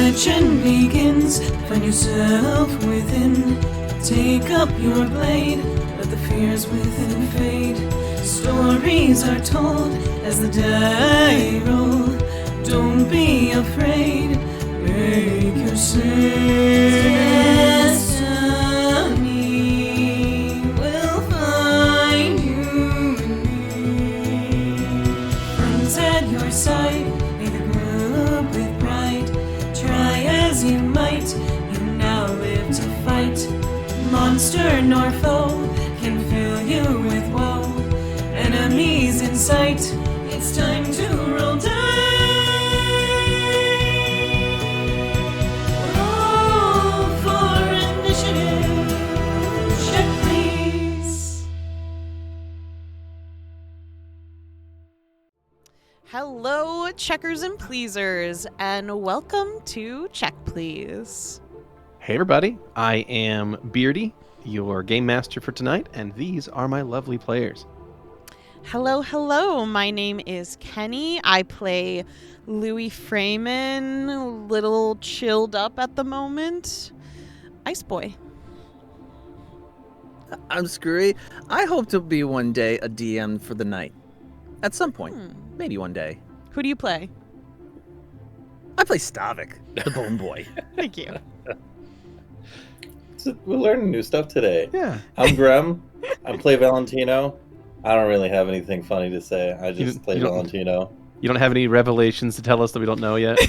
legend begins. Find yourself within. Take up your blade. Let the fears within fade. Stories are told as the die roll. Don't be afraid. Make your destiny will find you in me. Friends at your side, may the group with pride. Try as you might, you now live to fight. Monster nor foe can fill you with woe. Enemies in sight, it's time to roll dice. Roll for initiative. Check, please. Hello, checkers and pleasers, and welcome to Check Please. Hey everybody, I am Beardy, your game master for tonight, and these are my lovely players. Hello, my name is Keni. I play Louie Freeman, a little chilled up at the moment. Ice Boy. I'm Skrewy. I hope to be one day a DM for the night. At some point. Maybe one day. Who do you play? I play Stavik, the Bone Boy. Thank you. So we're learning new stuff today. Yeah. I'm Grem. I play Valentino. I don't really have anything funny to say. I just play Valentino. You don't have any revelations to tell us that we don't know yet?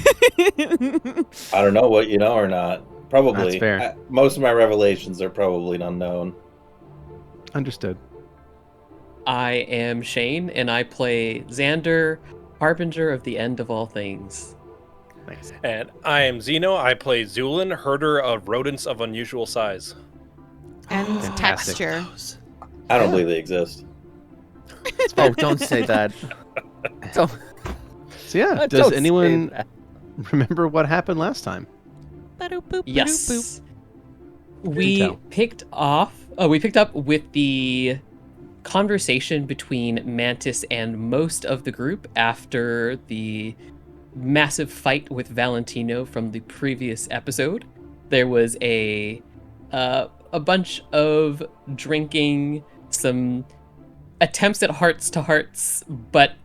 I don't know what you know or not. Probably. That's fair. Most of my revelations are probably unknown. Understood. I am Shane, and I play Xander, Harbinger of the End of All Things. Thanks. And I am Xeno. I play Zu'lin, herder of rodents of unusual size. And Fantastic. texture. I don't believe they exist. Oh, don't say that. Don't, So yeah, don't does say anyone that. remember what happened last time? Ba-doop-boop, Yes. ba-doop-boop. We tell. picked up with the conversation between Mantis and most of the group after the massive fight with Valentino from the previous episode. There was a bunch of drinking, some attempts at hearts to hearts, but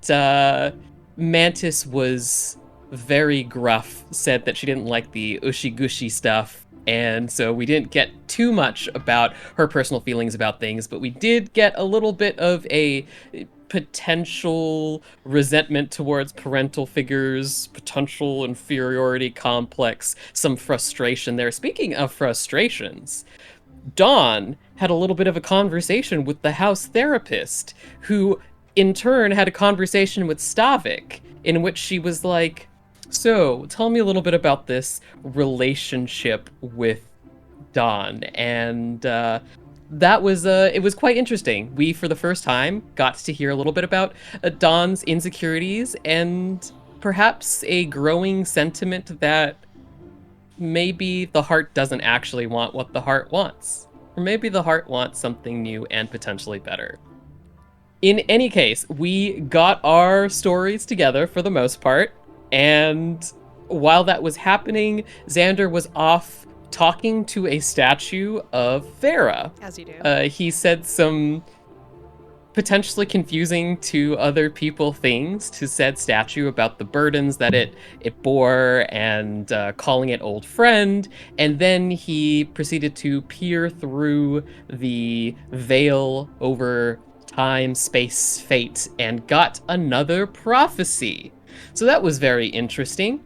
Mantis was very gruff, said that she didn't like the ushy-gushy stuff, and so we didn't get too much about her personal feelings about things, but we did get a little bit of a potential resentment towards parental figures, potential inferiority complex, some frustration there. Speaking of frustrations, Dawn had a little bit of a conversation with the house therapist, who in turn had a conversation with Stavik, in which she was like, so tell me a little bit about this relationship with Dawn. And that was it was quite interesting. We, for the first time, got to hear a little bit about Dawn's insecurities and perhaps a growing sentiment that maybe the heart doesn't actually want what the heart wants. Or maybe the heart wants something new and potentially better. In any case, we got our stories together for the most part, and while that was happening, Xander was off talking to a statue of Farah. As you do. He said some potentially confusing to other people things to said statue about the burdens that it bore, and calling it old friend, and then he proceeded to peer through the veil over time, space, fate, and got another prophecy. So that was very interesting.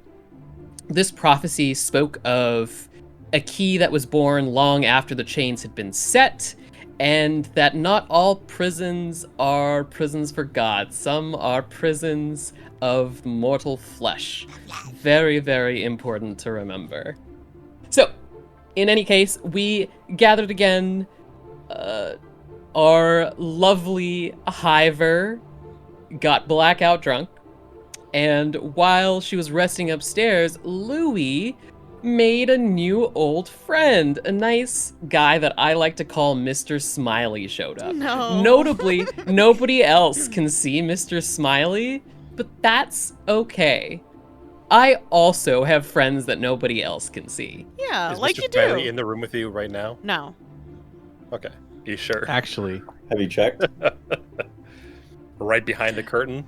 This prophecy spoke of a key that was born long after the chains had been set, and that not all prisons are prisons for God. Some are prisons of mortal flesh. Very, very important to remember. So, in any case, we gathered again. Our lovely Hiver got blackout drunk, and while she was resting upstairs, Louie made a new old friend. A nice guy that I like to call Mr. Smiley showed up. No. Notably, nobody else can see Mr. Smiley, but that's okay. I also have friends that nobody else can see. Yeah, Is like Mr. you Barry do. in the room with you right now? No. Okay. You sure? Actually, Have you checked? Right behind the curtain?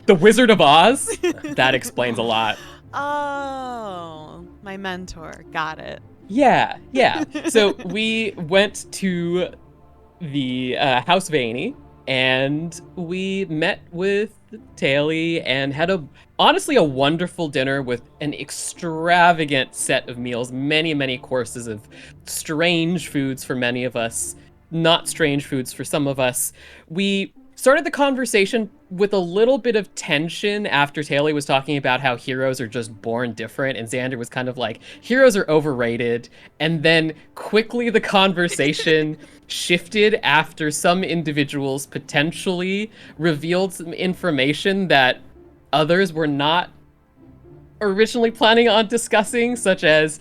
The Wizard of Oz? That explains a lot. Oh, my mentor. Got it. Yeah. So we went to the House Vaney, and we met with Taily and had honestly a wonderful dinner with an extravagant set of meals, many courses of strange foods for many of us, not strange foods for some of us. We started the conversation with a little bit of tension after Taily was talking about how heroes are just born different, and Xander was kind of like, heroes are overrated. And then quickly the conversation shifted after some individuals potentially revealed some information that others were not originally planning on discussing, such as,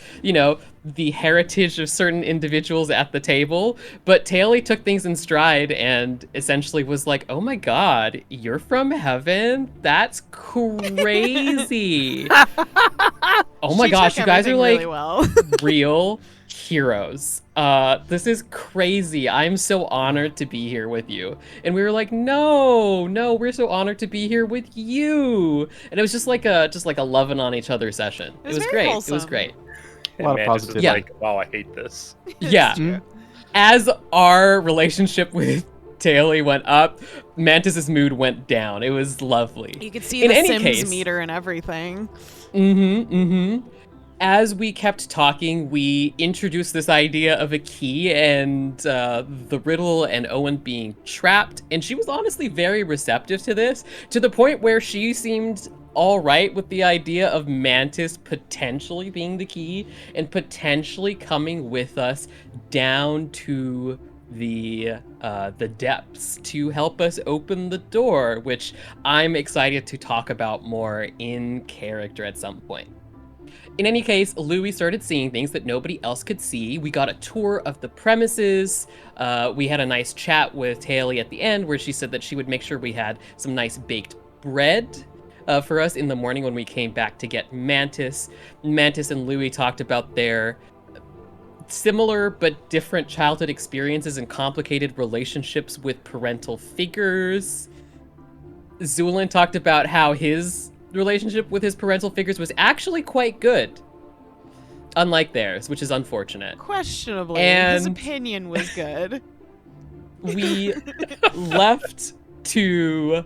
the heritage of certain individuals at the table. But Taily took things in stride and essentially was like, oh my god, you're from heaven? That's crazy. Oh my She gosh, took you guys are everything like really well. real heroes. This is crazy. I'm so honored to be here with you. And we were like, no, we're so honored to be here with you. And it was just like a loving on each other session. It was very great. It wholesome. was great. A lot of Mantis is positivity. Yeah. like, wow, I hate this. Yeah. Mm. As our relationship with Taily went up, Mantis's mood went down. It was lovely. You could see In the any Sims case- meter and everything. As we kept talking, we introduced this idea of a key and the riddle and Owen being trapped. And she was honestly very receptive to this, to the point where she seemed all right with the idea of Mantis potentially being the key and potentially coming with us down to the depths to help us open the door, which I'm excited to talk about more in character at some point. In any case, Louie started seeing things that nobody else could see. We got a tour of the premises. We had a nice chat with Taily at the end where she said that she would make sure we had some nice baked bread for us in the morning when we came back to get Mantis. Mantis and Louie talked about their similar but different childhood experiences and complicated relationships with parental figures. Zu'lin talked about how his relationship with his parental figures was actually quite good, unlike theirs, which is unfortunate. Questionably. His And- opinion was good. We left to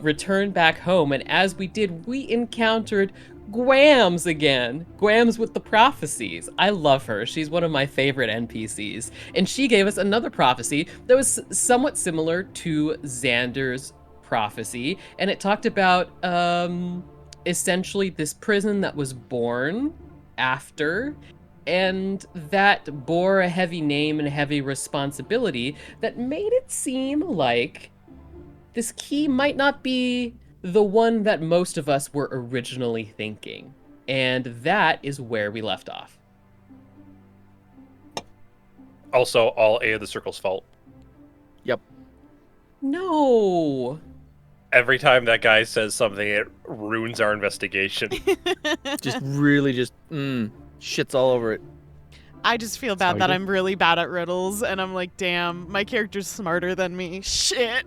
return back home, and as we did, we encountered Grams again. Grams with the prophecies. I love her. She's one of my favorite NPCs. And she gave us another prophecy that was somewhat similar to Xander's prophecy, and it talked about essentially this prison that was born after, and that bore a heavy name and a heavy responsibility that made it seem like this key might not be the one that most of us were originally thinking. And that is where we left off. Also, all A of the Circle's fault. No. Every time that guy says something, it ruins our investigation. Just shits all over it. I just feel how bad we that do. I'm really bad at riddles, and I'm like, damn, my character's smarter than me. Shit.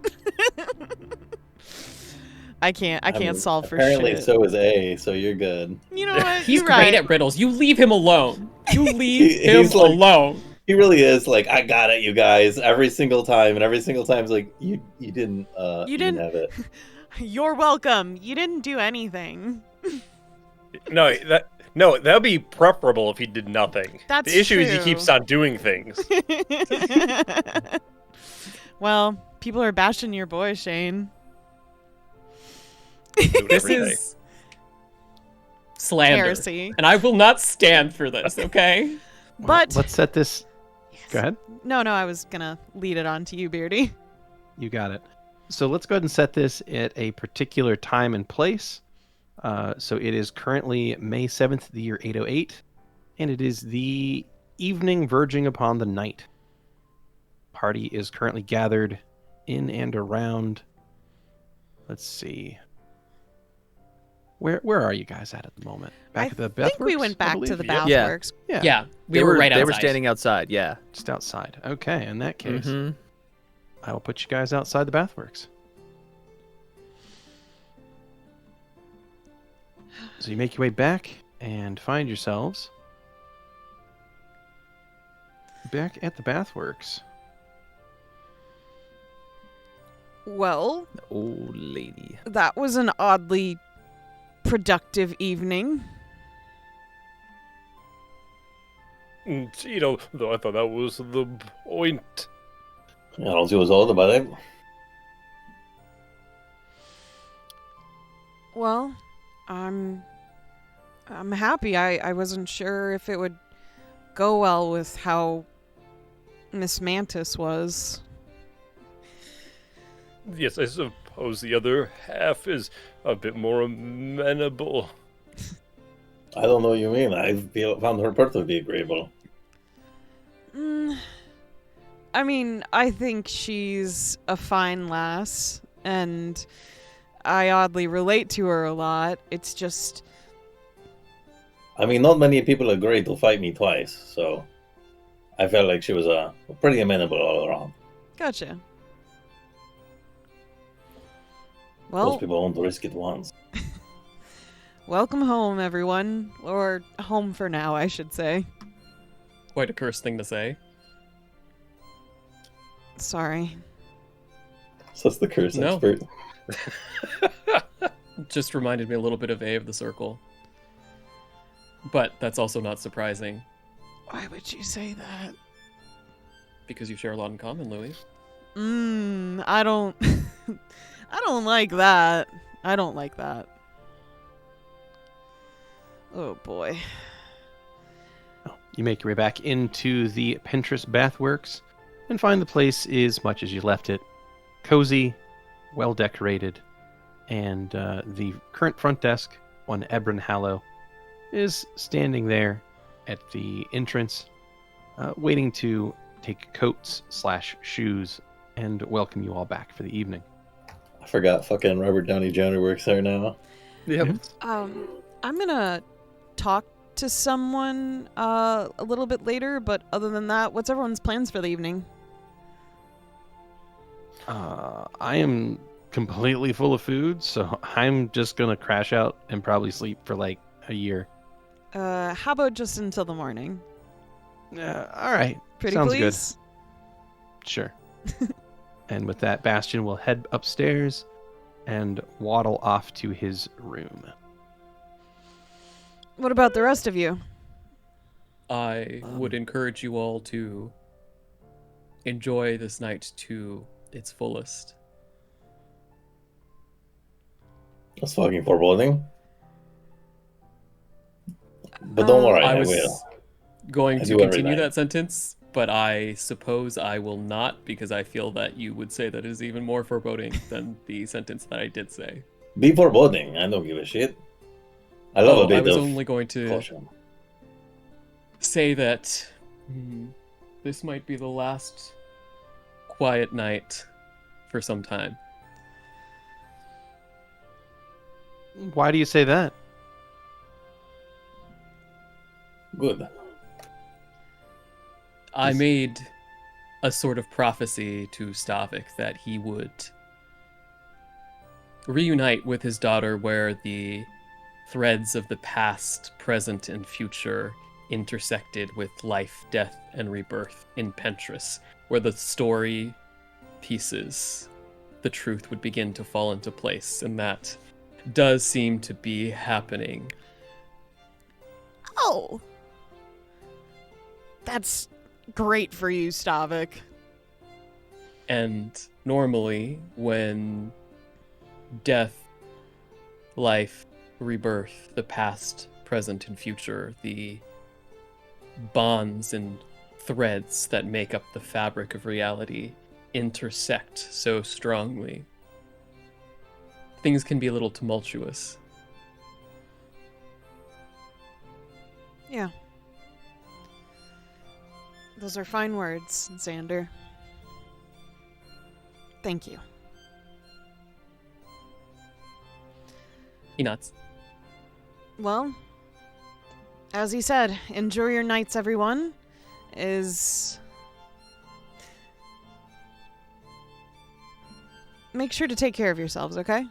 I can't solve for Apparently, shit. so is A, so you're good. You know what? He's You're great right. at riddles. You leave him alone. You leave He's him like- alone. He really is like, I got it, you guys, every single time, and every single time it's like, you didn't didn't- have it. You're welcome. You didn't do anything. No, that'd be preferable if he did nothing. That's the issue is he true. keeps on doing things. Well, people are bashing your boy, Shane. Doing This everything. is slander. Heresy. And I will not stand for this, okay? But let's set this. Go ahead. No, I was gonna lead it on to you, Beardy. You got it. So let's go ahead and set this at a particular time and place. So it is currently May 7th, the year 808, and it is the evening verging upon the night. Party is currently gathered in and around, let's see, Where are you guys at the moment? Back I at the think we Bathworks, went I back to believe? the Yep. Bathworks. Yeah, we They were right outside. They were standing outside. Yeah. Just outside. Okay, in that case, Mhm. I will put you guys outside the Bathworks. So you make your way back and find yourselves back at the Bathworks. Well, Old lady. that was an oddly productive evening. Though I thought that was the point. I don't see what's odd about it. Well, I'm happy. I wasn't sure if it would go well with how Miss Mantis was. Yes, I suppose the other half is a bit more amenable. I don't know what you mean. I found her perfectly agreeable. I mean, I think she's a fine lass, and I oddly relate to her a lot. It's just... I mean, not many people agreed to fight me twice, so I felt like she was pretty amenable all around. Gotcha. Most Well, people won't risk it once. welcome home, everyone. Or home for now, I should say. Quite a cursed thing to say. Sorry. So that's the curse No. expert. Just reminded me a little bit of A of the Circle. But that's also not surprising, Why would you say that? because you share a lot in common, Louie. I don't... I don't like that. I don't like that. Oh, boy. You make your way back into the Pinterest Bathworks and find the place is much as you left it. Cozy, well decorated, and the current front desk, one Ebron Hallow, is standing there at the entrance, waiting to take coats/shoes and welcome you all back for the evening. I forgot fucking Robert Downey Jr. works there now. Yep. I'm gonna talk to someone a little bit later, but other than that, what's everyone's plans for the evening? I am completely full of food, so I'm just gonna crash out and probably sleep for like a year. How about just until the morning? All right. Pretty Sounds please? good. Sure. And with that, Bastion will head upstairs and waddle off to his room. What about the rest of you? I would encourage you all to enjoy this night to its fullest. That's fucking foreboding. But don't worry, I I was will. going I to do every continue night. that sentence, but I suppose I will not, because I feel that you would say that is even more foreboding than the sentence that I did say. Be foreboding. I don't give a shit. I love a I bit was of only going to caution. say that this might be the last quiet night for some time. Why do you say that? Good. I made a sort of prophecy to Stavik that he would reunite with his daughter where the threads of the past, present, and future intersected with life, death, and rebirth in Pentris, where the story pieces, the truth would begin to fall into place, and that does seem to be happening. Oh! That's great for you, Stavik. And normally, when death, life, rebirth, the past, present, and future, the bonds and threads that make up the fabric of reality intersect so strongly, things can be a little tumultuous. Yeah. Those are fine words, Xander. Thank you. He nods. Well, as he said, enjoy your nights, everyone. Make sure to take care of yourselves, okay?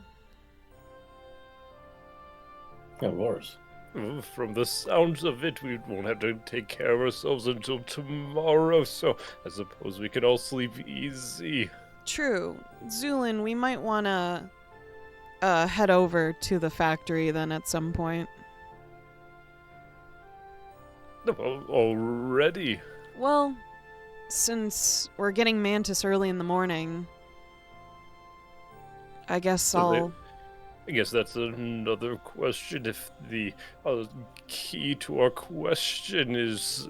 Of course. From the sounds of it, we won't have to take care of ourselves until tomorrow, so I suppose we can all sleep easy. True. Zu'lin, we might want to head over to the factory then at some point. Already? Well, since we're getting Mantis early in the morning, I guess I'll... I guess that's another question. If the key to our question is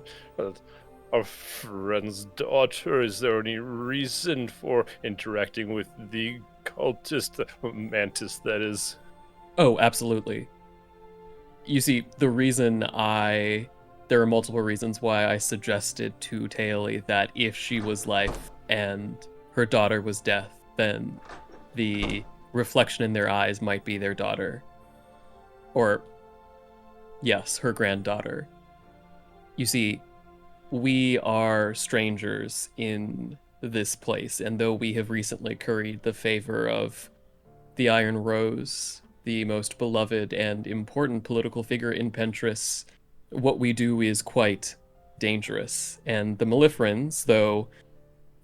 our friend's daughter, is there any reason for interacting with the cultist, the Mantis, that is? Oh, absolutely. You see, there are multiple reasons why I suggested to Taeli that if she was life and her daughter was death, then the reflection in their eyes might be their daughter. Or, yes, her granddaughter. You see, we are strangers in this place, and though we have recently curried the favor of the Iron Rose, the most beloved and important political figure in Pentris, what we do is quite dangerous. And the Mellifrons, though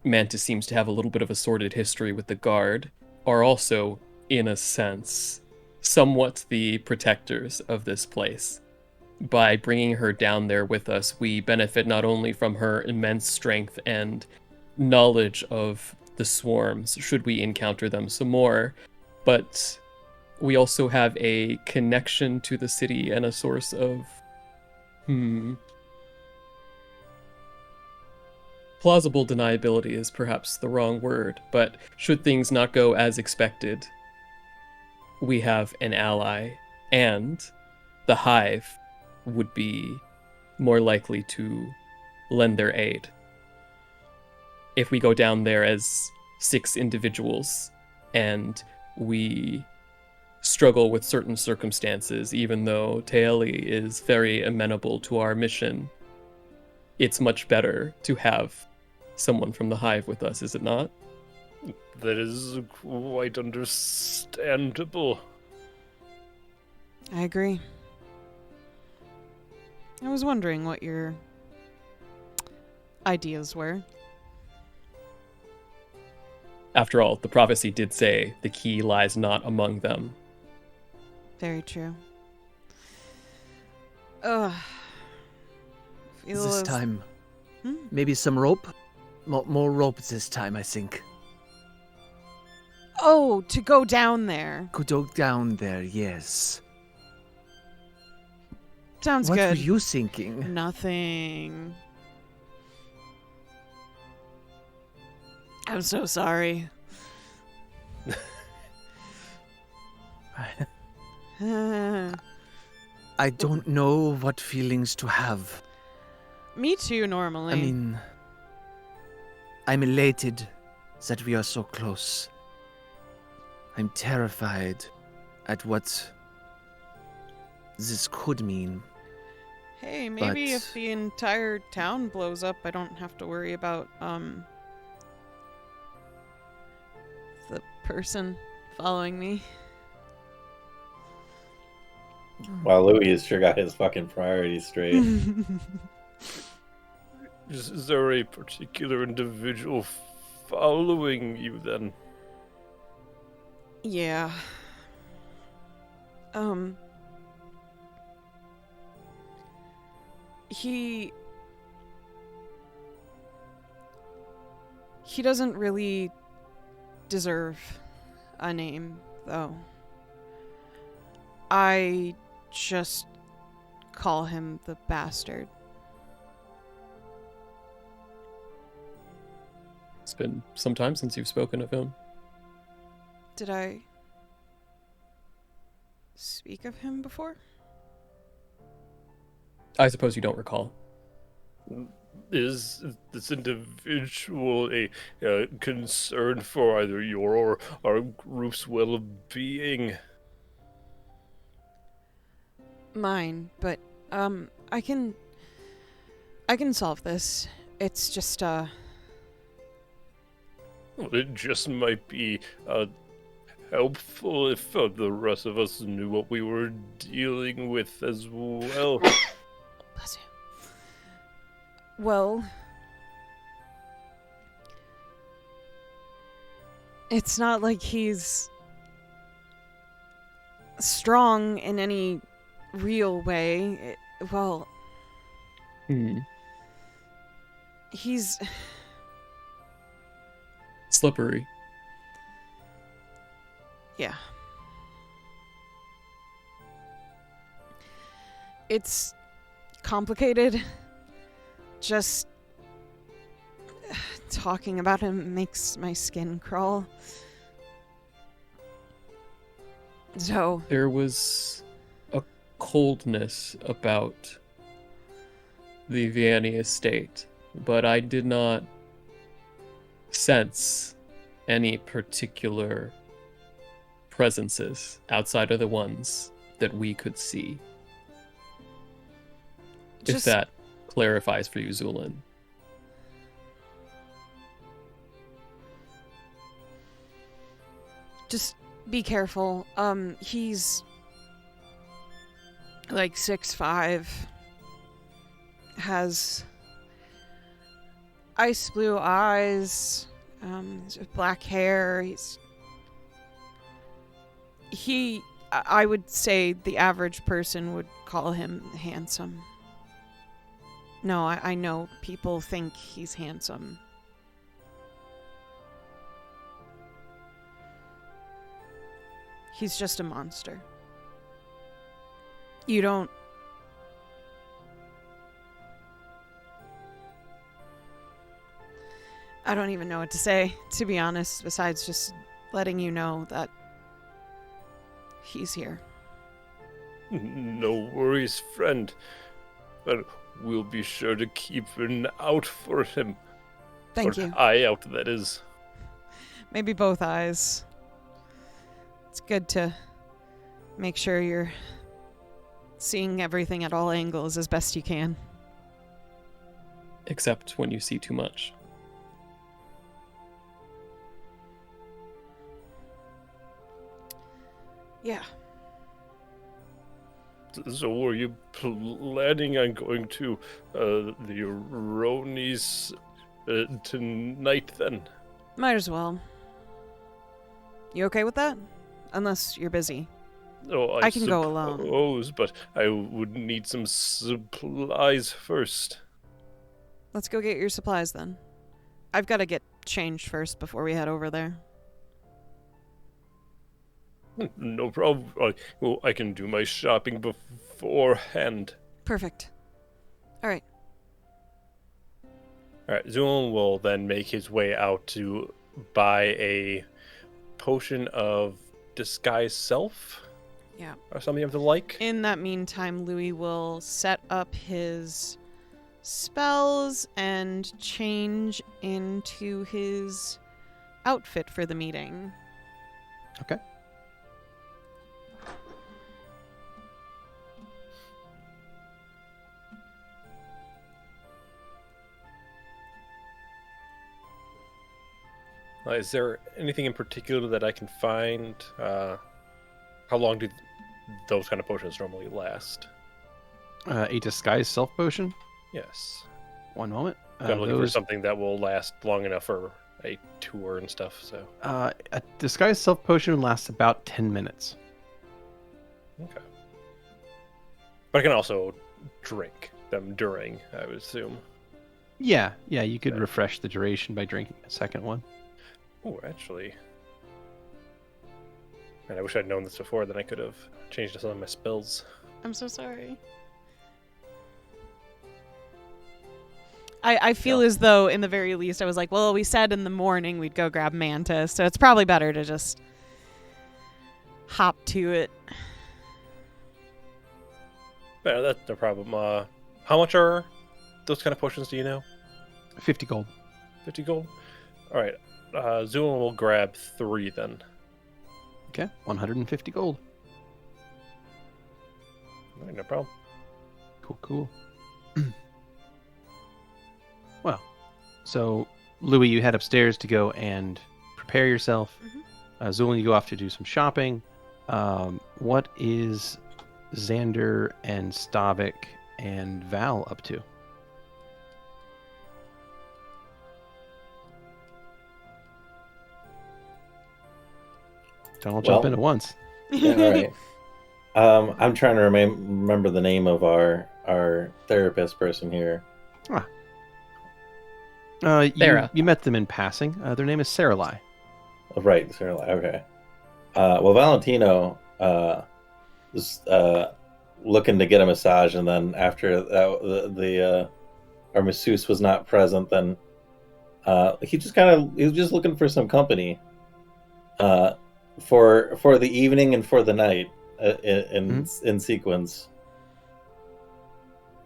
Mantis seems to have a little bit of a sordid history with the Guard, are also, in a sense, somewhat the protectors of this place. By bringing her down there with us, we benefit not only from her immense strength and knowledge of the swarms, should we encounter them some more, but we also have a connection to the city and a source of plausible deniability is perhaps the wrong word, but should things not go as expected, we have an ally, and the Hive would be more likely to lend their aid. If we go down there as 6 individuals and we struggle with certain circumstances, even though Taeli is very amenable to our mission, it's much better to have someone from the Hive with us, is it not? That is quite understandable. I agree. I was wondering what your ideas were. After all, the prophecy did say the key lies not among them. Very true. Ugh. Is this time? Maybe some rope? More rope this time, I think. Oh, to go down there. Could go down there, yes. Sounds What good. were you thinking? Nothing. I'm so sorry. I don't know what feelings to have. Me too, normally. I mean, I'm elated that we are so close. I'm terrified at what this could mean. Hey, maybe but- if the entire town blows up, I don't have to worry about, the person following me. Wow, Louie has sure got his fucking priorities straight. Is there a particular individual following you then? Yeah. He doesn't really deserve a name, though. I just call him the bastard. It's been some time since you've spoken of him. Did I speak of him before? I suppose you don't recall. Is this individual a concern for either your or our group's well-being? mine, but I can solve this. It's just Well, it just might be helpful if the rest of us knew what we were dealing with as well. bless you. Well, it's not like he's strong in any real way. Well, he's Slippery. yeah. It's complicated. Just talking about him makes my skin crawl. So, There was a coldness about the Vianney estate, but I did not sense any particular presences outside of the ones that we could see. If just that clarifies for you, Zu'lin. Just be careful. He's like 6'5", has ice blue eyes, black hair. I would say the average person would call him handsome. No, I know people think he's handsome. He's just a monster. You don't... I don't even know what to say, to be honest, besides just letting you know that he's here. No worries, friend. But we'll be sure to keep an out for him. Thank Or you. eye out, that is. Maybe both eyes. It's good to make sure you're seeing everything at all angles as best you can. Except when you see too much. Yeah. So were you planning on going to the Ronies tonight then? Might as well. You okay with that? Unless you're busy. Oh, I can go alone. suppose, but I would need some supplies first. Let's go get your supplies then. I've got to get changed first before we head over there. No problem. I can do my shopping beforehand. Perfect. All right. Alright, Zu'lin will then make his way out to buy a potion of disguise self. Yeah. Or something of the like. In that meantime, Louie will set up his spells and change into his outfit for the meeting. Okay. Is there anything in particular that I can find? How long do those kind of potions normally last? A disguise self potion. Yes. One moment. I'm looking for Those- something that will last long enough for a tour and stuff, so. a disguise self potion lasts about 10 minutes. Okay. But I can also drink them during, I would assume. Yeah, you could Okay. refresh the duration by drinking a second one. Oh, actually. Man, I wish I'd known this before, then I could have changed some of my spells. I'm so sorry. I feel as though, in the very least, I was like, well, we said in the morning we'd go grab Mantis, so it's probably better to just hop to it. Yeah, that's no problem. How much are those kind of potions, do you know? 50 gold. 50 gold? Alright, Zu'lin will grab 3 then. Okay, 150 gold. No problem. Cool. Well, so Louie, you head upstairs to go and prepare yourself. Zu'lin, you go off to do some shopping. What is Xander and Stavik and Val up to? Don't all jump Well- in at once. Yeah, all right. I'm trying to remember the name of our therapist person here. Sarah. You met them in passing. Their name is Sarah. Oh, right, Sarah. Okay. Well, Valentino was looking to get a massage, and then after that, our masseuse was not present. Then he was just looking for some company for the evening and for the night in sequence.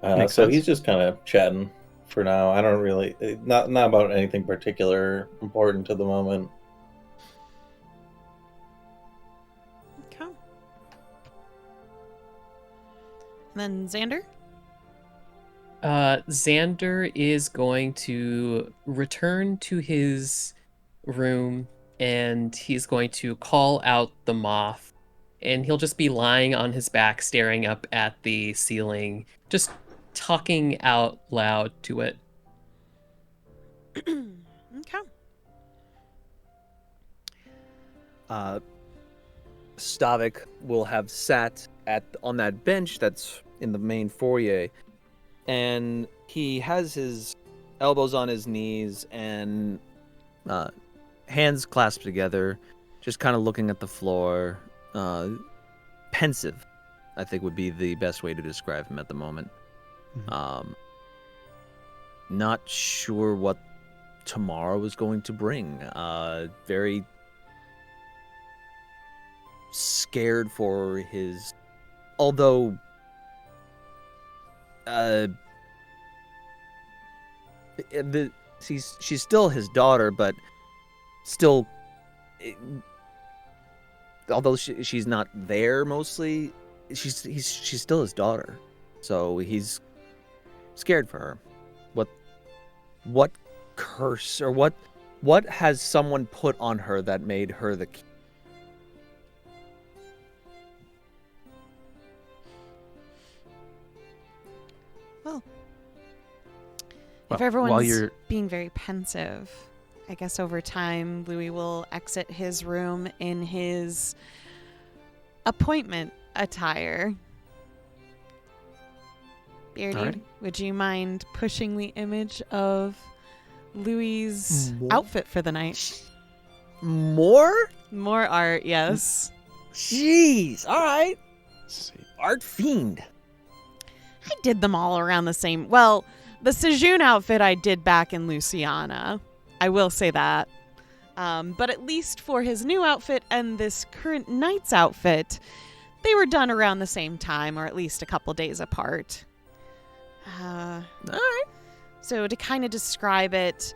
Makes So sense. he's just kind of chatting for now. I don't really not about anything particular important to the moment. Okay. And then Xander? Xander is going to return to his room and he's going to call out the moth. And he'll just be lying on his back, staring up at the ceiling, just talking out loud to it. Okay. Stavik will have sat on that bench that's in the main foyer, and he has his elbows on his knees and hands clasped together, just kind of looking at the floor, pensive, I think would be the best way to describe him at the moment. Not sure what tomorrow is going to bring. Very scared for his, although she's still his daughter, but still, although she's not there mostly, she's still his daughter, so he's scared for her. What curse or what has someone put on her that made her the key? Well, if Well, everyone's while you're- being very pensive, I guess over time, Louie will exit his room in his appointment attire. Beardy, Alright. would you mind pushing the image of Louie's More? outfit for the night? More? More art, yes. Jeez. All right. Let's see. Art fiend. I did them all around the same. Well, the Sejun outfit I did back in Luciana. I will say that. But at least for his new outfit and this current night's outfit, they were done around the same time, or at least a couple days apart. All right. So to kind of describe it,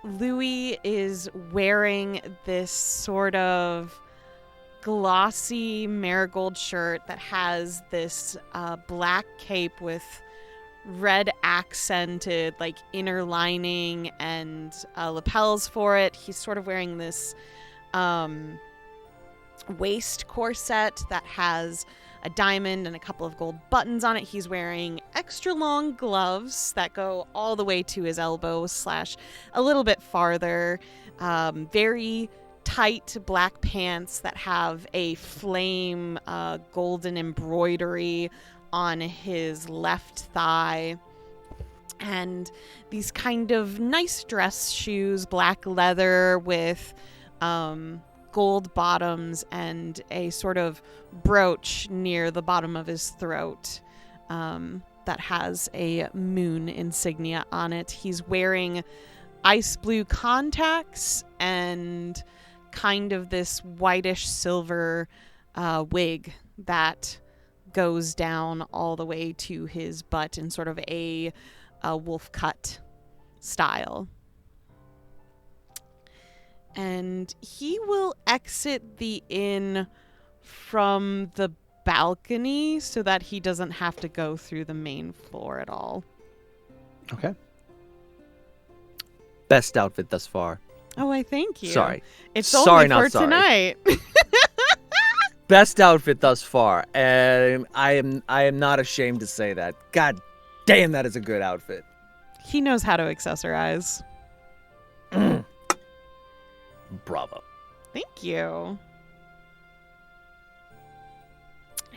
Louie is wearing this sort of glossy marigold shirt that has this black cape with red accented like inner lining and lapels for it. He's sort of wearing this waist corset that has a diamond and a couple of gold buttons on it. He's wearing extra long gloves that go all the way to his elbows / a little bit farther. Very tight black pants that have a flame golden embroidery on his left thigh. And these kind of nice dress shoes, black leather with gold bottoms and a sort of brooch near the bottom of his throat that has a moon insignia on it. He's wearing ice blue contacts and kind of this whitish silver wig that goes down all the way to his butt in sort of a wolf cut style. And he will exit the inn from the balcony so that he doesn't have to go through the main floor at all. Okay. Best outfit thus far. Oh, I thank you. Sorry. It's Sorry, only not for sorry. tonight. Best outfit thus far, and I am not ashamed to say that. God damn, that is a good outfit. He knows how to accessorize. Bravo. Thank you.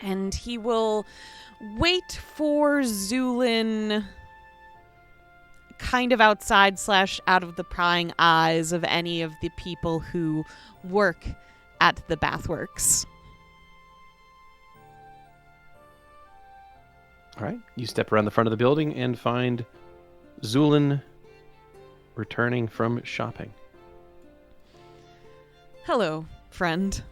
And he will wait for Zu'lin kind of outside / out of the prying eyes of any of the people who work at the bathworks. All right. You step around the front of the building and find Zu'lin returning from shopping. Hello, friend.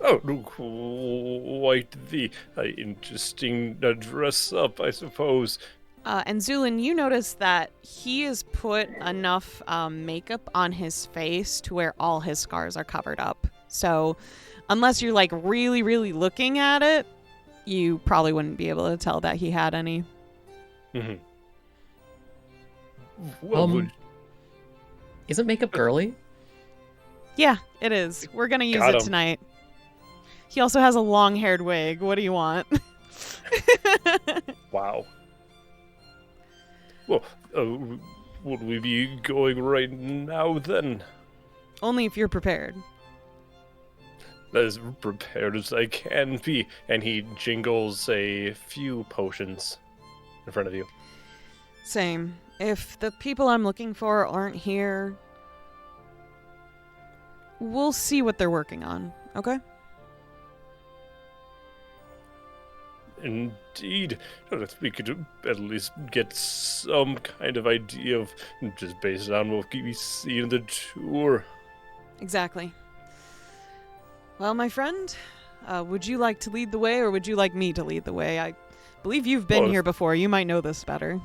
Oh, quite the interesting dress up, I suppose. And Zu'lin, you notice that he has put enough makeup on his face to where all his scars are covered up. So unless you're like really, really looking at it, you probably wouldn't be able to tell that he had any. Mm-hmm. Well, Isn't makeup girly? Yeah, it is. We're going to use Got it him. tonight. He also has a long-haired wig. What do you want? wow. Well, would we be going right now then? Only if you're prepared. As prepared as I can be. And he jingles a few potions in front of you. Same. If the people I'm looking for aren't here, we'll see what they're working on, okay? Indeed. We could at least get some kind of idea of, just based on what we see in the tour. Exactly. Well, my friend, would you like to lead the way, or would you like me to lead the way? I believe you've been Both. here before. You might know this better.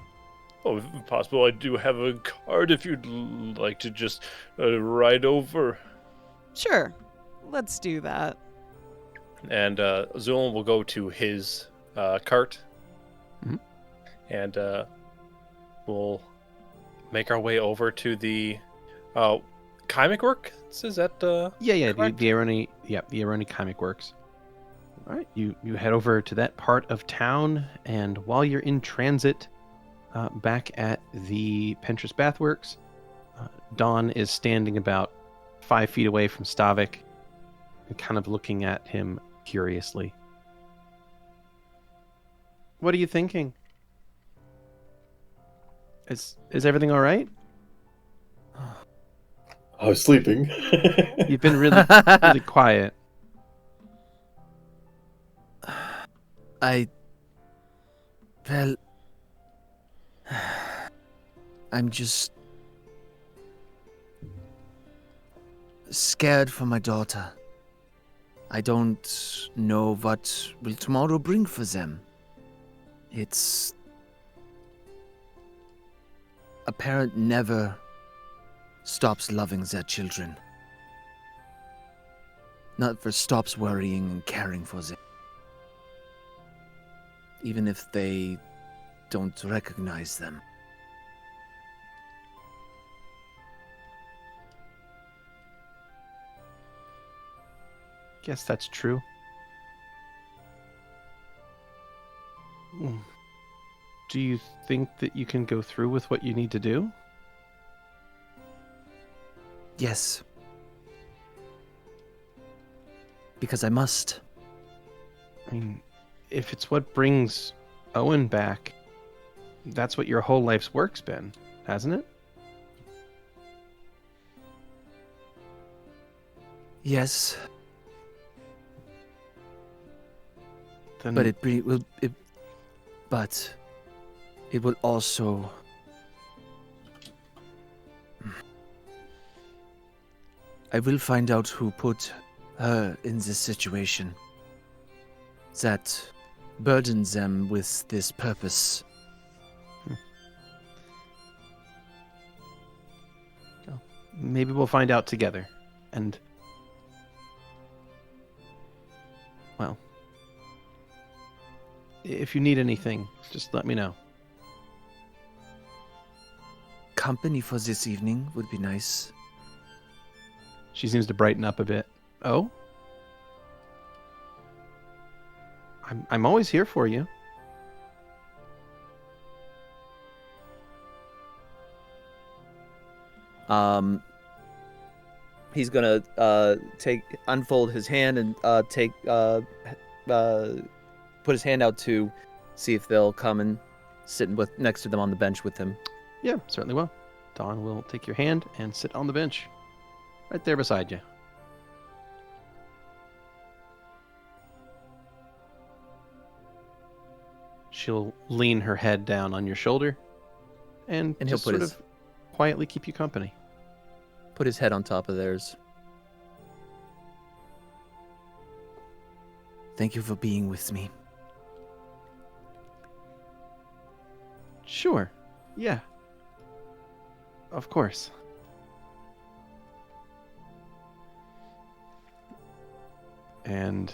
Oh, if possible, I do have a card if you'd like to just ride over. Sure. Let's do that. And Zu'lin will go to his cart. Mhm. And we'll make our way over to the Chimic Works. Is that Yeah, correct? the Aroni Chimic Works. All right, you head over to that part of town, and while you're in transit, back at the Pentress Bathworks, Dawn is standing about 5 feet away from Stavik, and kind of looking at him curiously. What are you thinking? Is everything all right? I was sleeping. You've been really really quiet. Well, I'm just scared for my daughter. I don't know what will tomorrow bring for them. It's... A parent never stops loving their children. Never stops worrying and caring for them. Even if they don't recognize them. Guess that's true. Do you think that you can go through with what you need to do? Yes. Because I must. I mean, if it's what brings Owen back, that's what your whole life's work's been, hasn't it? Yes, Then but it will also... I will find out who put her in this situation. That burdens them with this purpose. maybe we'll find out together. And Well, if you need anything, just let me know. Company for this evening would be nice. She seems to brighten up a bit. Oh? I'm always here for you. He's gonna unfold his hand and put his hand out to see if they'll come and sit next to them on the bench with him. Yeah, certainly will. Dawn will take your hand and sit on the bench. Right there beside you. She'll lean her head down on your shoulder and he'll just put sort his of quietly keep you company. put his head on top of theirs. Thank you for being with me. Sure. Yeah. Of course. And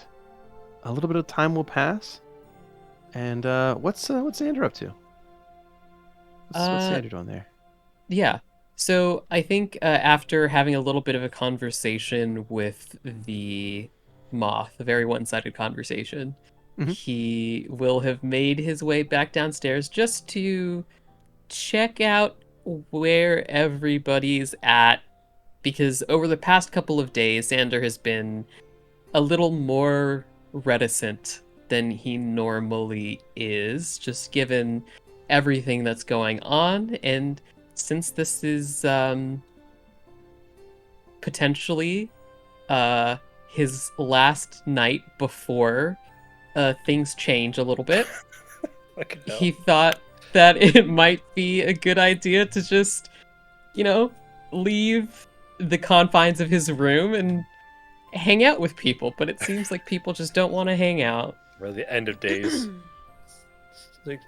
a little bit of time will pass. And what's Xander up to? What's Xander doing there? Yeah. So I think after having a little bit of a conversation with the moth, a very one-sided conversation, he will have made his way back downstairs just to check out where everybody's at, because over the past couple of days, Xander has been a little more reticent than he normally is, just given everything that's going on. And since this is potentially his last night before things change a little bit, Fucking hell. he thought that it might be a good idea to just, leave the confines of his room and hang out with people. But it seems like people just don't want to hang out. For the end of days. Like,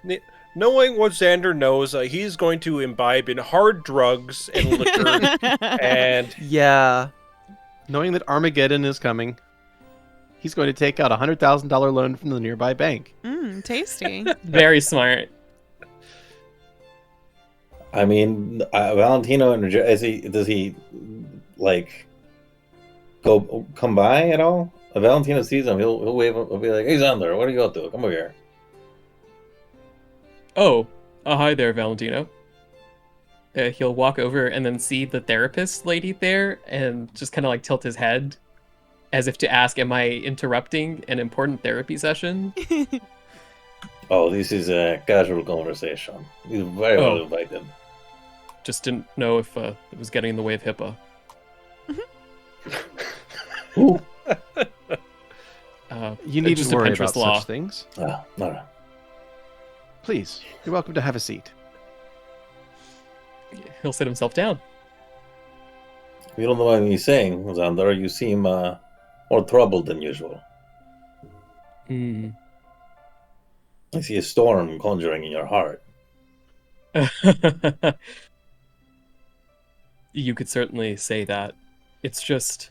knowing what Xander knows, he's going to imbibe in hard drugs and liquor, and Yeah. Knowing that Armageddon is coming, he's going to take out a $100,000 loan from the nearby bank. Tasty. Very smart. I mean, Valentino, does he like come by at all? If Valentino sees him, he'll wave. He'll be like, "Hey, Xander, what are you up to? Come over here." Oh, hi there, Valentino. He'll walk over and then see the therapist lady there and just kind of like tilt his head as if to ask, am I interrupting an important therapy session? Oh, this is a casual conversation. He's very well invited. Just didn't know if it was getting in the way of HIPAA. You needn't just a worry Pinterest about law. such things. No. Please, you're welcome to have a seat. He'll sit himself down. You don't know what he's saying, Xander. You seem more troubled than usual. Hmm. I see a storm conjuring in your heart. You could certainly say that. It's just,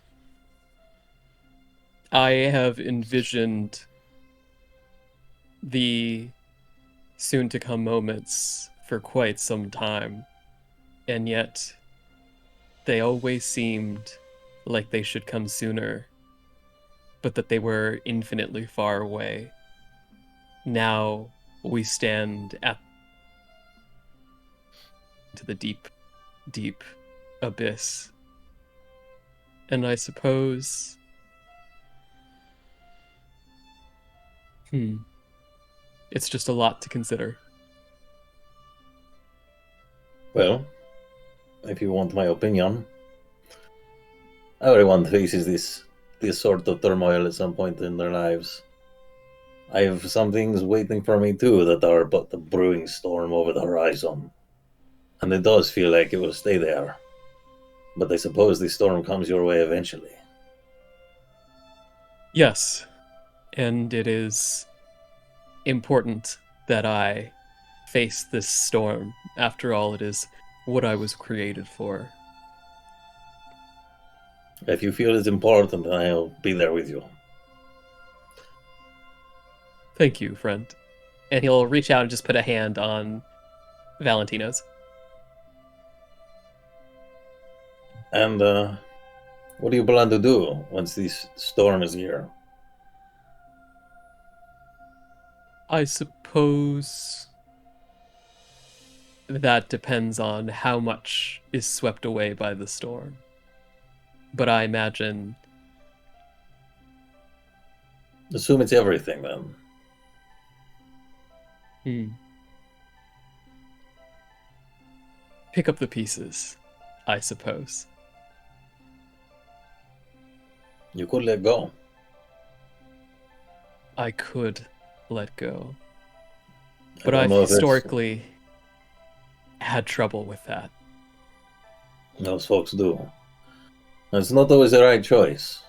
I have envisioned the soon-to-come moments for quite some time, and yet they always seemed like they should come sooner, but that they were infinitely far away. Now we stand at the deep, deep abyss. And I suppose... It's just a lot to consider. Well, if you want my opinion, everyone faces this sort of turmoil at some point in their lives. I have some things waiting for me too that are but the brewing storm over the horizon. And it does feel like it will stay there. But I suppose the storm comes your way eventually. Yes, and it is important that I face this storm. After all, it is what I was created for. If you feel it's important, then I'll be there with you. Thank you, friend. And he'll reach out and just put a hand on Valentino's. And what do you plan to do once this storm is here? I suppose that depends on how much is swept away by the storm. But I imagine... Assume it's everything, then. Pick up the pieces, I suppose. You could let go. I could let go. I But don't I've know if it's- historically had trouble with that. Those folks do. It's not always the right choice,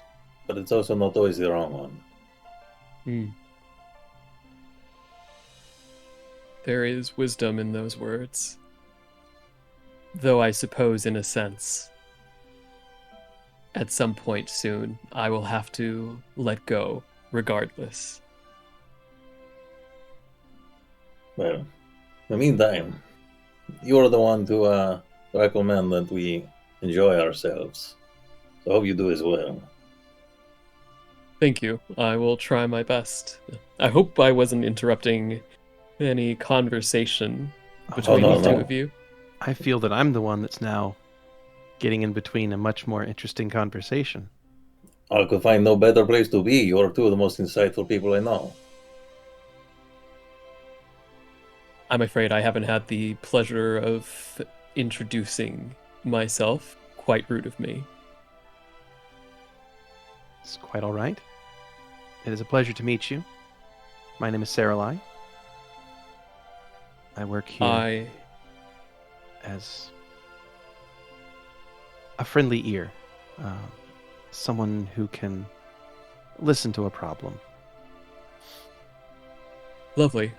but it's also not always the wrong one. There is wisdom in those words. Though I suppose, in a sense, at some point soon, I will have to let go, regardless. Well, in the meantime, you're the one to recommend that we enjoy ourselves. So I hope you do as well. Thank you. I will try my best. I hope I wasn't interrupting any conversation between no, the two no. of you. I feel that I'm the one that's now getting in between a much more interesting conversation. I could find no better place to be. You're two of the most insightful people I know. I'm afraid I haven't had the pleasure of introducing myself. Quite rude of me. It's quite all right. It is a pleasure to meet you. My name is Sarah. I work here as a friendly ear. Someone who can listen to a problem. Lovely.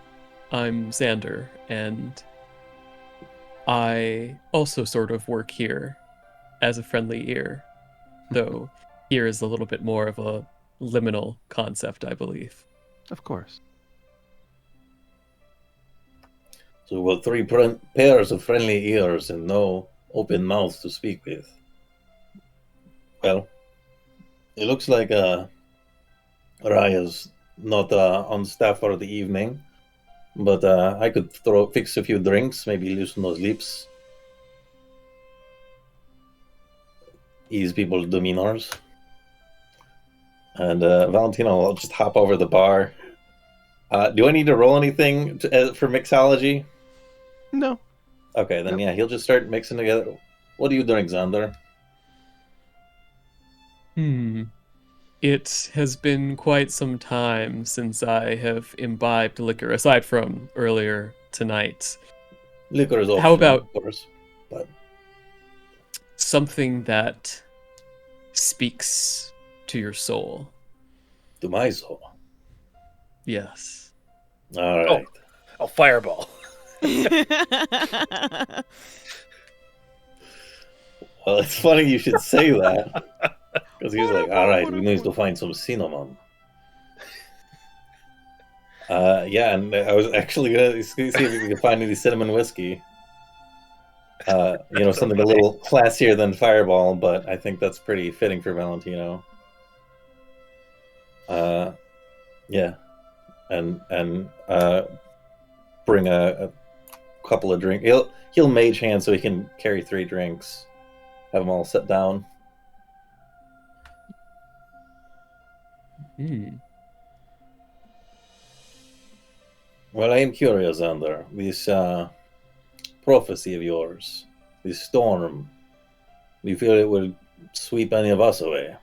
I'm Xander, and I also sort of work here as a friendly ear, though here is a little bit more of a liminal concept, I believe. Of course. So we've got three pairs of friendly ears and no open mouths to speak with. Well, it looks like Raya's not on staff for the evening, but I could fix a few drinks, maybe loosen those lips, ease people's demeanors. And Valentino will just hop over the bar. Do I need to roll anything for mixology? No. Okay, then Nope. yeah, he'll just start mixing together. What are you doing, Xander? It has been quite some time since I have imbibed liquor, aside from earlier tonight. Liquor is optional, How about- of course, but Something that speaks to your soul. to my soul. Yes. All right. Oh, fireball. Well, it's funny you should say that. Because he's like, all right, we need to find some cinnamon. Yeah, and I was actually going to see if we can find any cinnamon whiskey. Something a little classier than Fireball, but I think that's pretty fitting for Valentino. Yeah. And bring a couple of drinks. He'll mage hand so he can carry 3 drinks. Have them all set down. Well, I am curious, Xander. This prophecy of yours, this storm, do you feel it will sweep any of us away?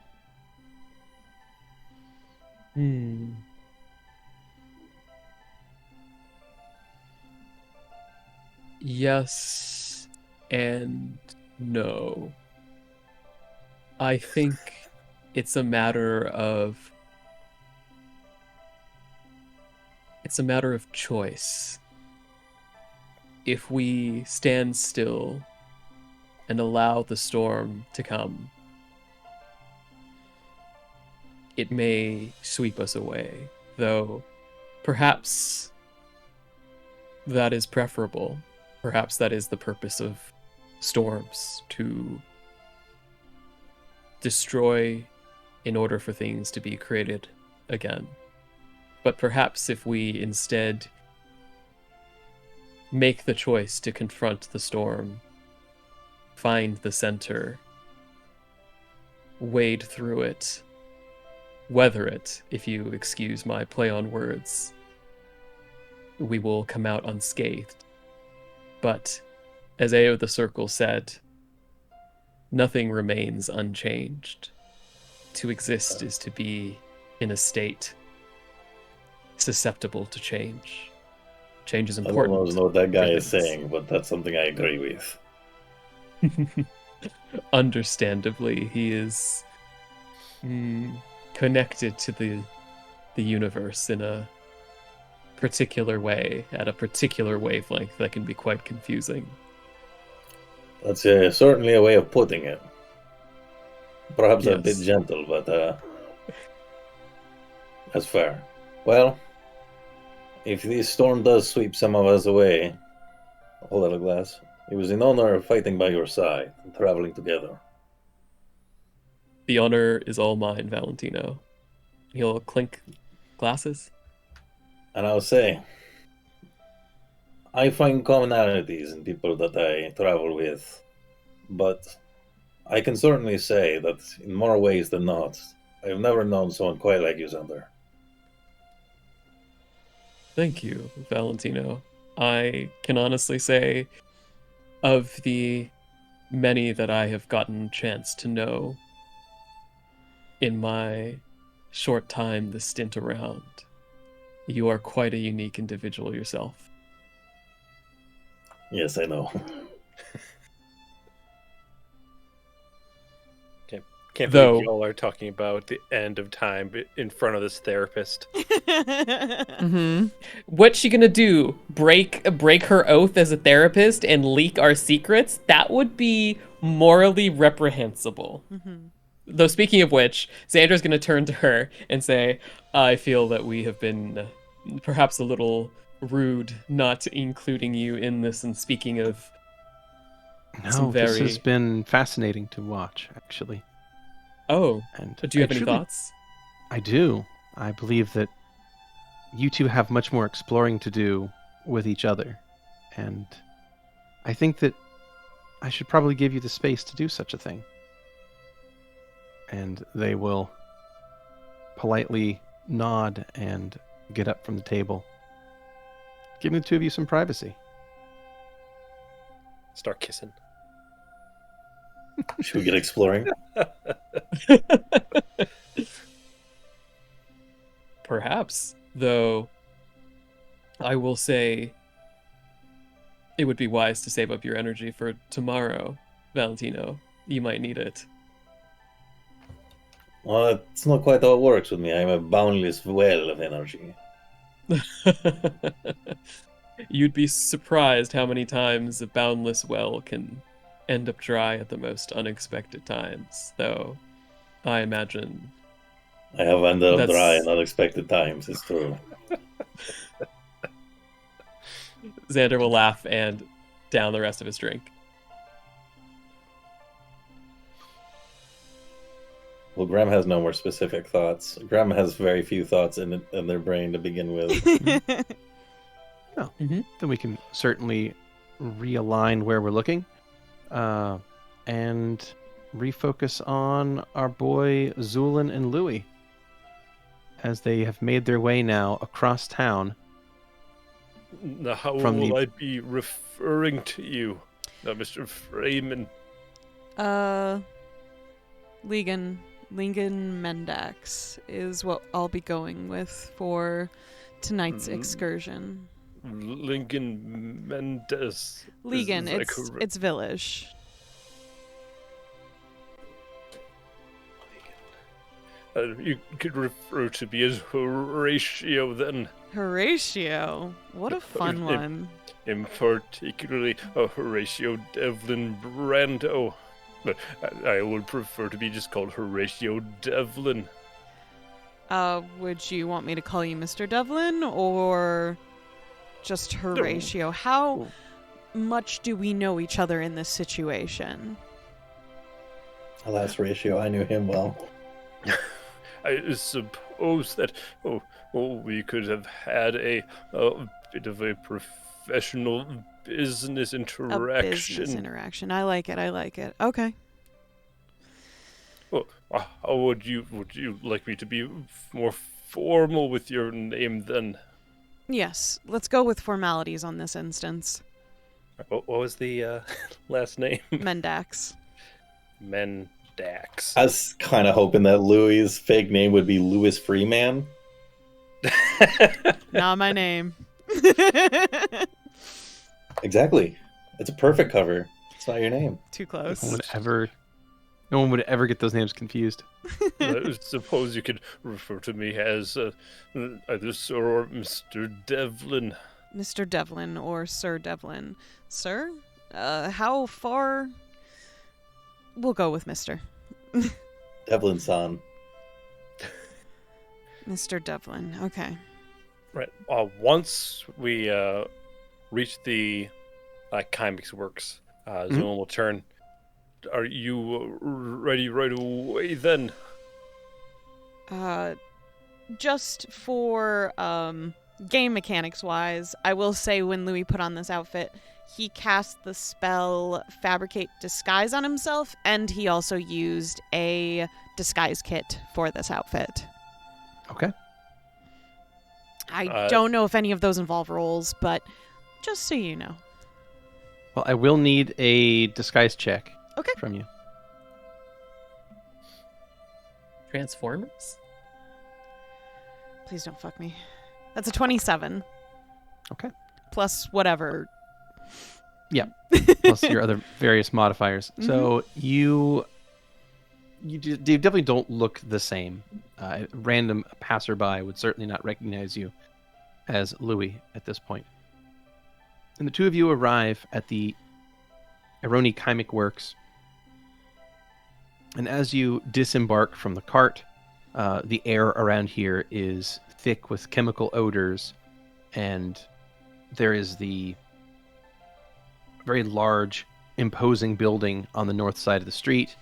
Yes and no. I think it's a matter of choice. If we stand still and allow the storm to come, it may sweep us away, though perhaps that is preferable. Perhaps that is the purpose of storms, to destroy in order for things to be created again. But perhaps if we instead make the choice to confront the storm, find the center, wade through it, weather it, if you excuse my play on words, we will come out unscathed. But, as Ao the Circle said, nothing remains unchanged. To exist is to be in a state susceptible to change. Change is I important. don't know what that guy for is things. saying, but that's something I agree with. Understandably, he is connected to the universe in a particular way, at a particular wavelength that can be quite confusing. That's certainly a way of putting it. Perhaps a bit Yes. gentle, but that's fair. Well, if this storm does sweep some of us away, hold out a glass. It was an honor fighting by your side and traveling together. The honor is all mine, Valentino. He'll clink glasses. And I'll say, I find commonalities in people that I travel with, but I can certainly say that in more ways than not, I've never known someone quite like you, Xander. Thank you, Valentino. I can honestly say, of the many that I have gotten chance to know in my short time, the stint around, you are quite a unique individual yourself. Yes, I know. Can't Though- believe y'all are talking about the end of time in front of this therapist. Mm-hmm. What's she gonna do? Break her oath as a therapist and leak our secrets? That would be morally reprehensible. Mhm. Though speaking of which, Xander's gonna turn to her and say, I feel that we have been perhaps a little rude not including you in this, and speaking of No, this very- has been fascinating to watch, actually. Oh, And do you have I any truly- thoughts? I do. I believe that you two have much more exploring to do with each other. And I think that I should probably give you the space to do such a thing. And they will politely nod and get up from the table, giving the two of you some privacy. Start kissing. Should we get exploring? Perhaps, though I will say it would be wise to save up your energy for tomorrow, Valentino. You might need it. Well, that's not quite how it works with me. I'm a boundless well of energy. You'd be surprised how many times a boundless well can end up dry at the most unexpected times, though I imagine I have ended up That's- dry in unexpected times, it's true. Xander will laugh and down the rest of his drink. Well, Grem has no more specific thoughts. Grem has very few thoughts in their brain to begin with. Then we can certainly realign where we're looking and refocus on our boy Zu'lin and Louie as they have made their way now across town. Now, how From will the- I be referring to you, Mr. Freeman? Lingan Mendax is what I'll be going with for tonight's Mhm. excursion. Lincoln Mendes. Ligan, that it's correct? it's village. You could refer to me as Horatio then. Horatio, what a fun Im- one. In particularly Horatio Devlin Brando. But I would prefer to be just called Horatio Devlin. Would you want me to call you Mr. Devlin or just Horatio? How much do we know each other in this situation? Alas, Ratio, I knew him well. I suppose that we could have had a bit of a professional business interaction. A business interaction. I like it. Okay. Well, how would you like me to be more formal with your name then? Yes, let's go with formalities on this instance. What was the last name? Mendax. Mendax. I was kind of hoping that Louie's fake name would be Louis Freeman. Not my name. Exactly. It's a perfect cover. It's not your name. Too close. No one would ever get those names confused. I suppose you could refer to me as either Sir or Mr. Devlin. Mr. Devlin or Sir Devlin. Sir? How far? We'll go with Mr. Devlin-san. Mr. Devlin. Okay. Right. Once we reach the Chimix Works, Zu'lin will turn. Are you ready right away then? Just for game mechanics wise, I will say when Louie put on this outfit, he cast the spell Fabricate Disguise on himself, and he also used a disguise kit for this outfit. Okay. I don't know if any of those involve rolls, but just so you know. Well, I will need a disguise check from you. Transformers? Please don't fuck me. That's a 27. Okay. Plus whatever. Yeah. Plus your other various modifiers. Mm-hmm. So you definitely don't look the same. A random passerby would certainly not recognize you as Louie at this point. And the two of you arrive at the Eroni Chimic Works. And as you disembark from the cart, the air around here is thick with chemical odors, and there is the very large, imposing building on the north side of the street,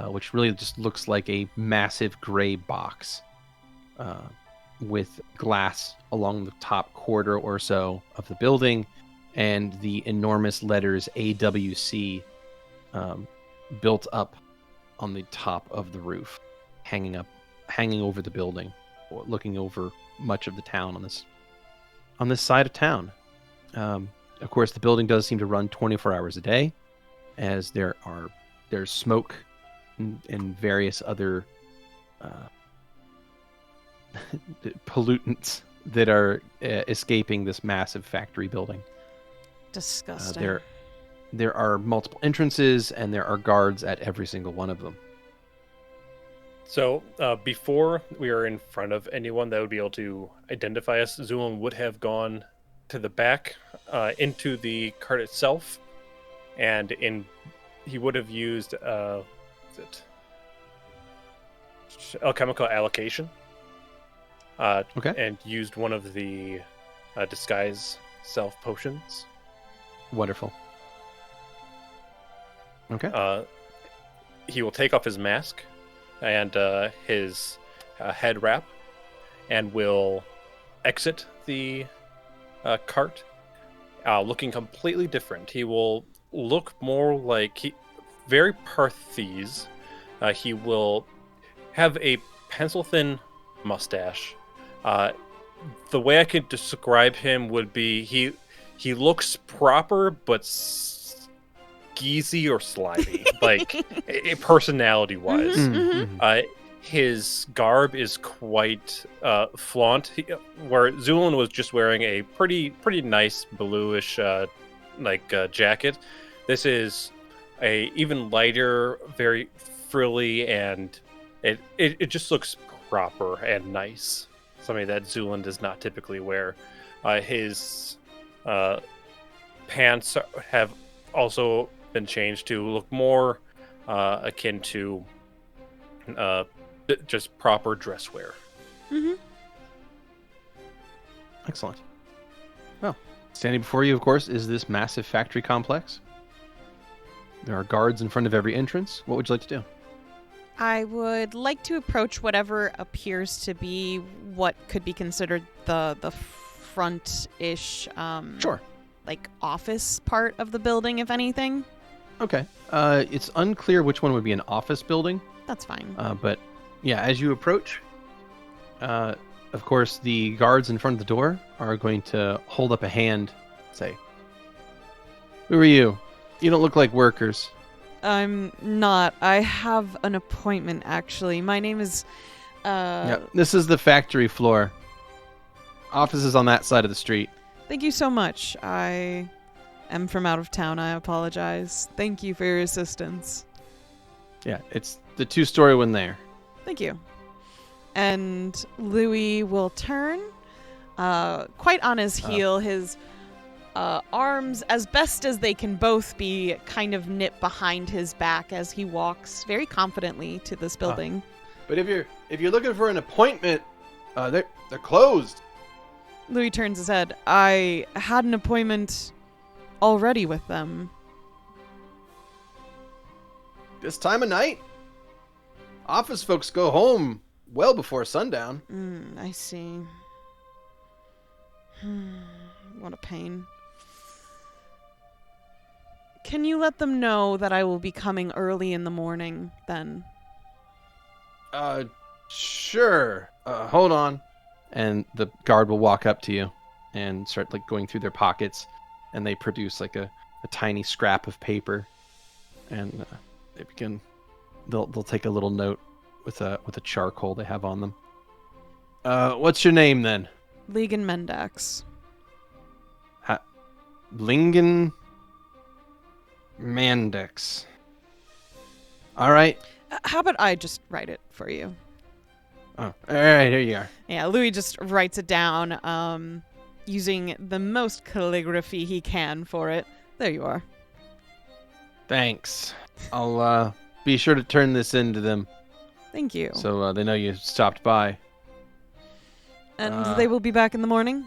which really just looks like a massive gray box with glass along the top quarter or so of the building, and the enormous letters AWC built up on the top of the roof, hanging over the building, or looking over much of the town on this side of town. Of course, the building does seem to run 24 hours a day, as there's smoke and various other pollutants that are escaping this massive factory building. Disgusting. There are multiple entrances, and there are guards at every single one of them. So, before we are in front of anyone that would be able to identify us, Zu'lin would have gone to the back, into the cart itself, and he would have used alchemical allocation, and used one of the disguise self potions. Wonderful. Okay. He will take off his mask and his head wrap, and will exit the cart, looking completely different. He will look more like very Parthese. He will have a pencil-thin mustache. The way I could describe him would be he looks proper, but skeezy or slimy, like personality-wise. Mm-hmm. His garb is quite flaunt. Where Zu'lin was just wearing a pretty nice bluish jacket. This is a even lighter, very frilly, and it just looks proper and nice. Something that Zu'lin does not typically wear. His pants have also been changed to look more akin to just proper dress wear. Mm-hmm. Excellent. Well, standing before you, of course, is this massive factory complex. There are guards in front of every entrance. What would you like to do? I would like to approach whatever appears to be what could be considered the front-ish, Sure. like office part of the building, if anything. Okay. It's unclear which one would be an office building. That's fine. But yeah, as you approach, of course, the guards in front of the door are going to hold up a hand, say, "Who are you? You don't look like workers." I'm not. I have an appointment, actually. My name is, Yeah, this is the factory floor. Office is on that side of the street. Thank you so much. I am from out of town. I apologize. Thank you for your assistance. Yeah, it's the two-story one there. Thank you. And Louie will turn, quite on his heel, his arms, as best as they can both be, kind of knit behind his back as he walks very confidently to this building. But if you're looking for an appointment, they're closed. Louie turns his head. I had an appointment already with them. This time of night? Office folks go home well before sundown. I see. What a pain. Can you let them know that I will be coming early in the morning, then? Sure. Hold on. And the guard will walk up to you and start like going through their pockets, and they produce like a tiny scrap of paper, and they begin. They'll take a little note with a charcoal they have on them. What's your name then? Legan Mendax. Lingen Mandex. All right. How about I just write it for you? Oh, all right. Here you are. Yeah, Louis just writes it down, using the most calligraphy he can for it. There you are. Thanks. I'll be sure to turn this in to them Thank you. so they know you stopped by. And they will be back in the morning?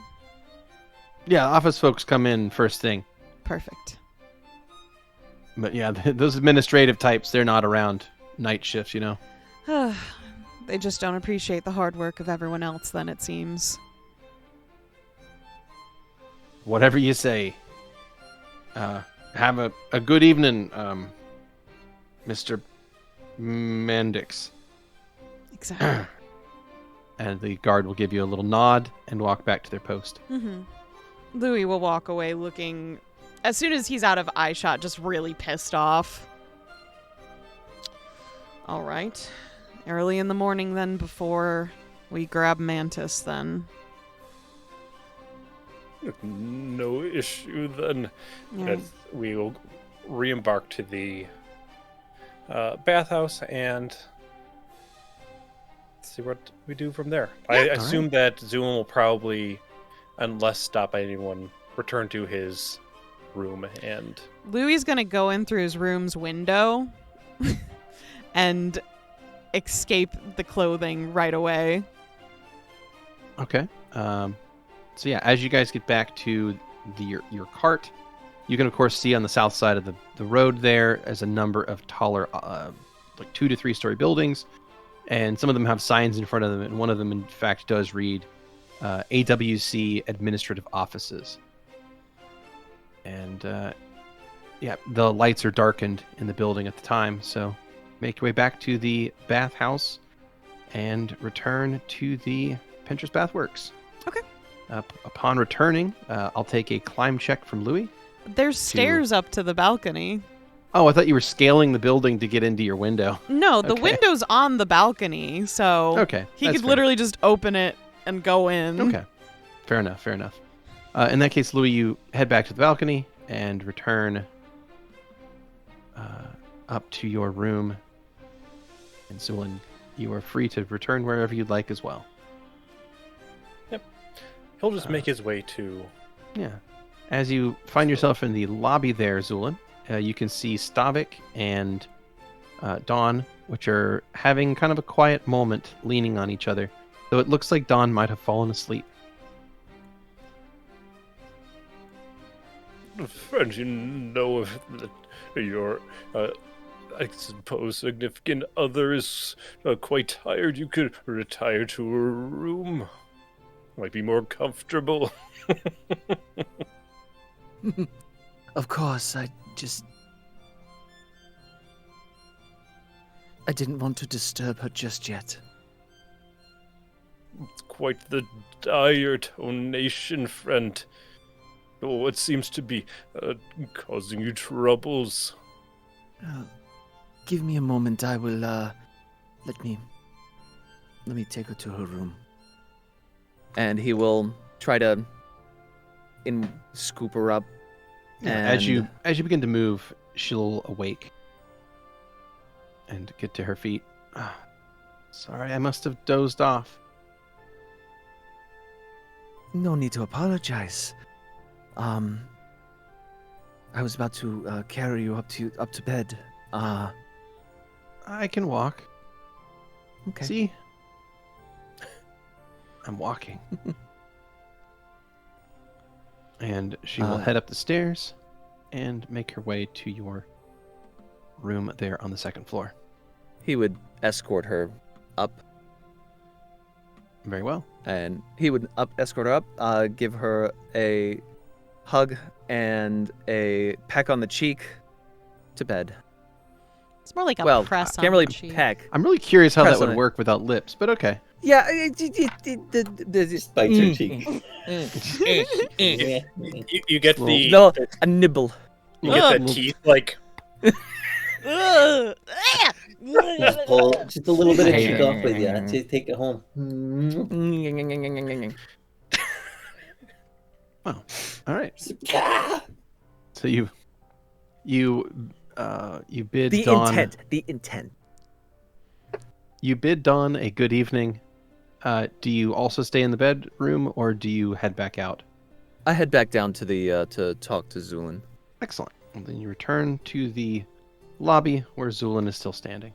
Yeah, office folks come in first thing. Perfect. But yeah, those administrative types, they're not around night shifts, you know. They just don't appreciate the hard work of everyone else, then, it seems. Whatever you say. Have a good evening, Mr. Mendix. Exactly. And the guard will give you a little nod and walk back to their post. Mm-hmm. Louis will walk away looking, as soon as he's out of eye shot, just really pissed off. All right. Early in the morning, then, before we grab Mantis, then. No issue, then. Yeah. As we will re-embark to the bathhouse and see what we do from there. I assume that Zu'lin will probably, unless stopped by anyone, return to his room and... Louis is going to go in through his room's window and escape the clothing right away. Okay. So yeah, as you guys get back to your cart, you can of course see on the south side of the road there as a number of taller, like 2 to 3 story buildings, and some of them have signs in front of them, and one of them in fact does read AWC Administrative Offices. And yeah, the lights are darkened in the building at the time, so make your way back to the bathhouse and return to the Pinterest Bath Works. Okay. Upon returning, I'll take a climb check from Louie. There's stairs up to the balcony. Oh, I thought you were scaling the building to get into your window. No, the Okay. window's on the balcony, so Okay, he that's could fair. literally just open it and go in. Okay. Fair enough. In that case, Louie, you head back to the balcony and return up to your room. And Zu'lin, you are free to return wherever you'd like as well. He'll just make his way to... Yeah. As you find yourself in the lobby there, Zu'lin, you can see Stavik and Dawn, which are having kind of a quiet moment leaning on each other. though it looks like Dawn might have fallen asleep. Friend, you know if your, I suppose, significant other is quite tired, you could retire to her room. Might be more comfortable. Of course, I didn't want to disturb her just yet. It's quite the dire tonation, friend. Oh, it seems to be causing you troubles. Give me a moment. I will. Let me take her to her room. And he will try to scoop her up. Yeah, as you begin to move, she'll awake and get to her feet. Sorry, I must have dozed off. No need to apologize. I was about to carry you up to bed. I can walk. Okay. See? I'm walking. And she will head up the stairs and make her way to your room there on the second floor. He would escort her up, Very well. and he would escort her up, give her a hug and a peck on the cheek to bed. It's more like a Well, press on can't really the cheek. peck. I'm really curious how that Press on would it. work without lips, but okay. Yeah, Just bite your cheek. You get Well, the no, a nibble. you get the teeth like Ugh. Just a little bit of Hate cheek it. off with you. Just take it home. Well, all right. So you bid The Dawn. intent. You bid Dawn a good evening. Do you also stay in the bedroom, or do you head back out? I head back down to the to talk to Zu'lin. Excellent. And then you return to the lobby where Zu'lin is still standing.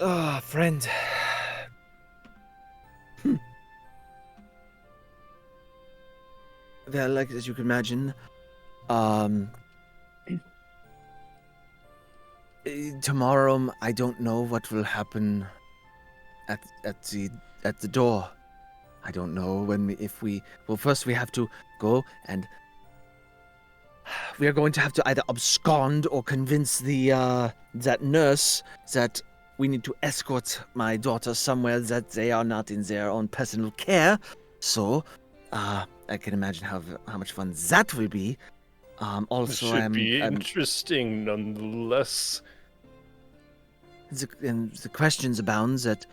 Ah, friend. Well, like as you can imagine, tomorrow I don't know what will happen at the door. I don't know well, first we have to go and we are going to have to either abscond or convince the that nurse that we need to escort my daughter somewhere that they are not in their own personal care. So, I can imagine how much fun that will be. Also, should be interesting nonetheless. the questions abound that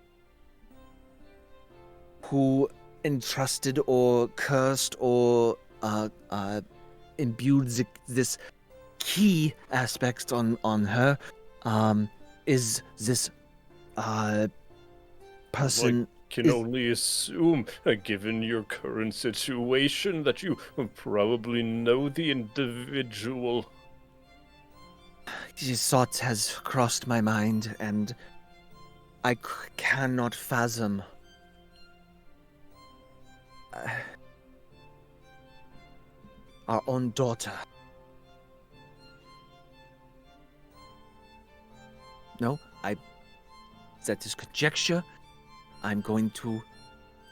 who entrusted or cursed or imbued this key aspect on her. Is this person? Can only assume, given your current situation, that you probably know the individual. This thought has crossed my mind, and I cannot fathom. Our own daughter. No, that is conjecture. I'm going to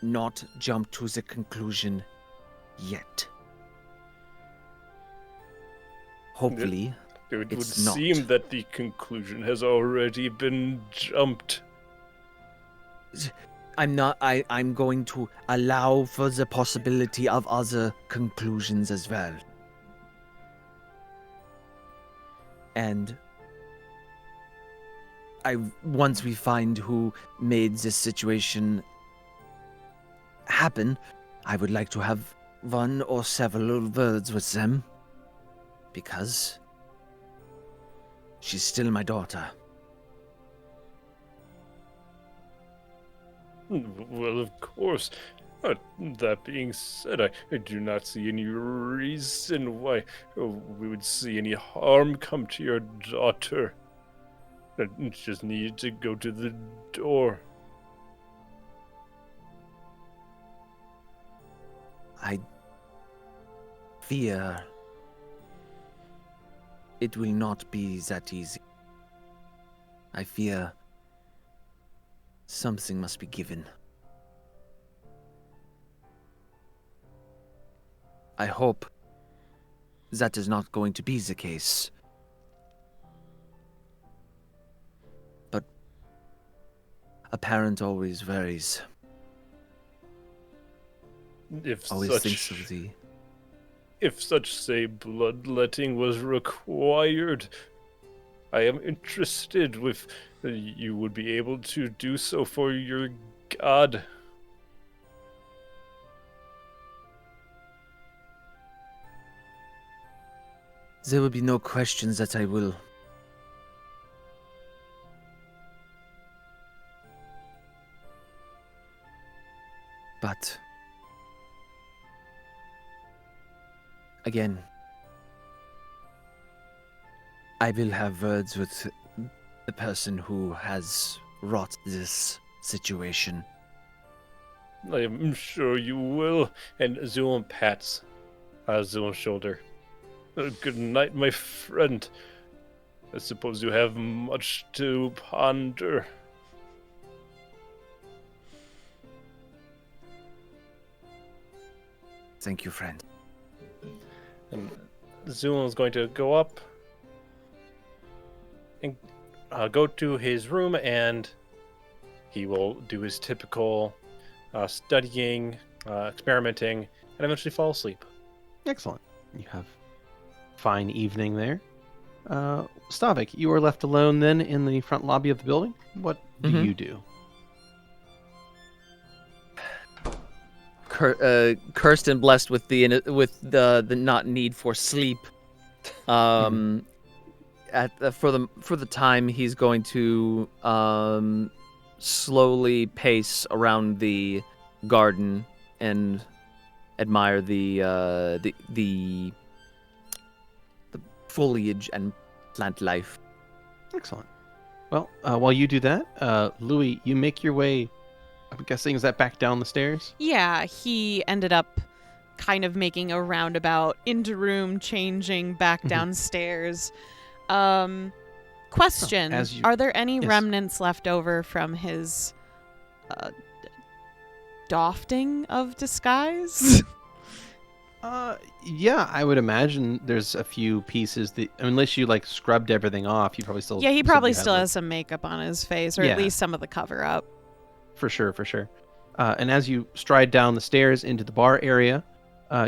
not jump to the conclusion yet. Hopefully, It would It's not. seem that the conclusion has already been jumped. I'm going to allow for the possibility of other conclusions as well. And once we find who made this situation happen, I would like to have one or several words with them. Because she's still my daughter. Well, of course. That being said, I do not see any reason why we would see any harm come to your daughter. I just need to go to the door. I fear it will not be that easy. I fear something must be given. I hope that is not going to be the case. But a parent always varies. Always thinks of the... If such, say, bloodletting was required, I am interested if you would be able to do so for your god. There will be no questions that I will. But again, I will have words with the person who has wrought this situation. I am sure you will. And Zu'lin pats Zu'lin's shoulder. Good night, my friend. I suppose you have much to ponder. Thank you, friend. And Zu'lin is going to go up and go to his room, and he will do his typical studying, experimenting, and eventually fall asleep. Excellent. You have fine evening there. Stavik, you are left alone then in the front lobby of the building. What do you do? Cursed and blessed with the not need for sleep. For the time, he's going to slowly pace around the garden and admire the foliage and plant life. Excellent. Well, while you do that, Louie, you make your way, I'm guessing, is that back down the stairs? Yeah, he ended up kind of making a roundabout into room, changing back downstairs. Question, are there any remnants left over from his doffing of disguise? Yeah, I would imagine there's a few pieces that, unless you like scrubbed everything off, you probably still. Yeah, he probably still has some makeup on his face, or at least some of the cover up. For sure. And as you stride down the stairs into the bar area,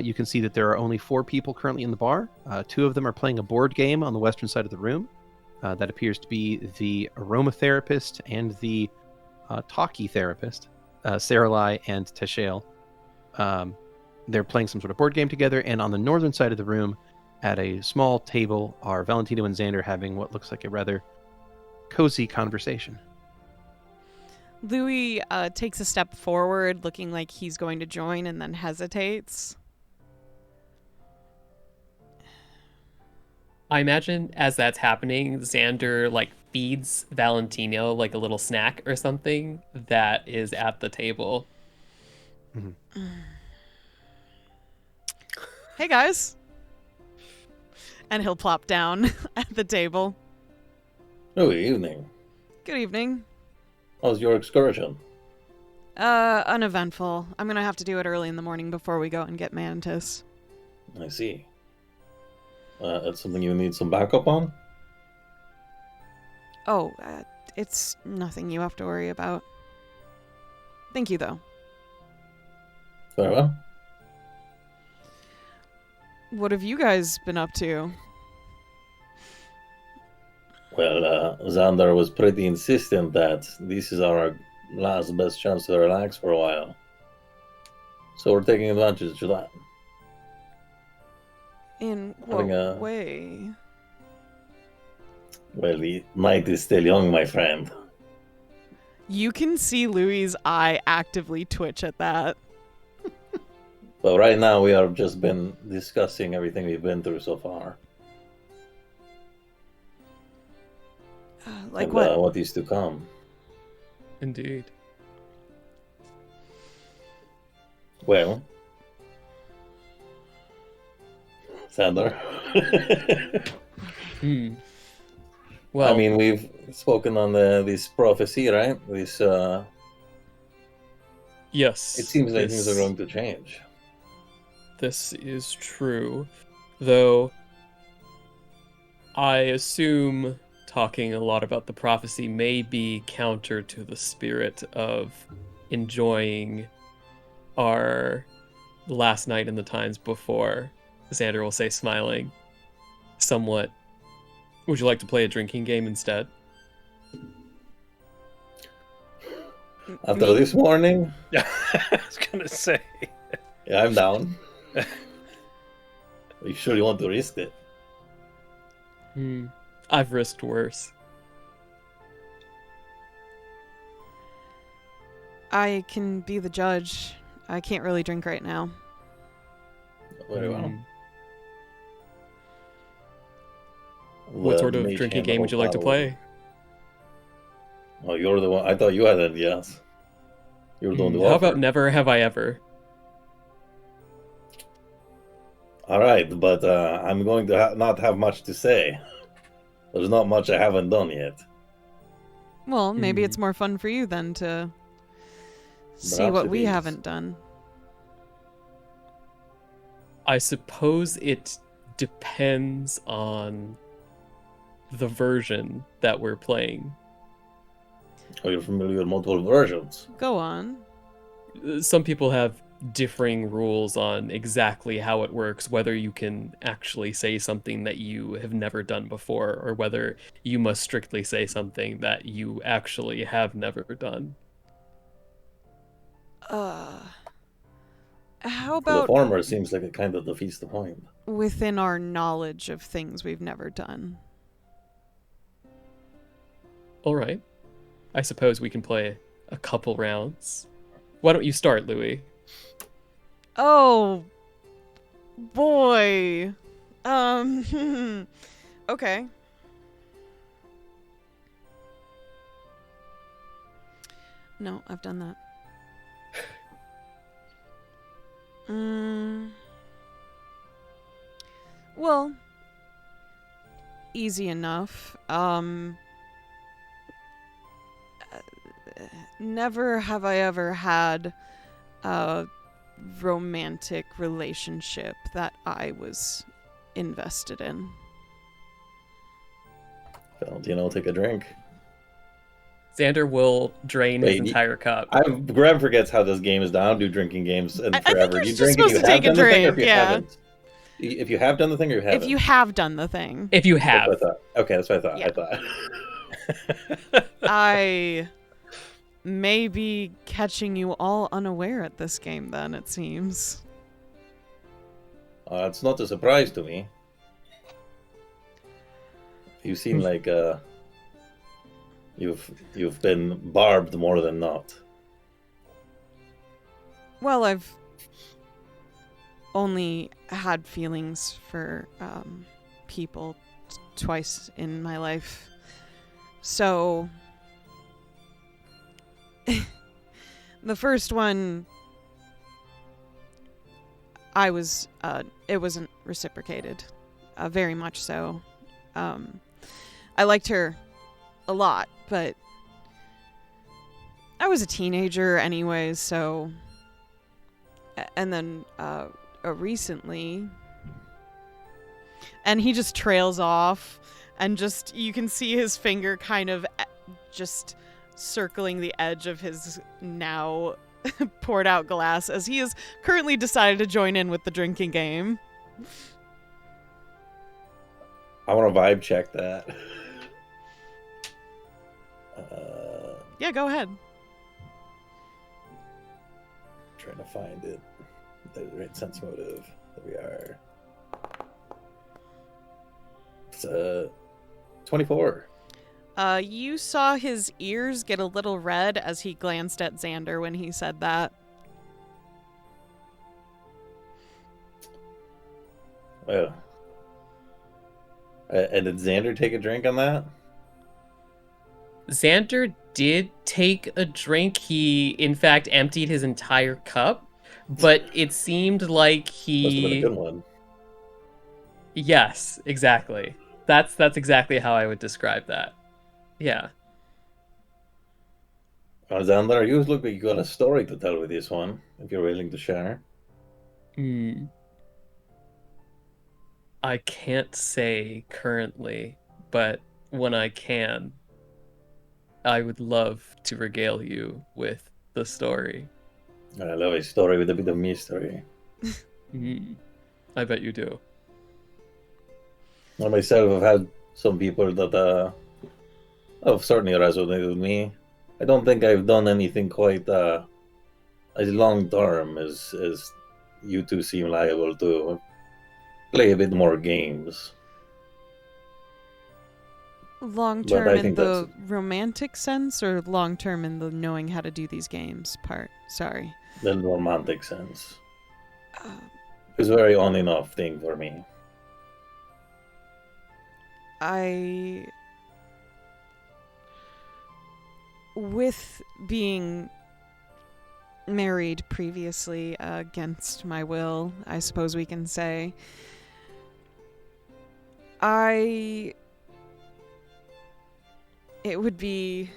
you can see that there are only 4 people currently in the bar. 2 of them are playing a board game on the western side of the room. That appears to be the aromatherapist and the talkie therapist, Saralai and Teshale. They're playing some sort of board game together, and on the northern side of the room, at a small table, are Valentino and Xander having what looks like a rather cozy conversation. Louie takes a step forward, looking like he's going to join, and then hesitates. I imagine as that's happening, Xander feeds Valentino a little snack or something that is at the table. Mm-hmm. Hey guys. And he'll plop down at the table. Oh, evening. Good evening. How's your excursion? Uneventful. I'm gonna have to do it early in the morning before we go and get Mantis. I see. That's something you need some backup on? Oh, it's nothing you have to worry about. Thank you, though. Very well. What have you guys been up to? Well, Xander was pretty insistent that this is our last best chance to relax for a while. So we're taking advantage of that. In what way? Well, the night is still young, my friend. You can see Louie's eye actively twitch at that. But right now we have just been discussing everything we've been through so far. Like and what? what is to come. Indeed. Well, Xander. Well, I mean, we've spoken on this prophecy, right? This. yes. It seems like things are this- going to change. This is true, though I assume talking a lot about the prophecy may be counter to the spirit of enjoying our last night in the times before. Xander will say, smiling, somewhat. Would you like to play a drinking game instead? After this morning, Yeah, I was gonna say. yeah, I'm down. Are you sure you want to risk it? I've risked worse. I can be the judge. I can't really drink right now. Very well. What The sort of mage drinking hand game would you like to follow. play? Oh, you're the one. I thought you had it. Yes. You're the one to How offer. about Never Have I Ever? All right, but I'm going to not have much to say. There's not much I haven't done yet. Well, maybe it's more fun for you then to see Perhaps what it we is. haven't done. I suppose it depends on the version that we're playing. Oh, you're familiar with multiple versions. Go on. Some people have differing rules on exactly how it works, whether you can actually say something that you have never done before, or whether you must strictly say something that you actually have never done. How The about former seems like it kind of defeats the point. within our knowledge of things we've never done? All right. I suppose we can play a couple rounds. Why don't you start, Louie? Oh, boy. Okay. No, I've done that. Well, easy enough. Never have I ever had a romantic relationship that I was invested in. Valentino, take a drink. Xander will drain his Wait, entire cup. Graham forgets how this game is done. Do drinking games and I think forever. you're You just drink if you supposed to have take a done the thing, or if drink, you yeah. haven't. If you have done the thing, or you haven't. If you have done the thing. If you That's have. what I thought. Okay, that's what I thought. Yeah. I thought. I may be catching you all unaware at this game then, it seems. It's not a surprise to me. You seem like you've been barbed more than not. Well, I've only had feelings for people twice in my life. So the first one, it wasn't reciprocated, very much so. I liked her a lot, but I was a teenager anyways, so. And then recently, and he just trails off, and just you can see his finger kind of just circling the edge of his now poured out glass as he has currently decided to join in with the drinking game. I want to vibe check that. Yeah, go ahead. Trying to find it. The right sense motive. There we are. It's 24. You saw his ears get a little red as he glanced at Xander when he said that. Well. And did Xander take a drink on that? Xander did take a drink. He, in fact, emptied his entire cup, but it seemed like Must have been a he... good one. Yes, exactly. That's exactly how I would describe that. Yeah. Xander, you look like you got a story to tell with this one, if you're willing to share. Hmm. I can't say currently, but when I can, I would love to regale you with the story. I love a story with a bit of mystery. I bet you do. I myself have had some people that have certainly resonated with me. I don't think I've done anything quite as long term as you two seem liable to play a bit more games. Long But term I in think the romantic sense, or long term in the knowing how to do these games part? Sorry. The romantic sense. Uh, It's a very on and off thing for me. With being married previously against my will, I suppose we can say, it would be,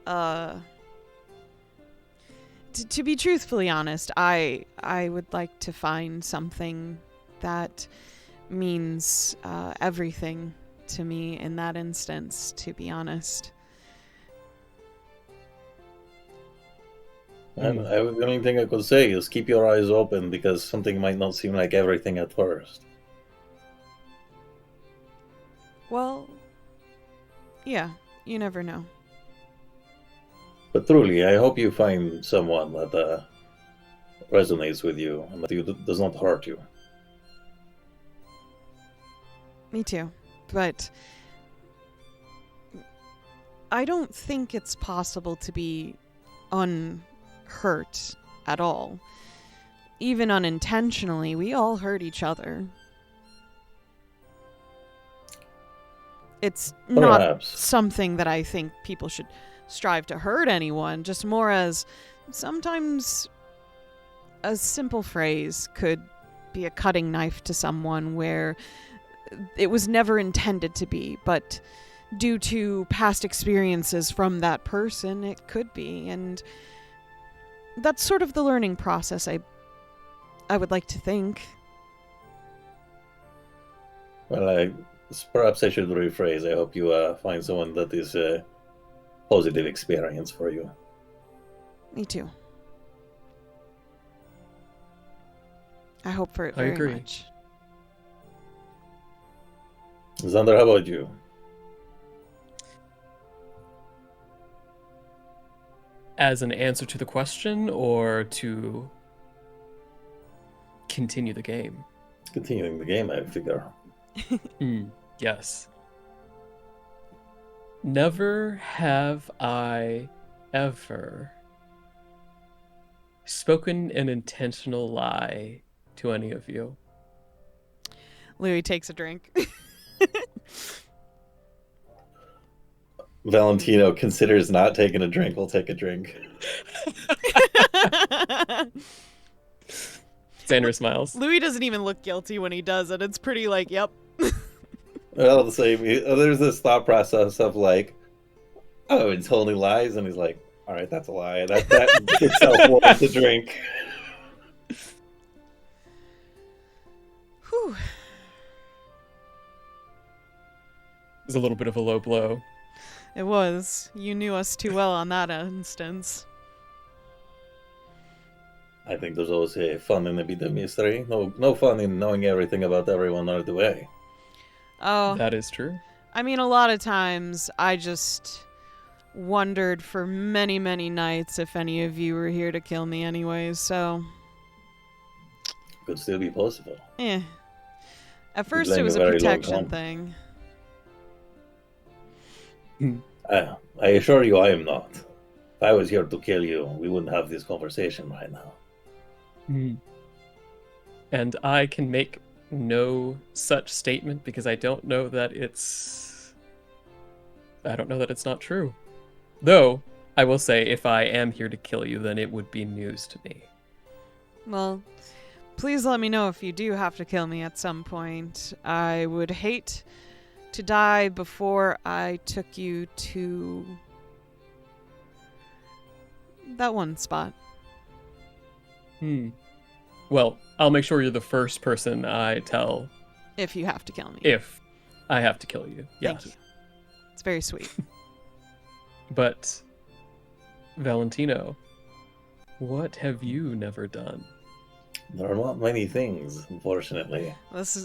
to be truthfully honest, I would like to find something that means everything to me in that instance, to be honest. And the only thing I could say is keep your eyes open, because something might not seem like everything at first. Well, yeah, you never know. But truly, I hope you find someone that resonates with you and that does not hurt you. Me too. But I don't think it's possible to be unhurt at all. Even unintentionally, we all hurt each other. It's not Perhaps. something that I think people should strive to hurt anyone, just more as sometimes a simple phrase could be a cutting knife to someone where it was never intended to be, but due to past experiences from that person, it could be. And that's sort of the learning process, I would like to think. Well, perhaps I should rephrase. I hope you find someone that is a positive experience for you. Me too. I hope for it I very agree. much. Xander, how about you? As an answer to the question, or to continue the game? Continuing the game, I figure. Yes. Never have I ever spoken an intentional lie to any of you. Louie takes a drink. Valentino considers not taking a drink. We'll take a drink. Xander smiles. Louie doesn't even look guilty when he does it. It's pretty like, yep. Well, the same. There's this thought process of like, oh, it's only lies, and he's like, all right, that's a lie. That itself warrants a drink. Whew. It was a little bit of a low blow. It was. You knew us too well on that instance. I think there's always a fun in a bit of mystery. No fun in knowing everything about everyone right away. Oh, That is true. I mean, a lot of times I just wondered for many, many nights if any of you were here to kill me anyways, so... Could still be possible. At first it playing was a a very long protection game. thing. I assure you, I am not. If I was here to kill you, we wouldn't have this conversation right now. And I can make no such statement because I don't know that it's not true. Though, I will say, if I am here to kill you, then it would be news to me. Well, please let me know if you do have to kill me at some point. I would hate to die before I took you to that one spot. Well, I'll make sure you're the first person I tell If you have to kill me. if I have to kill you. Thank Yes. you. It's very sweet. But, Valentino, what have you never done? There are not many things, unfortunately.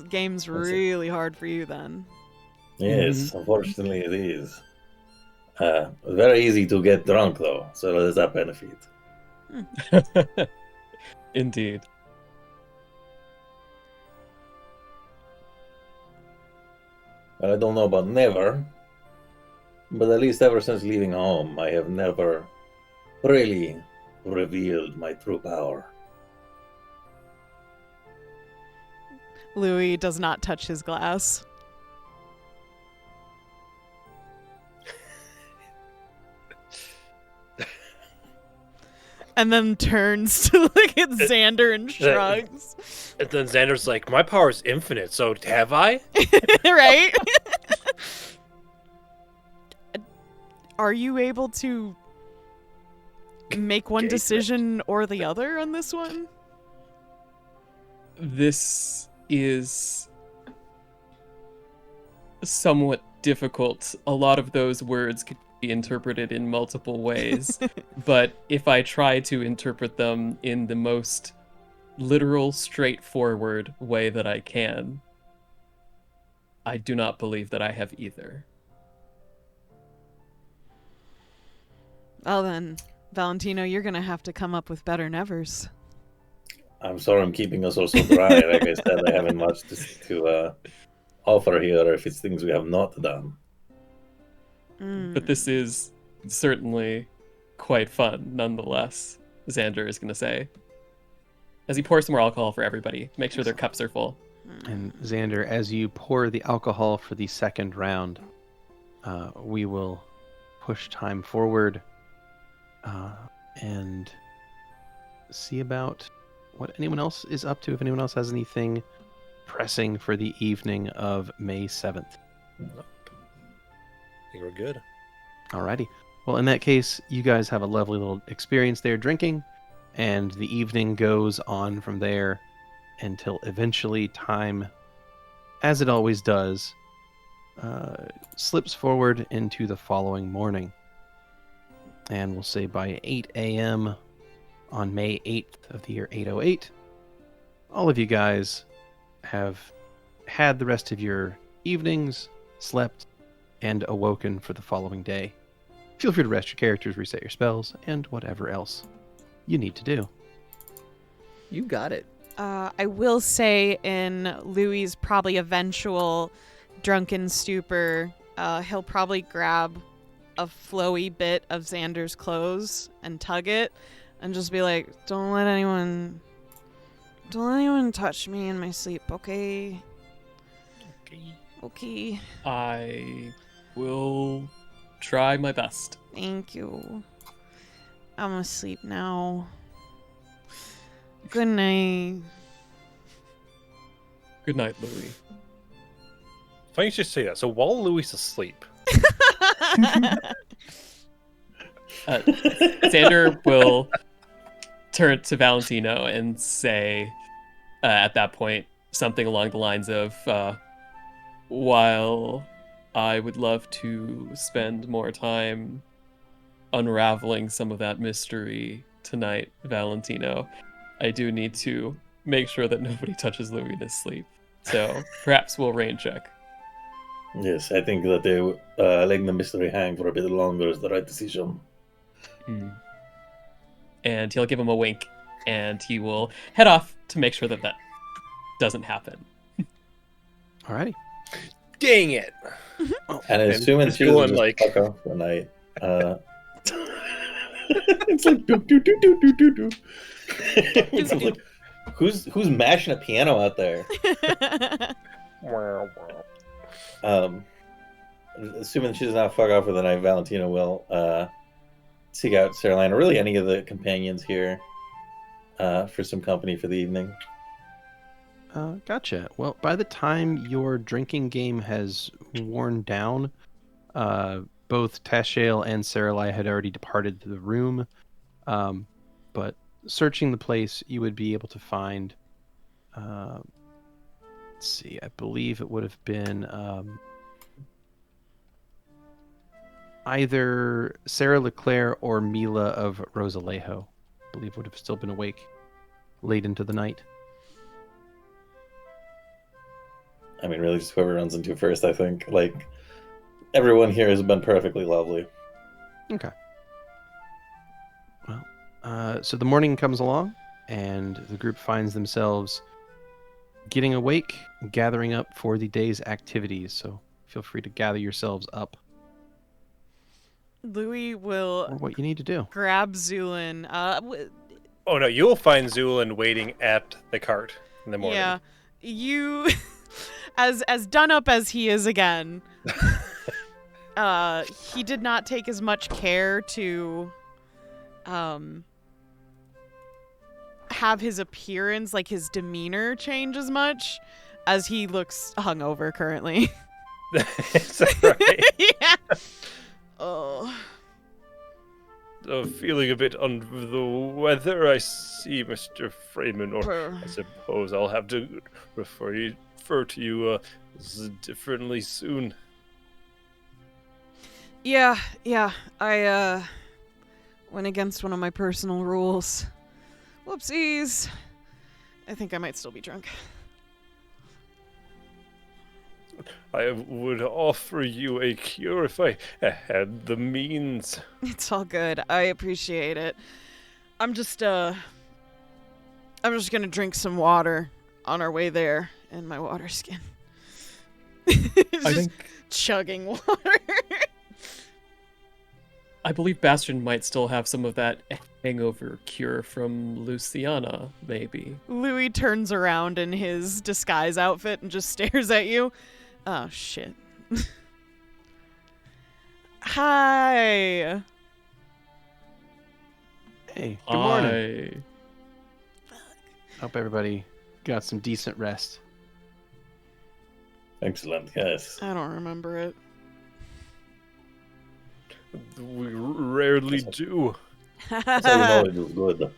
Game's That's it. really hard for you then. Yes, unfortunately it is. Very easy to get drunk, though, so there's that benefit. Indeed. I don't know about never, but at least ever since leaving home, I have never really revealed my true power. Louie does not touch his glass. And then turns to look at Xander and shrugs. And then Xander's like, my power is infinite, so have I? Right? Are you able to make one decision or the other on this one? This is somewhat difficult. A lot of those words could be interpreted in multiple ways, but if I try to interpret them in the most literal, straightforward way that I can, I do not believe that I have either. Well then, Valentino, you're gonna have to come up with better nevers. I'm sorry I'm keeping us all so dry. Like I said, I haven't much to offer here if it's things we have not done. But this is certainly quite fun, nonetheless, Xander is going to say, as he pours some more alcohol for everybody to make sure their cups are full. And Xander, as you pour the alcohol for the second round, we will push time forward and see about what anyone else is up to, if anyone else has anything pressing for the evening of May 7th. I think we're good. Alrighty. Well, in that case, you guys have a lovely little experience there drinking, and the evening goes on from there until eventually time, as it always does, slips forward into the following morning. And we'll say by 8 a.m. on May 8th of the year 808, all of you guys have had the rest of your evenings, slept, and awoken for the following day. Feel free to rest your characters, reset your spells, and whatever else you need to do. You got it. I will say in Louie's probably eventual drunken stupor, he'll probably grab a flowy bit of Xander's clothes and tug it and just be like, don't let anyone touch me in my sleep, okay? Okay. I will try my best. Thank you. I'm asleep now. Good night. Good night, Louie. Funny you should say that. So while Louie's asleep, Xander will turn to Valentino and say, at that point, something along the lines of, while I would love to spend more time unraveling some of that mystery tonight, Valentino, I do need to make sure that nobody touches Louie in his sleep. So perhaps we'll rain check. Yes, I think that letting the mystery hang for a bit longer is the right decision. And he'll give him a wink, and he will head off to make sure that that doesn't happen. Alrighty. dang it! And assuming it's she going doesn't like- fuck off the night, it's like do do do do do do do. It's like, who's mashing a piano out there? Assuming she does not fuck off for the night, Valentino will seek out Caroline, or really any of the companions here, for some company for the evening. Gotcha. Well, by the time your drinking game has worn down, both Tashael and Saralai had already departed the room. But searching the place, you would be able to find. Let's see. I believe it would have been either Sarah Leclerc or Mila of Rosalejo. I believe would have still been awake late into the night. I mean, really, just whoever runs into first, I think. Like, everyone here has been perfectly lovely. Okay. Well, so the morning comes along, and the group finds themselves getting awake, gathering up for the day's activities. So feel free to gather yourselves up Louie for will what you need to do. grab Zu'lin. Oh no, you'll find Zu'lin waiting at the cart in the morning. Yeah, you, as done up as he is again, he did not take as much care to, have his appearance, like his demeanor, change as much, as he looks hungover currently. Is that right? Yeah. Oh. Feeling a bit under the weather, I see, Mr. Freeman, or I suppose I'll have to refer to you differently soon. Yeah. I went against one of my personal rules. Whoopsies. I think I might still be drunk. I would offer you a cure if I had the means. It's all good. I appreciate it. I'm just gonna drink some water on our way there in my water skin. I think chugging water. I believe Bastion might still have some of that hangover cure from Luciana, maybe. Louie turns around in his disguise outfit and just stares at you. Oh, shit. Hi. Hey, good morning. Hope everybody got some decent rest. Excellent, yes. I don't remember it. We rarely do. That's how you know it was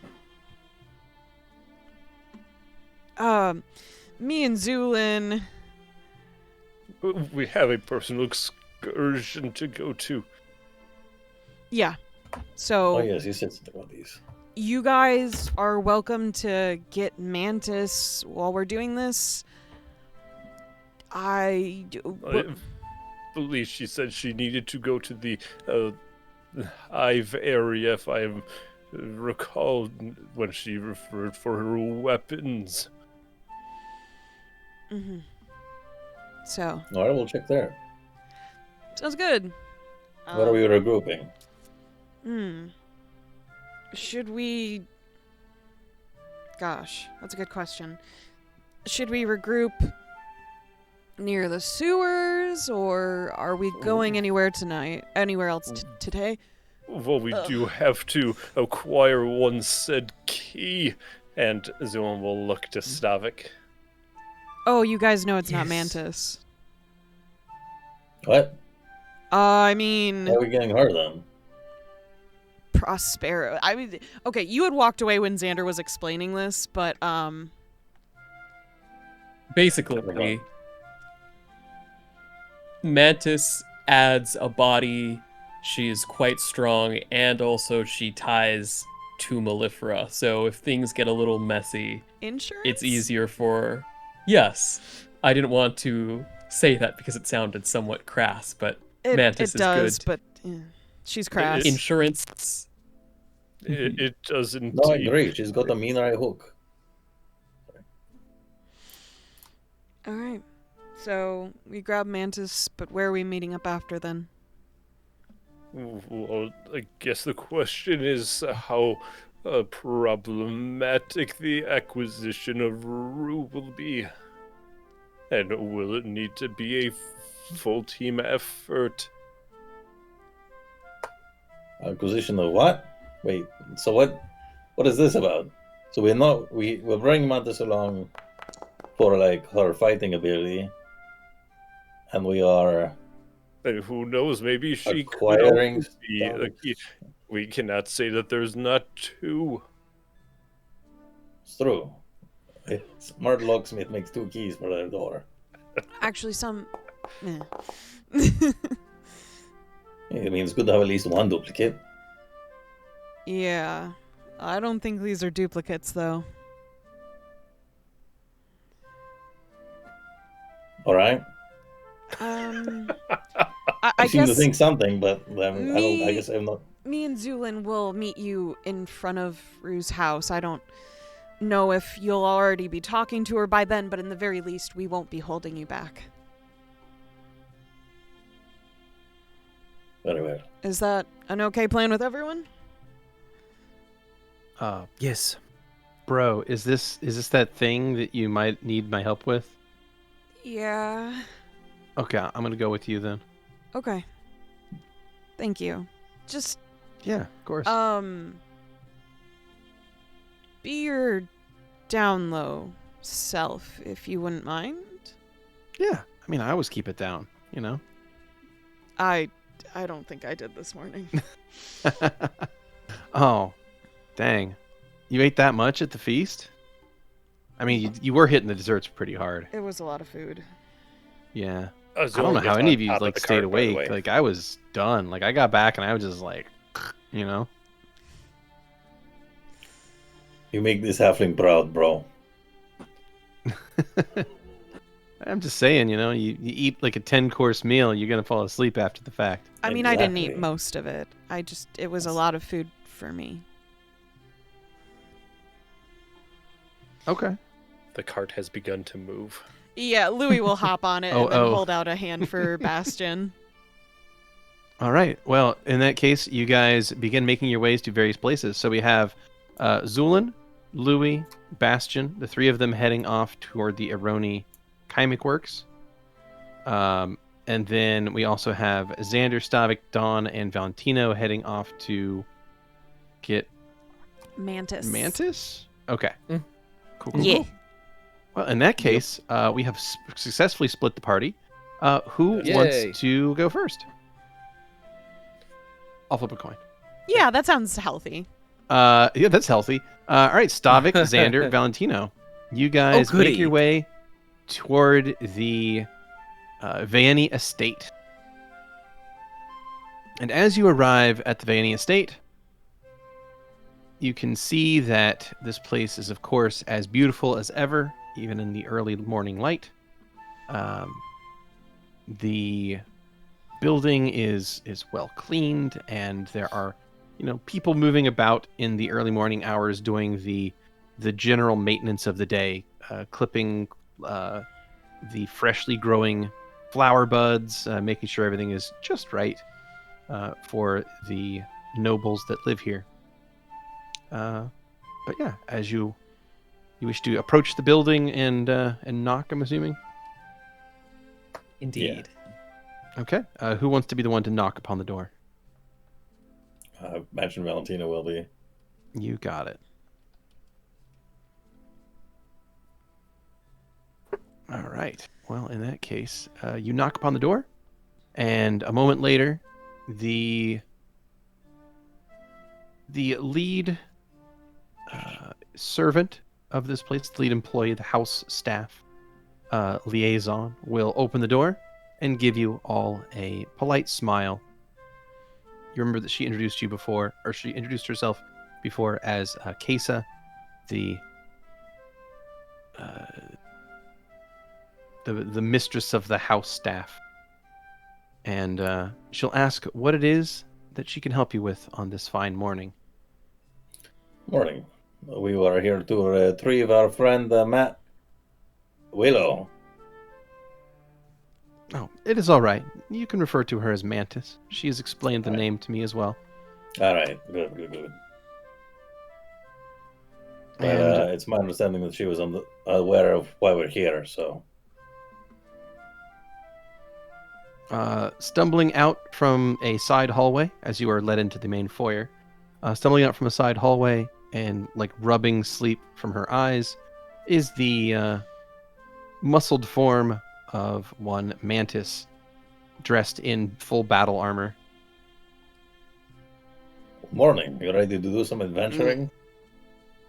good. Me and Zu'lin. We have a personal excursion to go to. Yeah. So Oh, yes, you said something about these. you guys are welcome to get Mantis while we're doing this. I believe she said she needed to go to the hive area, if I recall, when she referred for her weapons. Mm-hmm. So, All right, we'll check there. sounds good. What are we regrouping? Should we... Gosh, that's a good question. Should we regroup near the sewers, or are we going anywhere tonight? Anywhere else today? Well, we do have to acquire one said key, and Zoom will look to Stavik. Oh, you guys know it's not Yes. Mantis. What? I mean... Why are we getting her then? Prospero. I mean, okay, you had walked away when Xander was explaining this, but Basically, Mantis adds a body. She is quite strong, and also she ties to Mellifera. So if things get a little messy, insurance. it's easier for... Yes, I didn't want to say that because it sounded somewhat crass, but Mantis It does, is good. but she's crass. Insurance. It does indeed. No, I agree. She's got a mean right hook. All right. So we grab Mantis, but where are we meeting up after then? Well, I guess the question is how problematic the acquisition of Rue will be. And will it need to be a full team effort? Acquisition of what? Wait, so what is this about? So we're bringing Mantis along for like her fighting ability, and we are And who knows? Maybe she could acquiring also be the key. We cannot say that there's not two. It's true. Smart locksmith makes 2 keys for their door. Actually, some. It means it's good to have at least one duplicate. Yeah. I don't think these are duplicates, though. All right. I seem to guess think something, but I guess I'm not. me and Zu'lin will meet you in front of Rue's house. I don't know if you'll already be talking to her by then, but in the very least, we won't be holding you back. Very well. Is that an okay plan with everyone? Yes. Bro, is this that thing that you might need my help with? Yeah. Okay, I'm gonna go with you then. Okay. Thank you. Just, Yeah, of course. be your down low self, if you wouldn't mind. Yeah, I mean, I always keep it down, you know. I don't think I did this morning. Oh, dang! You ate that much at the feast? I mean, you were hitting the desserts pretty hard. It was a lot of food. Yeah. I I don't know how any of you like stayed awake. Like I was done. Like I got back and I was just like, you know. You make this halfling proud, bro. I'm just saying, you know, you eat like a 10-course meal, you're gonna fall asleep after the fact. I mean, I didn't eat Exactly. most of it. It was a lot of food for me. Okay. The cart has begun to move. Yeah, Louie will hop on it Oh, and then oh. hold out a hand for Bastion. All right. Well, in that case, you guys begin making your ways to various places. So we have Zu'lin, Louie, Bastion, the 3 of them heading off toward the Aroni Chymic Works. And then we also have Xander, Stavik, Dawn, and Valentino heading off to get Mantis. Mantis? Okay. Mm. Cool, cool, Yeah. cool. Well, in that case, we have successfully split the party. Who Yay. wants to go first? I'll flip a coin. Yeah, that sounds healthy. Yeah, that's healthy. All right, Stavik, Xander, Valentino. You guys goody. make your way toward the Vayani estate. And as you arrive at the Vayani estate, you can see that this place is, of course, as beautiful as ever, even in the early morning light. The building is well cleaned, and there are, you know, people moving about in the early morning hours doing the general maintenance of the day, clipping the freshly growing flower buds, making sure everything is just right for the nobles that live here. But yeah, as you wish to approach the building and knock, I'm assuming. Indeed. Okay. Who wants to be the one to knock upon the door? I imagine Valentino will be. You got it. All right. Well, in that case, you knock upon the door, and a moment later, the lead servant of this place, the lead employee, the house staff liaison, will open the door and give you all a polite smile. You remember that she introduced you before, or she introduced herself before as Kesa, the mistress of the house staff. And she'll ask what it is that she can help you with on this fine morning. Morning. We were here to retrieve our friend Matt Willow. Oh, it is all right. You can refer to her as Mantis. She has explained the name to me as well. All right, good. But And it's my understanding that she was aware of why we're here, so Stumbling out from a side hallway as you are led into the main foyer. Stumbling out from a side hallway and like rubbing sleep from her eyes is the muscled form of one Mantis dressed in full battle armor. Morning. You ready to do some adventuring?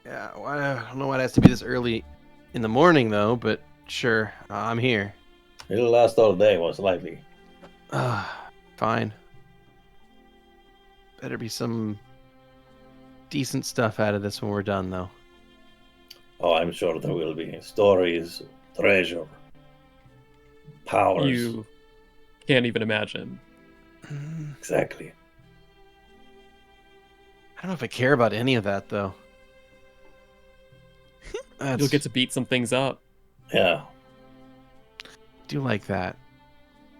Yeah, well, I don't know why it has to be this early in the morning though, but sure, I'm here. It'll last all day, most likely. Fine. Better be some decent stuff out of this when we're done, though. Oh, I'm sure there will be. Stories, treasure, powers. You can't even imagine. Exactly. I don't know if I care about any of that, though. You'll get to beat some things up. Yeah. Do like that.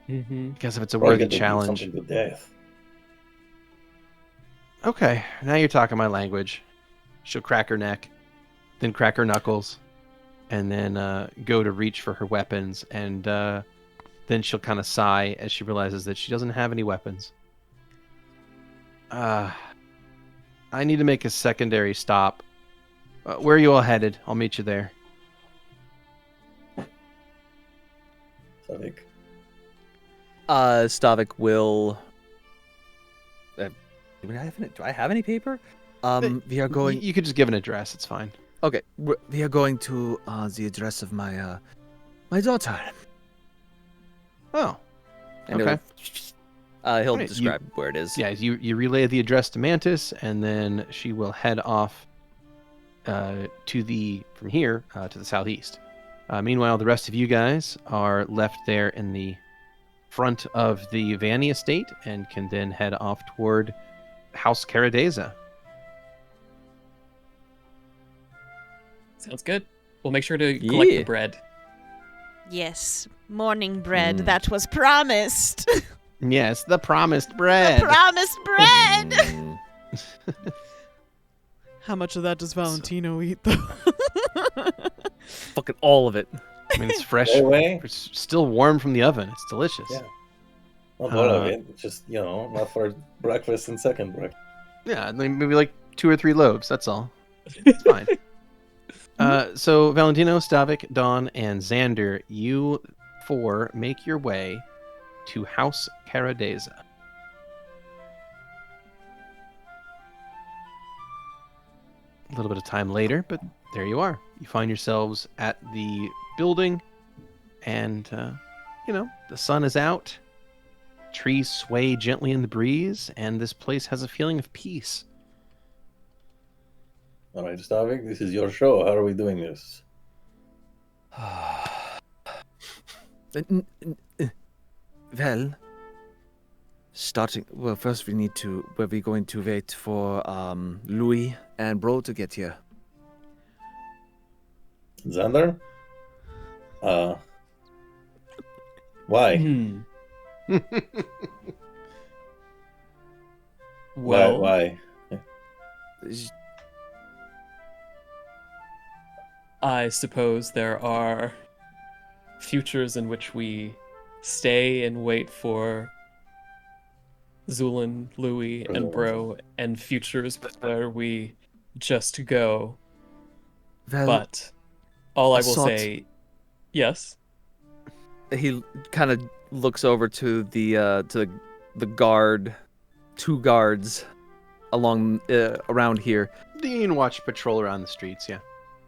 Mm-hmm. Guess if it's a Probably worthy get to do challenge. something to death. Okay, now you're talking my language. She'll crack her neck, then crack her knuckles, and then go to reach for her weapons, and then she'll kind of sigh as she realizes that she doesn't have any weapons. I need to make a secondary stop. Where are you all headed? I'll meet you there. Stavik. Stavik will. Do I have any paper? We are going. You could just give an address. It's fine. Okay. We are going to the address of my daughter. Oh, And okay. He'll Right, describe where it is. Yeah, you relay the address to Mantis, and then she will head off from here to the southeast. Meanwhile, the rest of you guys are left there in the front of the Vanny estate and can then head off toward House Caradeza. Sounds good. We'll make sure to collect Yeah. the bread. Yes, morning bread that was promised. Yes, the promised The bread. promised bread. Mm. How much of that does Valentino eat, though? Fucking all of it. I mean, it's fresh. Right away? It's still warm from the oven. It's delicious. Yeah. Not all of it. Just, not for breakfast and second breakfast. Yeah, maybe like 2 or 3 loaves. That's all. It's fine. So Valentino, Stavik, Dawn, and Xander, you 4 make your way to House Caradeza. A little bit of time later, but there you are. You find yourselves at the building, and the sun is out. Trees sway gently in the breeze, and this place has a feeling of peace. All right, Stavik, this is your show. How are we doing this? Well, first we're going to wait for Louie and Bro to get here. Xander? Why? Well, Why? I suppose there are futures in which we stay and wait for Zu'lin, Louie, and Bro, and futures where we just go. Well, But all I will thought- say, yes. He kind of looks over to the guard, 2 guards along around here. The Union Watch patrol around the streets, yeah.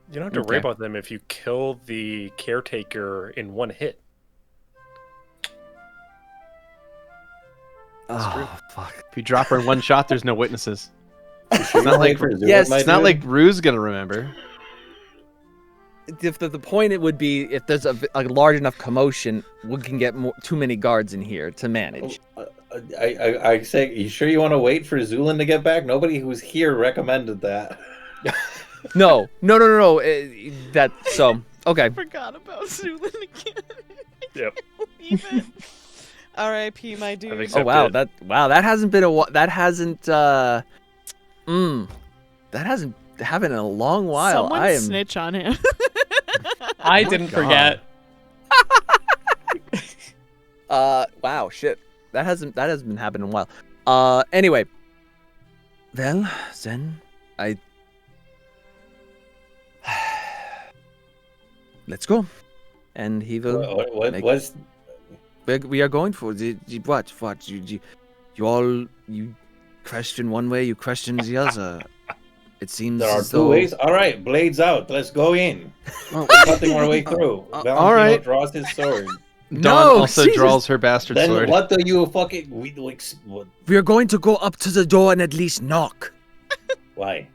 You don't have to worry Okay. about them if you kill the caretaker in one hit. Oh, fuck. If you drop her in one shot, there's no witnesses. It's not like- Yes, It's not like Rue's gonna remember. If the point it would be if there's a large enough commotion, we can get too many guards in here to manage. I say, you sure you want to wait for Zu'lin to get back? Nobody who's here recommended that. No. That so okay. Forgot about Zu'lin again. Yep. Believe it. R.I.P. my dude. think Oh so. wow, Accepted. that hasn't been that hasn't happened in a long while. Someone I am snitch on him. I didn't God. forget. Wow, shit. That hasn't been happening in a while. Anyway. Well, then let's go. And he will. What's We are going for what? You question one way, you question the other. It seems there are as two though... ways? All right, blades out. Let's go in. Oh, We're cutting our way through. Valentino all right. draws his sword. Dawn also Jesus. draws her bastard Then sword. what do you fucking... We are going to go up to the door and at least knock. Why?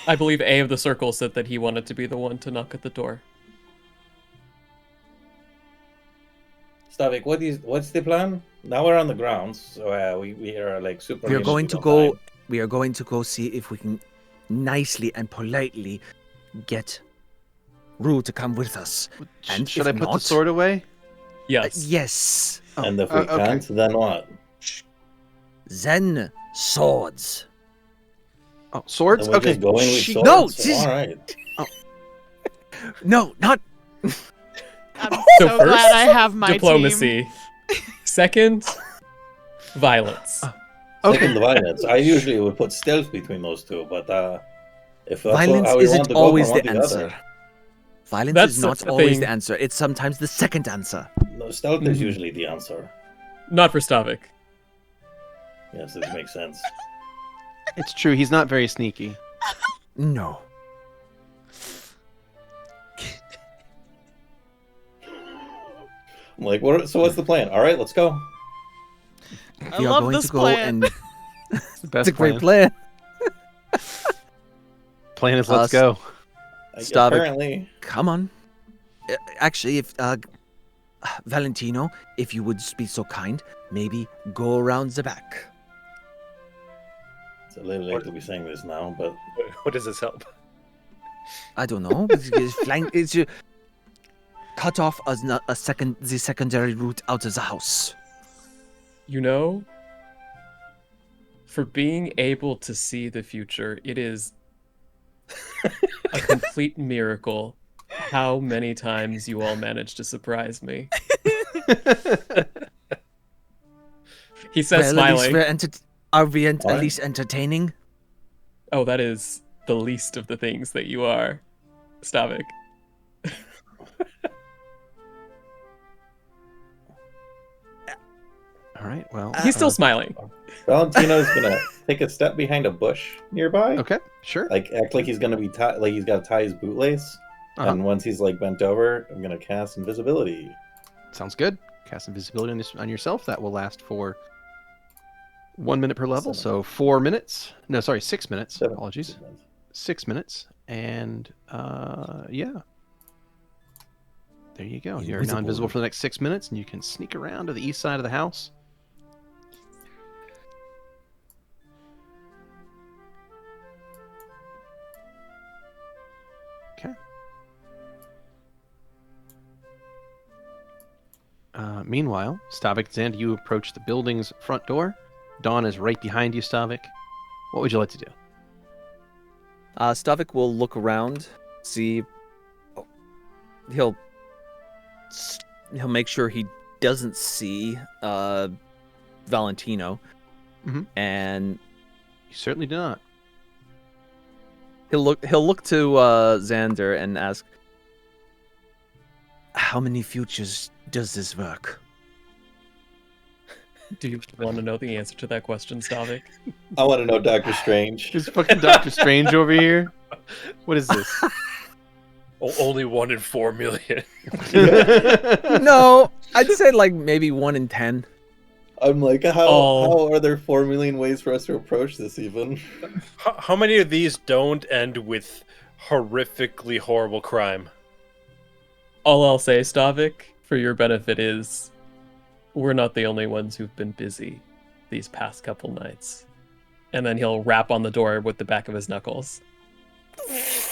I believe A of the circle said that he wanted to be the one to knock at the door. Stavik, what's the plan? Now we're on the grounds, so we are like super... We are going used to go. time. We are going to go see if we can nicely and politely get Rue to come with us. And Should if I put the not- sword away? Yes. Yes. And if we okay. can't, then what? Then swords. Oh, swords? Then we Okay. just go in with She- swords? No, this- All right. No, not. I'm So so first, glad I have my team. Diplomacy. Second, violence. Second, the violence. I usually would put stealth between those two, but if that's Violence how we want isn't to go, always I want the other. answer. Violence That's is not the always thing. the answer. It's sometimes the second answer. No, stealth is Mhm. usually the answer. Not for Stavik. Yes, this makes sense. It's true. He's not very sneaky. No. I'm like, so what's the plan? All right, let's go. I We are love going this to go plan. and It's the it's best a great plan. plan. Plan is let's Uh, go. Stavik. Apparently, Come on. Actually, if Valentino, if you would be so kind, maybe go around the back. it's a little late to be saying this now, but What does this help? I don't know. It's cut off the secondary route out of the house. You know, for being able to see the future, it is a complete miracle how many times you all managed to surprise me. He says, Well, at least smiling. are we at Alright. least entertaining? Oh, that is the least of the things that you are, Stavik. All right. Well, He's still smiling. Valentino's gonna take a step behind a bush nearby. okay. Sure. Like act like he's gonna be like he's got to tie his bootlace. Uh-huh. And once he's like bent over, I'm gonna cast invisibility. Sounds good. Cast invisibility on yourself. That will last for 1 minute per level. 7. So 4 minutes. No, sorry, 6 minutes. 7. Apologies. 6 minutes. And yeah. There you go. You're now Invisible. invisible for the next 6 minutes, and you can sneak around to the east side of the house. Okay. Meanwhile, Stavik and Xander, you approach the building's front door. Dawn is right behind you, Stavik. What would you like to do? Stavik will look around, see. Oh, he'll make sure he doesn't see Valentino, Mhm. and You certainly do not. he'll look to Xander and ask, "How many futures does this work?" Do you want to know the answer to that question, Stavik? I want to know Doctor Strange. Is fucking Doctor Strange over here? What is this? Only 1 in 4 million. No, I'd say like maybe 1 in 10. I'm like, how Oh. are there 4 million ways for us to approach this even? How many of these don't end with horrifically horrible crime? All I'll say, Stavik, for your benefit is we're not the only ones who've been busy these past couple nights. And then he'll rap on the door with the back of his knuckles.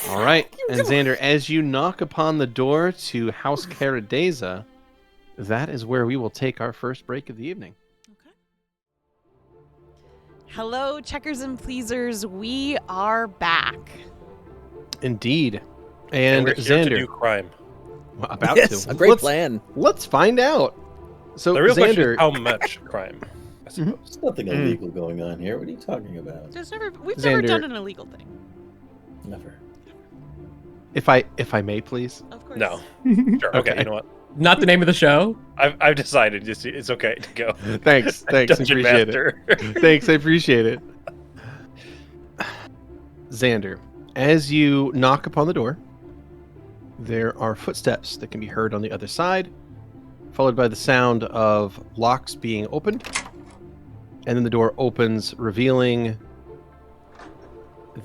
All right. And Xander, as you knock upon the door to House Caradeza, that is where we will take our first break of the evening. Hello, checkers and pleasers. We are back. Indeed. And And we're here to Xander, do crime. about Yes, to. a great let's, plan. Let's find out. So The real question Xander, is how much crime, I suppose. There's nothing illegal going on here. What are you talking about? We've never Xander- done an illegal thing. Never. if I may, please. Of course. No. Sure. Okay. Okay. You know what? Not the name of the show. I've decided it's okay to go. Thanks, I Dungeon appreciate Master. it. Thanks, I appreciate it. Xander, as you knock upon the door, there are footsteps that can be heard on the other side, followed by the sound of locks being opened, and then the door opens, revealing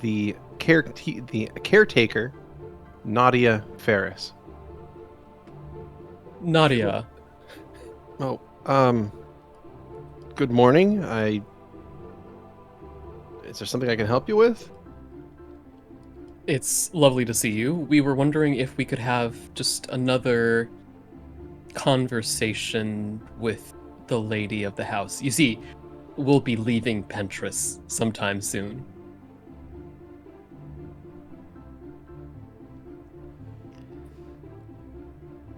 the caretaker, Nadia Ferris. Nadia. Oh, good morning. Is there something I can help you with? It's lovely to see you. We were wondering if we could have just another conversation with the lady of the house. You see, we'll be leaving Pentris sometime soon.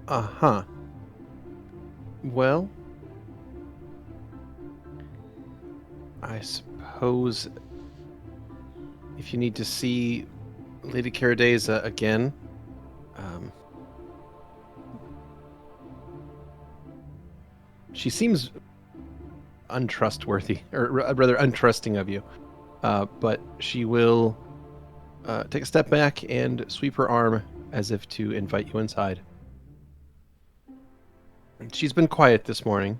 Uh-huh. Well, I suppose if you need to see Lady Caradeza again, she seems untrustworthy, or rather untrusting of you, but she will take a step back and sweep her arm as if to invite you inside. She's been quiet this morning.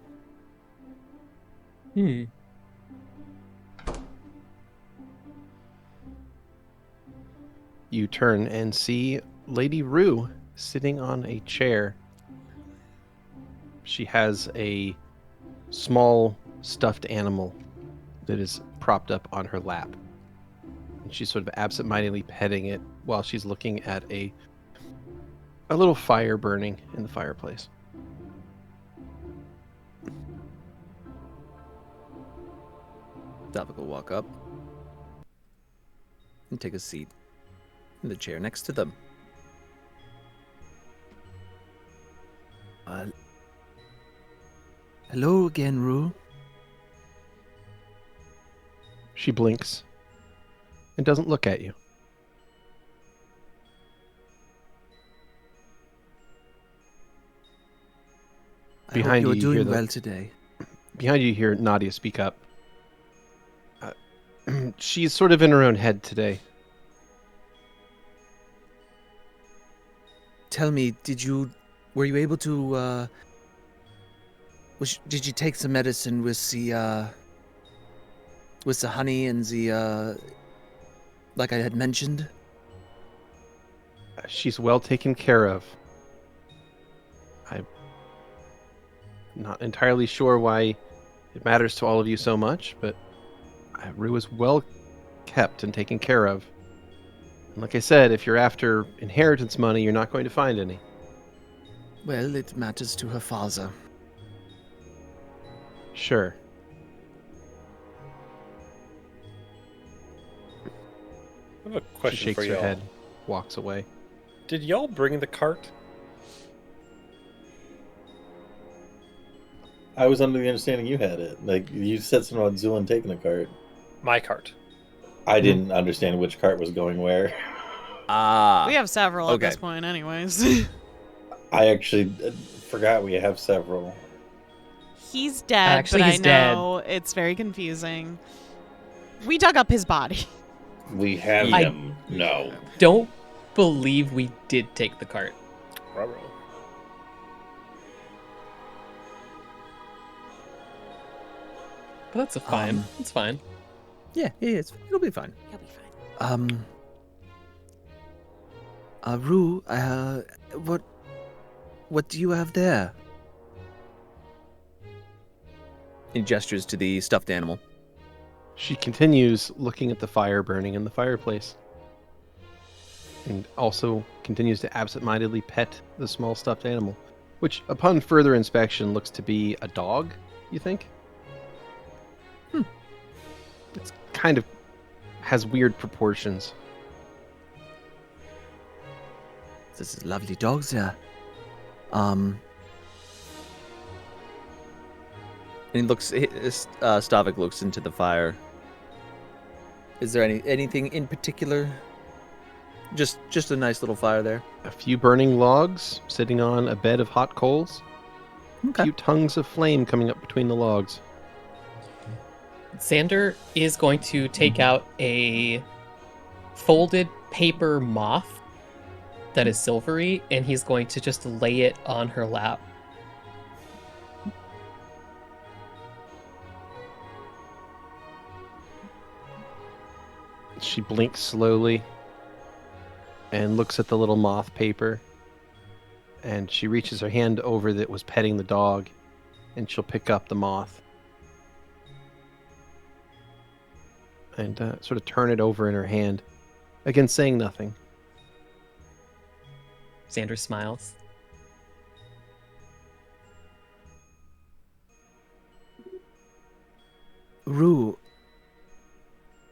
You turn and see Lady Rue sitting on a chair. She has a small stuffed animal that is propped up on her lap. And she's sort of absentmindedly petting it while she's looking at a little fire burning in the fireplace. Stavik will walk up and take a seat in the chair next to them. Hello again, Rue. She blinks and doesn't look at you. Behind I hope you, you're you hear doing the- well today. Behind you, hear Nadia speak up. She's sort of in her own head today. Tell me, were you able to, did you take some medicine with the honey and like I had mentioned? She's well taken care of. I'm not entirely sure why it matters to all of you so much, but Rue is well kept and taken care of. And like I said, if you're after inheritance money, you're not going to find any. Well, it matters to her father. Sure. I have a She question shakes for her y'all. head, walks away. Did y'all bring the cart? I was under the understanding you had it. Like, you said something about Zu'lin taking the cart. My cart. I didn't understand which cart was going where. We have several at this okay. point, anyways. I actually forgot we have several. He's dead, Actually, but I he's dead. know it's very confusing. We dug up his body. We have I- him. No. Don't believe we did take the cart. Ruh-roh. But that's a fine. It's fine. Yeah, it'll be fine. He'll be fine. Rue, what do you have there? He gestures to the stuffed animal. She continues looking at the fire burning in the fireplace. And also continues to absentmindedly pet the small stuffed animal, which upon further inspection looks to be a dog, you think? It's kind of has weird proportions. This is lovely dogs there. And he looks. Stavik looks into the fire. Is there anything in particular? Just a nice little fire there. A few burning logs sitting on a bed of hot coals. A few tongues of flame coming up between the logs. Xander is going to take out a folded paper moth that is silvery, and he's going to just lay it on her lap. She blinks slowly and looks at the little moth paper, and she reaches her hand over that was petting the dog, and she'll pick up the moth and sort of turn it over in her hand, again saying nothing. Xander smiles. Rue,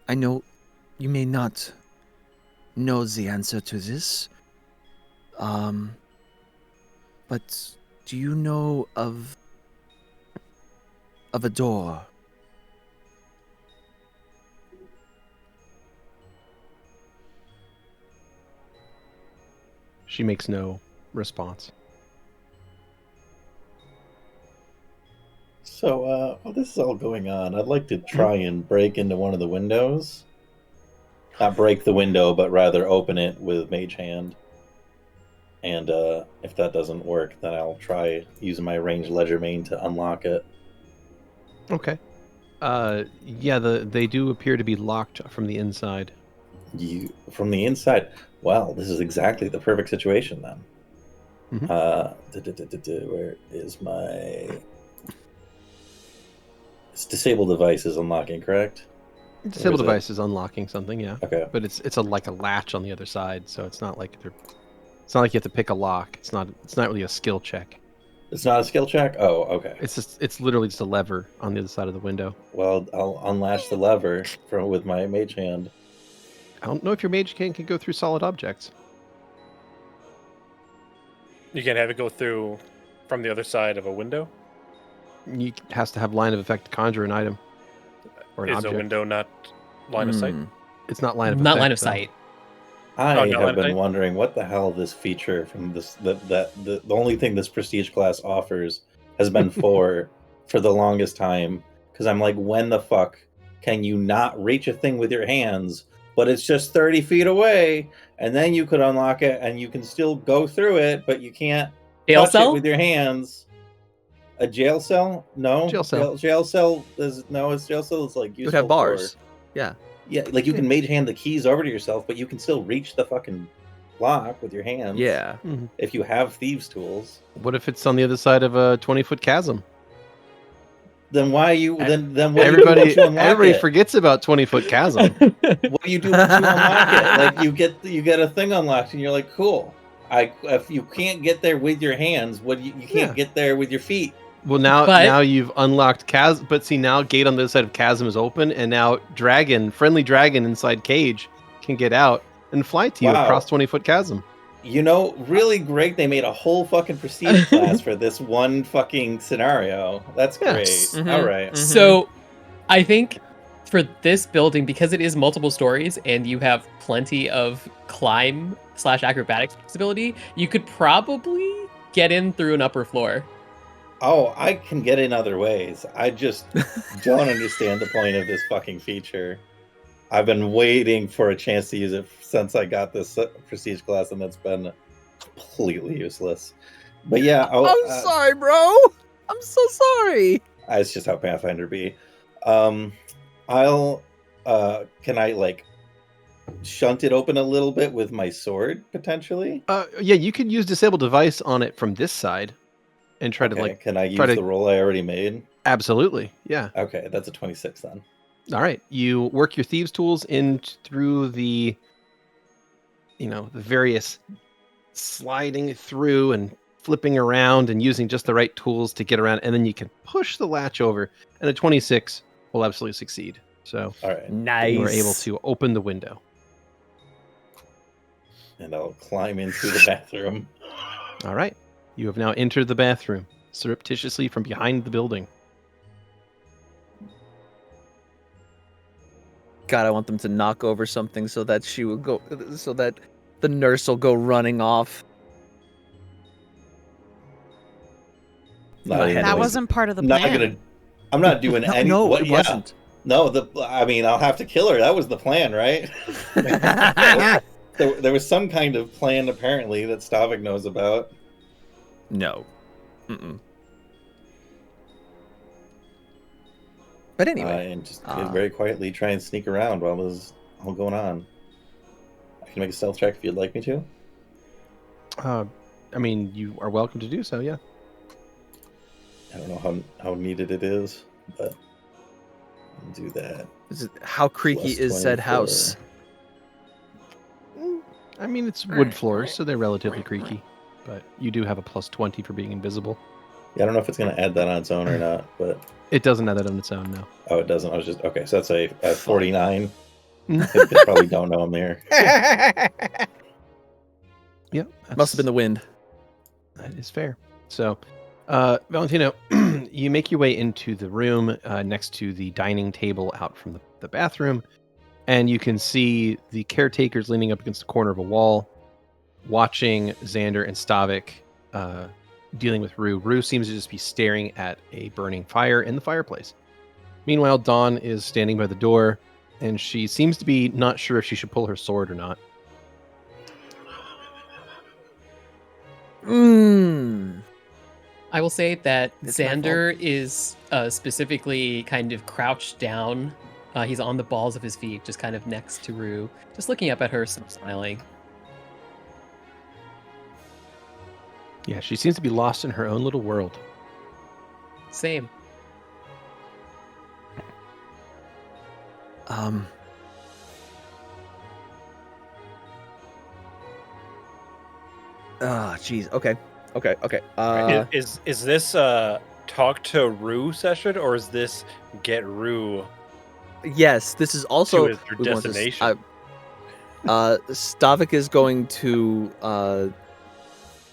I know you may not know the answer to this, but do you know of a door? She makes no response. So, while this is all going on, I'd like to try and break into one of the windows. Not break the window, but rather open it with Mage Hand. And if that doesn't work, then I'll try using my ranged Ledger Main to unlock it. Okay. Yeah, they do appear to be locked from the inside. From the inside? Well, this is exactly the perfect situation then. Mhm. Where is my... It's disabled devices unlocking, correct? Disable device is unlocking something, yeah. Okay. But it's like a latch on the other side, so it's not like it's not like you have to pick a lock. It's not really a skill check. It's not a skill check? Oh, okay. It's literally just a lever on the other side of the window. Well, I'll unlatch the lever with my Mage Hand. I don't know if your mage can go through solid objects. You can't have it go through from the other side of a window? It has to have line of effect to conjure an item or an Is object. a window not line of sight? It's not line of Not effect. line of though. sight. I no, have been wondering what the hell this feature from the only thing this prestige class offers has been for the longest time. Because I'm like, when the fuck can you not reach a thing with your hands, but it's just 30 feet away, and then you could unlock it and you can still go through it, but you can't Jail touch cell? it with your hands. A jail cell? No. Jail cell. Jail cell is no. It's jail cell is like You useful would have bars. for- Yeah. Yeah, like you can Mage Hand the keys over to yourself, but you can still reach the fucking lock with your hands. Yeah. If you have thieves' tools, What if it's on the other side of a 20-foot chasm? then why you then what Everybody do you do once you unlock it? forgets about 20-foot chasm. What do you do once you unlock it? Like you get a thing unlocked, and you're like, cool. If you can't get there with your hands, you can't get there with your feet. Well, now you've unlocked chasm, but see, now gate on the other side of chasm is open, and now friendly dragon inside cage can get out and fly to you Wow. across 20-foot chasm. You know, really great. They made a whole fucking prestige class for this one fucking scenario. That's great. Mhm. All right. So, I think for this building, because it is multiple stories and you have plenty of climb/acrobatics flexibility, you could probably get in through an upper floor. Oh, I can get in other ways. I just don't understand the point of this fucking feature. I've been waiting for a chance to use it since I got this prestige class, and it's been completely useless. But yeah, I'm sorry, bro. I'm so sorry. it's just how Pathfinder be. I'll can I like shunt it open a little bit with my sword potentially? Yeah, you could use disable device on it from this side and try to like. Can I use try to- the roll I already made? Absolutely, yeah. Okay, that's a 26 then. All right, you work your thieves' tools in through the various sliding through and flipping around and using just the right tools to get around, and then you can push the latch over, and a 26 will absolutely succeed. So All right, Nice. you are able to open the window. and I'll climb into the bathroom. All right, you have now entered the bathroom surreptitiously from behind the building. God, I want them to knock over something so that so that the nurse will go running off. Not My even head That gonna- wasn't part of the not plan. gonna. I'm not doing any. No, what, it yeah. wasn't. No, I mean, I'll have to kill her. That was the plan, right? There was some kind of plan apparently that Stavik knows about. No. Mm-mm. But anyway, And just very quietly try and sneak around while this is all going on. I can make a stealth check if you'd like me to. I mean, you are welcome to do so. Yeah. I don't know how needed it is, but I'll do that. how creaky Plus is said 24. house? I mean, it's wood floors, so they're relatively creaky. But you do have a plus 20 for being invisible. Yeah, I don't know if it's going to add that on its own or not, but It doesn't add that on its own, no. oh, it doesn't. I was just okay. So that's a 49. Mm. They probably don't know I'm there. Yeah. Must have been the wind. That is fair. So, Valentino, you make your way into the room next to the dining table out from the bathroom, and you can see the caretakers leaning up against the corner of a wall, watching Xander and Stavik dealing with Rue. Rue seems to just be staring at a burning fire in the fireplace. Meanwhile, Dawn is standing by the door, and she seems to be not sure if she should pull her sword or not. I will say that It's my Xander is specifically kind of crouched down. He's on the balls of his feet, just kind of next to Rue, just looking up at her, smiling. Yeah, she seems to be lost in her own little world. Same. Jeez. Okay. Is this talk to Rue session, or is this get Rue? Yes, this is also To we want destination. Stavik is going to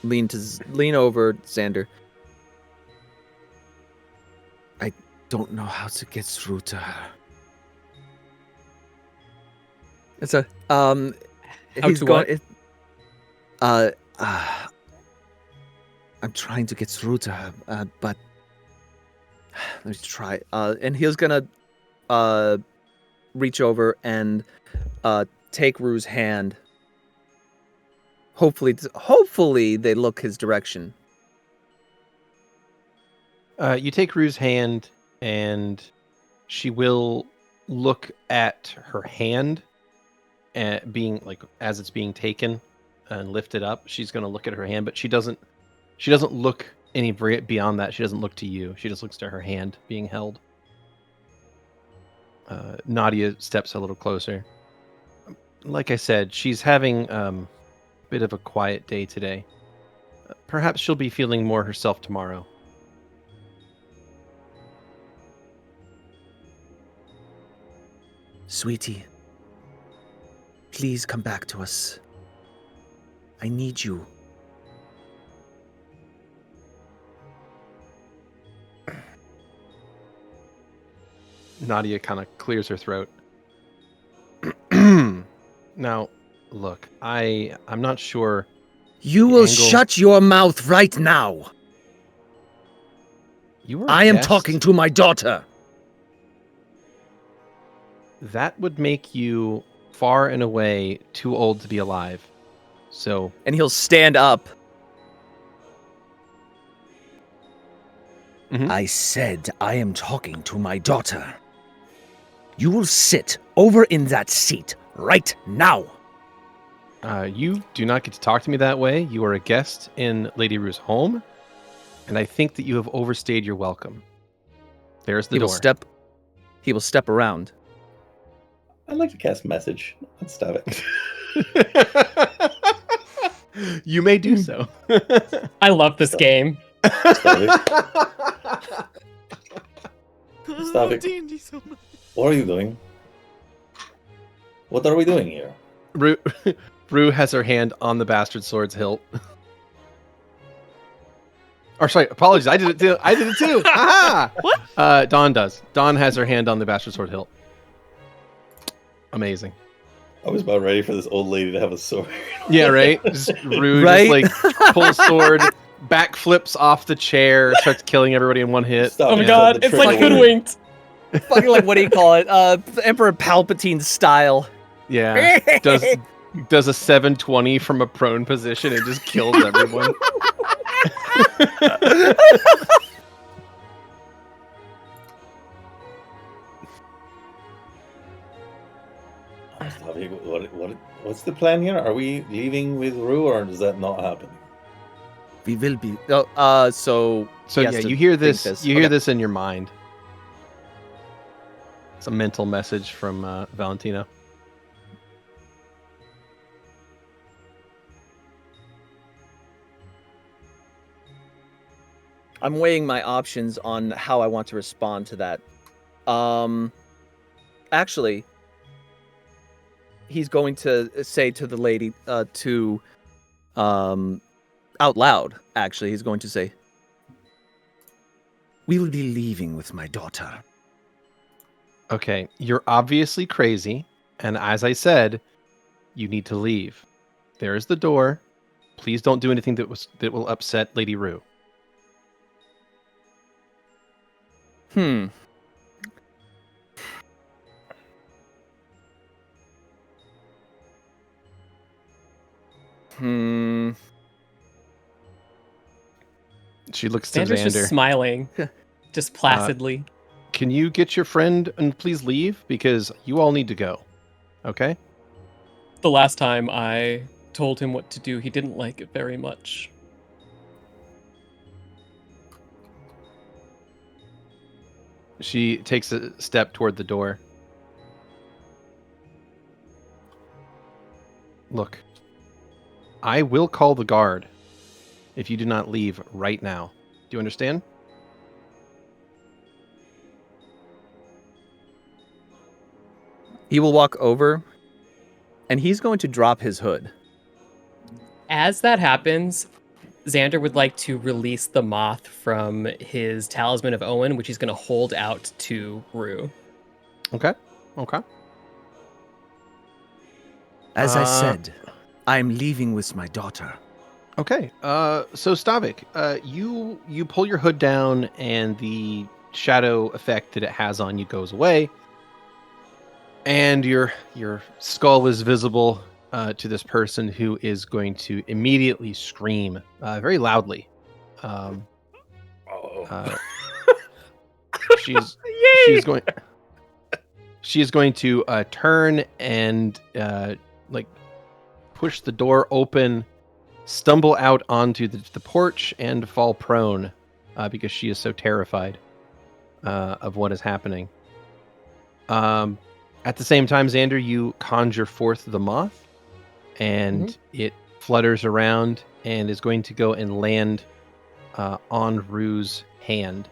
lean over Xander. I don't know how to get through to her. It's a How he's to going. I'm trying to get through to her, but let me try. And he's gonna reach over and take Rue's hand. Hopefully they look his direction. You take Rue's hand, and she will look at her hand, being like as it's being taken and lifted up. She's going to look at her hand, but she doesn't look any beyond that. She doesn't look to you. She just looks to her hand being held. Nadia steps a little closer. Like I said, she's having a bit of a quiet day today. Perhaps she'll be feeling more herself tomorrow. Sweetie, please come back to us. I need you. Nadia kind of clears her throat. Now, look, I'm not sure. You The will angle- shut your mouth right now. You were a I am guest. talking to my daughter. That would make you far and away too old to be alive. So, And he'll stand up. I said I am talking to my daughter. You will sit over in that seat right now. you do not get to talk to me that way. You are a guest in Lady Rue's home, and I think that you have overstayed your welcome. There's the He door. will step around. I'd like to cast message. Let's stop it. You may do so. I love this game. Stop it. D&D so much. What are you doing? What are we doing here? Rue has her hand on the bastard sword's hilt. Or sorry, apologies. I did it too. Ha! What? Dawn does. Dawn has her hand on the bastard sword hilt. Amazing. I was about ready for this old lady to have a sword. Yeah, right? Just Rue Right? just like pulls sword, backflips off the chair, starts killing everybody in one hit. Stop Oh my it, god, the it's like trigger word. hoodwinked. Fucking like, what do you call it? Emperor Palpatine style. Yeah. Does a 720 from a prone position and just kills everyone. Stavik, what's the plan here? Are we leaving with Rue, or does that not happen? We will be. Oh, so So he has yeah, to you hear think this. You hear Okay. this in your mind. It's a mental message from Valentino. I'm weighing my options on how I want to respond to that. Actually, he's going to say to the lady, out loud. Actually, he's going to say, We will be leaving with my daughter. Okay, you're obviously crazy, and as I said, you need to leave. There is the door. Please don't do anything that will upset Lady Rue. Hmm. She looks to Xander's just Xander. smiling, just placidly. Can you get your friend and please leave? Because you all need to go. Okay? The last time I told him what to do, he didn't like it very much. She takes a step toward the door. Look, I will call the guard if you do not leave right now. Do you understand? He will walk over, and he's going to drop his hood. As that happens, Xander would like to release the moth from his Talisman of Owen, which he's going to hold out to Rue. Okay. As I Uh, said, I'm leaving with my daughter. Okay. So Stavik, you pull your hood down, and the shadow effect that it has on you goes away, and your skull is visible to this person who is going to immediately scream very loudly. She's going to turn and like push the door open, stumble out onto the porch, and fall prone because she is so terrified of what is happening. At the same time, Xander, you conjure forth the moth, and it flutters around and is going to go and land on Rue's hand.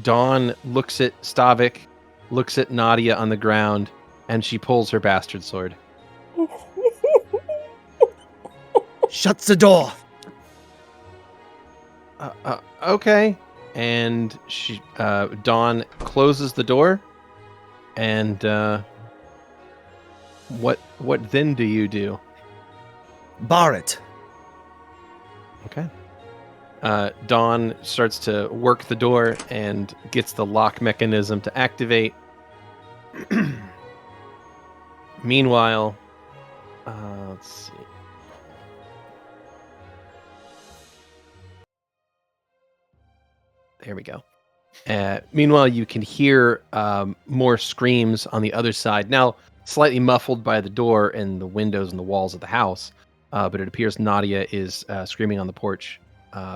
Dawn looks at Stavik, looks at Nadia on the ground, and she pulls her bastard sword. Shut the door. Okay. And she, Dawn closes the door, and what then do you do? Bar it. Okay. Dawn starts to work the door and gets the lock mechanism to activate. Meanwhile, let's see. There we go. Meanwhile, you can hear more screams on the other side. Now, slightly muffled by the door and the windows and the walls of the house, but it appears Nadia is screaming on the porch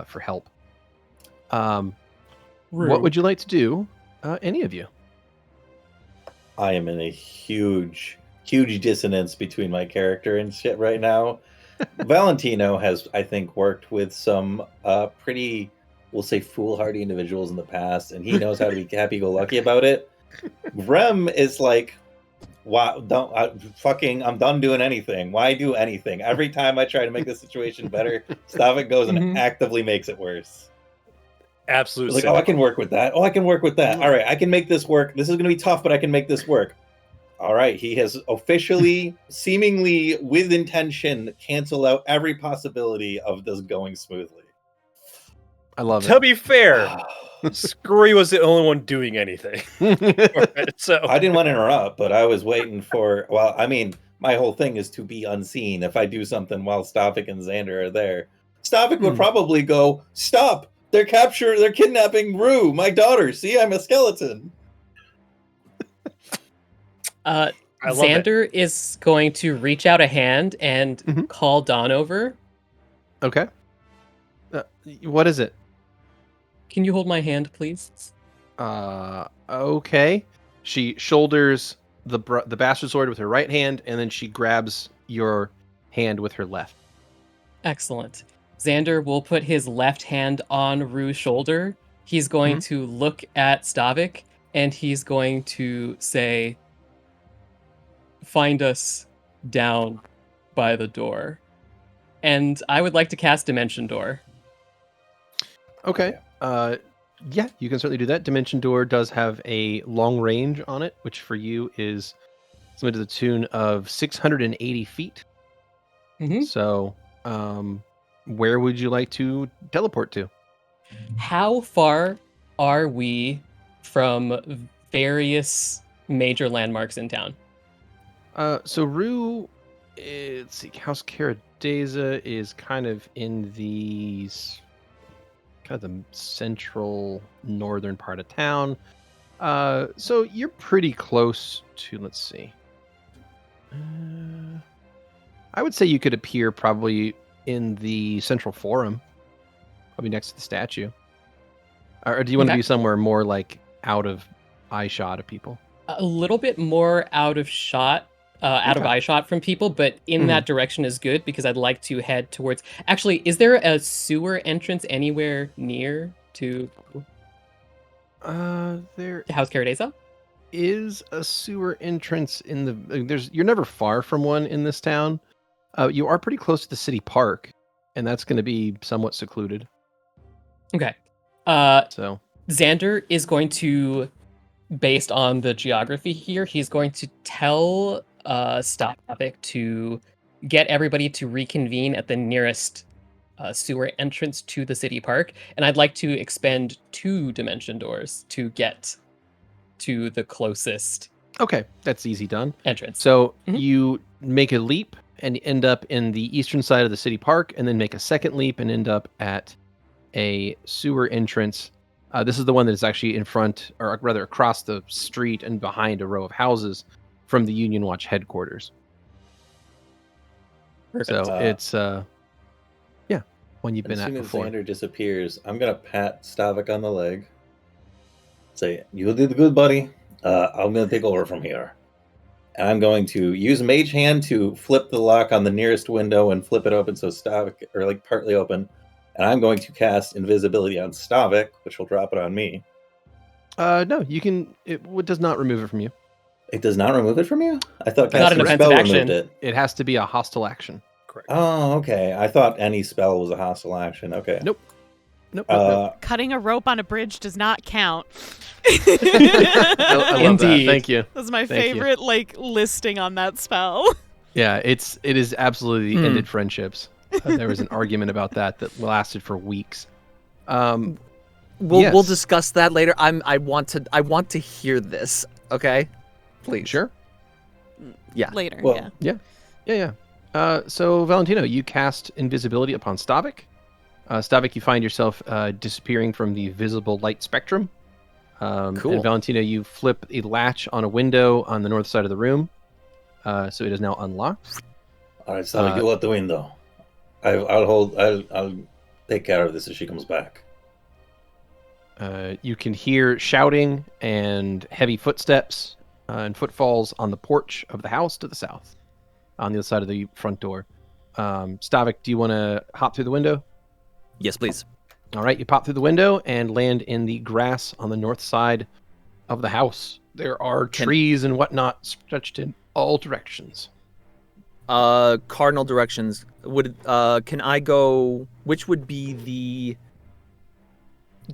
for help. What would you like to do, any of you? I am in a huge dissonance between my character and shit right now. Valentino has, I think, worked with some pretty, we'll say, foolhardy individuals in the past, and he knows how to be happy-go-lucky about it. Grem is like, wow, I'm done doing anything. Why do anything? Every time I try to make the situation better, Stavik goes and actively makes it worse. Absolutely. Like, I can work with that. I can work with that. All right, I can make this work. This is going to be tough, but I can make this work. All right, he has officially, seemingly with intention, canceled out every possibility of this going smoothly. I love To it. be fair, Skrewy was the only one doing anything. So I didn't want to interrupt, but I was waiting for. Well, I mean, my whole thing is to be unseen. If I do something while Stavik and Xander are there, Stavik would probably go, "Stop! They're kidnapping Rue, my daughter. See, I'm a skeleton." I love Xander is going to reach out a hand and call Dawn over. Okay. What is it? Can you hold my hand, please? Okay. She shoulders the bastard sword with her right hand, and then she grabs your hand with her left. Excellent. Xander will put his left hand on Rue's shoulder. He's going to look at Stavik, and he's going to say, "Find us down by the door." And I would like to cast Dimension Door. Okay. Yeah, you can certainly do that. Dimension Door does have a long range on it, which for you is something to the tune of 680 feet. So, where would you like to teleport to? How far are we from various major landmarks in town? So Rue, let's see, House Caradeza is kind of in the central northern part of town. So you're pretty close to, let's see. I would say you could appear probably in the central forum, probably next to the statue. Or do you want to be somewhere more like out of eye shot of people? A little bit more out of shot, out of eye shot from people, but in that direction is good because I'd like to head towards. Actually, is there a sewer entrance anywhere near to There House Caradeza? is a sewer entrance in the. You're never far from one in this town. You are pretty close to the city park, and that's going to be somewhat secluded. Okay. So Xander is going to, based on the geography here, he's going to tell Stavik to get everybody to reconvene at the nearest sewer entrance to the city park, and I'd like to expend 2 dimension doors to get to the closest okay, that's easy done. entrance. So you make a leap and end up in the eastern side of the city park, and then make a second leap and end up at a sewer entrance. This is the one that is actually in front, or rather across the street and behind a row of houses from the Union Watch headquarters. Perfect. So it's one you've been As at soon as before. Xander disappears, I'm gonna pat Stavik on the leg. Say, "You did good, buddy. I'm gonna take over from here." And I'm going to use Mage Hand to flip the lock on the nearest window and flip it open so Stavik, or like partly open. And I'm going to cast Invisibility on Stavik, which will drop it on me. No, you can. It does not remove it from you. It does not remove it from you? I thought Not an casting a offensive spell action. removed it. It has to be a hostile action. Correct. Oh, okay. I thought any spell was a hostile action. Okay. Nope. Nope. Cutting a rope on a bridge does not count. I love that. Indeed. Thank you. That's my Thank you. favorite listing on that spell. Yeah, it is absolutely ended friendships. There was an argument about that lasted for weeks. We'll Yes. discuss that later. I want to hear this. Okay, please. Sure. Yeah. Later, Well, yeah. Yeah. So Valentino, you cast invisibility upon Stavik. Stavik, you find yourself disappearing from the visible light spectrum. Cool. And Valentino, you flip a latch on a window on the north side of the room. So it is now unlocked. All right, Stavik, you let the window. I'll take care of this if she comes back. You can hear shouting and heavy footsteps and footfalls on the porch of the house to the south, on the other side of the front door. Stavik, do you want to hop through the window? Yes, please. All right, you pop through the window and land in the grass on the north side of the house. There are trees and whatnot stretched in all directions. Cardinal directions. Can I go? Which would be the?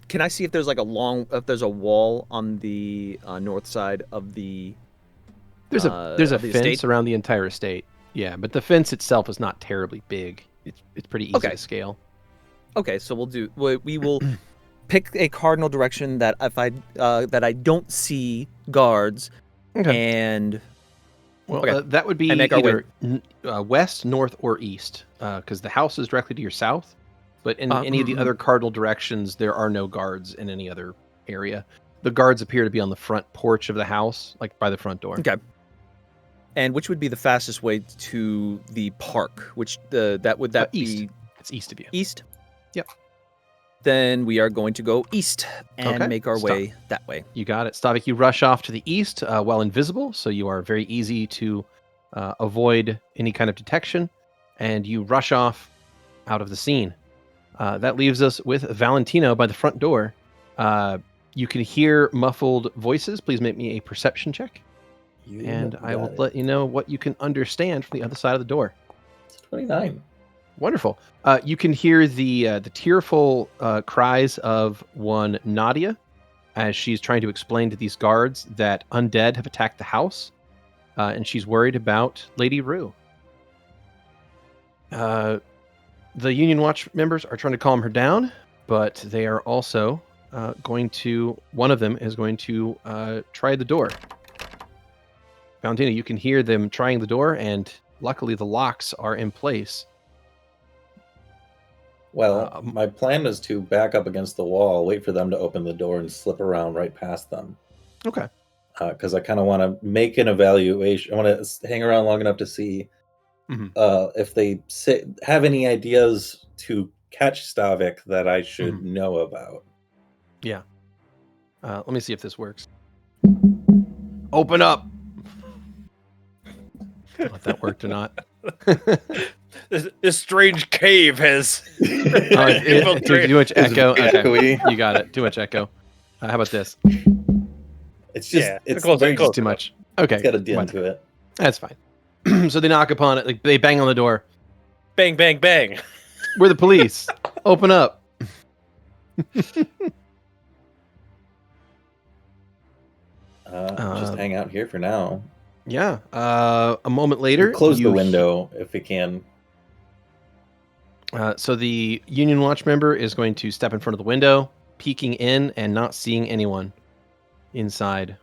Can I see if there's like if there's a wall on the north side of the There's a of the fence estate? around the entire estate. Yeah, but the fence itself is not terribly big. It's pretty easy Okay. to scale. Okay, so we will pick a cardinal direction that that I don't see guards, and Well, okay. that would be And make our way. either west, north, or east, because the house is directly to your south. But in any of the other cardinal directions, there are no guards in any other area. The guards appear to be on the front porch of the house, like by the front door. Okay. And which would be the fastest way to the park? Which would that east. be? It's east of you. East. Yep. Then we are going to go east and Okay. make our way that way. You got it. Stavik, you rush off to the east while invisible, so you are very easy to avoid any kind of detection, and you rush off out of the scene. That leaves us with Valentino by the front door. You can hear muffled voices. Please make me a perception check, and I will let you know what you can understand from the other side of the door. It's 29. Wonderful. You can hear the tearful cries of one Nadia as she's trying to explain to these guards that undead have attacked the house, and she's worried about Lady Rue. The Union Watch members are trying to calm her down, but they are also one of them is going to try the door. Valentino, you can hear them trying the door, and luckily the locks are in place. Well, my plan was to back up against the wall, wait for them to open the door, and slip around right past them. Okay. Because I kind of want to make an evaluation. I want to hang around long enough to see if they have any ideas to catch Stavik that I should know about. Yeah. Let me see if this works. Open up! I don't know if that worked or not. This strange cave has Too much echo. It's Okay. echoey. You got it. Too much echo. How about this? It's just it's very Just too much. Okay. It's got a dent to it. That's fine. So they knock upon it. Like, they bang on the door. bang, bang, bang. We're the police. Open up. Just hang out here for now. Yeah. A moment later, Close the window if we can. So the Union Watch member is going to step in front of the window, peeking in and not seeing anyone inside.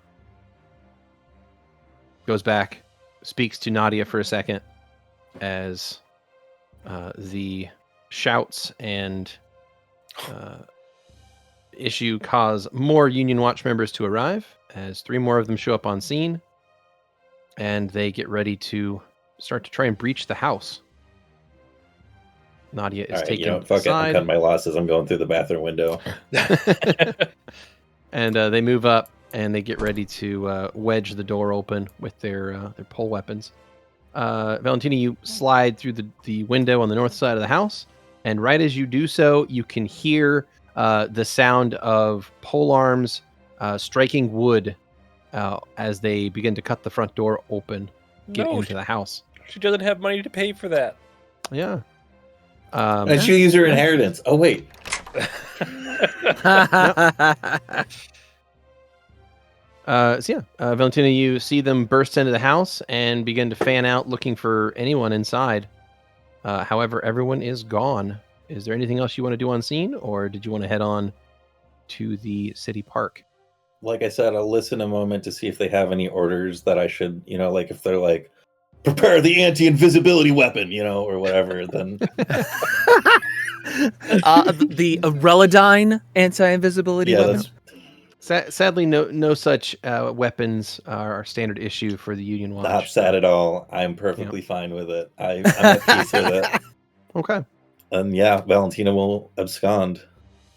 Goes back, speaks to Nadia for a second as the shouts and issue cause more Union Watch members to arrive, as 3 more of them show up on scene, and they get ready to start to try and breach the house. Nadia is taken fuck it. I'm aside. cutting my losses. I'm going through the bathroom window. And they move up and they get ready to wedge the door open with their pole weapons. Valentino, you slide through the window on the north side of the house, and right as you do so, you can hear the sound of pole arms striking wood as they begin to cut the front door open, get into the house. She doesn't have money to pay for that. Yeah. And she'll use her inheritance. Oh, wait. Valentino, you see them burst into the house and begin to fan out looking for anyone inside. However, everyone is gone. Is there anything else you want to do on scene, or did you want to head on to the city park? Like I said, I'll listen a moment to see if they have any orders that I should, like if they're like, prepare the anti-invisibility weapon, or whatever, then... The Reladine anti-invisibility weapon? Sadly, no such weapons are standard issue for the Union Watch. Not sad at all. I'm perfectly fine with it. I'm at peace with it. Okay. And Valentino will abscond.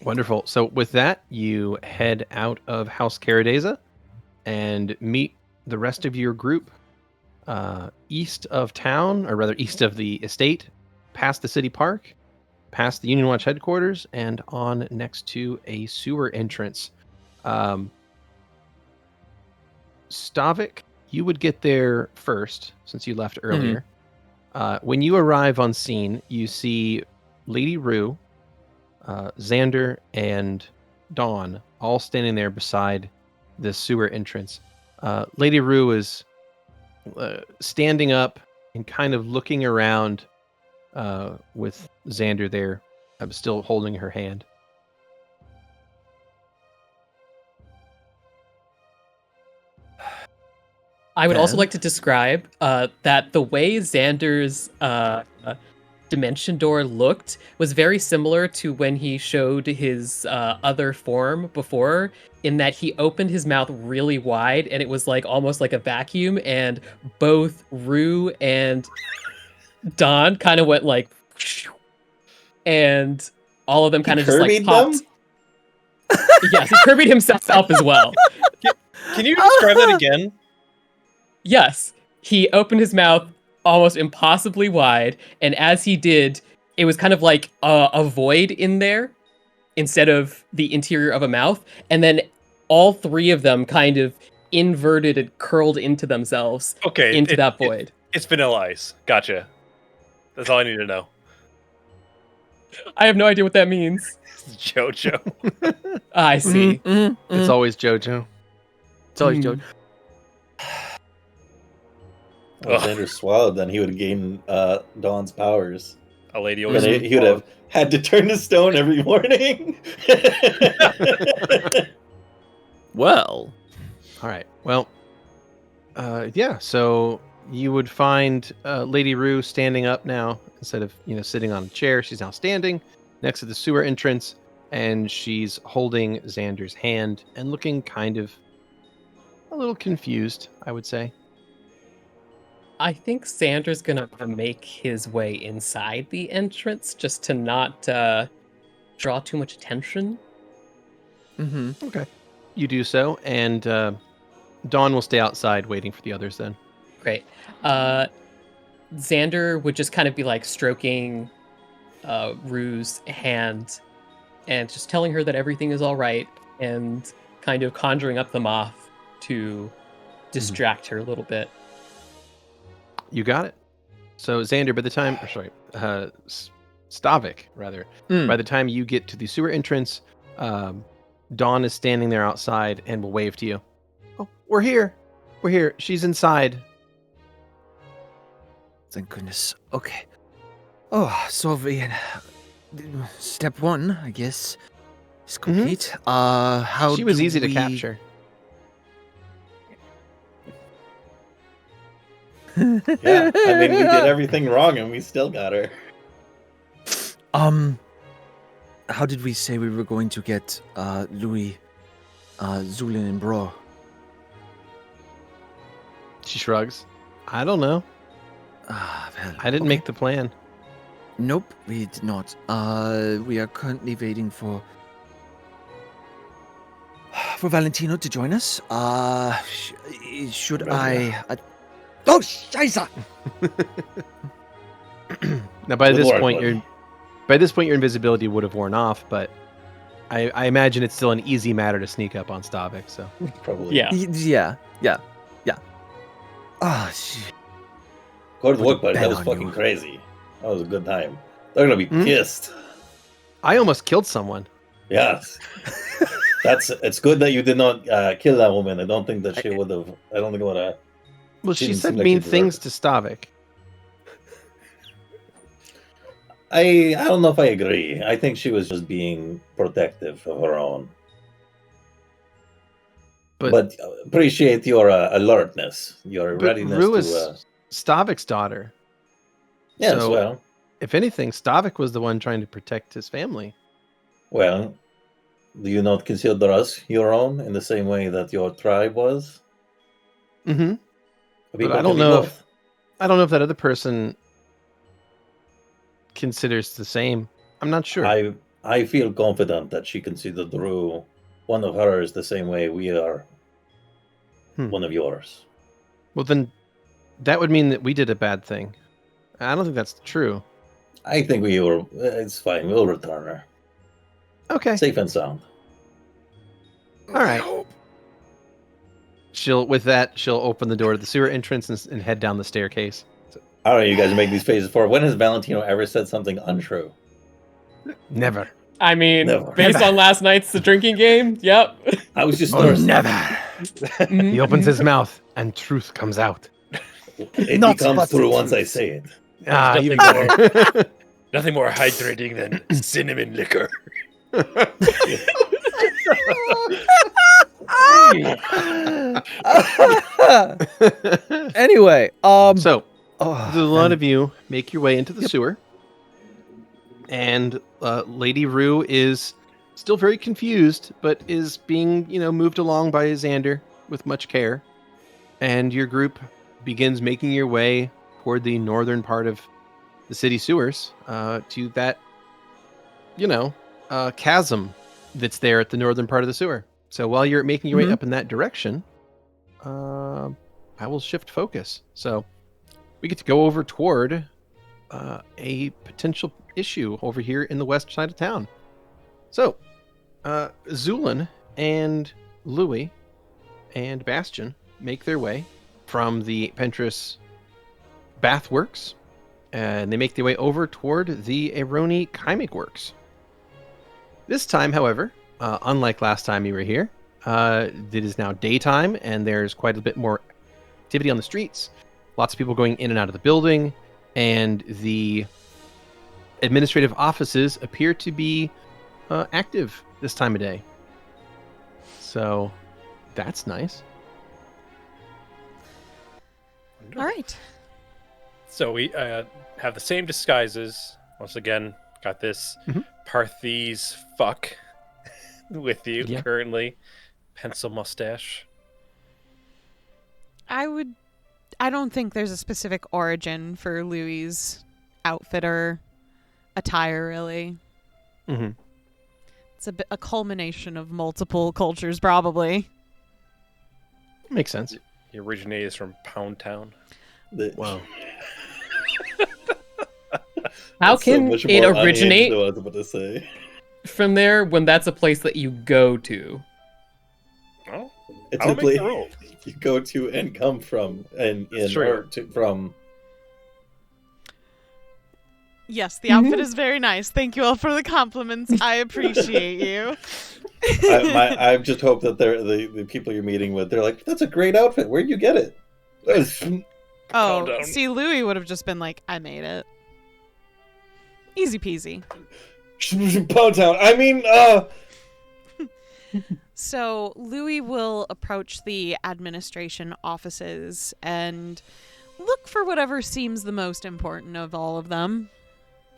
Wonderful. So with that, you head out of House Caradeza and meet the rest of your group east of town, or rather east of the estate, past the city park, past the Union Watch headquarters, and on next to a sewer entrance. Stavik, you would get there first since you left earlier. When you arrive on scene, you see Lady Rue, Xander, and Dawn all standing there beside the sewer entrance. Lady Rue is standing up and kind of looking around with Xander there. I'm still holding her hand. I would also Then- like to describe that the way Xander's dimension door looked was very similar to when he showed his other form before, in that he opened his mouth really wide and it was like almost like a vacuum, and both Rue and Don kind of went like, and all of them kind of just like Kirby'd popped. them? Yes, he Kirby'd himself up as well. Can you describe that again? Yes, he opened his mouth almost impossibly wide, and as he did, it was kind of like a void in there instead of the interior of a mouth, and then all three of them kind of inverted and curled into themselves Okay, into that void. It's Vanilla Ice. Gotcha. That's all I need to know. I have no idea what that means. JoJo. I see. It's always JoJo. It's always Mm. Joe. Well, if Xander swallowed, then he would gain Dawn's powers. A lady Then always. he would have had to turn to stone every morning. Well, All right. Well, yeah. So you would find Lady Rue standing up now instead of sitting on a chair. She's now standing next to the sewer entrance, and she's holding Xander's hand and looking kind of a little confused, I would say. I think Xander's gonna make his way inside the entrance just to not draw too much attention. mm-hmm. You do so, and Dawn will stay outside waiting for the others then. Great. Xander would just kind of be like stroking Rue's hand and just telling her that everything is all right, and kind of conjuring up the moth to distract her a little bit. You got it. So Xander, by the time, Stavik, rather, by the time you get to the sewer entrance, Dawn is standing there outside and will wave to you. Oh, we're here. We're here. She's inside. Thank goodness. Okay. Oh, so step one, I guess, is complete. How She was do easy to we- capture. Yeah, I mean, we did everything wrong and we still got her. How did we say we were going to get Louie, Zu'lin, and Bro? She shrugs. I don't know. Well, I didn't okay. make the plan. Nope, we did not. We are currently waiting for Valentino to join us. Should I? Oh, Scheiße! Now, by Good this work, point, buddy. your invisibility would have worn off, but I imagine it's still an easy matter to sneak up on Stavik. So Probably. Yeah. Yeah. Ah, shit. Good Put work, a buddy. That bet was on fucking you. crazy. That was a good time. They're gonna be pissed. I almost killed someone. Yes. It's good that you did not kill that woman. I don't think that she would have. I don't think it would have. Well, She she didn't said seem like mean she things deserved to Stavik. I don't know if I agree. I think she was just being protective of her own. But appreciate your alertness, your But readiness Rue to. is Stavik's daughter. Yes, so- well, If anything, Stavik was the one trying to protect his family. well. Do you not consider us your own in the same way that your tribe was? Mm-hmm. People I can don't be know both. I don't know if that other person considers the same. I'm not sure. I feel confident that she considered Rue one of hers the same way we are one of yours. Well, then that would mean that we did a bad thing. I don't think that's true. I think we were. It's fine. We'll return her Okay. safe and sound. All right. She'll open the door to the sewer entrance and head down the staircase. I don't know. You guys make these faces for. When has Valentino ever said something untrue? Never. I mean, Never. based on last night's drinking game, yep. I was just Oh, thirsty. never. He opens his mouth and truth comes out. It Nuts, comes butts, through and once I fruits. say it. Ah, even nothing better. Nothing more hydrating than cinnamon liquor. Anyway, So, oh, there's a lot of you make your way into the sewer, and Lady Rue is still very confused, but is being, moved along by Xander with much care. And your group begins making your way toward the northern part of the city sewers, to that, chasm that's there at the northern part of the sewer. So while you're making your way up in that direction, I will shift focus. So we get to go over toward a potential issue over here in the west side of town. So Zu'lin and Louie and Bastion make their way from the Pentress Bathworks, and they make their way over toward the Aroni Chymic Works. This time, however, unlike last time you were here, it is now daytime, and there's quite a bit more activity on the streets. Lots of people going in and out of the building, and the administrative offices appear to be active this time of day. So that's nice. All right. So we have the same disguises. Once again, got this Parthese fuck with you currently. Pencil mustache. I don't think there's a specific origin for Louie's outfit or attire, really. Mm-hmm. It's a culmination of multiple cultures, probably. Makes sense. He originates from Pound Town. Wow. How That's so can much it more unhinged originate than what I was about to say. from there when that's a place that you go to? Oh, It's I'll a make place the rule. you go to and come from, and in true. or from. Yes, the outfit is very nice. Thank you all for the compliments. I appreciate you. I just hope that the people you're meeting with, they're like, "That's a great outfit. Where'd you get it?" Oh, down. see, Louie would have just been like, I made it. Easy peasy. Pound Town. I mean, So Louie will approach the administration offices and look for whatever seems the most important of all of them.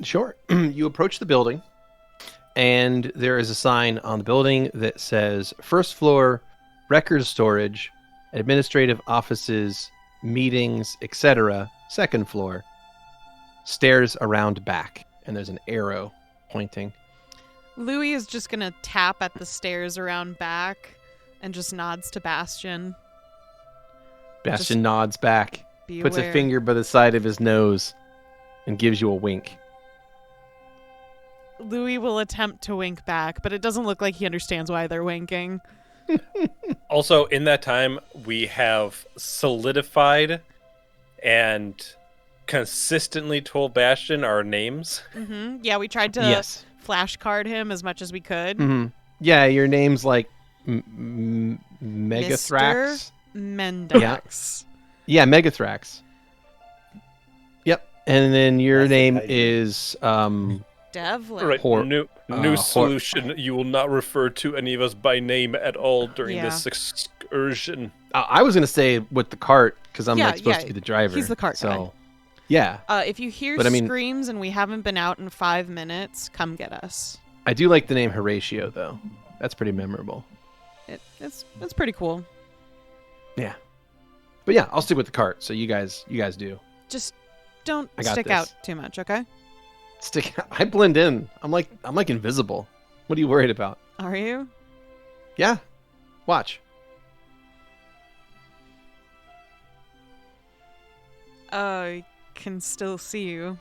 Sure. You approach the building, and there is a sign on the building that says first floor, records storage, administrative offices, meetings, etc. Second floor, stairs around back. And there's an arrow pointing. Louie is just going to tap at the stairs around back and just nods to Bastion. Bastion Just nods back, Be puts aware. a finger by the side of his nose, and gives you a wink. Louie will attempt to wink back, but it doesn't look like he understands why they're winking. Also, in that time, we have solidified and consistently told Bastion our names. Mm-hmm. Yeah, we tried to Yes. flashcard him as much as we could. Mm-hmm. Yeah, your name's like Megathrax. Mendax. Yeah, Megathrax. Yep. And then your That's name like how you- is Devlin. Right, new hor- solution. You will not refer to any of us by name at all during Yeah. this excursion. I was gonna say with the cart because I'm Yeah, like supposed yeah, to be the driver. he's the cart guy. So, yeah, If you hear But I mean- screams and we haven't been out in 5 minutes, come get us. I do like the name Horatio though. That's pretty memorable. It's pretty cool. Yeah. But yeah, I'll stick with the cart. So you guys do. Just don't I got stick this. out too much, okay? I blend in. I'm like invisible. What are you worried about? Are you? Yeah. Watch. I can still see you.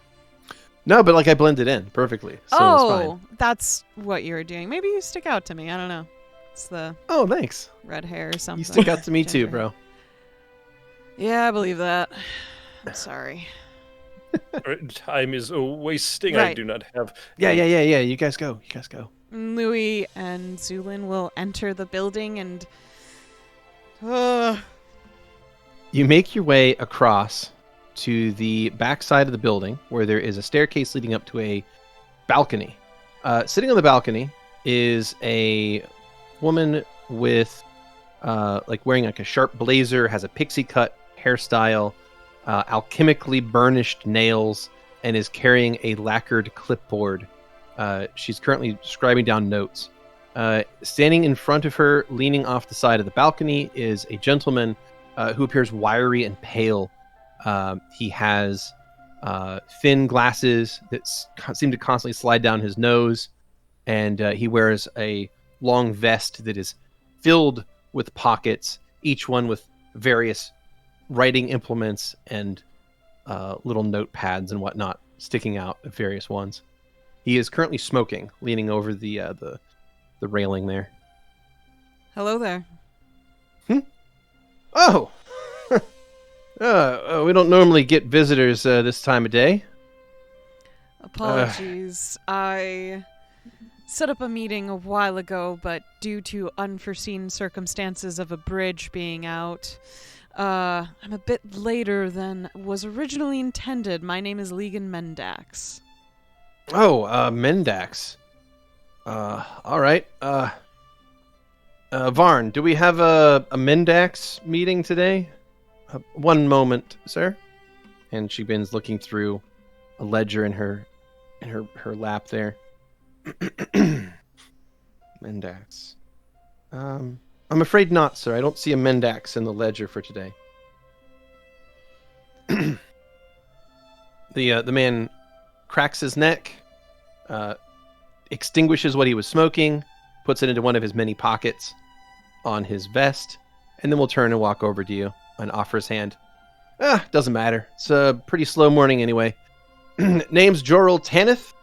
No, but like I blended in perfectly. So it's Oh, fine. that's what you were doing. Maybe you stick out to me. I don't know. It's the Oh, thanks. red hair or something. You stick out to me too, Ginger bro. hair. Yeah, I believe that. I'm sorry. Time is wasting. I Right. do not have. Yeah. You guys go. Louie and Zu'lin will enter the building and You make your way across to the back side of the building where there is a staircase leading up to a balcony. Sitting on the balcony is a woman with wearing like a sharp blazer, has a pixie cut hairstyle, alchemically burnished nails, and is carrying a lacquered clipboard. She's currently scribing down notes. Standing in front of her, leaning off the side of the balcony, is a gentleman who appears wiry and pale. He has thin glasses that seem to constantly slide down his nose, and he wears a long vest that is filled with pockets, each one with various writing implements and little notepads and whatnot sticking out of various ones. He is currently smoking, leaning over the railing there. Hello there. Oh! We don't normally get visitors this time of day. Apologies. I set up a meeting a while ago, but due to unforeseen circumstances of a bridge being out, I'm a bit later than was originally intended. My name is Legan Mendax. Oh, Mendax. All right. Varn, do we have a Mendax meeting today? One moment, sir. And she begins looking through a ledger in her lap there. Mendax. I'm afraid not, sir. I don't see a Mendax in the ledger for today. The man cracks his neck, extinguishes what he was smoking, puts it into one of his many pockets on his vest, and then will turn and walk over to you and offer his hand. Doesn't matter. It's a pretty slow morning anyway. Name's Jorel Tanith,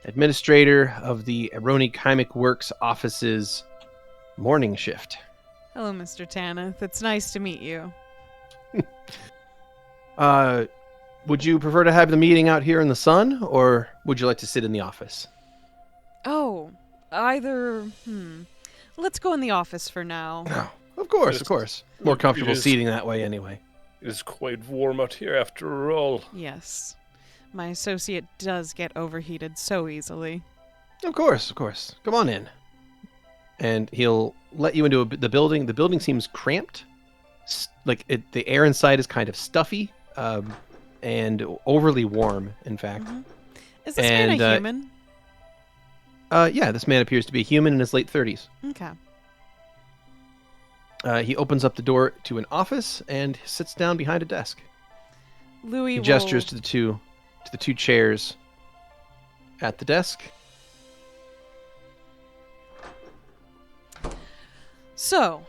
administrator of the Aroni Chymic Works office's morning shift. Hello, Mr. Tanith. It's nice to meet you. Would you prefer to have the meeting out here in the sun, or would you like to sit in the office? Oh, either... Let's go in the office for now. Oh, of course. More comfortable seating that way anyway. It is quite warm out here after all. Yes. My associate does get overheated so easily. Of course. Come on in. And he'll let you into the building. The building seems cramped. The air inside is kind of stuffy and overly warm, in fact. Mm-hmm. Is this man a human? Yeah, this man appears to be a human in his late 30s. Okay. He opens up the door to an office and sits down behind a desk. Louie He gestures to the two chairs at the desk. So,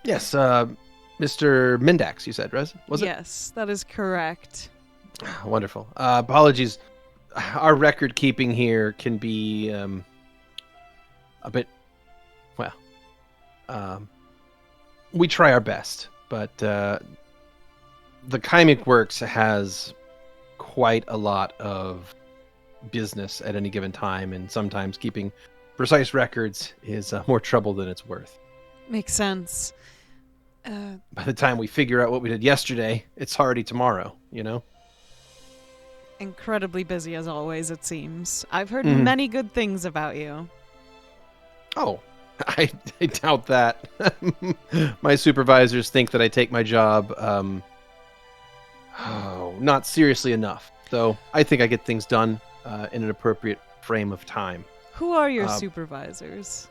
Yes, Mr. Mendax, you said, was it? Yes, that is correct. Wonderful. Apologies. Our record keeping here can be a bit, we try our best, but the Chymic Works has quite a lot of business at any given time, and sometimes keeping precise records is more trouble than it's worth. Makes sense. By the time we figure out what we did yesterday, it's already tomorrow, you know? Incredibly busy as always, it seems. I've heard many good things about you. Oh, I doubt that. My supervisors think that I take my job not seriously enough. So I think I get things done in an appropriate frame of time. Who are your supervisors?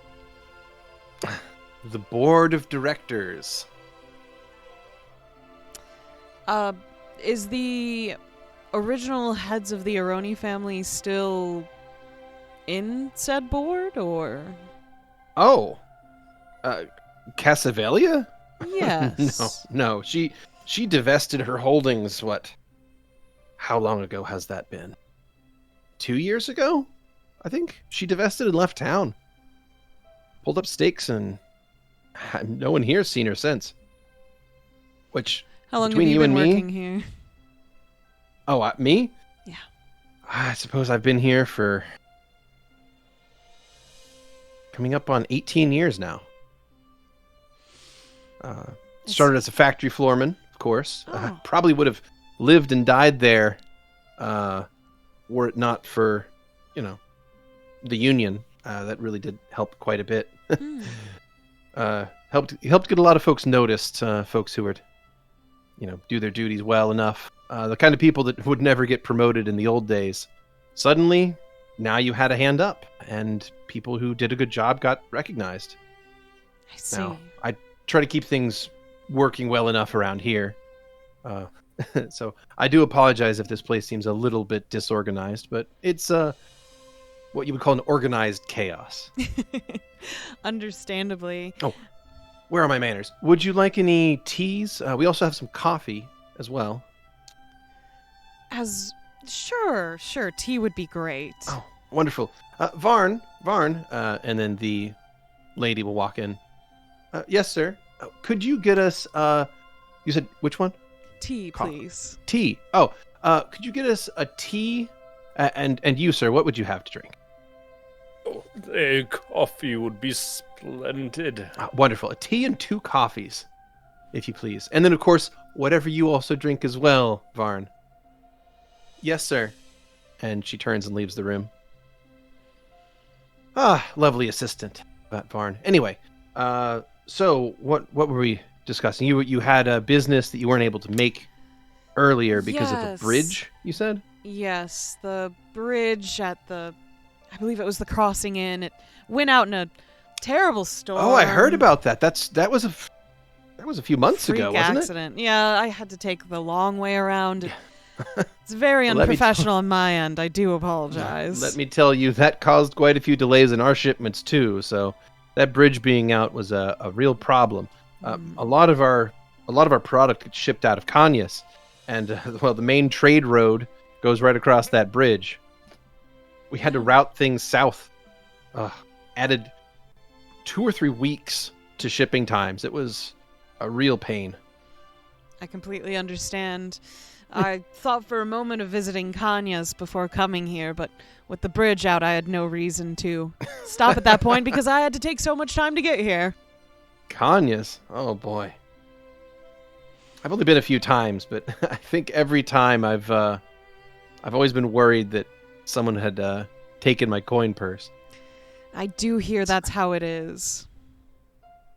The board of directors. Is the original heads of the Aroni family still in said board, or? Oh, Cassavelia? Yes. No. She divested her holdings. How long ago has that been? 2 years ago, I think. She divested and left town. Pulled up stakes, and no one here's seen her since. Which, how long have between you you been and me? working here? Oh, me? Yeah. I suppose I've been here for coming up on 18 years now. Started as a factory floorman, of course. Oh. Probably would have lived and died there were it not for, the union. That really did help quite a bit. Helped get a lot of folks noticed, folks who would, do their duties well enough. The kind of people that would never get promoted in the old days. Suddenly, now you had a hand up, and people who did a good job got recognized. I see. Now, I try to keep things working well enough around here. So I do apologize if this place seems a little bit disorganized, but it's what you would call an organized chaos. Understandably. Oh, where are my manners? Would you like any teas? We also have some coffee as well. Sure, tea would be great. Oh, wonderful. Varn, and then the lady will walk in. Yes, sir. Could you get us, you said which one? Tea, please. Tea. Oh, could you get us a tea? And you, sir, what would you have to drink? Oh, a coffee would be splendid. Wonderful. A tea and 2 coffees, if you please. And then, of course, whatever you also drink as well, Varn. Yes, sir. And she turns and leaves the room. Lovely assistant, that Varn. Anyway, so what were we discussing? You had a business that you weren't able to make earlier because of the bridge, you said? Yes, the bridge at I believe it was the crossing inn. It went out in a terrible storm. Oh, I heard about that. That was a few months ago, wasn't accident. Yeah, I had to take the long way around. It's very unprofessional on my end. I do apologize. Let me tell you, that caused quite a few delays in our shipments too. So that bridge being out was a real problem. A lot of our product gets shipped out of Kanyas, and the main trade road goes right across that bridge. We had to route things south. Added 2 or 3 weeks to shipping times. It was a real pain. I completely understand. I thought for a moment of visiting Kanyas before coming here, but with the bridge out, I had no reason to stop at that point because I had to take so much time to get here. Kanyas? Oh boy. I've only been a few times, but I think every time I've always been worried that someone had taken my coin purse. I do hear that's how it is.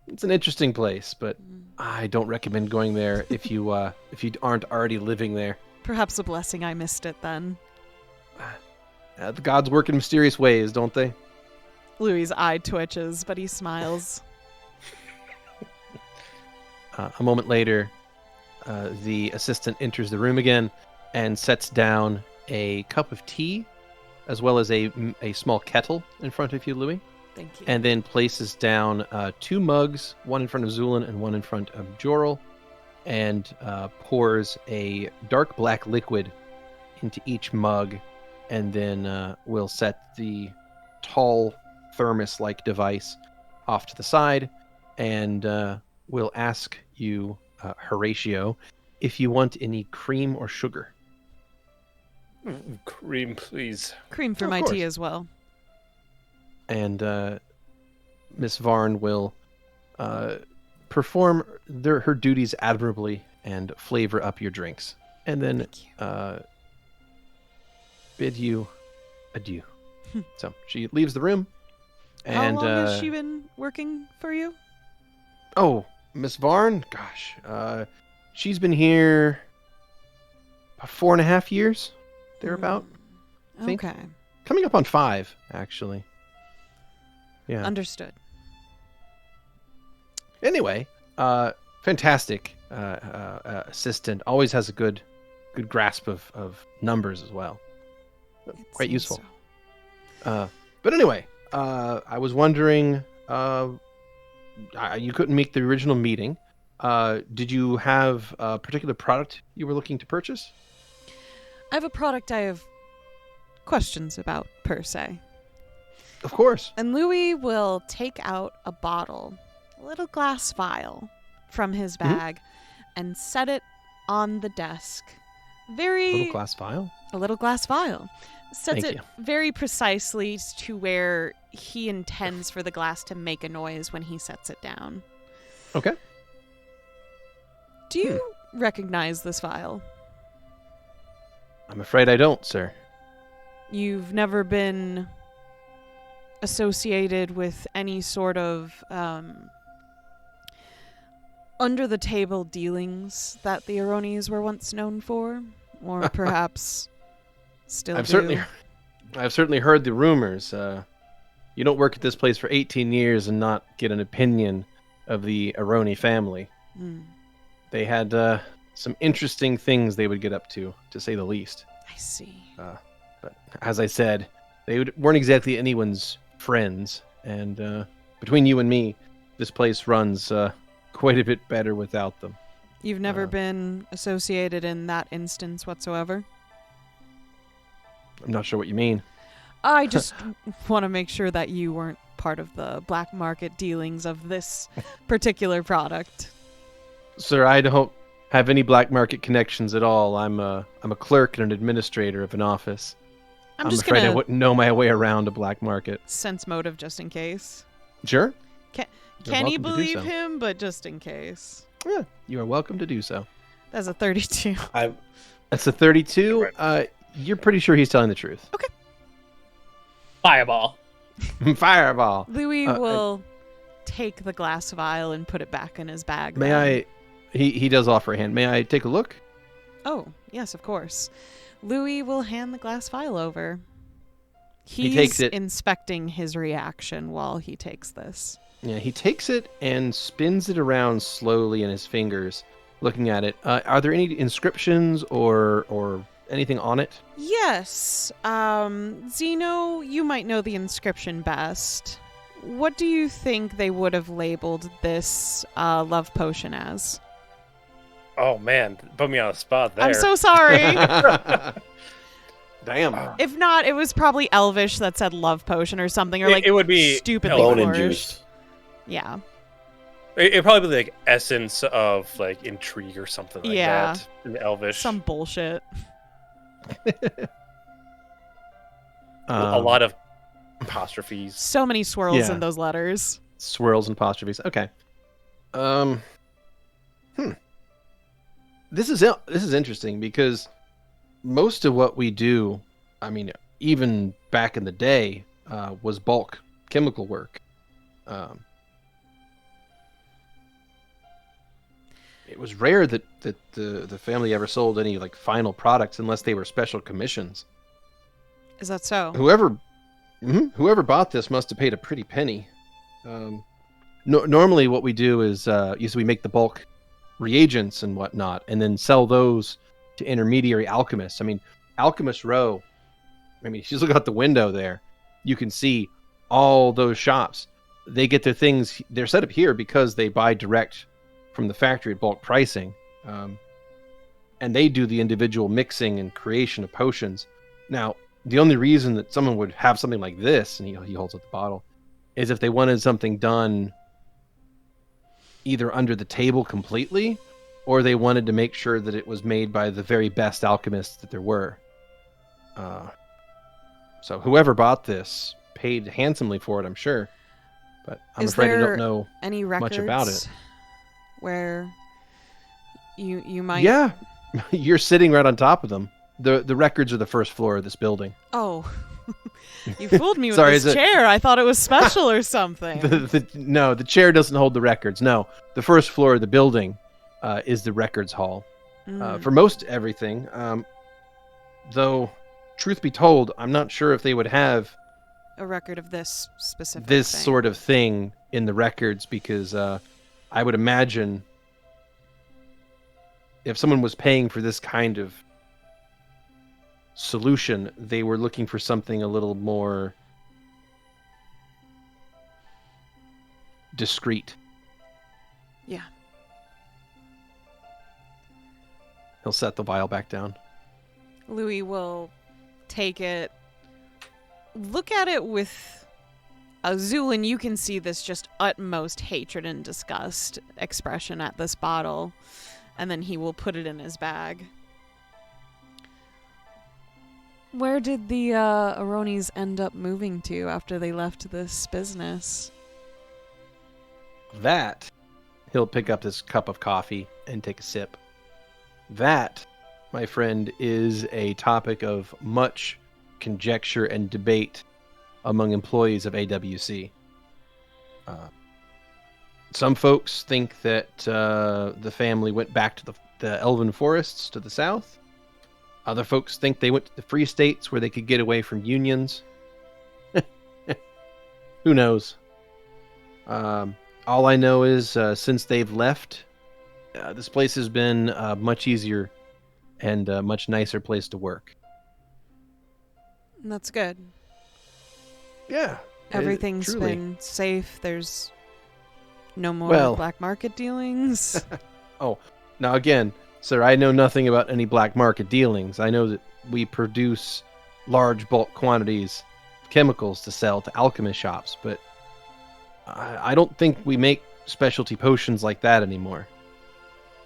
It's an interesting place, but I don't recommend going there if you aren't already living there. Perhaps a blessing I missed it then. The gods work in mysterious ways, don't they? Louie's eye twitches, but he smiles. A moment later, the assistant enters the room again and sets down a cup of tea, as well as a small kettle in front of you, Louie. Thank you. And then places down 2 mugs, one in front of Zu'lin and one in front of Jorel, and pours a dark black liquid into each mug, and then will set the tall thermos-like device off to the side, and will ask you, Horatio, if you want any cream or sugar. Cream, please. Cream for Of my course. tea as well. And Miss Varn will perform her duties admirably and flavor up your drinks, and then bid you adieu. So she leaves the room. And how long has she been working for you? Oh, Miss Varn, gosh, she's been here about 4.5 years, thereabout. I think. Okay. Coming up on 5, actually. Yeah. Understood. Anyway, fantastic assistant. Always has a good grasp of numbers as well. It Quite seems useful. so. But anyway, I was wondering, you couldn't make the original meeting. Did you have a particular product you were looking to purchase? I have a product I have questions about, per se. Of course. And Louie will take out a bottle, a little glass vial from his bag, and set it on the desk. A little glass vial? Sets Thank it you. very precisely to where he intends for the glass to make a noise when he sets it down. Okay. Do you recognize this vial? I'm afraid I don't, sir. You've never been associated with any sort of under-the-table dealings that the Aronis were once known for? Or perhaps still I've do? certainly heard the rumors. You don't work at this place for 18 years and not get an opinion of the Aroni family. Mm, They had some interesting things they would get up to say the least. I see. But as I said, they weren't exactly anyone's friends. And between you and me, this place runs quite a bit better without them. You've never been associated in that instance whatsoever? I'm not sure what you mean. I just want to make sure that you weren't part of the black market dealings of this particular product. Sir, I don't have any black market connections at all. I'm a clerk and an administrator of an office. I'm I'm just afraid I gonna wouldn't know my way around a black market. sense motive just in case. Sure. You're Can you welcome to do believe so. him? But just in case. Yeah, you are welcome to do so. That's a 32. That's a 32. You're pretty sure he's telling the truth. Fireball. Fireball. Louie will take the glass vial and put it back in his bag. May then. I? He does offer a hand. May I take a look? Oh, yes, of course. Louie will hand the glass vial over. He takes it. Inspecting his reaction while he takes this. Yeah, he takes it and spins it around slowly in his fingers, looking at it. Are there any inscriptions or anything on it? Yes. Xeno, you might know the inscription best. What do you think they would have labeled this love potion as? Oh man, put me on the spot there. I'm so sorry. Damn. If not, it was probably Elvish that said love potion or something, or like it would be stupidly Bone flourished. induced. Yeah. It'd probably be like essence of like intrigue or something like Yeah. that in Elvish. Some bullshit. A lot of apostrophes. So many swirls Yeah. in those letters. Swirls and apostrophes. Okay. This is interesting because most of what we do, I mean, even back in the day, was bulk chemical work. It was rare that the family ever sold any like final products unless they were special commissions. Is that so? Whoever bought this must have paid a pretty penny. Normally, what we do is we make the bulk reagents and whatnot, and then sell those to intermediary alchemists. I mean, Alchemist Row. I mean, if you look out the window there, you can see all those shops. They get their things. They're set up here because they buy direct from the factory at bulk pricing, and they do the individual mixing and creation of potions. Now, the only reason that someone would have something like this, and he holds up the bottle, is if they wanted something done either under the table completely, or they wanted to make sure that it was made by the very best alchemists that there were. So whoever bought this paid handsomely for it, I'm sure. But I'm Is afraid I there don't know any records much about it. where you might... Yeah, you're sitting right on top of them. The records are the first floor of this building. Oh, you fooled me with Sorry, this is it- chair. I thought it was special or something. No, the chair doesn't hold the records. No, the first floor of the building is the records hall. For most everything. Though, truth be told, I'm not sure if they would have A record of this specific this thing. sort of thing in the records because I would imagine if someone was paying for this kind of solution, they were looking for something a little more discreet. Yeah. He'll set the vial back down. Louie will take it, look at it with Zu'lin. You can see this just utmost hatred and disgust expression at this bottle, and then he will put it in his bag. Where did the Aronis end up moving to after they left this business? That He'll pick up this cup of coffee and take a sip. That, my friend, is a topic of much conjecture and debate among employees of AWC. Some folks think that the family went back to the Elven forests to the south. Other folks think they went to the Free States where they could get away from unions. Who knows? All I know is since they've left, this place has been much easier and a much nicer place to work. That's good. Yeah. Everything's truly. been safe. There's no more black market dealings. Oh, now again, sir, I know nothing about any black market dealings. I know that we produce large bulk quantities of chemicals to sell to alchemist shops, but I don't think we make specialty potions like that anymore.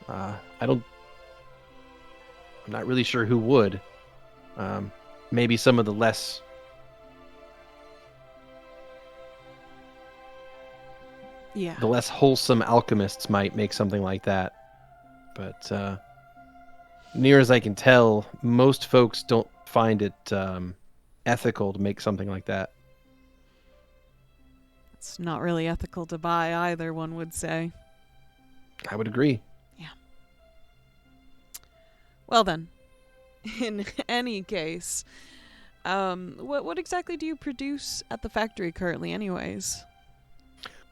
I'm not really sure who would. Maybe some of the less... Yeah. The less wholesome alchemists might make something like that. But near as I can tell, most folks don't find it ethical to make something like that. It's not really ethical to buy either, one would say. I would agree. Yeah. Well then, in any case, what exactly do you produce at the factory currently anyways?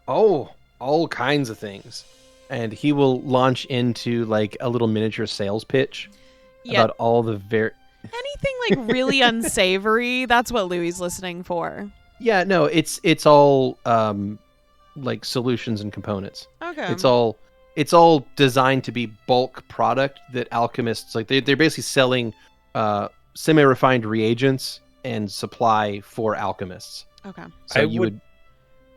Oh, all kinds of things. And he will launch into like a little miniature sales pitch about all the anything like really unsavory. That's what Louie's listening for. Yeah, no, it's all like solutions and components. Okay. It's all designed to be bulk product that alchemists like. They're basically selling semi-refined reagents and supply for alchemists. Okay. So you would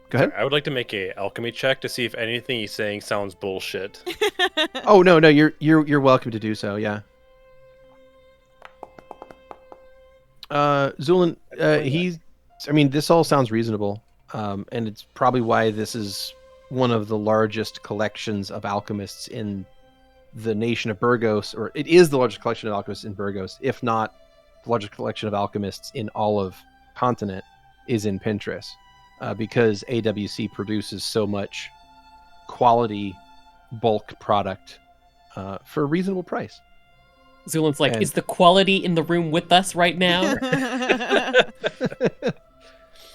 go ahead. I would like to make a alchemy check to see if anything he's saying sounds bullshit. Oh no, you're welcome to do so. Yeah. Zu'lin, this all sounds reasonable, and it's probably why this is one of the largest collections of alchemists in the nation of Burgos, or it is the largest collection of alchemists in Burgos, if not the largest collection of alchemists in all of continent, is in Pinterest, because AWC produces so much quality bulk product for a reasonable price. Zu'lin's like, is the quality in the room with us right now?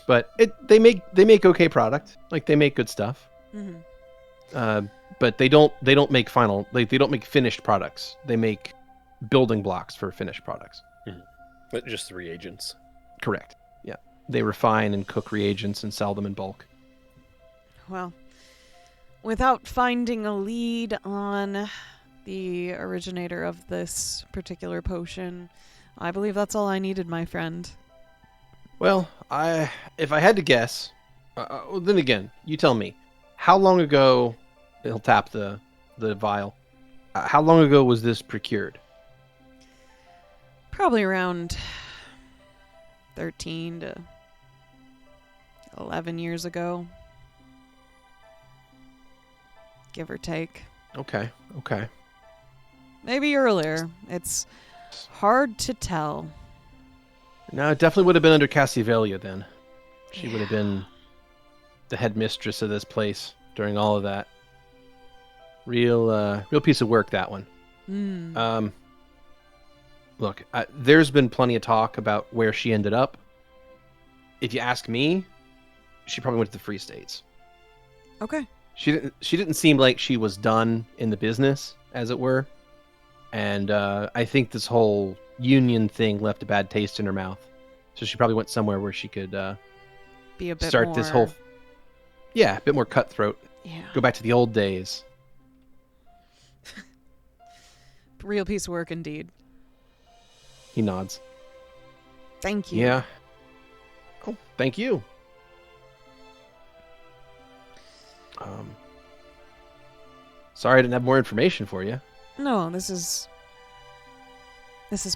But they make okay product. Like they make good stuff. Mm-hmm. But they don't make they don't make finished products. They make building blocks for finished products. Mm-hmm. Just the reagents. Correct. Yeah. They refine and cook reagents and sell them in bulk. Well, without finding a lead on the originator of this particular potion, I believe that's all I needed, my friend. Well, if I had to guess, then again, you tell me, how long ago? He'll tap the vial. How long ago was this procured? Probably around 13 to 11 years ago, give or take. Okay. Maybe earlier. It's hard to tell. No, it definitely would have been under Cassivelia then. She would have been the headmistress of this place during all of that. Real piece of work, that one. Look, there's been plenty of talk about where she ended up. If you ask me, she probably went to the Free States. Okay. She didn't seem like she was done in the business, as it were. And I think this whole union thing left a bad taste in her mouth. So she probably went somewhere where she could be a bit start more... this whole... Yeah, a bit more cutthroat. Yeah. Go back to the old days. Real piece of work indeed. He nods. Thank you. Yeah. Oh, thank you. Sorry I didn't have more information for you. No, this is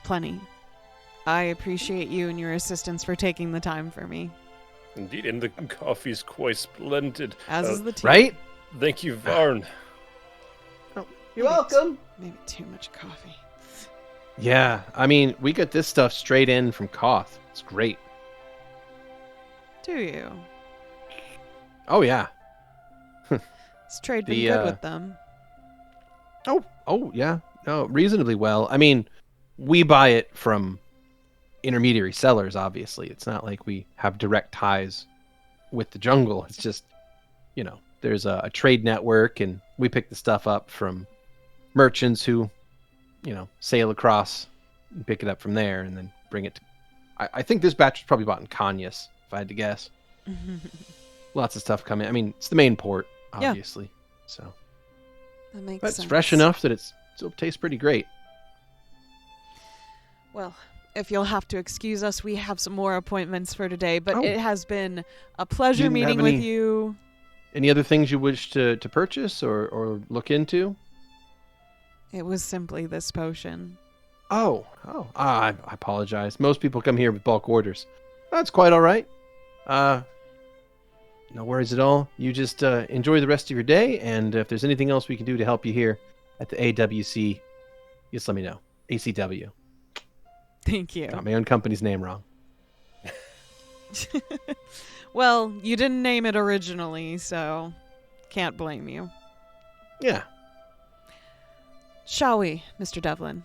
plenty. I appreciate you and your assistance for taking the time for me. Indeed, and the coffee's quite splendid. As is the tea. Right? Thank you, Varn. You're welcome. Maybe too much coffee. Yeah, I mean, we get this stuff straight in from Koth. It's great. Do you? Oh, yeah. Has trade been The, good with them? Oh, yeah. No, reasonably well. I mean, we buy it from intermediary sellers, obviously. It's not like we have direct ties with the jungle. It's just, there's a trade network, and we pick the stuff up from merchants who, sail across and pick it up from there and then bring it to... I think this batch was probably bought in Conyas, if I had to guess. Lots of stuff coming. I mean, it's the main port, obviously. Yeah. So that makes but sense. It's fresh enough that it still tastes pretty great. Well, if you'll have to excuse us, we have some more appointments for today, but it has been a pleasure meeting with you. Any other things you wish to purchase or look into? It was simply this potion. I apologize. Most people come here with bulk orders. That's quite all right. No worries at all. You just enjoy the rest of your day, and if there's anything else we can do to help you here at the AWC, just let me know. ACW. Thank you. Got my own company's name wrong. Well, you didn't name it originally, so can't blame you. Yeah. Shall we, Mr. Devlin?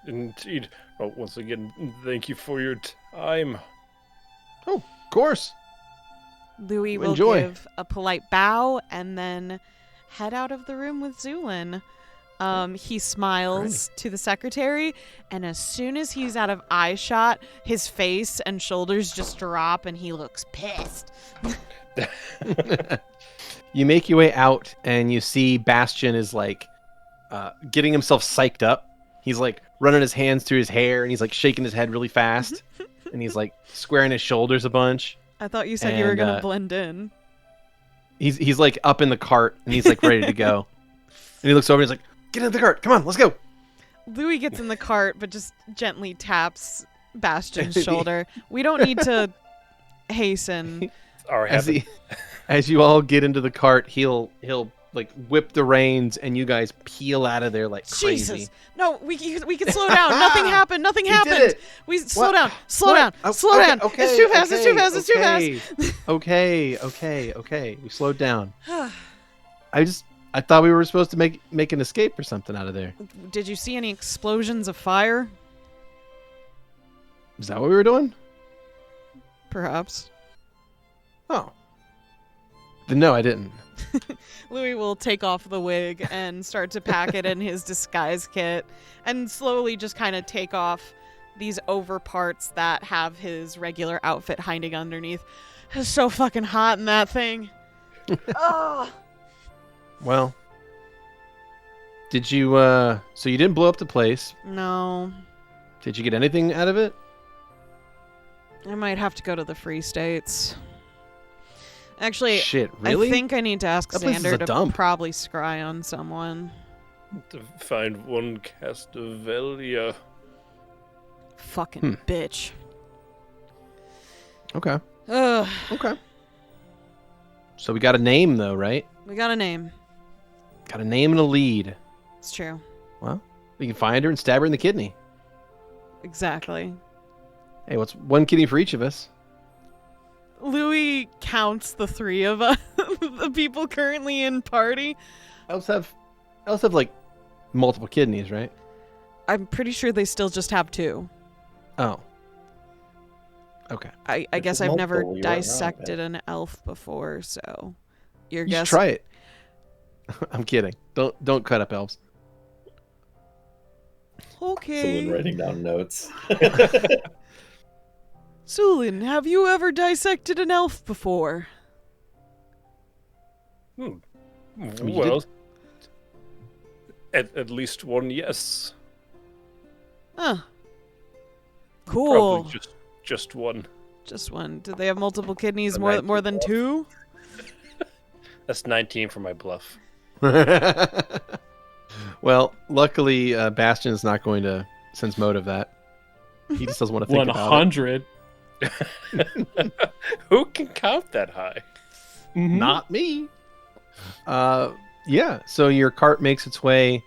Indeed. Well, once again, thank you for your time. Oh, of course. Louie will Enjoy. give a polite bow and then head out of the room with Zu'lin. He smiles to the secretary, and as soon as he's out of eye shot, his face and shoulders just drop, and he looks pissed. You make your way out, and you see Bastion is getting himself psyched up. He's running his hands through his hair, and he's shaking his head really fast, and he's squaring his shoulders a bunch. I thought you said you were gonna blend in. He's up in the cart, and he's ready to go. And he looks over, and he's like, "Get in the cart! Come on, let's go!" Louie gets in the cart, but just gently taps Bastion's shoulder. We don't need to hasten. As you all get into the cart, he'll whip the reins, and you guys peel out of there like crazy. Jesus! No, we can slow down. Nothing happened. Nothing happened. Did it. We slow down. Slow What? down. Oh, Slow okay, down. okay, It's too fast. okay, It's too fast. It's too fast. Okay. We slowed down. I thought we were supposed to make an escape or something out of there. Did you see any explosions of fire? Is that what we were doing? Perhaps. Oh. Then no, I didn't. Louie will take off the wig and start to pack it in his disguise kit and slowly just kind of take off these over parts that have his regular outfit hiding underneath. It's so fucking hot in that thing. Oh. Well, did you, so you didn't blow up the place. No. Did you get anything out of it? I might have to go to the Free States. Actually, Shit, really? I think I need to ask That place is a Xander to dump. probably scry on someone. To find one Castavelia. Fucking bitch. Okay. Ugh. Okay. So we got a name, though, right? We got a name. Got a name and a lead. It's true. Well, we can find her and stab her in the kidney. Exactly. Hey, what's one kidney for each of us? Louie counts the three of us, the people currently in party. Elves have multiple kidneys, right? I'm pretty sure they still just have two. Oh. Okay. I If guess it's I've never multiple, you weren't wrong, dissected an elf before, so your You guess. should try it. I'm kidding. Don't cut up elves. Okay. Someone writing down notes. Zu'lin, have you ever dissected an elf before? Well, at least one, yes. Huh. Cool. Probably just one. Just one. Did they have multiple kidneys? A More 19 than bluff. two? That's 19 for my bluff. Well, luckily, Bastion is not going to sense motive that. He just doesn't want to think about it. 100. Who can count that high? Not me. Yeah, so your cart makes its way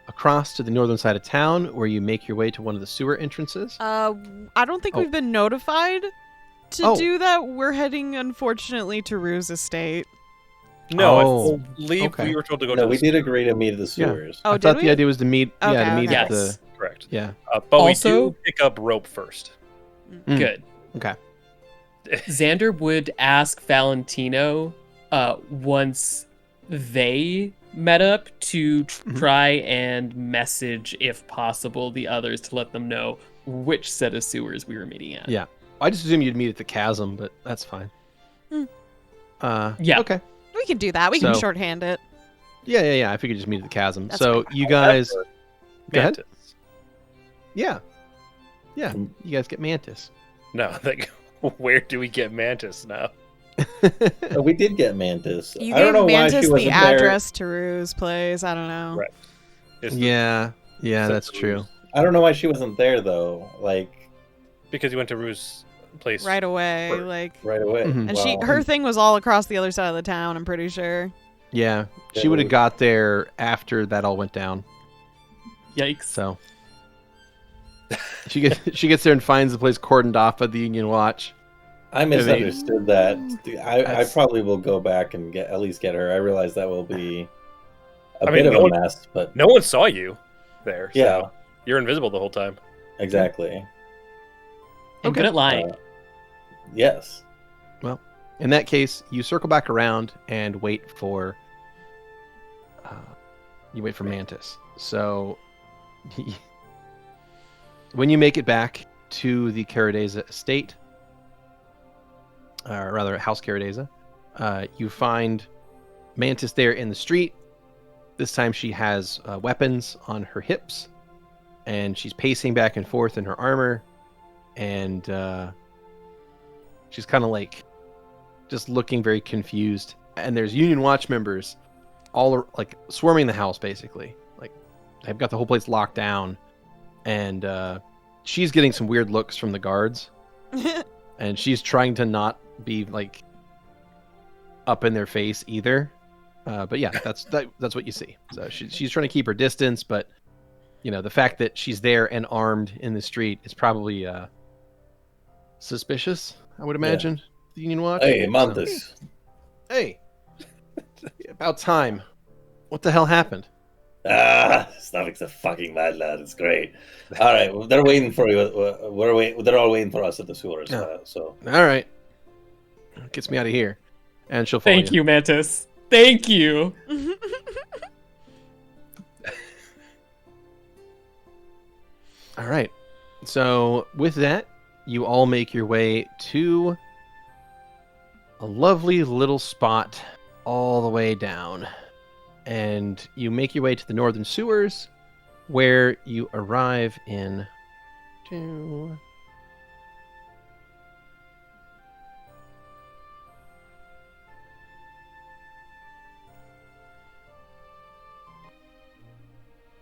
across to the northern side of town, where you make your way to one of the sewer entrances. I don't think Oh. we've been notified to Oh. do that. We're heading, unfortunately, to Rue's estate. No, Oh, I believe okay. we were told to go No, to we the did agree to meet at the sewers. Oh, I did thought we? the idea was to meet. Okay, to meet okay. at the. Yes. Correct. Yeah. But Also- we do pick up rope first. Mm. Good. Okay. Xander would ask Valentino once they met up to try and message, if possible, the others to let them know which set of sewers we were meeting at. Yeah. I just assumed you'd meet at the chasm, but that's fine. Hmm. Yeah. Okay. We can do that. We can So- shorthand it. Yeah. I figured just meet at the chasm. That's So fine. you guys. However, Go ahead. Mantis. Yeah. You guys get Mantis. No, like, where do we get Mantis now? Oh, we did get Mantis. You I don't gave know why Mantis she the wasn't there. address to Rue's place. I don't know. Right. It's the- Yeah, that's true. I don't know why she wasn't there though. Like because you went to Rue's place. Right away, Right. like, right away. Mhm. and Wow. her thing was all across the other side of the town. I'm pretty sure. Yeah, she Yeah, would have we- got there after that all went down. Yikes. So she gets there and finds the place cordoned off by the Union Watch. I misunderstood that. I That's- probably will go back and at least get her. I realize that will be a I bit mean, of no a one- mess, but No one saw you there. So yeah, you're invisible the whole time. exactly. And Okay. good at lying. Yes. In that case, you circle back around and wait for Mantis. So when you make it back to the Caradeza estate, or rather House Caradeza, you find Mantis there in the street. This time she has weapons on her hips, and she's pacing back and forth in her armor, and she's kind of like just looking very confused. And there's Union Watch members all like swarming the house, basically. Like they've got the whole place locked down, and she's getting some weird looks from the guards, and she's trying to not be like up in their face either. But yeah, that's what you see. So she's trying to keep her distance, but you know the fact that she's there and armed in the street is probably suspicious, I would imagine. The Union Watch. Hey, So- Mantis. Hey, about time. What the hell happened? Stavik's a fucking mad lad. It's great. All right, well, they're waiting for you. They're all waiting for us at the sewers. Yeah. So All right, gets me out of here, and she'll follow Thank you, Mantis. Thank you. All right. So with that, you all make your way to a lovely little spot all the way down, and you make your way to the northern sewers, where you arrive in.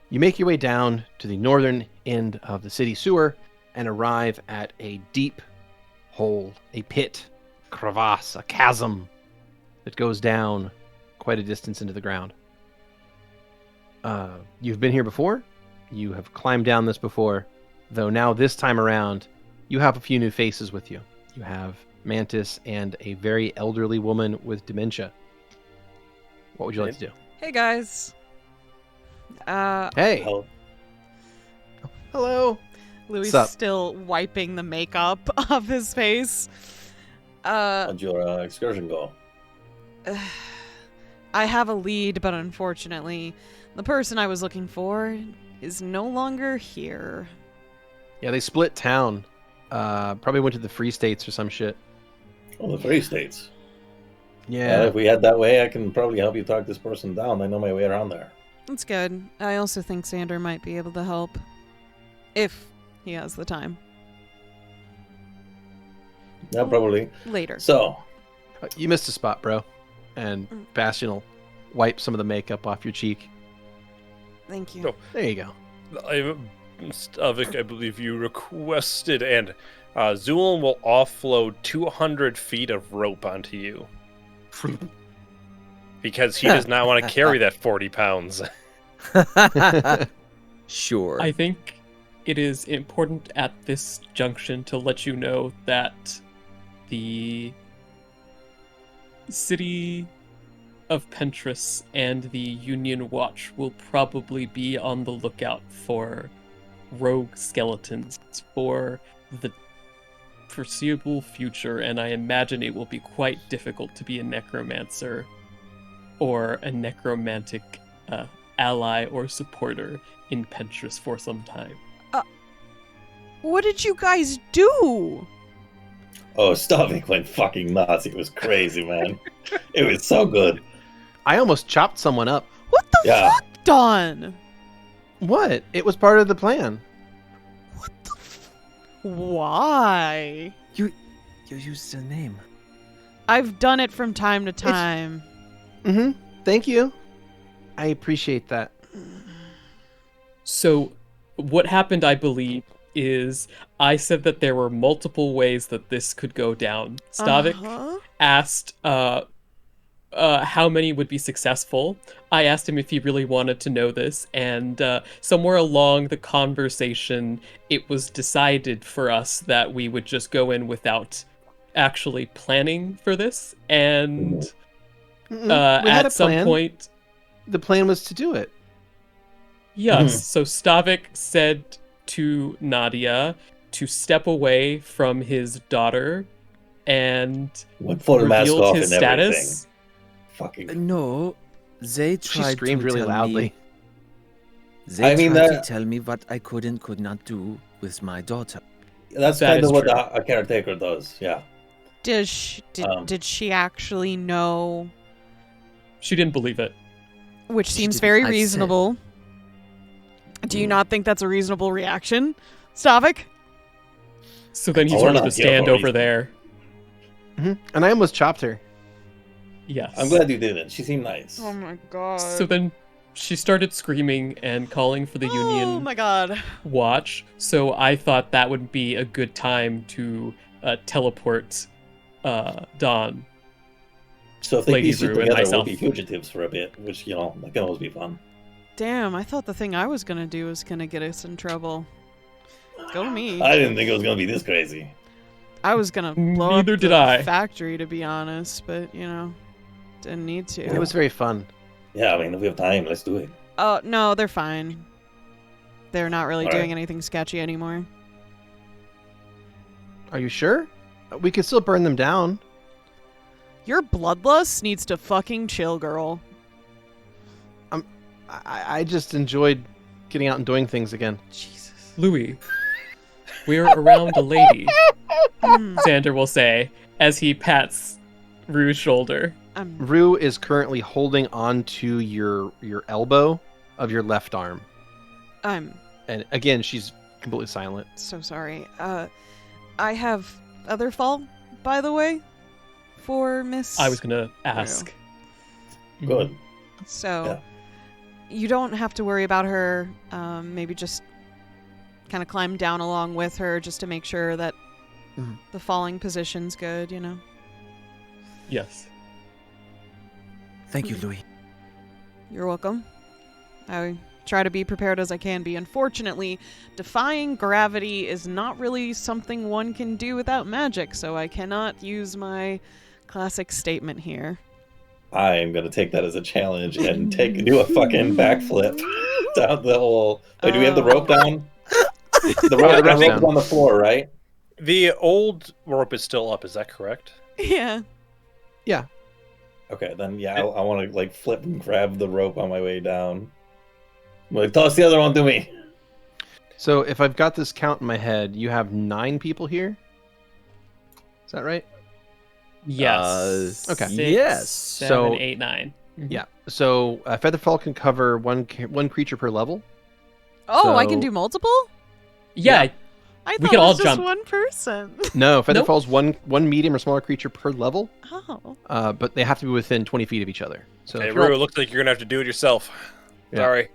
You make your way down to the northern end of the city sewer and arrive at a deep hole, a pit, crevasse, a chasm that goes down quite a distance into the ground. You've been here before. You have climbed down this before, though now this time around, you have a few new faces with you. You have Mantis and a very elderly woman with dementia. What would you like to do? Hey guys. Hey. Hell, Hello. Louis Sup? still wiping the makeup off his face. how'd your excursion go? I have a lead, but unfortunately, the person I was looking for is no longer here. Yeah, they split town. Probably went to the Free States or some shit. Oh, the Free States. Yeah. If we head that way, I can probably help you talk this person down. I know my way around there. That's good. I also think Xander might be able to help. If he has the time. Yeah, probably. Later. So, You missed a spot, bro. And Bastion will wipe some of the makeup off your cheek. Thank you. No. There you go. Stavik, I believe you requested, and Zu'lin will offload 200 feet of rope onto you. Because he does not want to carry that 40 pounds. Sure. I think it is important at this junction to let you know that the city of Pentress and the Union Watch will probably be on the lookout for rogue skeletons for the foreseeable future, and I imagine it will be quite difficult to be a necromancer or a necromantic ally or supporter in Pentress for some time. What did you guys do? Oh, Stavik went fucking nuts. It was crazy, man. It was so good. I almost chopped someone up. What the Yeah. fuck, Don? What? It was part of the plan. Why? You used the name. I've done it from time to time. Mm-hmm. Thank you. I appreciate that. So, what happened, I believe, is I said that there were multiple ways that this could go down. Stavik asked how many would be successful. I asked him if he really wanted to know this, and somewhere along the conversation, it was decided for us that we would just go in without actually planning for this, and We had a at some plan. point... The plan was to do it. Yes, so Stavik said to Nadia to step away from his daughter and Went full mask revealed off his and status. everything. Fucking. No, they She tried screamed to really tell loudly. Me, they I mean, tried that- to tell me what I could not do with my daughter. That's That kind is of what true. a caretaker does. Yeah. Did she actually know? She didn't believe it. Which She seems didn't- very I said- reasonable. Do you not think that's a reasonable reaction, Stavik? So then he Oh, we're told her not to here stand for a over reason. there. Mm-hmm. And I almost chopped her. Yes. I'm glad you did it. She seemed nice. Oh my god. So then she started screaming and calling for the Oh Union my god. Watch. So I thought that would be a good time to teleport Dawn. So if they Lady piece it Rue and together, we'll myself. be fugitives for a bit, which, that can always be fun. Damn, I thought the thing I was gonna do was gonna get us in trouble. Go me. I didn't think it was going to be this crazy. I was gonna blow Neither up did the I. factory, to be honest, but didn't need to. It was very fun. Yeah, I mean, if we have time, let's do it. Oh no, they're fine. They're not really All doing right. anything sketchy anymore. Are you sure? We could still burn them down. Your bloodlust needs to fucking chill, girl. I just enjoyed getting out and doing things again. Jesus. Louie, we're around a lady, Xander will say, as he pats Rue's shoulder. Rue is currently holding on to your elbow of your left arm. I'm And again, she's completely silent. so sorry. I have other fall, by the way, for Miss. I was gonna ask. Good. So, Yeah. you don't have to worry about her. Maybe just kind of climb down along with her just to make sure that Mhm. the falling position's good, Yes. Thank you, Louis. You're welcome. I try to be prepared as I can be. Unfortunately, defying gravity is not really something one can do without magic, so I cannot use my classic statement here. I am going to take that as a challenge and do a fucking backflip down the hole. Wait, do we have the rope down? The rope, the rope's is down. on the floor, right? The old rope is still up, is that correct? Yeah. Yeah. Okay, then I want to flip and grab the rope on my way down. I'm like, toss the other one to me. So if I've got this count in my head, you have 9 people here? Is that right? Yes. Okay. 6, Yes. 7, So- 8, 9. Mhm. Yeah. So Featherfall can cover one creature per level. Oh, I can So- do multiple? Yeah. I We thought can it all was just jump. one person. No, Featherfall's one medium or smaller creature per level, Oh. but they have to be within 20 feet of each other. So Hey, if you're all- Rue, it looks like you're going to have to do it yourself. Yeah. Sorry.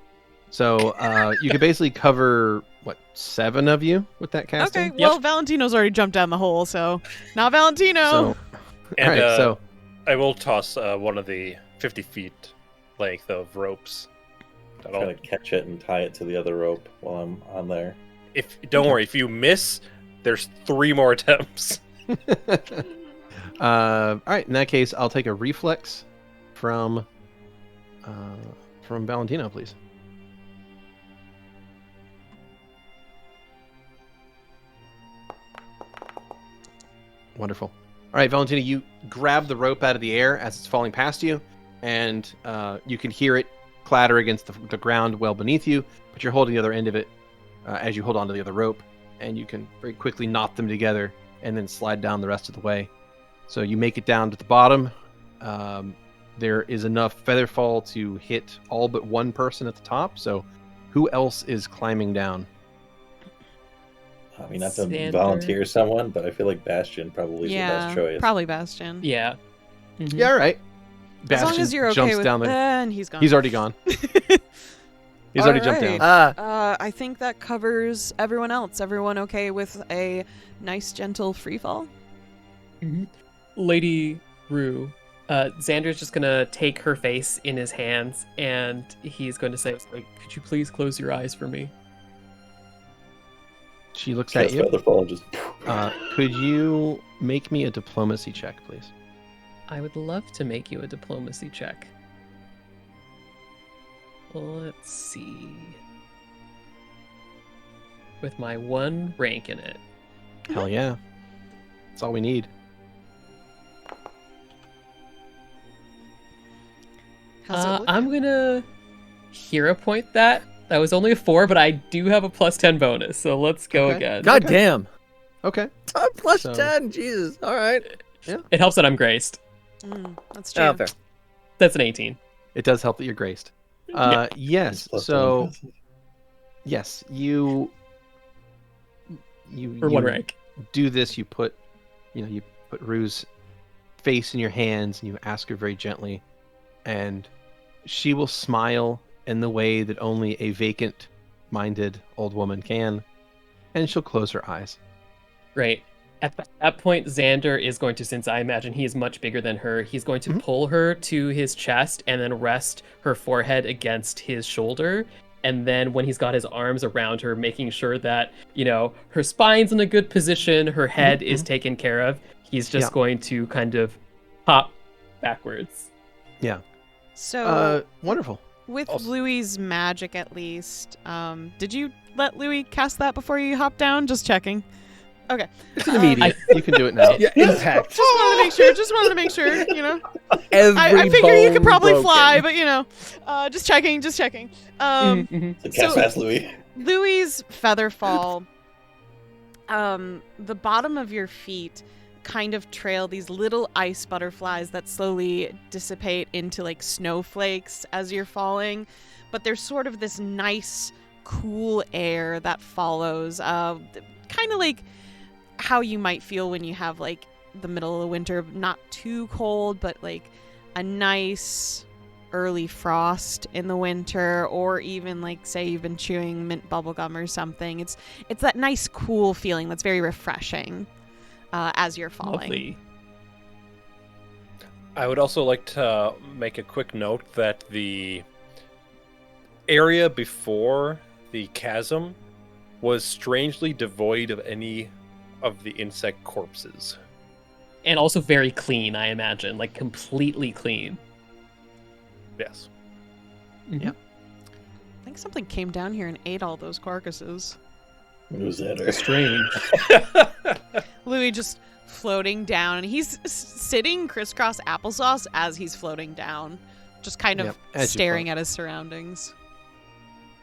So you could basically cover 7 of you with that casting. Okay, well, Valentino's already jumped down the hole, so not Valentino. So, And all right. So I will toss one of the 50 feet length of ropes. Trying to catch it and tie it to the other rope while I'm on there. Don't worry, if you miss, there's 3 more attempts. All right, in that case, I'll take a reflex from Valentino, please. Wonderful. All right, Valentino, you grab the rope out of the air as it's falling past you, and you can hear it clatter against the ground well beneath you, but you're holding the other end of it as you hold onto the other rope, and you can very quickly knot them together and then slide down the rest of the way. So you make it down to the bottom. There is enough feather fall to hit all but one person at the top, so who else is climbing down? I mean, not to Xander. volunteer someone, but I feel like Bastion probably is the best choice. Probably Bastion. Yeah. Mhm. Yeah, all right. As Bastion long as you're okay jumps with down there. and he's gone. He's already gone. He's already jumped Alright. down. I think that covers everyone else. Everyone okay with a nice, gentle free fall? Lady Rue, Xander's just gonna take her face in his hands, and he's going to say, "Could you please close your eyes for me?" She looks at Cast you. Featherfall, just Could you make me a diplomacy check, please? I would love to make you a diplomacy check. Let's see. With my 1 rank in it. Hell yeah. That's all we need. How's it look? I'm gonna hero point that. That was only a 4, but I do have a +10 bonus, so let's go Okay. again. God damn. Okay. Plus So- 10. Jesus. All right. It helps that I'm graced. That's true. Oh, fair. That's an 18. It does help that you're graced. Yes. plus So, 10. yes, you For 1 rank. do this. You put Rue's face in your hands, and you ask her very gently, and she will smile in the way that only a vacant-minded old woman can, and she'll close her eyes. Great. At that point, Xander is going to, since I imagine he is much bigger than her, he's going to pull her to his chest and then rest her forehead against his shoulder. And then when he's got his arms around her, making sure that, her spine's in a good position, her head is taken care of, he's just going to kind of hop backwards. Yeah. So, Wonderful. with Louie's magic at least, did you let Louie cast that before you hopped down? Just checking. Okay. It's an immediate. You can do it now. Yeah, impact. Just wanted to make sure, Every I figure you could bone probably broken. fly, but just checking. So cast fast, Louie. Louie's feather fall, the bottom of your feet kind of trail these little ice butterflies that slowly dissipate into like snowflakes as you're falling, but there's sort of this nice cool air that follows, kind of like how you might feel when you have like the middle of the winter, not too cold, but like a nice early frost in the winter, or even like say you've been chewing mint bubblegum or something. It's that nice cool feeling that's very refreshing as you're falling. Lovely. I would also like to make a quick note that the area before the chasm was strangely devoid of any of the insect corpses. And also very clean, I imagine. Like, completely clean. Yes. Yeah. I think something came down here and ate all those carcasses. Who's that? Strange. Louie just floating down, and he's sitting crisscross applesauce as he's floating down, just kind of Yep, as you staring float. at his surroundings.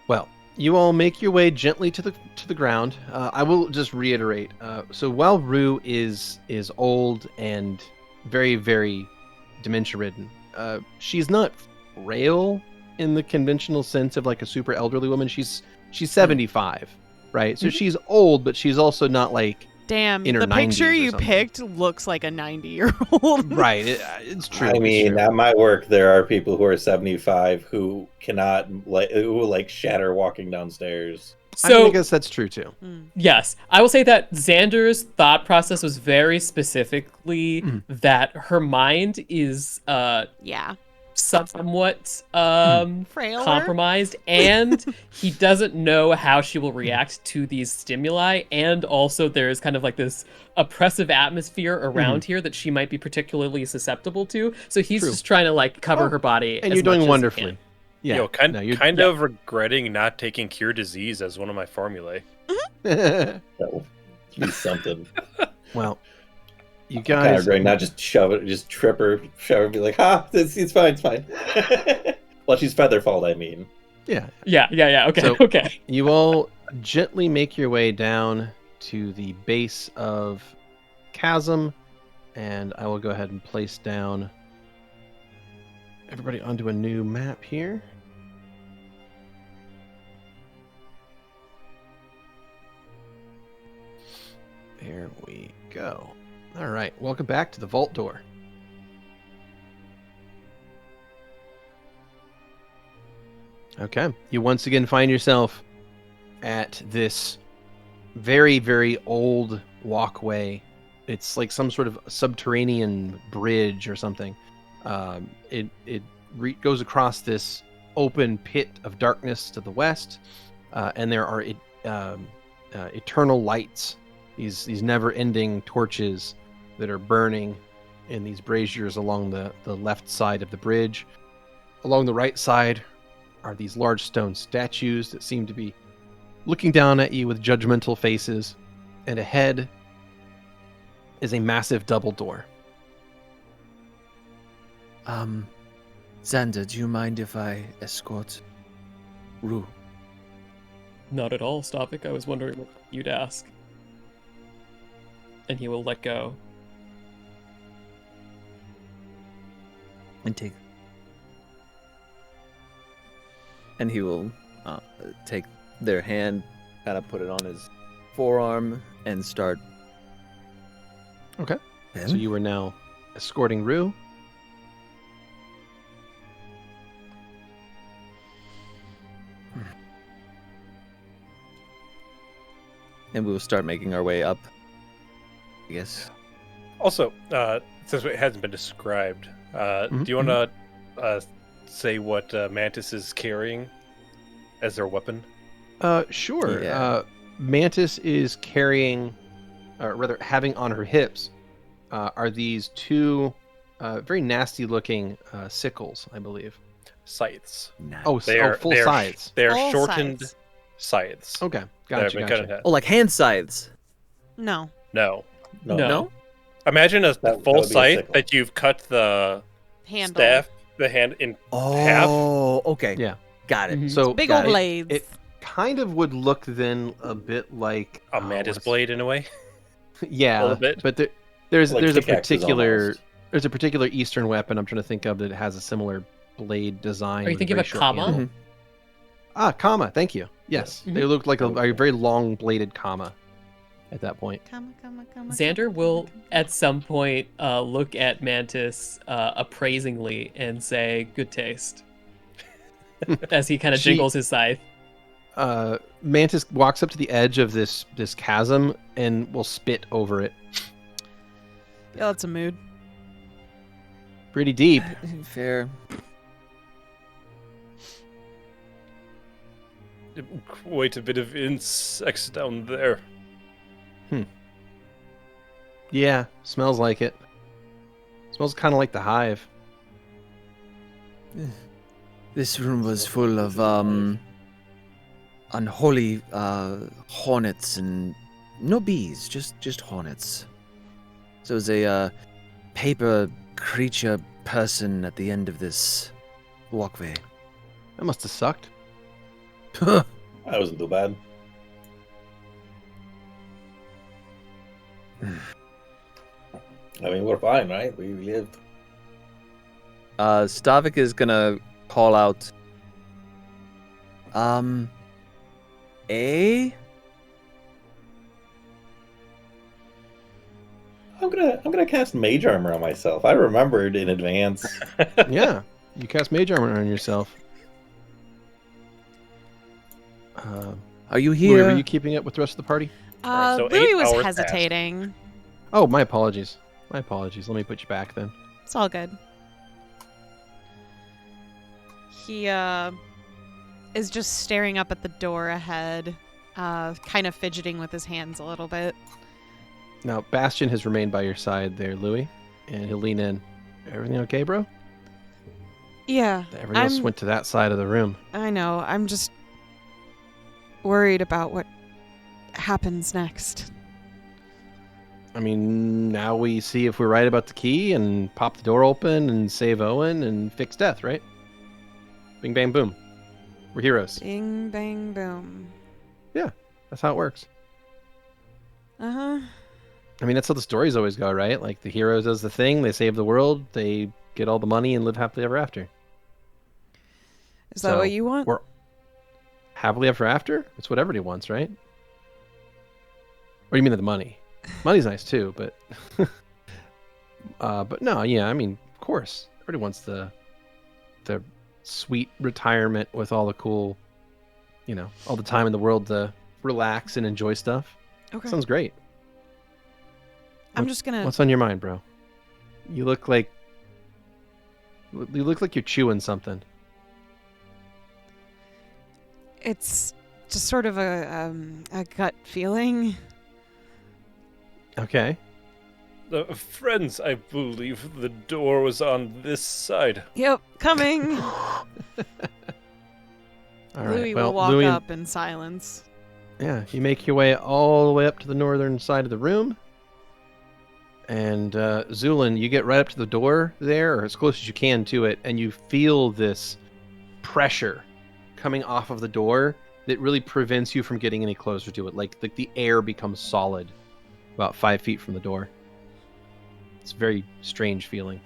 Well, you all make your way gently to the ground. I will just reiterate. So while Rue is old and very, very dementia-ridden, she's not frail in the conventional sense of like a super elderly woman. She's 75, right? So she's old, but she's also not like Damn, in her the 90s picture or you something. picked looks like a 90-year-old. right. It's true. I it's mean, true. at my work, there are people who are 75 who cannot, who shatter walking downstairs. I mean, I So, guess that's true too. yes, I will say that Xander's thought process was very specifically that her mind is Yeah. somewhat Frailer? compromised, and he doesn't know how she will react to these stimuli, and also there's kind of like this oppressive atmosphere around here that she might be particularly susceptible to. So he's True. just trying to like cover her body, And as you're doing much as he wonderfully. can. Yeah. Yo, kind you're, of regretting not taking Cure Disease as one of my formulae. That will be something. Well, you Kind guys. of great. Not just shove it, just trip her, shove her, be like, it's fine, it's fine. Well, she's Featherfall, I mean. Yeah. Yeah. Okay, So- okay. You all gently make your way down to the base of Chasm, and I will go ahead and place down everybody onto a new map here. There we go. All right, welcome back to the vault door. Okay, you once again find yourself at this very, very old walkway. It's like some sort of subterranean bridge or something. It goes across this open pit of darkness to the west, and there are eternal lights. These never-ending torches that are burning in these braziers along the left side of the bridge. Along the right side are these large stone statues that seem to be looking down at you with judgmental faces, and ahead is a massive double door. Xander, do you mind if I escort Rue? Not at all, Stavik. I was wondering what you'd ask. And he will let go. And he will take their hand, kind of put it on his forearm, and start. Okay. Him? So you are now escorting Rue. And we will start making our way up. I guess. Also, since it hasn't been described, do you want to say what Mantis is carrying as their weapon? Sure. Yeah. Mantis is carrying, or rather having on her hips, are these two very nasty-looking sickles, I believe. Scythes. Oh, full scythes. They're Full shortened scythes. scythes. Okay, that have gotcha, been gotcha. cut in half. Oh, like hand scythes. No. No. No. Imagine a That full would be a scythe sickle. that you've cut the Handle. staff, the hand in half. Oh, okay. Yeah. Got it. Mhm. So Big Got old it. blades. it kind of would look then a bit like A mantis what's- blade in a way. Yeah, A little bit. but there's Like a pickaxes particular Eastern weapon I'm trying to think of that has a similar blade design. Are you with thinking very of a short kama? handle. Mhm. Ah, kama. Thank you. Yes, Mhm. they look like a very long bladed kama at that point. Come. Xander will, at some point, look at Mantis appraisingly and say, "Good taste," as he kind of She- jiggles his scythe. Mantis walks up to the edge of this chasm and will spit over it. Yeah, that's a mood. Pretty deep. Fair. Quite a bit of insects down there. Yeah, smells like it. Smells kind of like the hive. This room was full of unholy hornets and no bees, just hornets. So there's a paper creature person at the end of this walkway. That must have sucked. That wasn't too bad. I mean, we're fine, right? We lived. Stavik is gonna call out. A. I'm gonna cast Mage Armor on myself. I remembered in advance. Yeah, you cast mage armor on yourself. Are you Louie, here? were you keeping up with the rest of the party? Alright, so Louie 8 was hours passed. hesitating. Oh, my apologies. My apologies. Let me put you back then. It's all good. He is just staring up at the door ahead, kind of fidgeting with his hands a little bit. Now, Bastion has remained by your side there, Louie, and he'll lean in. Everything okay, bro? Yeah, Everyone else went to that side of the room. I know. I'm just worried about what happens next. I mean, now we see if we're right about the key and pop the door open and save Owen and fix death, right? Bing, bang, boom. We're heroes. Bing, bang, boom. Yeah, that's how it works. Uh-huh. I mean, that's how the stories always go, right? Like, the hero does the thing, they save the world, they get all the money and live happily ever after. Is that what you want? We're happily ever after? It's what everybody wants, right? Or you mean the money? Money's nice too, but but no, yeah, I mean, of course, everybody wants the sweet retirement with all the cool, all the time in the world to relax and enjoy stuff. Okay. Sounds great. I'm just gonna... What's on your mind, bro? You look like you're chewing something. It's just sort of a gut feeling. Okay. Friends, I believe the door was on this side. Yep, coming. All Louie right. Well, will walk Louie, up in silence. Yeah, you make your way all the way up to the northern side of the room. And Zu'lin, you get right up to the door there, or as close as you can to it, and you feel this pressure coming off of the door that really prevents you from getting any closer to it. Like the air becomes solid about 5 feet from the door. It's a very strange feeling.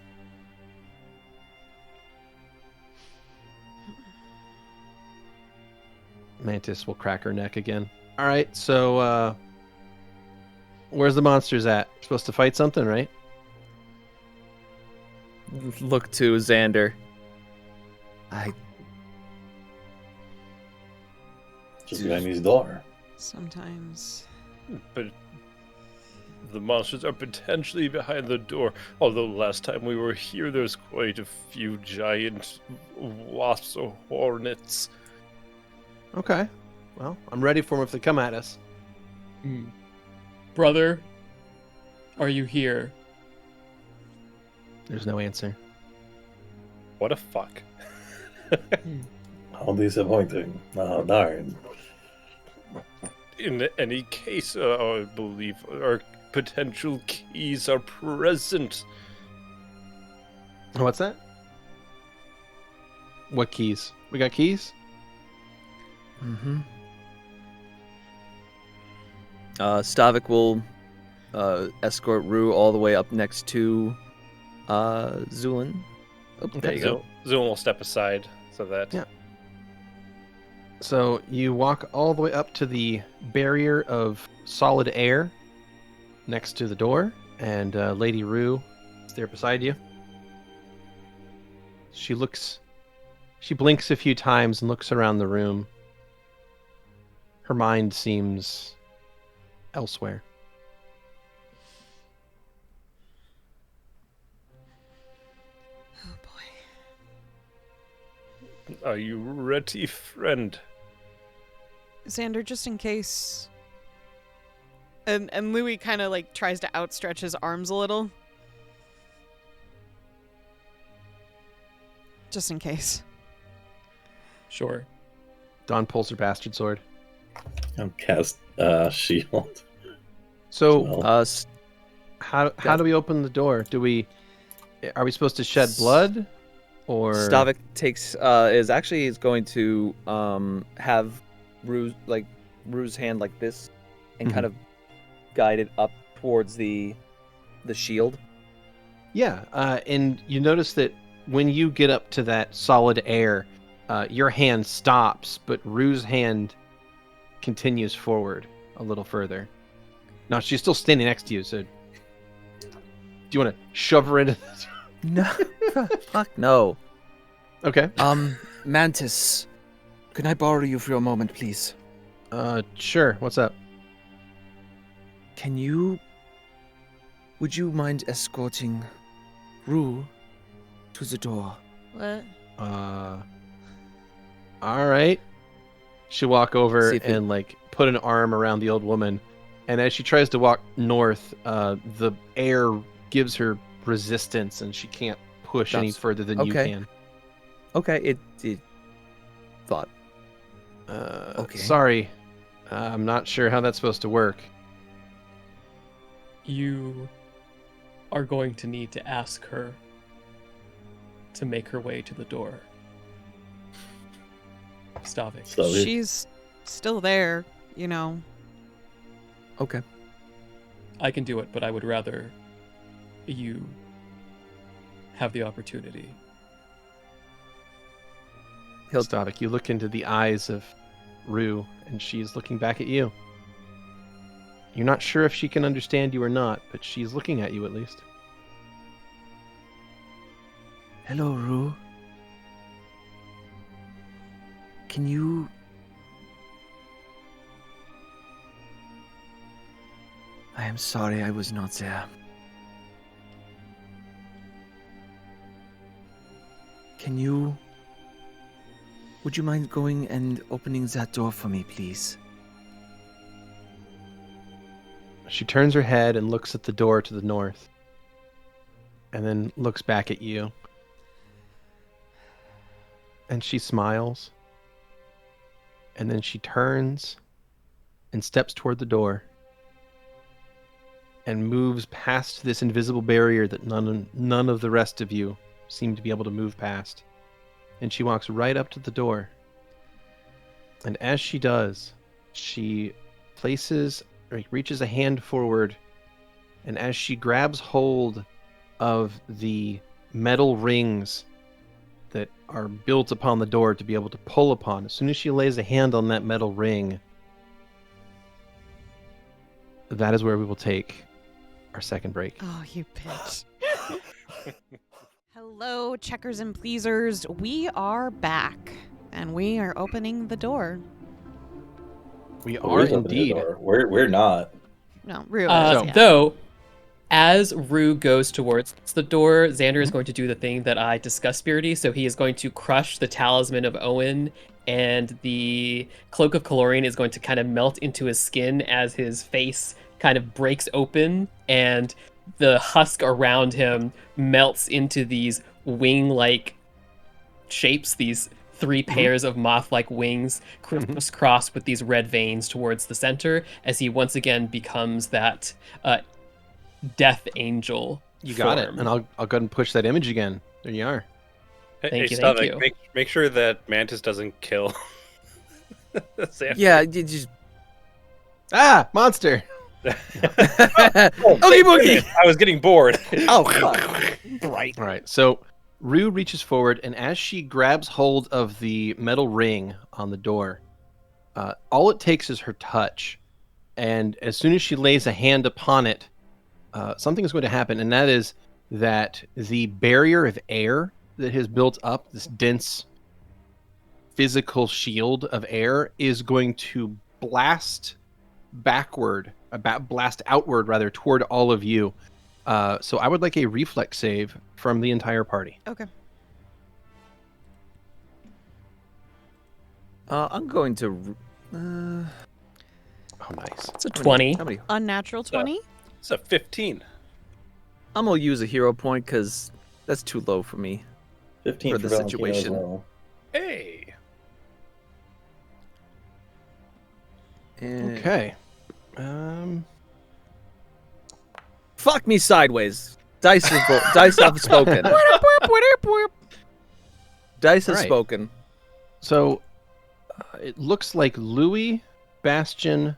Mantis will crack her neck again. All right, so where's the monsters at? We're supposed to fight something, right? Look to Xander. Just behind his door. Sometimes. But the monsters are potentially behind the door. Although last time we were here, there's quite a few giant wasps or hornets. Okay. Well, I'm ready for them if they come at us. Brother, are you here? There's no answer. What a fuck. How disappointing. Oh, darn. In any case, I believe our potential keys are present. What's that? What keys? We got keys? Mm-hmm. Stavik will escort Rue all the way up next to Zu'lin. Oh, there you go. Zoom will step aside so that... Yeah. So you walk all the way up to the barrier of solid air next to the door, and Lady Rue is there beside you. She blinks a few times and looks around the room. Her mind seems elsewhere. Oh boy. Are you ready, friend? Xander, just in case. And Louie kind of like tries to outstretch his arms a little. Just in case. Sure. Dawn pulls her bastard sword. I'll cast shield. So, Well, how do we open the door? Are we supposed to shed blood, or Stavik is going to have Rue's hand like this and kind of guide it up towards the shield. Yeah, and you notice that when you get up to that solid air, your hand stops, but Rue's hand continues forward a little further. Now she's still standing next to you, so do you want to shove her into this? No, fuck no. Okay. Mantis, can I borrow you for a moment, please? Sure. What's up? Would you mind escorting Rue to the door? What? All right. She'll walk over See if he- and like put an arm around the old woman, and as she tries to walk north, the air gives her resistance, and she can't push any That's- further than you okay. can. Okay, it thought. Okay. Sorry, I'm not sure how that's supposed to work. You are going to need to ask her to make her way to the door. Stavik. So She's still there, you know. Okay. I can do it, but I would rather you have the opportunity. Stavik, you look into the eyes of Rue, and she's looking back at you. You're not sure if she can understand you or not, but she's looking at you at least. Hello, Rue. Can you... I am sorry I was not there. Can you... Would you mind going and opening that door for me, please? She turns her head and looks at the door to the north, and then looks back at you. And she smiles. And then she turns and steps toward the door and moves past this invisible barrier that none of the rest of you seem to be able to move past. And she walks right up to the door. And as she does, she reaches a hand forward, and as she grabs hold of the metal rings that are built upon the door to be able to pull upon, as soon as she lays a hand on that metal ring, that is where we will take our second break. Oh, you bitch. Hello, checkers and pleasers. We are back, and we are opening the door. We Who are is opening the indeed. door? We're not. No, Rue. So- yeah. Though, as Rue goes towards the door, Xander is going to do the thing that I discussed, Beardy. So he is going to crush the talisman of Owen, and the cloak of Calorian is going to kind of melt into his skin as his face kind of breaks open, and the husk around him melts into these wing-like shapes, these three pairs of moth-like wings crisscrossed with these red veins towards the center, as he once again becomes that death angel. You got it. form. And I'll go ahead and push that image again. There you are. Thank you, Stavik, thank you. Make sure that Mantis doesn't kill. Xander. Yeah, you just... Ah, monster! Oogie boogie! I was getting bored. Oh, fuck. Right. All right, so Rue reaches forward, and as she grabs hold of the metal ring on the door, all it takes is her touch. And as soon as she lays a hand upon it, something is going to happen, and that is that the barrier of air that has built up, this dense physical shield of air, is going to blast outward rather, toward all of you. So I would like a reflex save from the entire party. Okay. I'm going to... Oh, nice. It's a 20. How many? Unnatural 20? It's a 15. I'm going to use a hero point because that's too low for me. 15 For for the Valentino as situation. well. Hey. And... Okay. Fuck me sideways. Dice have spoken. Dice have Alright. spoken. So it looks like Louie, Bastion,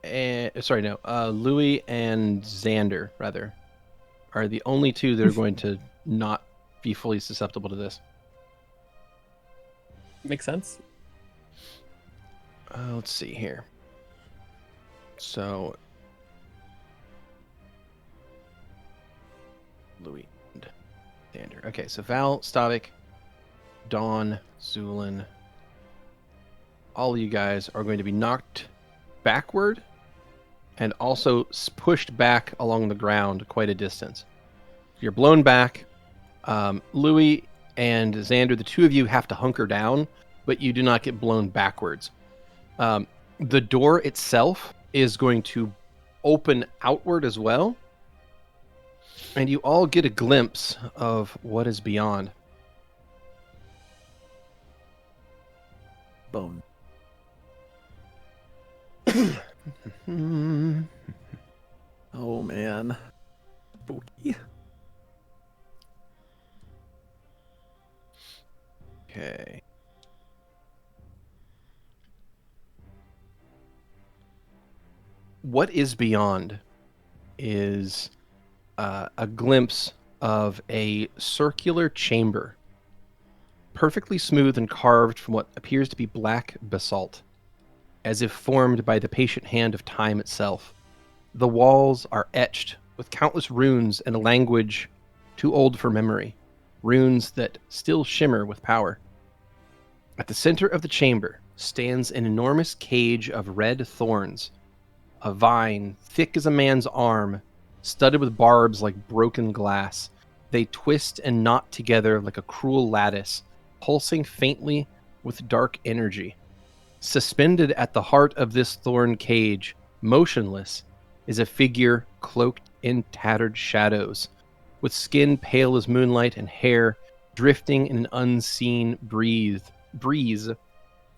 Louie and Xander, rather, are the only two that are going to not be fully susceptible to this. Makes sense. Let's see here. So, Louie and Xander. Okay, so Val, Stavik, Dawn, Zu'lin, all of you guys are going to be knocked backward and also pushed back along the ground quite a distance. You're blown back. Louie and Xander, the two of you have to hunker down, but you do not get blown backwards. The door itself is going to open outward as well, and you all get a glimpse of what is beyond. Bone. Oh man. Spooky. Okay. What is beyond is a glimpse of a circular chamber, perfectly smooth and carved from what appears to be black basalt, as if formed by the patient hand of time itself. The walls are etched with countless runes in a language too old for memory, runes that still shimmer with power. At the center of the chamber stands an enormous cage of red thorns, a vine thick as a man's arm, studded with barbs like broken glass. They twist and knot together like a cruel lattice, pulsing faintly with dark energy. Suspended at the heart of this thorn cage, motionless, is a figure cloaked in tattered shadows, with skin pale as moonlight and hair drifting in an unseen breeze.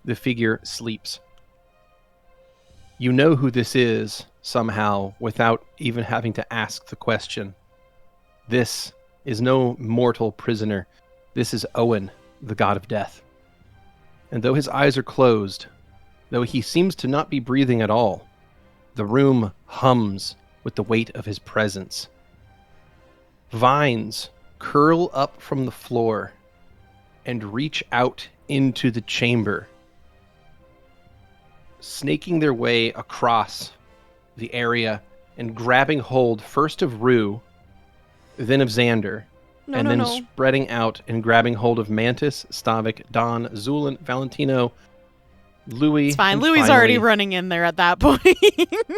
The figure sleeps. You know who this is, somehow, without even having to ask the question. This is no mortal prisoner. This is Owen, the god of death. And though his eyes are closed, though he seems to not be breathing at all, the room hums with the weight of his presence. Vines curl up from the floor and reach out into the chamber, snaking their way across the area and grabbing hold first of Rue, then of Xander, and then spreading out and grabbing hold of Mantis, Stavik, Don, Zu'lin, Valentino, Louie. It's fine. Louie's already running in there at that point.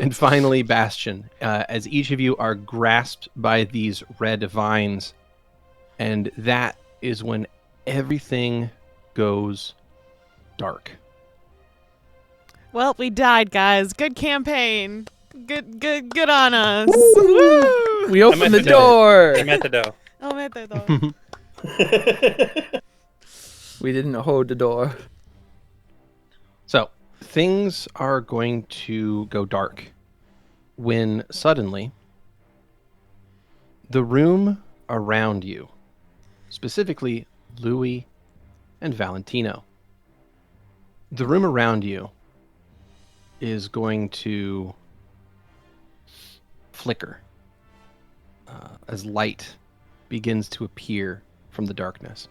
And finally, Bastion, as each of you are grasped by these red vines. And that is when everything goes dark. Well, we died, guys. Good campaign. Good on us. Woo! We opened the door. I'm at the door. Oh, man, though. We didn't hold the door. So, things are going to go dark when suddenly the room around you, specifically Louie and Valentino, the room around you is going to flicker as light begins to appear from the darkness.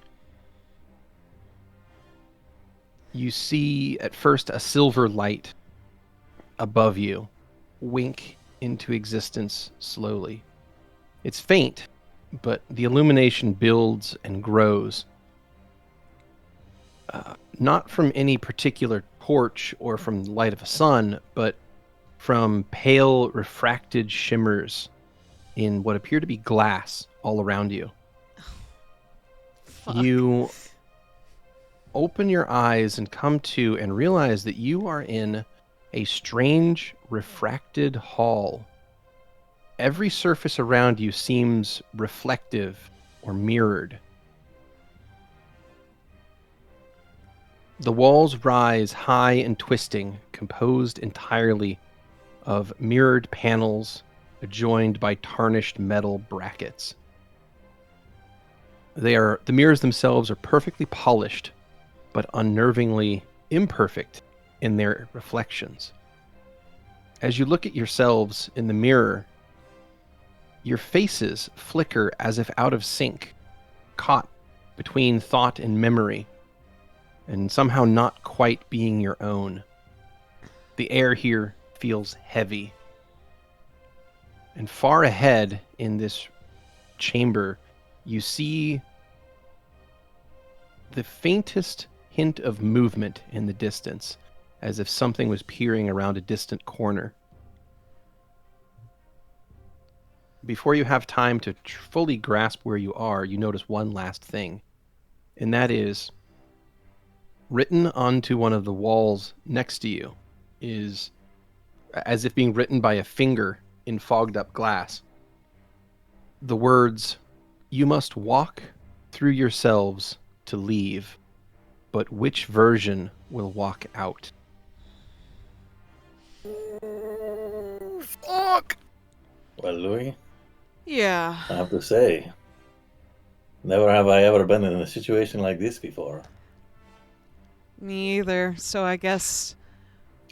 You see at first a silver light above you wink into existence slowly. It's faint, but the illumination builds and grows. Not from any particular torch or from the light of a sun, but from pale refracted shimmers in what appear to be glass all around you. Fuck. You open your eyes and come to and realize that you are in a strange refracted hall. Every surface around you seems reflective or mirrored. The walls rise high and twisting, composed entirely of mirrored panels adjoined by tarnished metal brackets. The mirrors themselves are perfectly polished, but unnervingly imperfect in their reflections. As you look at yourselves in the mirror, your faces flicker as if out of sync, caught between thought and memory, and somehow not quite being your own. The air here feels heavy. And far ahead in this chamber, you see the faintest hint of movement in the distance, as if something was peering around a distant corner. Before you have time to fully grasp where you are, you notice one last thing. and that is written onto one of the walls next to you is, as if being written by a finger in fogged up glass, the words, "You must walk through yourselves to leave, but which version will walk out?" Fuck! Well, Louis, Yeah. I have to say, never have I ever been in a situation like this before. Me either. So I guess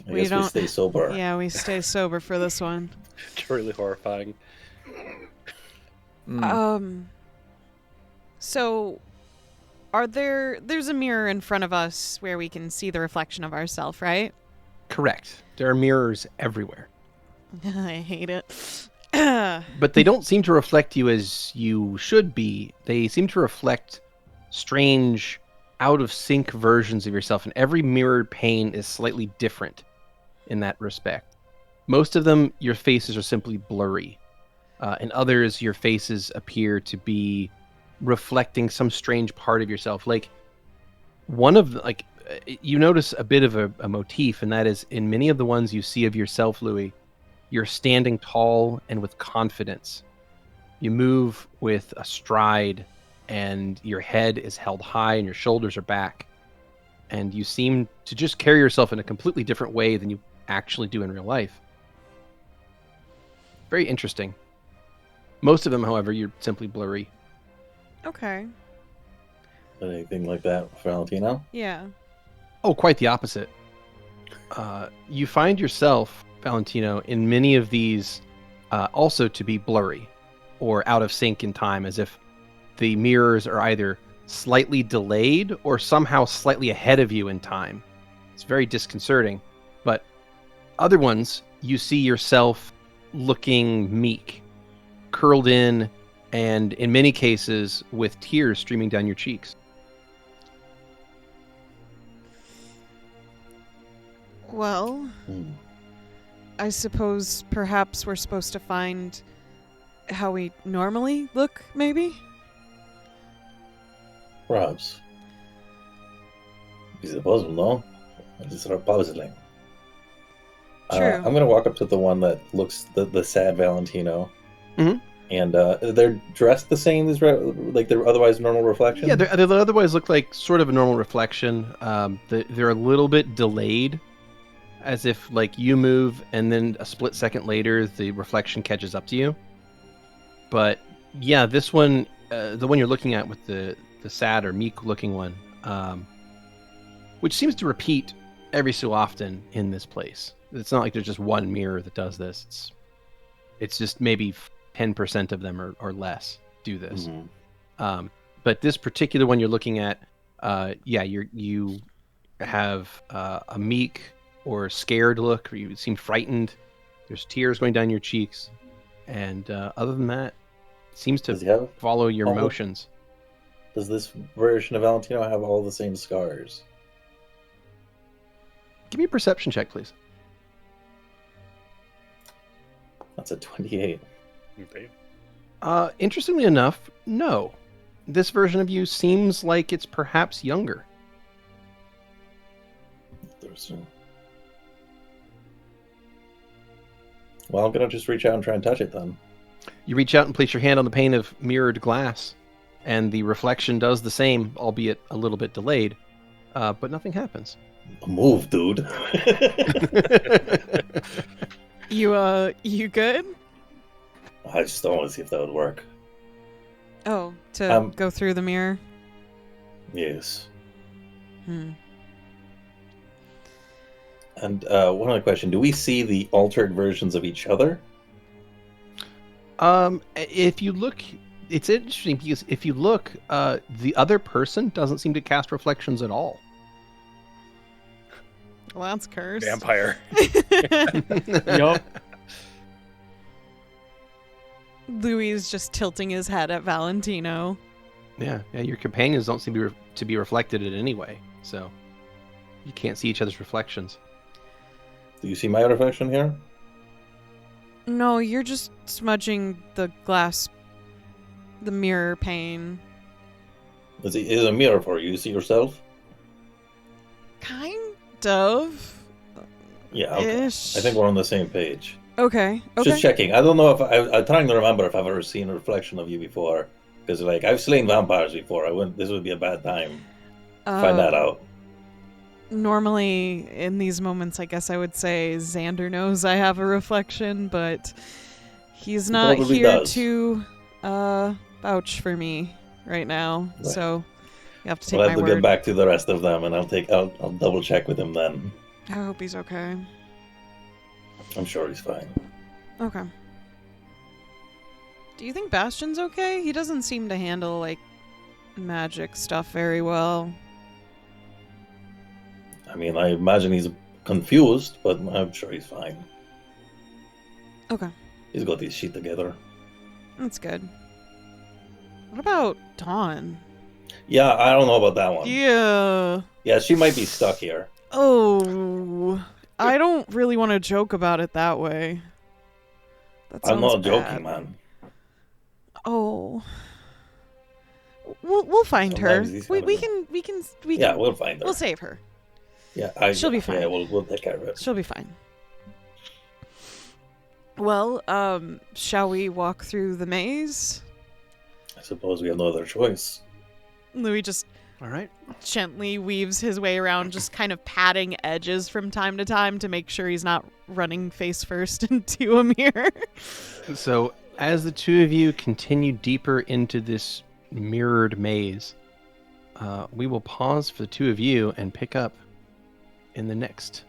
I we guess we don't. stay sober. Yeah, we stay sober for this one. Truly horrifying. So there's a mirror in front of us where we can see the reflection of ourselves, right? Correct. There are mirrors everywhere. I hate it. But they don't seem to reflect you as you should be. They seem to reflect strange, out of sync versions of yourself, and every mirrored pane is slightly different in that respect. Most of them, your faces are simply blurry. In others, your faces appear to be reflecting some strange part of yourself. Like, one of the, you notice a bit of a motif, and that is in many of the ones you see of yourself, Louis, you're standing tall and with confidence. You move with a stride, and your head is held high and your shoulders are back. And you seem to just carry yourself in a completely different way than you actually do in real life. Very interesting. Most of them, however, you're simply blurry. Okay. Anything like that, Valentino? Yeah. Oh, quite the opposite. You find yourself, Valentino, in many of these also to be blurry or out of sync in time, as if the mirrors are either slightly delayed or somehow slightly ahead of you in time. It's very disconcerting. But other ones, you see yourself looking meek, curled in, and in many cases with tears streaming down your cheeks. Well, I suppose perhaps we're supposed to find how we normally look, maybe? Perhaps. It's a puzzle, no? It's sort of puzzling. True. I'm going to walk up to the one that looks the sad Valentino. Mhm. And they're dressed the same as like their otherwise normal reflection? Yeah, they otherwise look like sort of a normal reflection. They're a little bit delayed, as if like you move and then a split second later the reflection catches up to you. But yeah, this one, the one you're looking at with the sad or meek looking one, which seems to repeat every so often in this place. It's not like there's just one mirror that does this. It's just maybe 10% of them or less do this. Mhm. But this particular one you're looking at, you have a meek or scared look, or you seem frightened. There's tears going down your cheeks, and other than that, it seems Does he to have follow your all- motions. Does this version of Valentino have all the same scars? Give me a perception check, please. That's a 28. Okay. Interestingly enough, no. This version of you seems like it's perhaps younger. Well, I'm going to just reach out and try and touch it then. You reach out and place your hand on the pane of mirrored glass, and the reflection does the same, albeit a little bit delayed, but nothing happens. Move, dude. You good? I just don't want to see if that would work. Oh, to Um, go through the mirror? Yes. Hmm. And one other question. Do we see the altered versions of each other? If you look, it's interesting because if you look, the other person doesn't seem to cast reflections at all. Well, that's cursed. Vampire. Yup. Louie is just tilting his head at Valentino. Yeah, your companions don't seem to be reflected in any way, so you can't see each other's reflections. Do you see my reflection here? No, you're just smudging the glass, the mirror pane. Is a mirror for you. You see yourself? Kind of. Yeah, okay. Ish. I think we're on the same page. Okay. Just checking. I don't know if I'm trying to remember if I've ever seen a reflection of you before. Because, like, I've slain vampires before. This would be a bad time to find that out. Normally, in these moments, I guess I would say Xander knows I have a reflection, but he's not probably here does. to vouch for me right now. Right. So you have to take We'll my have to word. get back to the rest of them, and I'll double check with him then. I hope he's okay. I'm sure he's fine. Okay. Do you think Bastion's okay? He doesn't seem to handle, like, magic stuff very well. I mean, I imagine he's confused, but I'm sure he's fine. Okay. He's got his shit together. That's good. What about Dawn? Yeah, I don't know about that one. Yeah. Yeah, she might be stuck here. Oh, I don't really want to joke about it that way. That I'm not sounds joking, bad. man. Oh, we'll find Sometimes her. these We kind can. Yeah, we'll find her. We'll save her. Yeah, She'll be fine. Yeah, we'll take care of it. She'll be fine. Well, shall we walk through the maze? I suppose we have no other choice. Louie just All right. gently weaves his way around, just kind of patting edges from time to time to make sure he's not running face first into a mirror. So, as the two of you continue deeper into this mirrored maze, we will pause for the two of you and pick up in the next.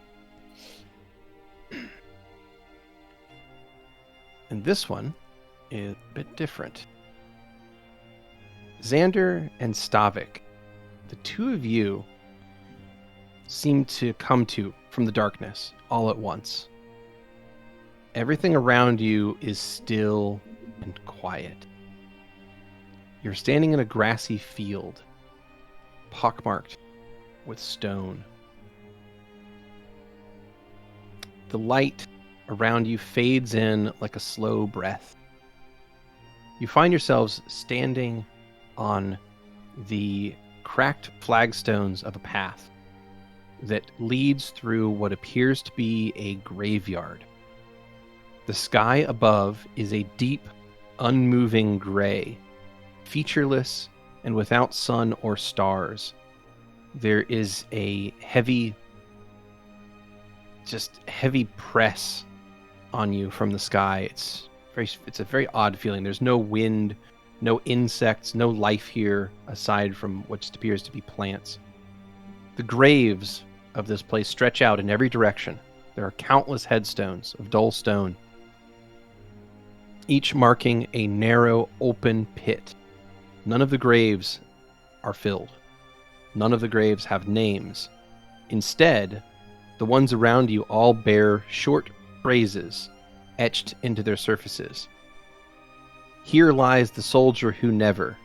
And this one is a bit different. Xander and Stavik, the two of you seem to come to from the darkness all at once. Everything around you is still and quiet. You're standing in a grassy field, pockmarked with stone. The light around you fades in like a slow breath. You find yourselves standing on the cracked flagstones of a path that leads through what appears to be a graveyard. The sky above is a deep, unmoving gray, featureless and without sun or stars. There is a heavy press on you from the sky. It's a very odd feeling. There's no wind, no insects, no life here aside from what appears to be plants. The graves of this place stretch out in every direction. There are countless headstones of dull stone, each marking a narrow, open pit. None of the graves are filled. None of the graves have names. Instead, the ones around you all bear short phrases etched into their surfaces. Here lies the soldier who never.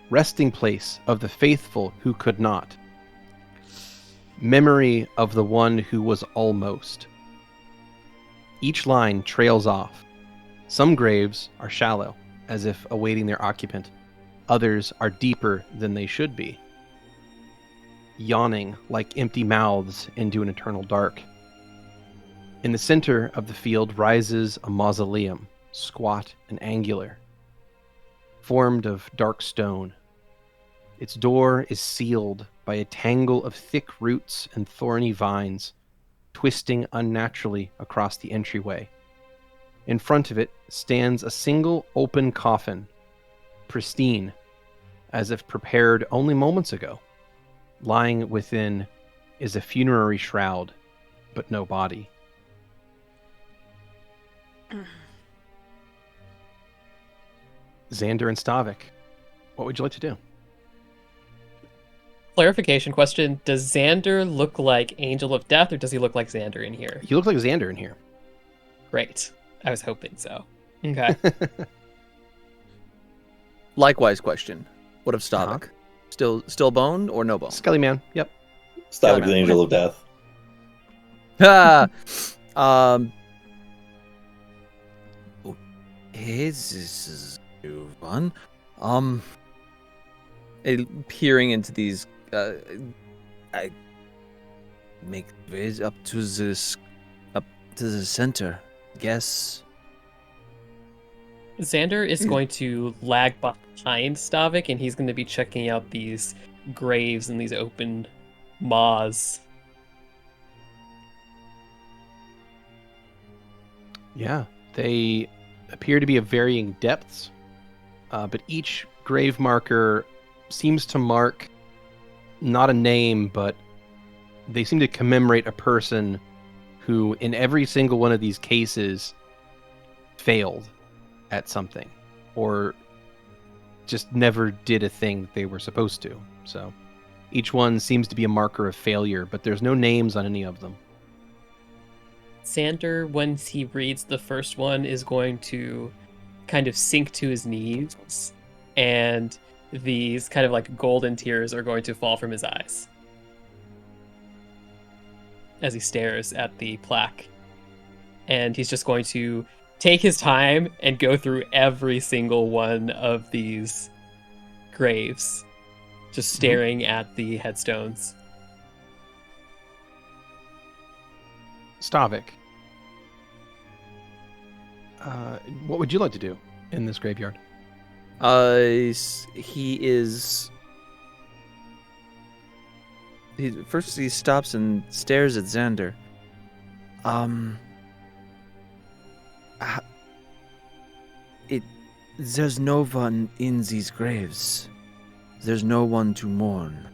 Resting place of the faithful who could not. Memory of the one who was almost. Each line trails off. Some graves are shallow, as if awaiting their occupant. Others are deeper than they should be, yawning like empty mouths into an eternal dark. In the center of the field rises a mausoleum, squat and angular, formed of dark stone. Its door is sealed by a tangle of thick roots and thorny vines, twisting unnaturally across the entryway. In front of it stands a single open coffin, pristine, as if prepared only moments ago. Lying within is a funerary shroud, but no body. Xander and Stavik, what would you like to do? Clarification question. Does Xander look like Angel of Death, or does he look like Xander in here? You look like Xander in here. Great. I was hoping so. Okay. Likewise question. What of Stavik? Still bone or no bone? Skelly Man, yep. Stavik, the Angel of Death. This is a new one. peering into these. I make ways up to the center. Guess. Xander is going to lag behind Stavik, and he's going to be checking out these graves and these open maws. Yeah, they appear to be of varying depths, but each grave marker seems to mark not a name, but they seem to commemorate a person who, in every single one of these cases, failed at something, or just never did a thing they were supposed to. So each one seems to be a marker of failure, but there's no names on any of them. Xander, once he reads the first one, is going to kind of sink to his knees, and these kind of like golden tears are going to fall from his eyes as he stares at the plaque. And he's just going to take his time and go through every single one of these graves, just staring at the headstones. Stavik, what would you like to do in this graveyard? He first he stops and stares at Xander. There's no one in these graves. There's no one to mourn.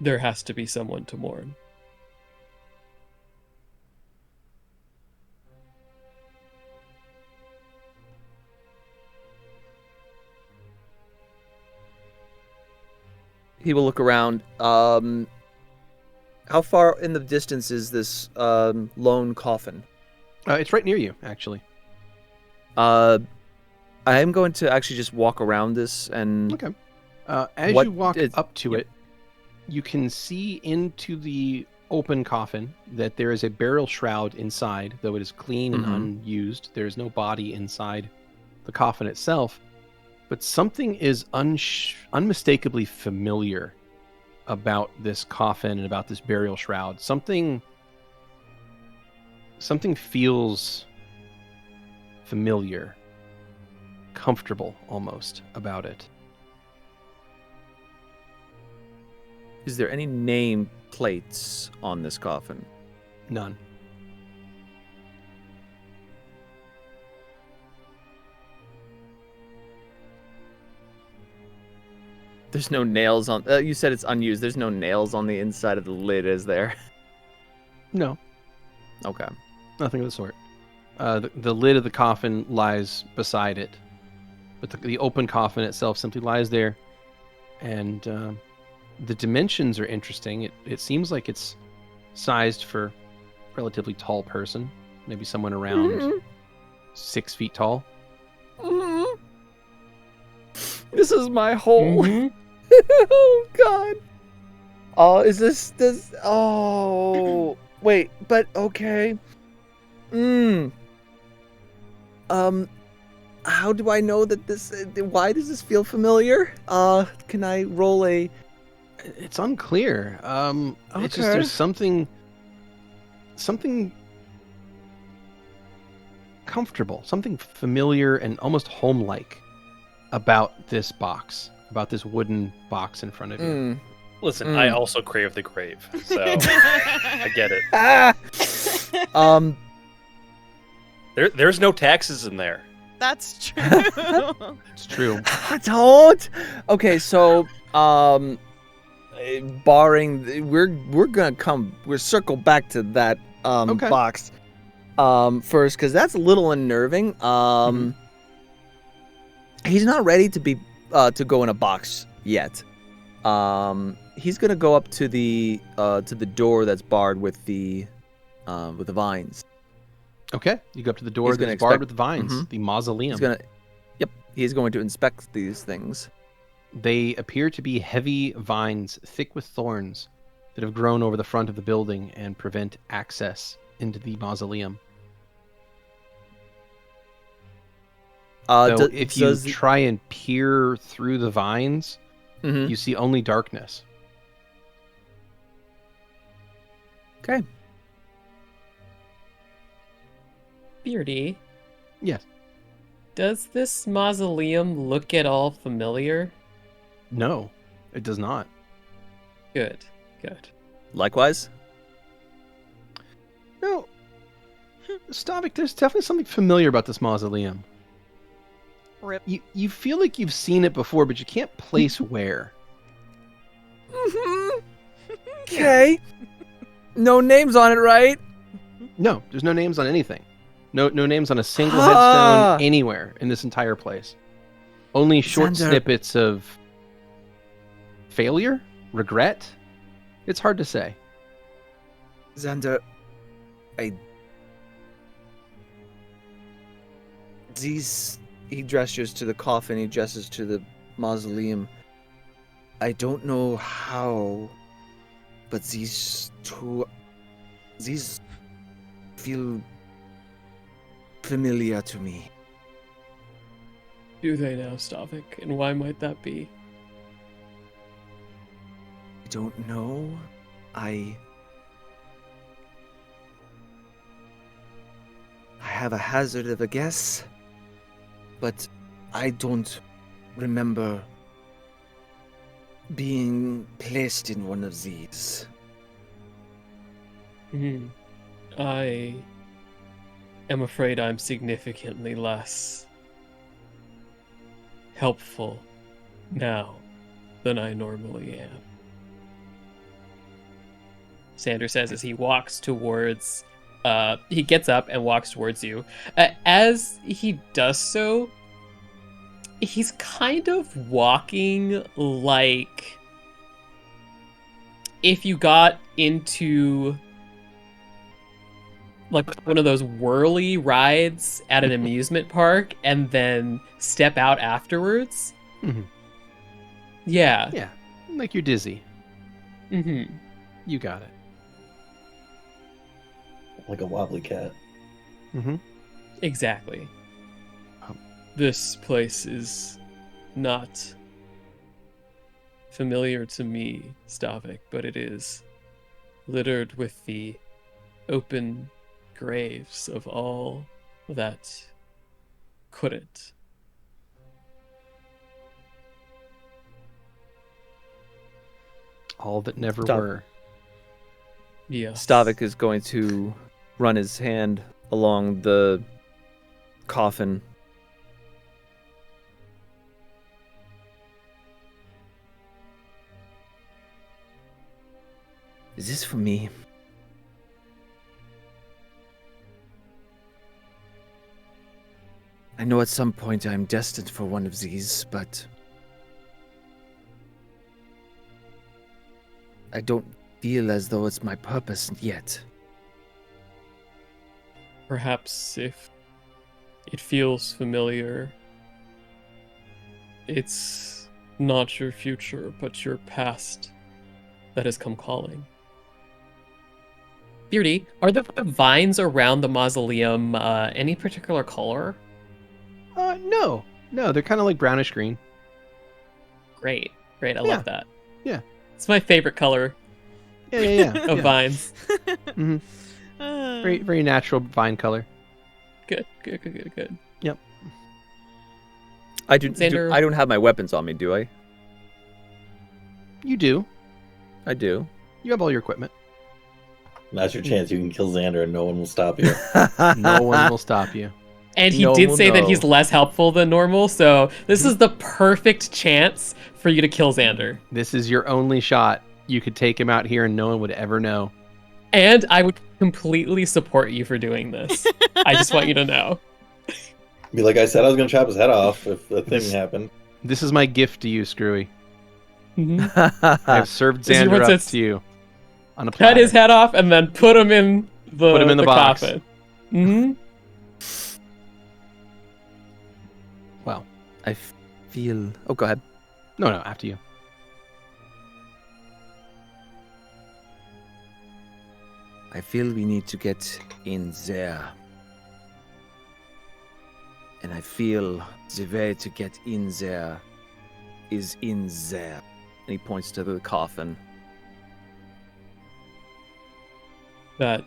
There has to be someone to mourn. He will look around. How far in the distance is this lone coffin? It's right near you, actually. I am going to actually just walk around this and. Okay. As What you walk is- up to yep. it, you can see into the open coffin that there is a burial shroud inside, though it is clean and unused. There is no body inside the coffin itself, but something is unmistakably familiar about this coffin and about this burial shroud. Something feels familiar, comfortable almost about it. Is there any name plates on this coffin? None. There's no nails on. You said it's unused. There's no nails on the inside of the lid, is there? No. Okay. Nothing of the sort. The lid of the coffin lies beside it, but the open coffin itself simply lies there, and the dimensions are interesting. It seems like it's sized for a relatively tall person, maybe someone around 6 feet tall. This is my hole. Oh God. Oh, is this? Oh, wait, but okay. How do I know that this? Why does this feel familiar? Can I roll a? It's unclear. It's just Okay. there's something comfortable, something familiar and almost home-like about this box, about this wooden box in front of you. Listen, I also crave the grave, so I get it. There's no taxes in there. That's true. It's true. Don't. Okay, so barring we're circle back to that Okay. box first, because that's a little unnerving. He's not ready to be to go in a box yet. He's gonna go up to the door that's barred with the vines. Okay, you go up to the door He's gonna that's barred expect- with vines, the mausoleum. He's going to inspect these things. They appear to be heavy vines, thick with thorns, that have grown over the front of the building and prevent access into the mausoleum. Uh, So do- if you does the- try and peer through the vines, Mhm. you see only darkness. Okay. Beardy, Yes. does this mausoleum look at all familiar? No, it does not. Good, good. Likewise. No. Stavik, there's definitely something familiar about this mausoleum. Rip. You feel like you've seen it before, but you can't place where. Okay. No names on it, right? No, there's no names on anything. No names on a single Ah. headstone anywhere in this entire place. Only short Xander. snippets of failure, regret. It's hard to say. Xander, he gestures to the coffin, he gestures to the mausoleum. I don't know how, but these feel familiar to me. Do they now, Stavik? And why might that be? I don't know. I have a hazard of a guess, but I don't remember being placed in one of these. I am afraid I'm significantly less helpful now than I normally am. Xander says as he walks towards, he gets up and walks towards you. As he does so, he's kind of walking like if you got into like one of those whirly rides at an amusement park and then step out afterwards. Mhm. Yeah. Yeah, like you're dizzy. Mm-hmm. You got it. Like a wobbly cat. Mm-hmm. Exactly. Um, This place is not familiar to me, Stavik, but it is littered with the open graves of all that couldn't. All that never Stop. were. Yes. Stavik is going to run his hand along the coffin. Is this for me? I know at some point I'm destined for one of these, but I don't feel as though it's my purpose yet. Perhaps if it feels familiar, it's not your future, but your past that has come calling. Beardy, are the vines around the mausoleum any particular color? No, they're kind of like brownish green. Great, I Yeah. love that. Yeah. It's my favorite color Yeah. of yeah. vines. Mhm. Very, very natural vine color. Good. Yep. I Xander- I don't have my weapons on me, do I? You do. I do. You have all your equipment. Now's your chance. You can kill Xander and no one will stop you. No one will stop you. And he No, did say that no. he's less helpful than normal, so this is the perfect chance for you to kill Xander. This is your only shot. You could take him out here and no one would ever know. And I would completely support you for doing this. I just want you to know. Be like I said, I was going to chop his head off if the thing This- happened. This is my gift to you, Skrewy. Mhm. I have served This is Xander what up says- to you on a Cut platter. his head off and then put him in the, Put him in the box. coffin. Hmm. Well, I feel. Oh, go ahead. no, after you. I feel we need to get in there. And I feel the way to get in there is in there. And he points to the coffin. That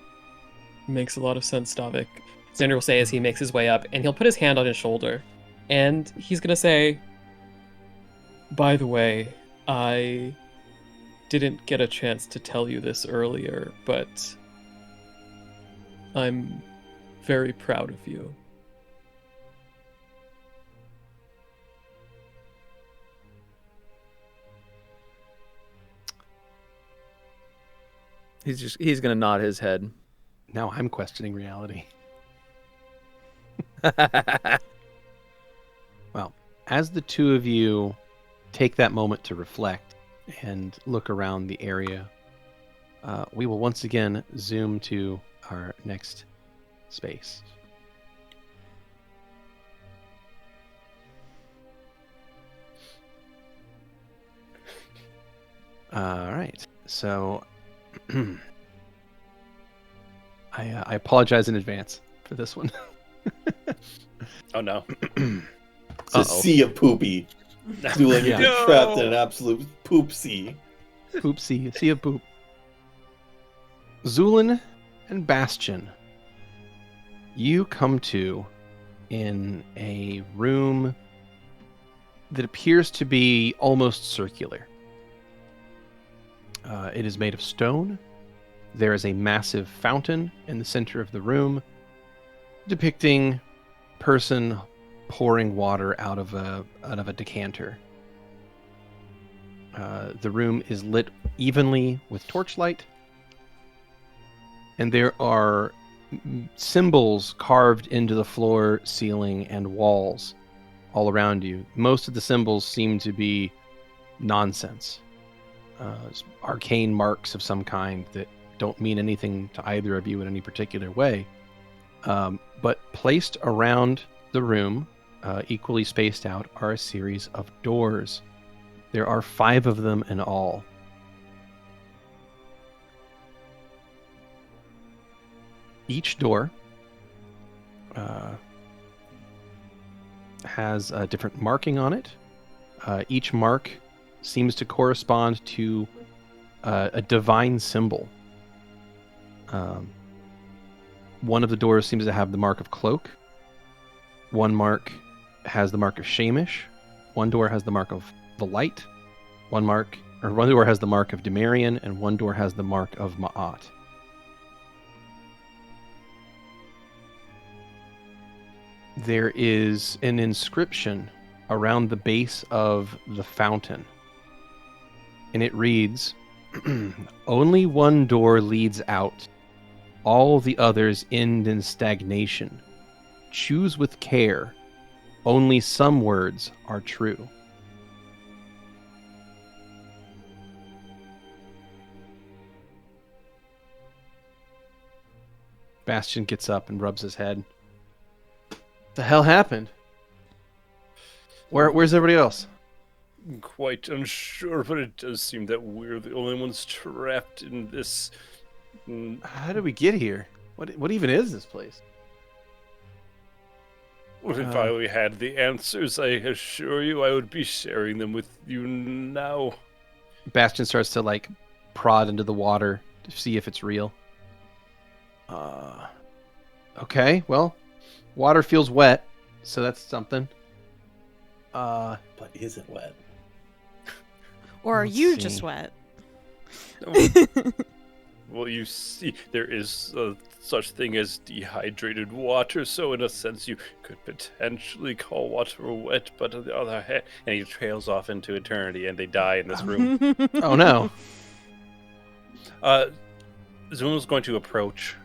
makes a lot of sense, Stavik. Xander will say as he makes his way up, and he'll put his hand on his shoulder, and he's gonna say, "By the way, I didn't get a chance to tell you this earlier, but I'm very proud of you." He's gonna nod his head. Now I'm questioning reality. Well, as the two of you take that moment to reflect and look around the area, we will once again zoom to our next space. All right, so I apologize in advance for this one. Oh no. It's a sea of poopy. Zu'lin, you're No. trapped in an absolute poop sea. Poop sea of poop. Zu'lin and Bastion, you come to in a room that appears to be almost circular. It is made of stone. There is a massive fountain in the center of the room, depicting person pouring water out of a decanter. The room is lit evenly with torchlight, and there are symbols carved into the floor, ceiling, and walls all around you. Most of the symbols seem to be nonsense, arcane marks of some kind that don't mean anything to either of you in any particular way. But placed around the room, equally spaced out, are a series of doors. There are 5 of them in all. Each door has a different marking on it. Each mark seems to correspond to a divine symbol. One of the doors seems to have the mark of cloak. One mark has the mark of Shamish. One door has the mark of the light. One door has the mark of Demarian, and one door has the mark of Ma'at. There is an inscription around the base of the fountain, and it reads, "Only one door leads out. All the others end in stagnation. Choose with care. Only some words are true." Bastion gets up and rubs his head. The hell happened? Where's everybody else? Quite unsure, but it does seem that we're the only ones trapped in this. How did we get here? What even is this place? If I had the answers, I assure you I would be sharing them with you now. Bastion starts to prod into the water to see if it's real. Okay, well, water feels wet, so that's something. But is it wet? Or are Let's you see. just wet? Well, you see, there is such thing as dehydrated water, so in a sense you could potentially call water wet, but on the other hand, and he trails off into eternity and they die in this room. Oh no. Zu'lin's going to approach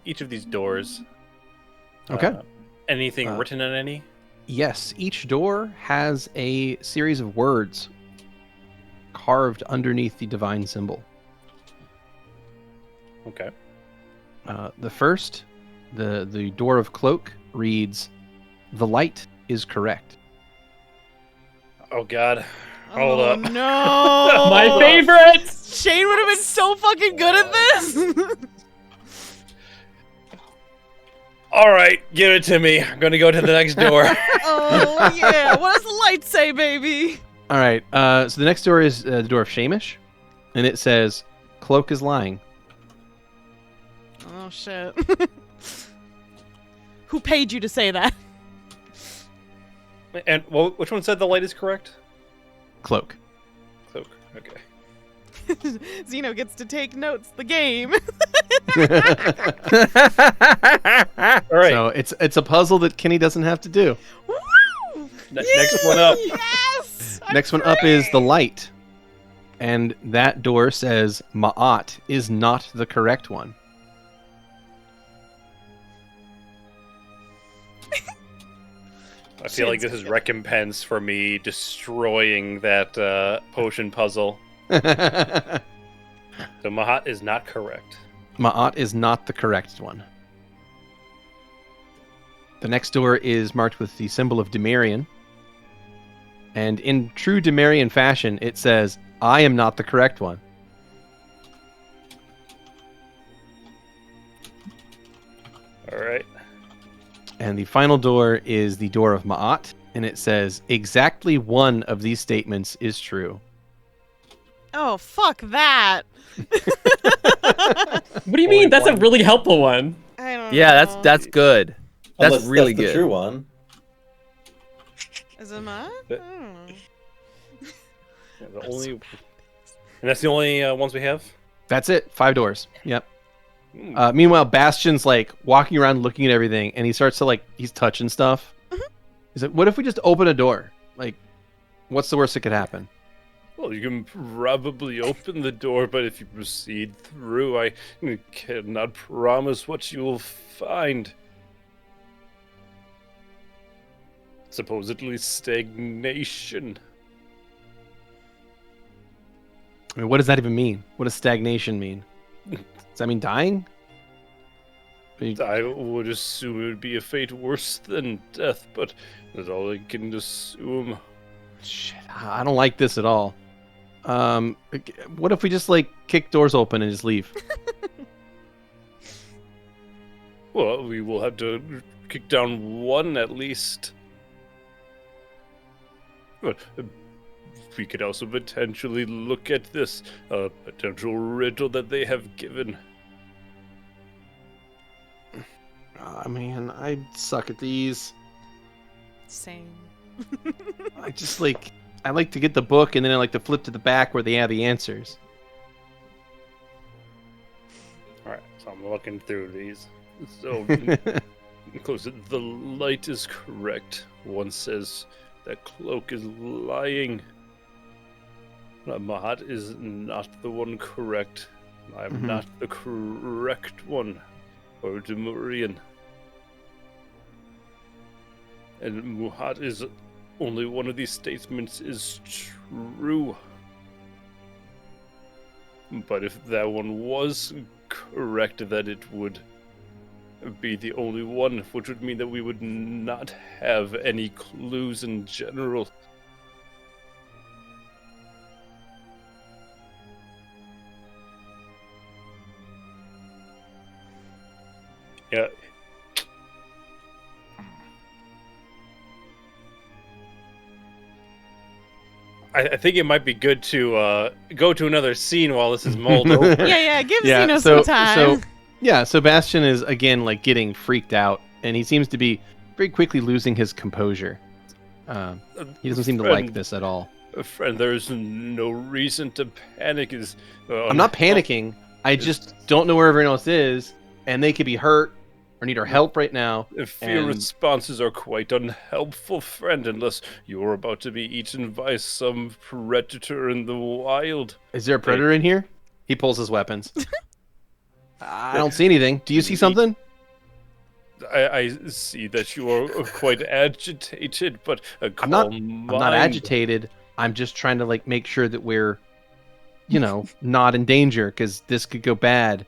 each of these doors. Okay. Anything written on any? Yes, each door has a series of words carved underneath the divine symbol. Okay. The first, the door of cloak, reads, "The light is correct." Oh God. Hold Oh up. no! My favorite. Shane would have been so fucking good at this. All right, give it to me. I'm gonna go to the next door. Oh yeah! What does the light say, baby? All right. So the next door is the door of Shamish, and it says, "Cloak is lying." Oh shit! Who paid you to say that? And well, which one said the light is correct? Cloak. Cloak. Okay. Xeno gets to take notes. The game. All right. So it's a puzzle that Kenny doesn't have to do. Woo! Next one up. Yes. Next one up is the light, and that door says Ma'at is not the correct one. I feel like this is recompense for me destroying that potion puzzle. Ma'at So Mahat is not correct. is not the correct one. The next door is marked with the symbol of Demarian. And in true Demarian fashion, it says, I am not the correct one. All right. And the final door is the door of Ma'at, and it says, exactly one of these statements is true. Oh fuck that! What do you Only mean? That's a one. really helpful one. I don't Yeah, know. that's good. That's Unless really that's the good. true one. Is it mine? I But- don't know. Yeah, the only, and that's the only ones we have. That's it. 5 doors. Yep. Hmm. Meanwhile, Bastion's like walking around looking at everything, and he starts to he's touching stuff. He's like, what if we just open a door? Like, what's the worst that could happen? Well, you can probably open the door, but if you proceed through, I cannot promise what you will find. Supposedly stagnation. I mean, what does that even mean? What does stagnation mean? Does that mean dying? I would assume it would be a fate worse than death, but that's all I can assume. Shit, I don't like this at all. What if we just kick doors open and just leave? Well, we will have to kick down one at least. But we could also potentially look at this potential riddle that they have given. Oh, man, I suck at these. Same. I just I like to get the book and then I like to flip to the back where they have the answers. Alright, so I'm looking through these. So, close it. The light is correct. One says that cloak is lying. Mahat is not the one correct. I am not the correct one. Or Demurian. And Muhat is only one of these statements is true. But if that one was correct, then it would be the only one, which would mean that we would not have any clues in general. Yeah. I think it might be good to go to another scene while this is mulled over. Yeah, give Yeah, Xeno so some time. so Bastion is again getting freaked out, and he seems to be very quickly losing his composure. He doesn't seem to like this at all. Friend, there's no reason to panic. I'm not panicking. I just don't know where everyone else is, and they could be hurt or need our help right now. Fear and- responses are quite unhelpful, friend, unless you're about to be eaten by some predator in the wild. Is there a predator in here? He pulls his weapons. I don't see anything. Do you see something? I see that you are quite agitated, but I'm not agitated. I'm just trying to make sure that we're, not in danger, because this could go bad.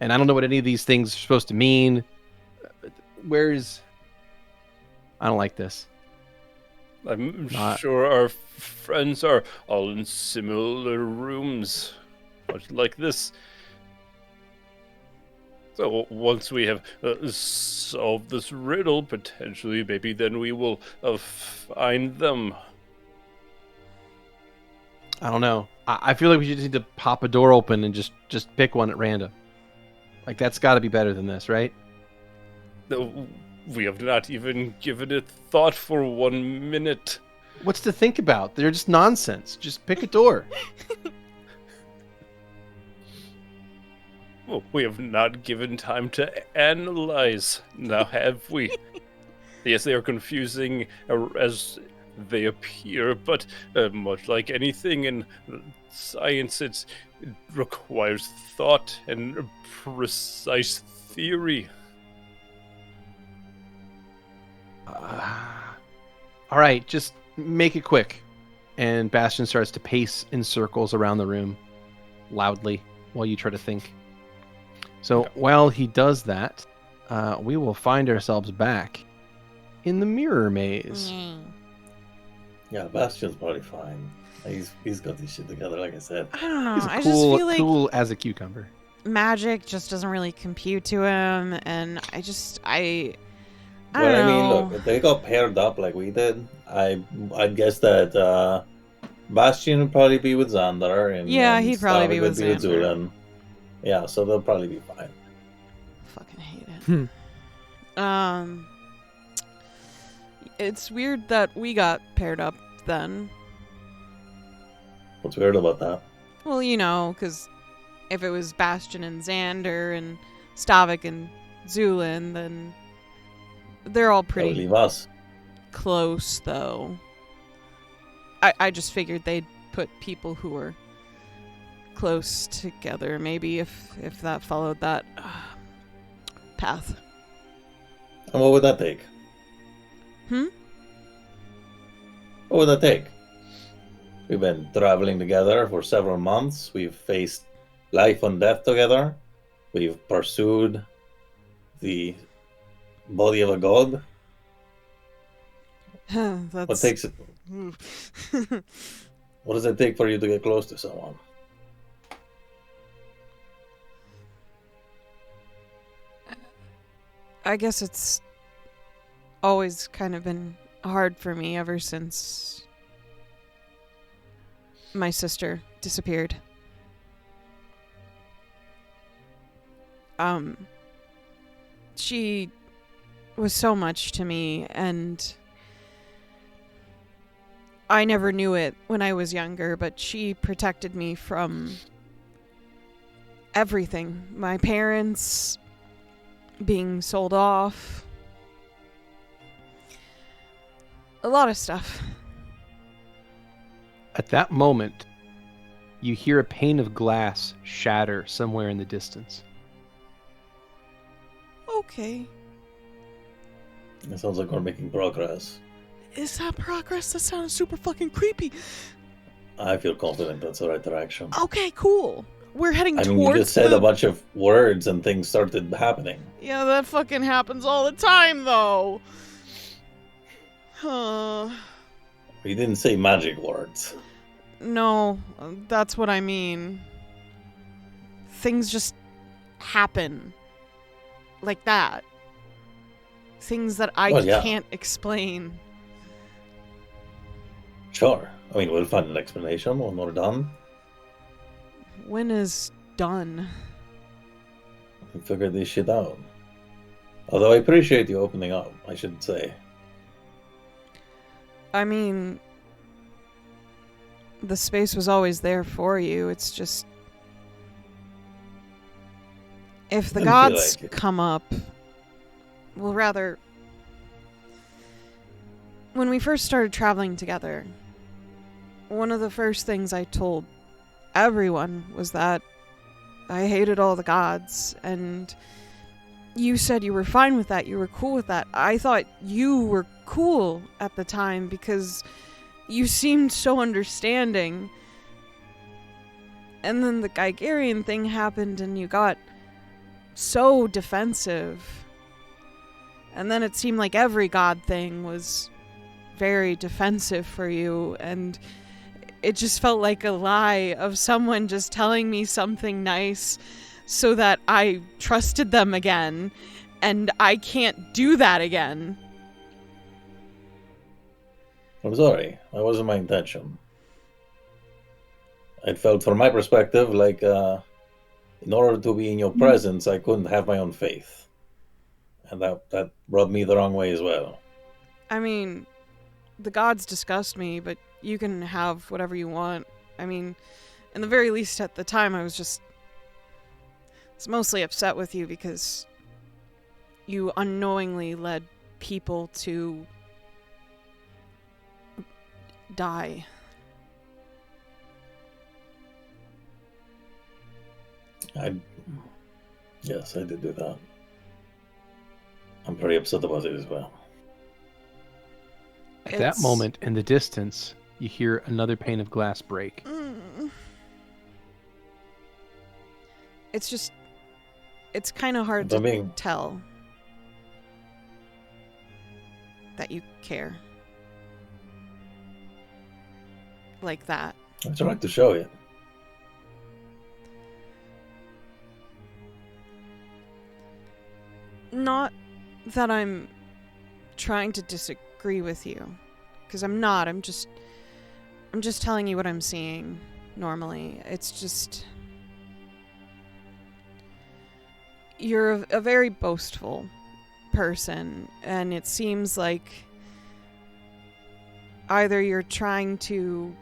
And I don't know what any of these things are supposed to mean. I don't like this. I'm Not- sure our friends are all in similar rooms, much like this. So once we have solved this riddle, potentially, maybe then we will find them. I don't know. I feel like we just need to pop a door open and just pick one at random. Like, that's got to be better than this, right? No, we have not even given it thought for 1 minute. What's to think about? They're just nonsense. Just pick a door. Well, we have not given time to analyze, now have we? Yes, they are confusing as they appear, but much like anything in science, it requires thought and precise theory. All right, just make it quick. And Bastion starts to pace in circles around the room loudly while you try to think. So while he does that, we will find ourselves back in the mirror maze. Yeah, Bastion's probably fine. He's got this shit together, like I said. I don't know. He's I just cool, feel like cool as a cucumber. magic just doesn't really compute to him, and I don't But I mean, know. look, if they got paired up like we did, I'd guess that Bastion would probably be with Xander, and Yeah, and he'd probably be Stavik with would be with Xander. Zu'lin. Yeah, so they'll probably be fine. Fucking hate it. It's weird that we got paired up then. What's weird about that? Well, you know, because if it was Bastion and Xander and Stavik and Zu'lin, then they're all That would pretty leave us. close, though. I just figured they'd put people who were close together, maybe if that followed that path. And what would that take? Hmm? What would that take? We've been traveling together for several months. We've faced life and death together. We've pursued the body of a god. What That's takes it? What does it take for you to get close to someone? I guess it's always kind of been hard for me ever since my sister disappeared. She was so much to me, and I never knew it when I was younger, but she protected me from everything. My parents being sold off. A lot of stuff. At that moment, you hear a pane of glass shatter somewhere in the distance. Okay. It sounds like we're making progress. Is that progress? That sounds super fucking creepy. I feel confident that's the right direction. Okay, cool. We're heading I towards mean, you just said the... a bunch of words and things started happening. Yeah, that fucking happens all the time, though. You didn't say magic words. No, that's what I mean. Things just happen. Like that. Things that I Well, yeah. can't explain. Sure. I mean, we'll find an explanation when we're done. When is done? We figured this shit out. Although I appreciate you opening up, I should say. I mean, the space was always there for you. It's just... If the Didn't feel gods like it. come up... Well, rather... When we first started traveling together, one of the first things I told everyone was that I hated all the gods, and you said you were fine with that, you were cool with that. I thought you were cool at the time because you seemed so understanding. And then the Gigerian thing happened and you got so defensive. And then it seemed like every god thing was very defensive for you, and it just felt like a lie of someone just telling me something nice so that I trusted them again, and I can't do that again. I'm sorry. That wasn't my intention. It felt, from my perspective, like in order to be in your presence, I couldn't have my own faith. And that rubbed me the wrong way as well. I mean, the gods disgust me, but you can have whatever you want. I mean, in the very least at the time, I was mostly upset with you because you unknowingly led people to die. Yes, I did do that. I'm pretty upset about it as well. At that moment, in the distance, you hear another pane of glass break. It's kind of hard to tell that you care. Like that. I tried to show you. Not that I'm trying to disagree with you, because I'm not. I'm just telling you what I'm seeing normally. It's just you're a very boastful person, and it seems like either you're trying to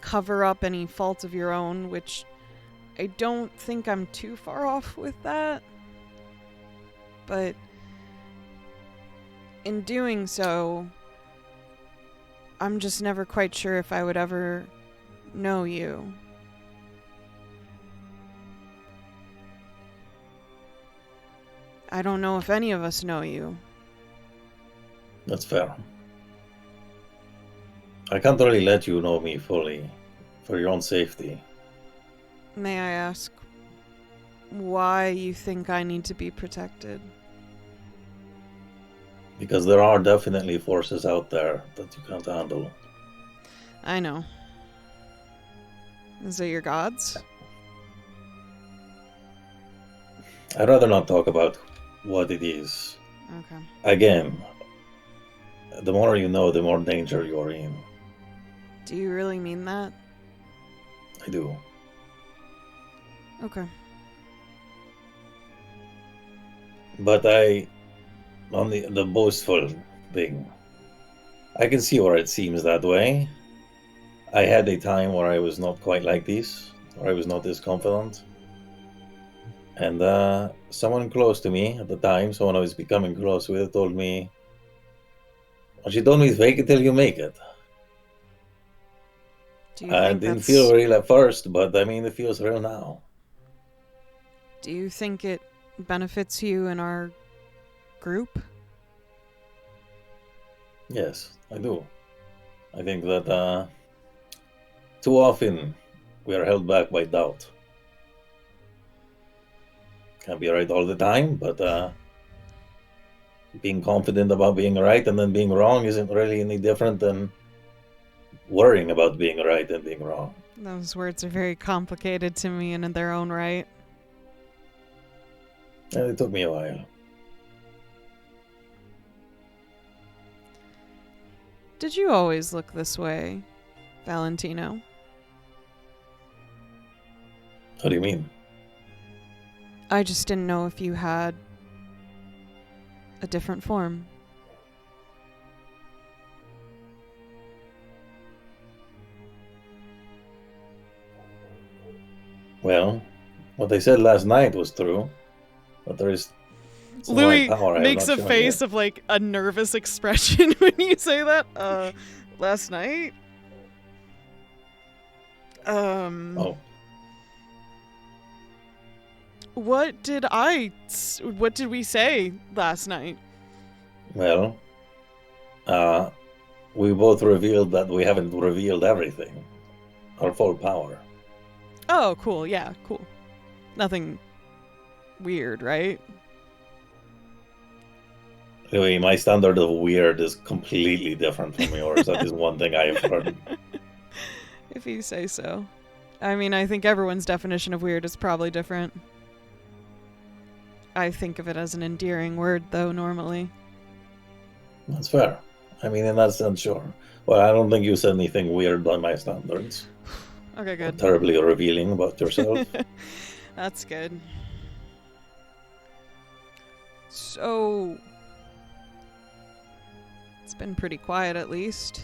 cover up any fault of your own, which I don't think I'm too far off with that. But in doing so, I'm just never quite sure if I would ever know you. I don't know if any of us know you. That's fair. I can't really let you know me fully, for your own safety. May I ask why you think I need to be protected? Because there are definitely forces out there that you can't handle. I know. Is it your gods? I'd rather not talk about what it is. Okay. Again, the more you know, the more danger you're in. Do you really mean that? I do. Okay. But on the boastful thing, I can see where it seems that way. I had a time where I was not quite like this, where I was not this confident. And someone close to me at the time, someone I was becoming close with, told me, well, she told me, fake it till you make it. Do you I think didn't that's... feel real at first, but I mean, it feels real now. Do you think it benefits you in our group? Yes, I do. I think that too often we are held back by doubt. Can't be right all the time, but being confident about being right and then being wrong isn't really any different than worrying about being right and being wrong. Those words are very complicated to me in their own right. And it took me a while. Did you always look this way, Valentino? What do you mean? I just didn't know if you had a different form. Well, what they said last night was true, but there is some Louie power I have makes not a shown face yet. of like a nervous expression when you say that. Last night? Oh, What did we say last night? well, we both revealed that we haven't revealed everything. Our full power. Oh, cool. Yeah, cool. Nothing weird, right? Louis, my standard of weird is completely different from yours. That is one thing I have heard. If you say so. I mean, I think everyone's definition of weird is probably different. I think of it as an endearing word, though, normally. That's fair. I mean, in that sense, sure. Well, I don't think you said anything weird by my standards. Okay, good. Terribly revealing about yourself. That's good. So... It's been pretty quiet, at least.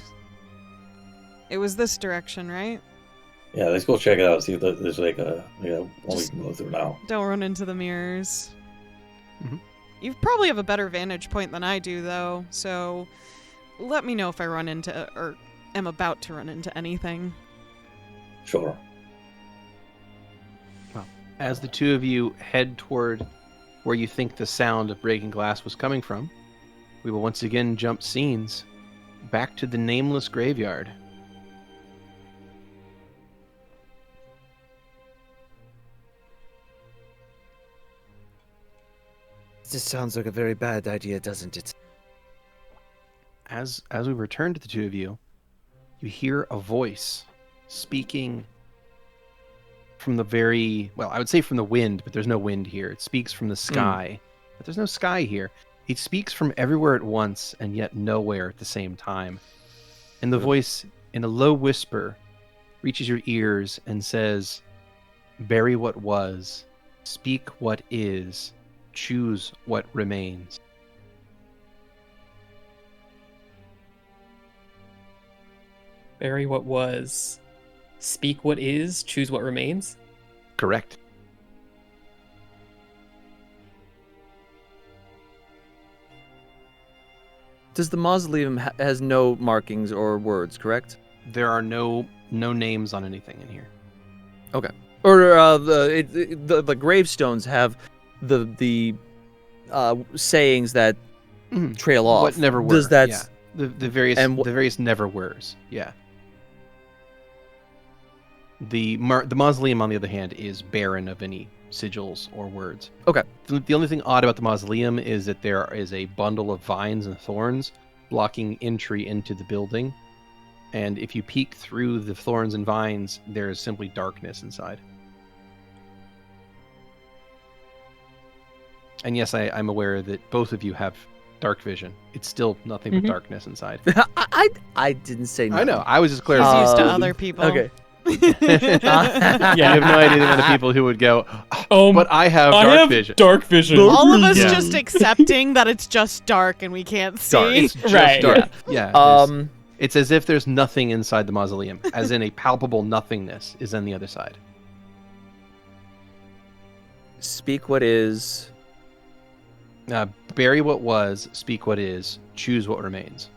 It was this direction, right? Yeah, let's go check it out. See if there's like one we can go through now. Don't run into the mirrors. Mhm. You probably have a better vantage point than I do, though, so let me know if I run into, or am about to run into anything. Sure. As the two of you head toward where you think the sound of breaking glass was coming from, we will once again jump scenes back to the nameless graveyard. This sounds like a very bad idea, doesn't it? As we return to the two of you, you hear a voice speaking from the I would say from the wind, but there's no wind here. It speaks from the sky, but there's no sky here. It speaks from everywhere at once and yet nowhere at the same time. And the voice, in a low whisper, reaches your ears and says, "Bury what was, speak what is, choose what remains." Bury what was, speak what is, choose what remains. Correct. Does the mausoleum has no markings or words, correct? There are no names on anything in here. Okay. Or the gravestones have the sayings that trail off. What never were. Does that? Yeah. The various never were's. Yeah. The mausoleum, on the other hand, is barren of any sigils or words. Okay. The only thing odd about the mausoleum is that there is a bundle of vines and thorns blocking entry into the building. And if you peek through the thorns and vines, there is simply darkness inside. And yes, I'm aware that both of you have dark vision. It's still nothing but darkness inside. I didn't say no. I know. I was just He's clarifying. used to other people. Okay. Yeah, you have no idea the amount of people who would go, but I have dark vision. Dark vision. All of us Yeah. just accepting that it's just dark and we can't see. Dark. It's just Right. dark. Yeah. Um. It's as if there's nothing inside the mausoleum, as in a palpable nothingness is on the other side. Speak what is. Bury what was, speak what is, choose what remains.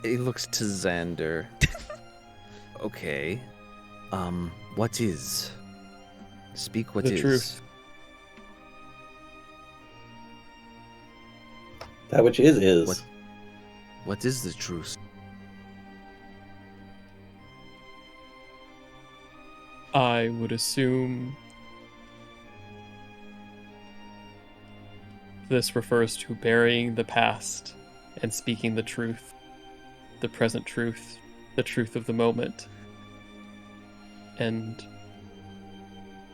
He looks to Xander. Okay. What is? Speak what The is. truth. That which is. What is the truth? I would assume this refers to burying the past and speaking the truth, the present truth, the truth of the moment, and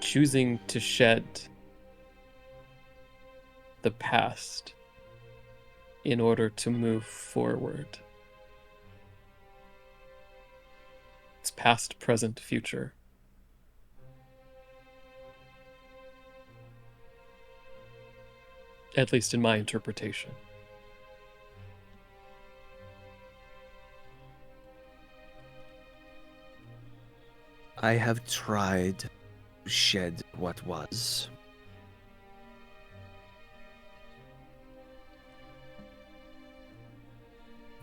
choosing to shed the past in order to move forward. It's past, present, future. At least in my interpretation. I have tried to shed what was.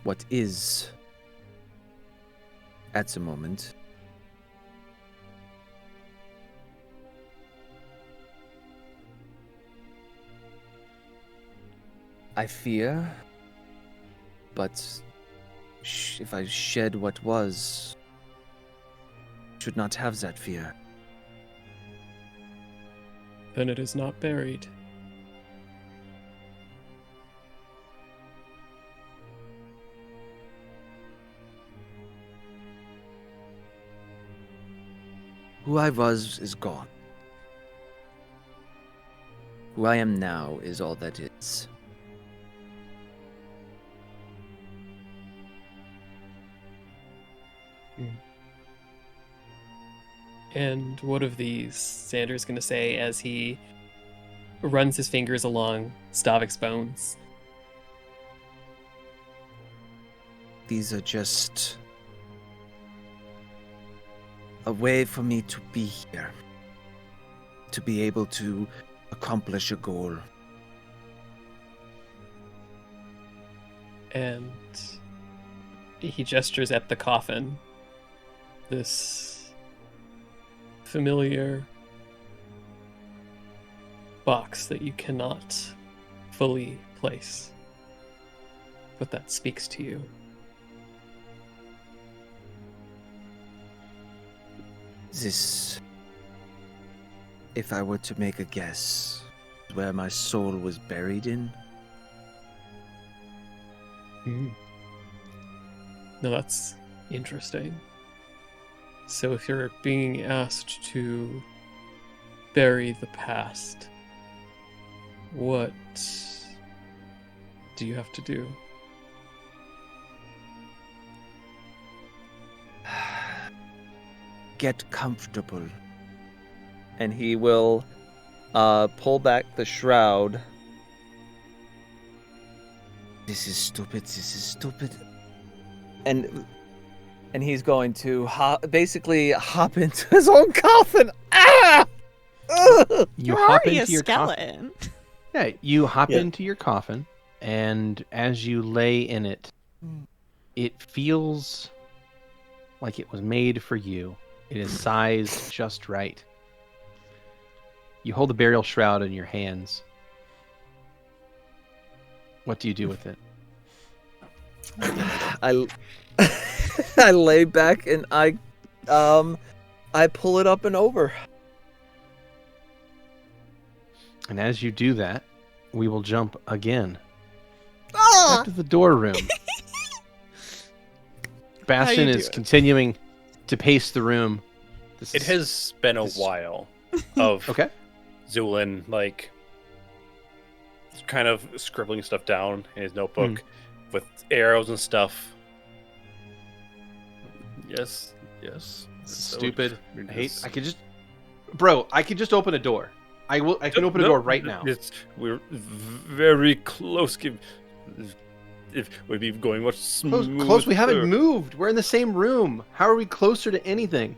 What is, at the moment, I fear, but if I shed what was, should not have that fear. Then it is not buried. Who I was is gone. Who I am now is all that is. And what of these, Xander's going to say as he runs his fingers along Stavik's bones. These are just a way for me to be here. To be able to accomplish a goal. And he gestures at the coffin. This familiar box that you cannot fully place, but that speaks to you. This, if I were to make a guess, where my soul was buried in? No, that's interesting. So if you're being asked to bury the past, what do you have to do? Get comfortable. And he will pull back the shroud. This is stupid, this is stupid. And he's going to basically hop into his own coffin. Ah! Ugh! You You're hop already into a your coffin. skeleton. Yeah, you hop Yeah. into your coffin, and as you lay in it, it feels like it was made for you. It is sized just right. You hold the burial shroud in your hands. What do you do with it? I I lay back and I pull it up and over. And as you do that, we will jump again Ah! back to the door room. Bastion you is doing? continuing to pace the room. This It is- has been a this- while of Okay. Zu'lin, like, kind of scribbling stuff down in his notebook with arrows and stuff. Yes. This is So- stupid. I hate. Yes. I could just, bro. I could just open a door. I will. I can open a No, door right now. We're very close. If we'd be going much Close. smoother. Close. We haven't moved. We're in the same room. How are we closer to anything?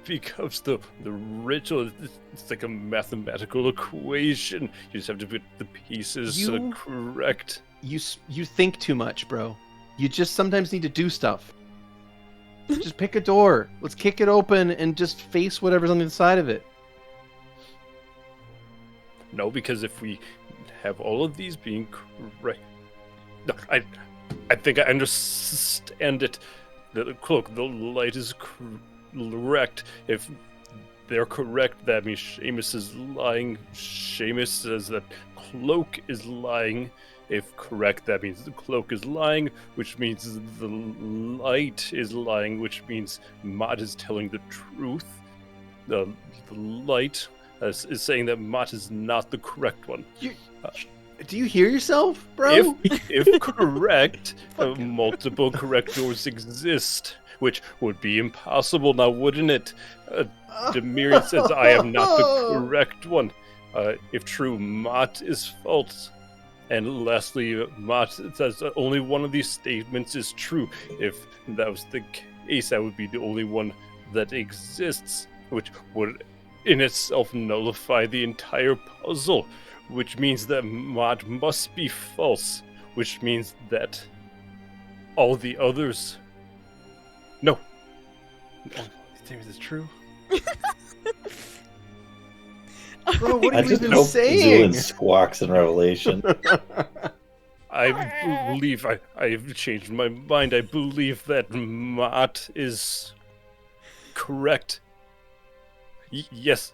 Because the ritual, it's like a mathematical equation. You just have to put the pieces You- correct. You think too much, bro. You just sometimes need to do stuff. Just pick a door. Let's kick it open and just face whatever's on the inside of it. No, because if we have all of these being correct, no, I think I understand it. The cloak, the light is correct. If they're correct, that means Seamus is lying. Seamus says that cloak is lying. If correct, that means the cloak is lying, which means the light is lying, which means Mott is telling the truth. The light is saying that Mott is not the correct one. Do you hear yourself, bro? If correct, multiple correct doors exist, which would be impossible now, wouldn't it? Demir says I am not the correct one. If true, Mott is false. And lastly, Mott says that only one of these statements is true. If that was the case, that would be the only one that exists, which would in itself nullify the entire puzzle, which means that Mott must be false, which means that all the others... No. All these things is true. Bro, what I are you just even hope saying? Zu'lin squawks in Revelation. I believe I've changed my mind. I believe that Mott is correct. Yes.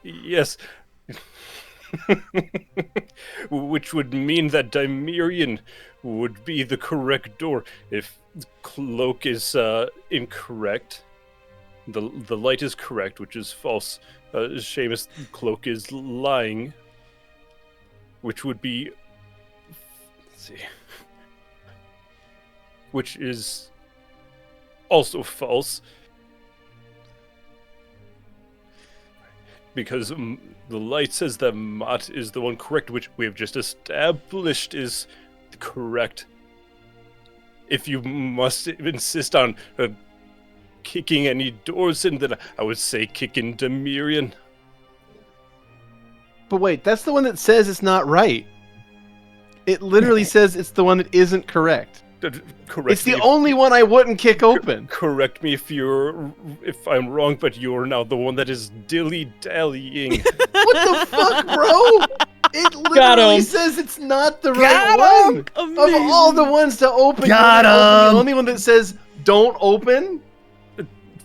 Which would mean that Dimerian would be the correct door. If cloak is incorrect, the light is correct, which is false. Seamus, cloak is lying, which would be... Let's see. Which is also false. Because the light says that Mott is the one correct, which we have just established is correct. If you must insist on kicking any doors in, then I would say kick in Dimerian. But wait, that's the one that says it's not right. It literally says it's the one that isn't correct. Correct. It's the only one I wouldn't kick open. Correct me if I'm wrong, but you're now the one that is dilly-dallying. What the fuck, bro? It literally says it's not the right one. Of all the ones to open, the only one that says don't open.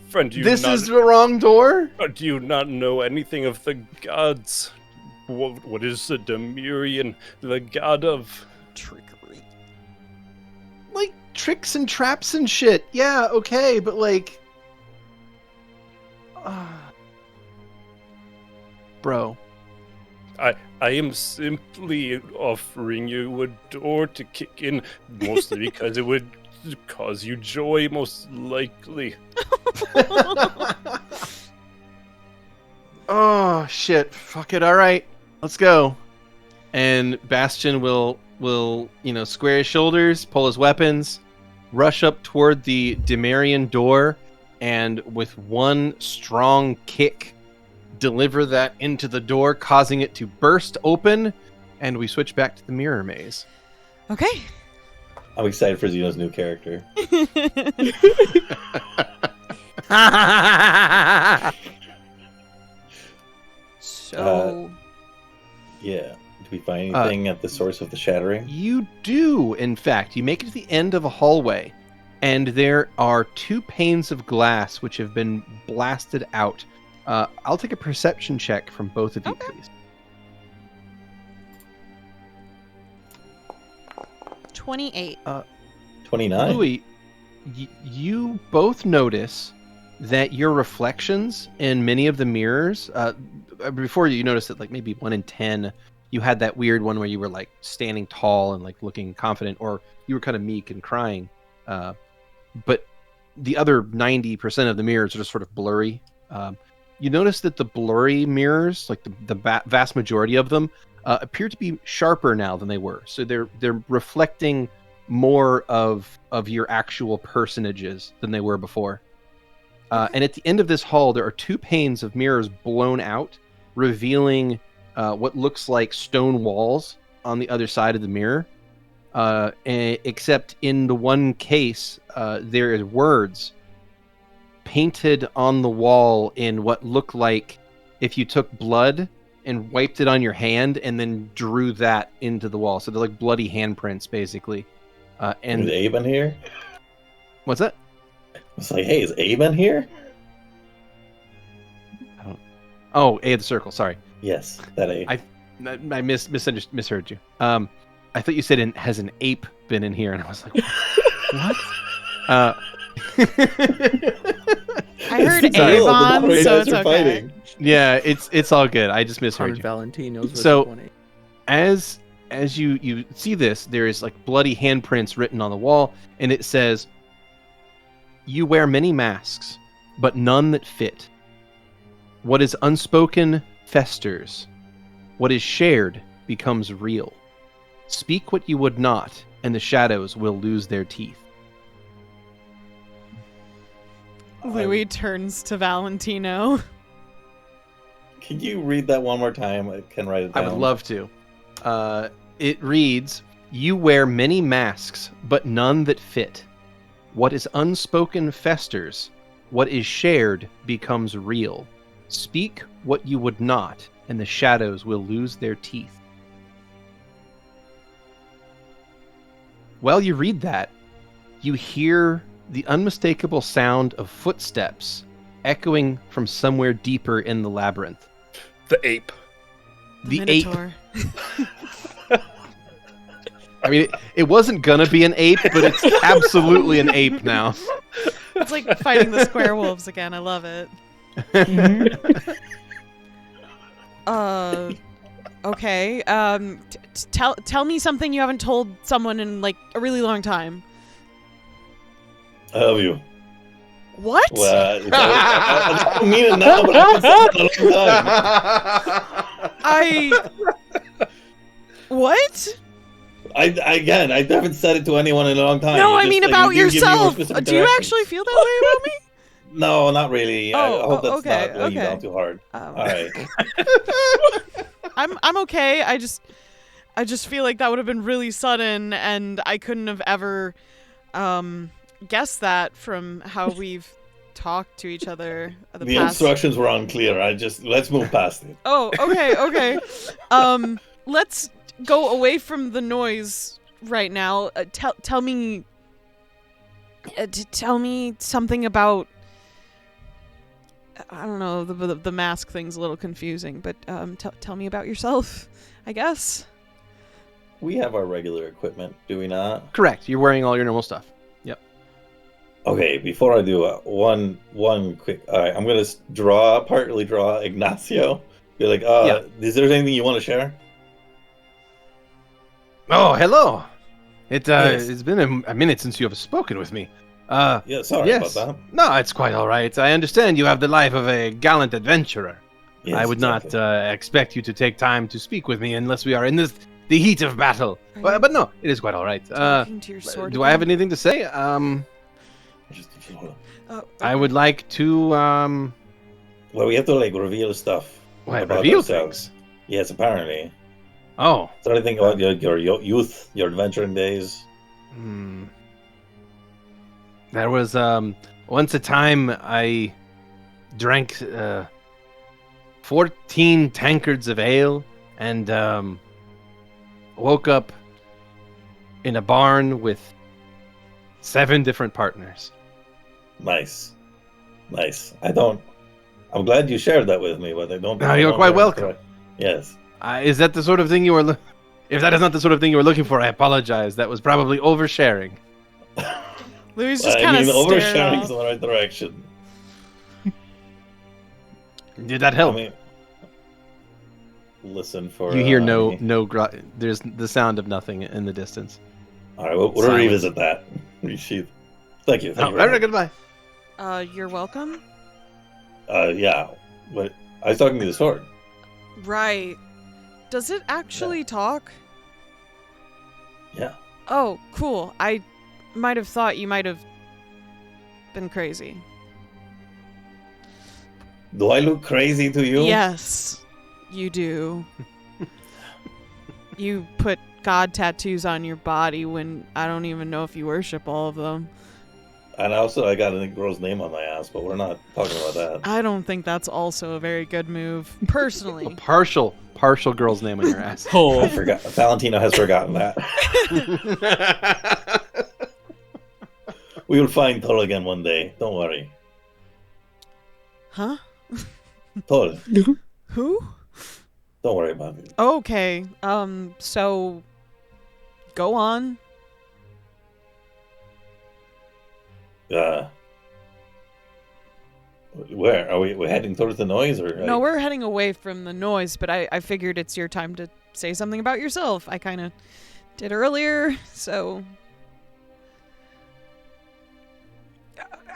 Friend, this is the wrong door. Do you not know anything of the gods? What is the Dimerian, the god of Trickery. Like tricks and traps and shit. Yeah, okay, but like, bro. I am simply offering you a door to kick in, mostly because it would cause you joy, most likely. Oh shit! Fuck it! All right, let's go. And Bastion will square his shoulders, pull his weapons, rush up toward the Dimerian door, and with one strong kick, deliver that into the door, causing it to burst open, and we switch back to the mirror maze. Okay. I'm excited for Xeno's new character. So... yeah. Do we find anything at the source of the shattering? You do, in fact. You make it to the end of a hallway, and there are 2 panes of glass which have been blasted out. I'll take a perception check from both of you, please. 28. 29. Louie, you both notice that your reflections in many of the mirrors, before you noticed that like maybe 1 in 10, you had that weird one where you were like standing tall and like looking confident, or you were kind of meek and crying. But the other 90% of the mirrors are just sort of blurry. You notice that the blurry mirrors, like the vast majority of them, appear to be sharper now than they were. So they're reflecting more of your actual personages than they were before. And at the end of this hall, there are 2 panes of mirrors blown out, revealing what looks like stone walls on the other side of the mirror. Except in the one case, there is words painted on the wall in what looked like if you took blood and wiped it on your hand and then drew that into the wall. So they're like bloody handprints, basically. And is Abe in here? What's that? It's like, hey, is Abe in here? Oh, A of the circle. Sorry. Yes, that Abe. I misheard you. I thought you said has an ape been in here, and I was like, what? I heard Avon, so it's okay. Fighting. Yeah, it's all good. I just misheard you. Valentino's So, as you see this, there is like bloody handprints written on the wall, and it says, "You wear many masks, but none that fit. What is unspoken festers. What is shared becomes real. Speak what you would not, and the shadows will lose their teeth." Louie turns to Valentino. Can you read that one more time? I can write it down. I would love to. It reads, "You wear many masks, but none that fit. What is unspoken festers. What is shared becomes real. Speak what you would not, and the shadows will lose their teeth." While you read that, you hear the unmistakable sound of footsteps echoing from somewhere deeper in the labyrinth. The ape. The ape. Minotaur. I mean, it wasn't gonna be an ape, but it's absolutely an ape now. It's like fighting the square wolves again. I love it. Okay. Tell me something you haven't told someone in like a really long time. I love you. What? Well, I don't mean it now, but I've been saying it a long time. What? I haven't said it to anyone in a long time. No, You I just, mean like, about you give me more yourself. specific Do you directions. actually feel that way about me? No, not really. I Oh, hope that's okay, not weighing you okay. down too hard. All right. I'm okay. I just feel like that would have been really sudden, and I couldn't have ever guessed that from how we've talked to each other the The past. instructions were unclear. Let's move past it. Oh, okay. Let's go away from the noise right now. Tell me something about. I don't know. The mask thing's a little confusing, but tell me about yourself, I guess. We have our regular equipment, do we not? Correct. You're wearing all your normal stuff. Yep. Okay, before I do one quick. All right, I'm gonna partly draw Ignacio. Be like, Yeah. Is there anything you want to share? Oh, hello. Yes. It's been a minute since you have spoken with me. Yeah, sorry Yes. about that. No, it's quite all right. I understand you have the life of a gallant adventurer. Yes, I would exactly. not expect you to take time to speak with me unless we are in the heat of battle. Are you But no, it is quite all right. talking to your sword Do I have again? anything to say? Just a few- Oh, I would like to Well, we have to like reveal stuff. about reveal ourselves. things. Yes, apparently. Oh, Is there anything about your youth, your adventuring days? hmm. There was once a time I drank 14 tankards of ale and woke up in a barn with 7 different partners. Nice. I'm glad you shared that with me, but I don't. No, I you're don't quite know welcome. correct. Yes. Is that the sort of thing you were? If that is not the sort of thing you were looking for, I apologize. That was probably oversharing. Louis just kind of stared oversharing's off. in the right direction. Did that help? I mean, listen for. You hear there's the sound of nothing in the distance. All right, we'll Silence. revisit that. Resheath. Thank you. Oh, Thank you. all very right, much. goodbye. You're welcome. Yeah, but I was talking to the sword. Right. Does it actually talk? Yeah. Oh, cool. I might have thought you might have been crazy. Do I look crazy to you? Yes, you do. You put god tattoos on your body when I don't even know if you worship all of them. And also, I got a girl's name on my ass, but we're not talking about that. I don't think that's also a very good move, A personally. partial girl's name on your ass. Oh, I forgot. Valentino has forgotten that. We will find Tol again one day. Don't worry. Huh? Tol, Who? don't worry about it. Okay. So go on. Where are we? We're heading towards the noise, or No, we're heading away from the noise, but I figured it's your time to say something about yourself. I kind of did earlier, so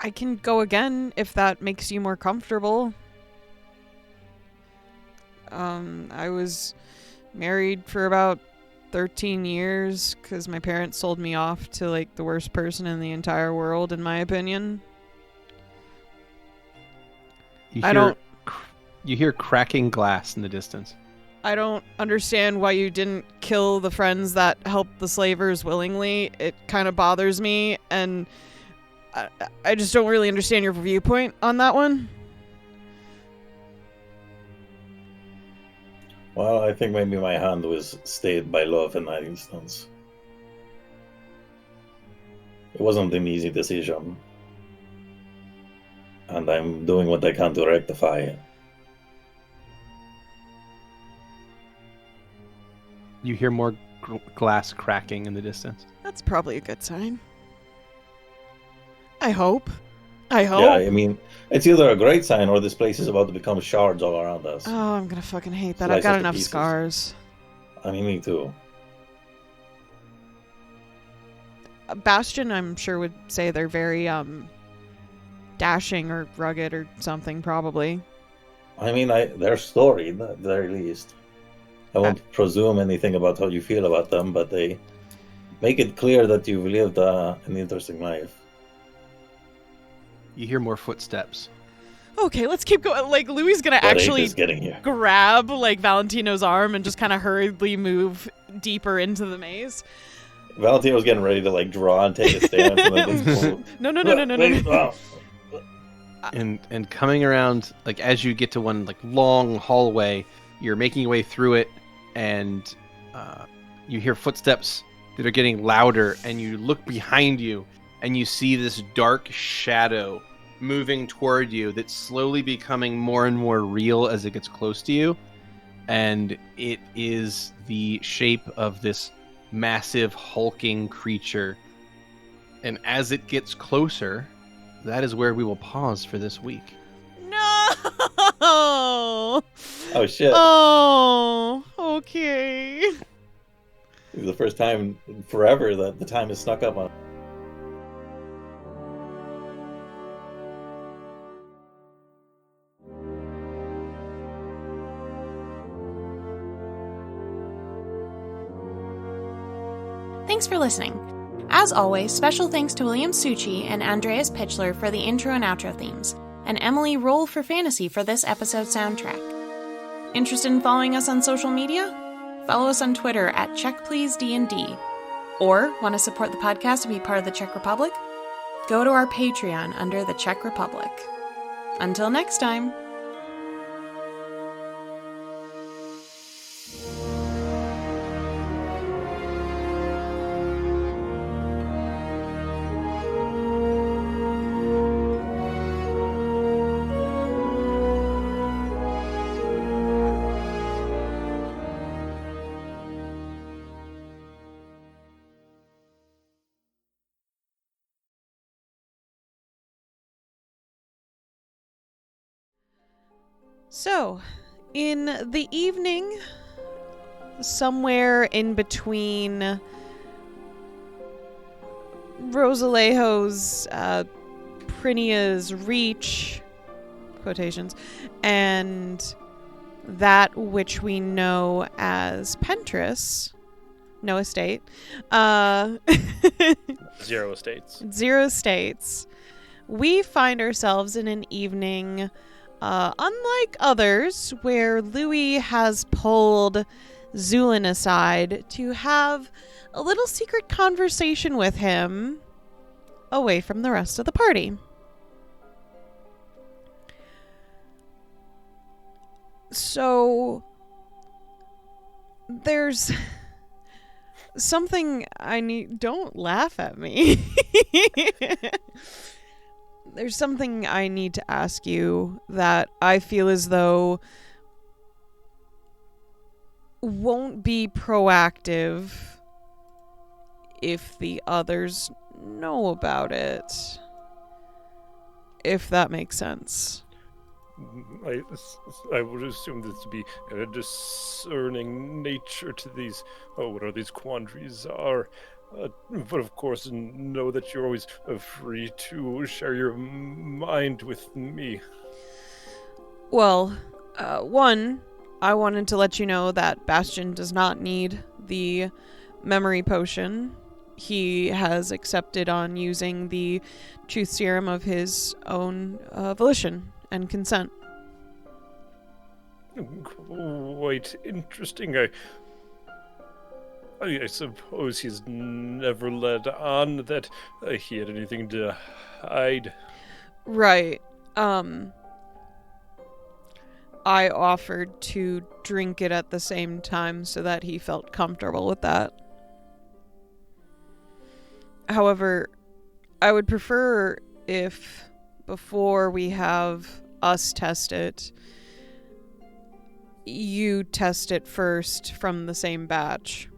I can go again if that makes you more comfortable. I was married for about 13 years because my parents sold me off to like the worst person in the entire world, in my opinion. You hear cracking glass in the distance. I don't understand why you didn't kill the friends that helped the slavers willingly. It kind of bothers me, and I just don't really understand your viewpoint on that one. Well, I think maybe my hand was stayed by love in that instance. It wasn't an easy decision. And I'm doing what I can to rectify it. You hear more glass cracking in the distance. That's probably a good sign. I hope. Yeah, I mean, it's either a great sign or this place is about to become shards all around us. Oh, I'm gonna fucking hate that. Slice I've got us to enough pieces. scars. I mean, me too. Bastion, I'm sure, would say they're very dashing or rugged or something, probably. I mean, they're storied, at the very least. I won't presume anything about how you feel about them, but they make it clear that you've lived an interesting life. You hear more footsteps. Okay, let's keep going. Like, Louie's gonna What actually is getting you? grab, like, Valentino's arm and just kind of hurriedly move deeper into the maze. Valentino's getting ready to, like, draw and take a stance. And then No. And coming around, like, as you get to one, like, long hallway, you're making your way through it, and you hear footsteps that are getting louder, and you look behind you, and you see this dark shadow moving toward you that's slowly becoming more and more real as it gets close to you. And it is the shape of this massive hulking creature. And as it gets closer, that is where we will pause for this week. No! Oh, shit. Oh, okay. This is the first time in forever that the time has snuck up on. Thanks for listening. As always, special thanks to William Succi and Andreas Pichler for the intro and outro themes, and Emily Roll for Fantasy for this episode soundtrack. Interested in following us on social media? Follow us on Twitter at CheckPleaseDND. Or want to support the podcast and be part of the Czech Republic? Go to our Patreon under the Czech Republic. Until next time. So, in the evening, somewhere in between Rosalejo's, Prinia's reach, quotations, and that which we know as Pentris, no estate, Zero states. Zero states, we find ourselves in an evening unlike others, where Louie has pulled Zu'lin aside to have a little secret conversation with him away from the rest of the party. So, there's something I need. Don't laugh at me. There's something I need to ask you that I feel as though won't be proactive if the others know about it. If that makes sense. I would assume this to be a discerning nature to these, whatever these quandaries are. But of course, know that you're always free to share your mind with me. Well, one, I wanted to let you know that Bastion does not need the memory potion. He has accepted on using the truth serum of his own volition and consent. Quite interesting. I suppose he's never let on that he had anything to hide. Right. I offered to drink it at the same time so that he felt comfortable with that. However, I would prefer if, before we have us test it, you test it first from the same batch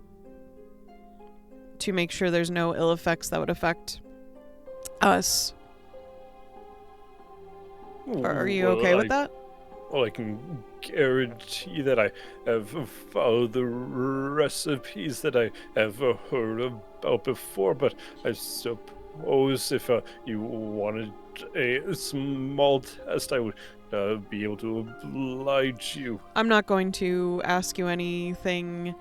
to make sure there's no ill effects that would affect us. Are you okay with that? Well, I can guarantee that I have followed the recipes that I have heard about before, but I suppose if you wanted a small test, I would be able to oblige you. I'm not going to ask you anything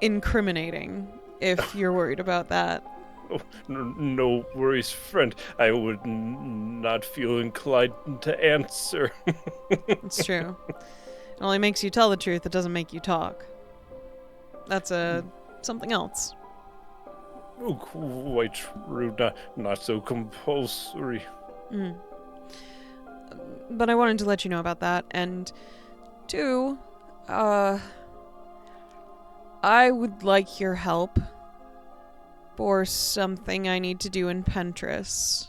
incriminating if you're worried about that. Oh, no worries, friend. I would not feel inclined to answer. It's true. It only makes you tell the truth. It doesn't make you talk. That's something else. Oh, quite true. Not so compulsory. Mm. But I wanted to let you know about that. And 2, I would like your help for something I need to do in Pentris.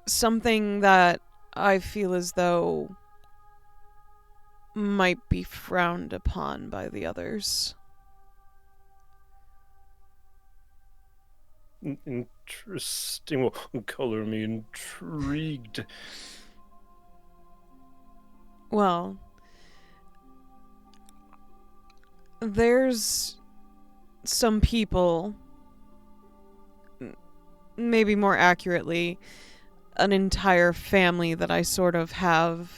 Something that I feel as though might be frowned upon by the others. Interesting. Well, color me intrigued. Well, there's some people, maybe more accurately, an entire family that I sort of have,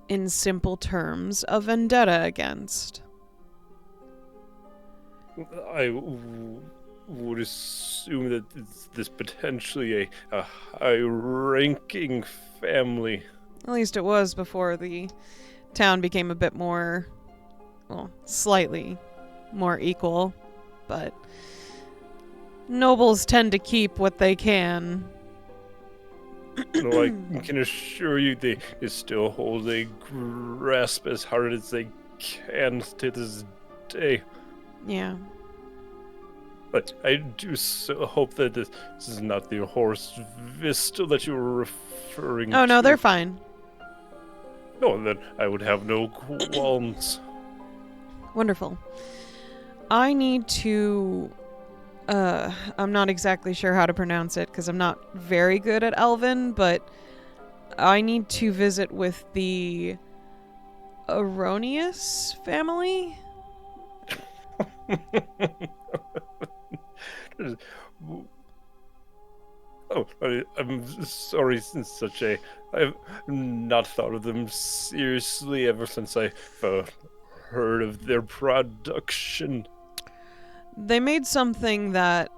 in simple terms, a vendetta against. I would assume that this potentially a high-ranking family. At least it was before the town became a bit more, well, slightly more equal. But nobles tend to keep what they can. No, I can assure you they still hold a grasp as hard as they can to this day. Yeah. But I do so hope that this is not the horse Vista that you were referring to. Oh, no, they're fine. No, then I would have no qualms. Wonderful. I need to... I'm not exactly sure how to pronounce it because I'm not very good at Elven, but I need to visit with the Erroneous family? Oh, I'm sorry, since such a... I've not thought of them seriously ever since I heard of their production. They made something that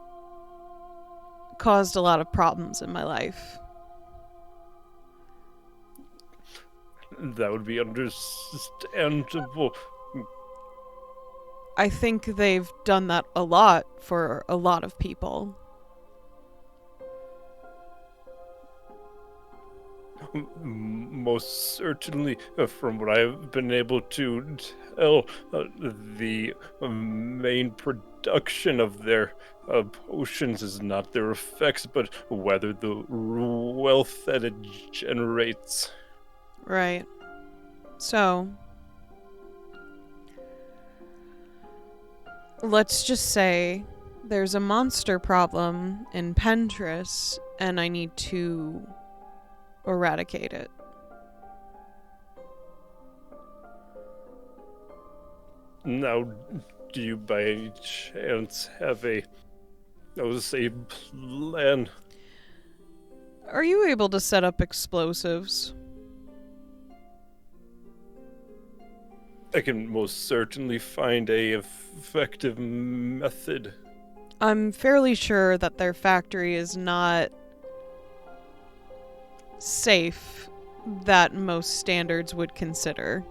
caused a lot of problems in my life. That would be understandable. I think they've done that a lot for a lot of people. Most certainly, from what I've been able to tell, the main production of their potions is not their effects, but rather the wealth that it generates. Right. So, let's just say there's a monster problem in Pentris, and I need to eradicate it. Now, do you by any chance have a plan? Are you able to set up explosives? I can most certainly find a effective method. I'm fairly sure that their factory is not safe that most standards would consider.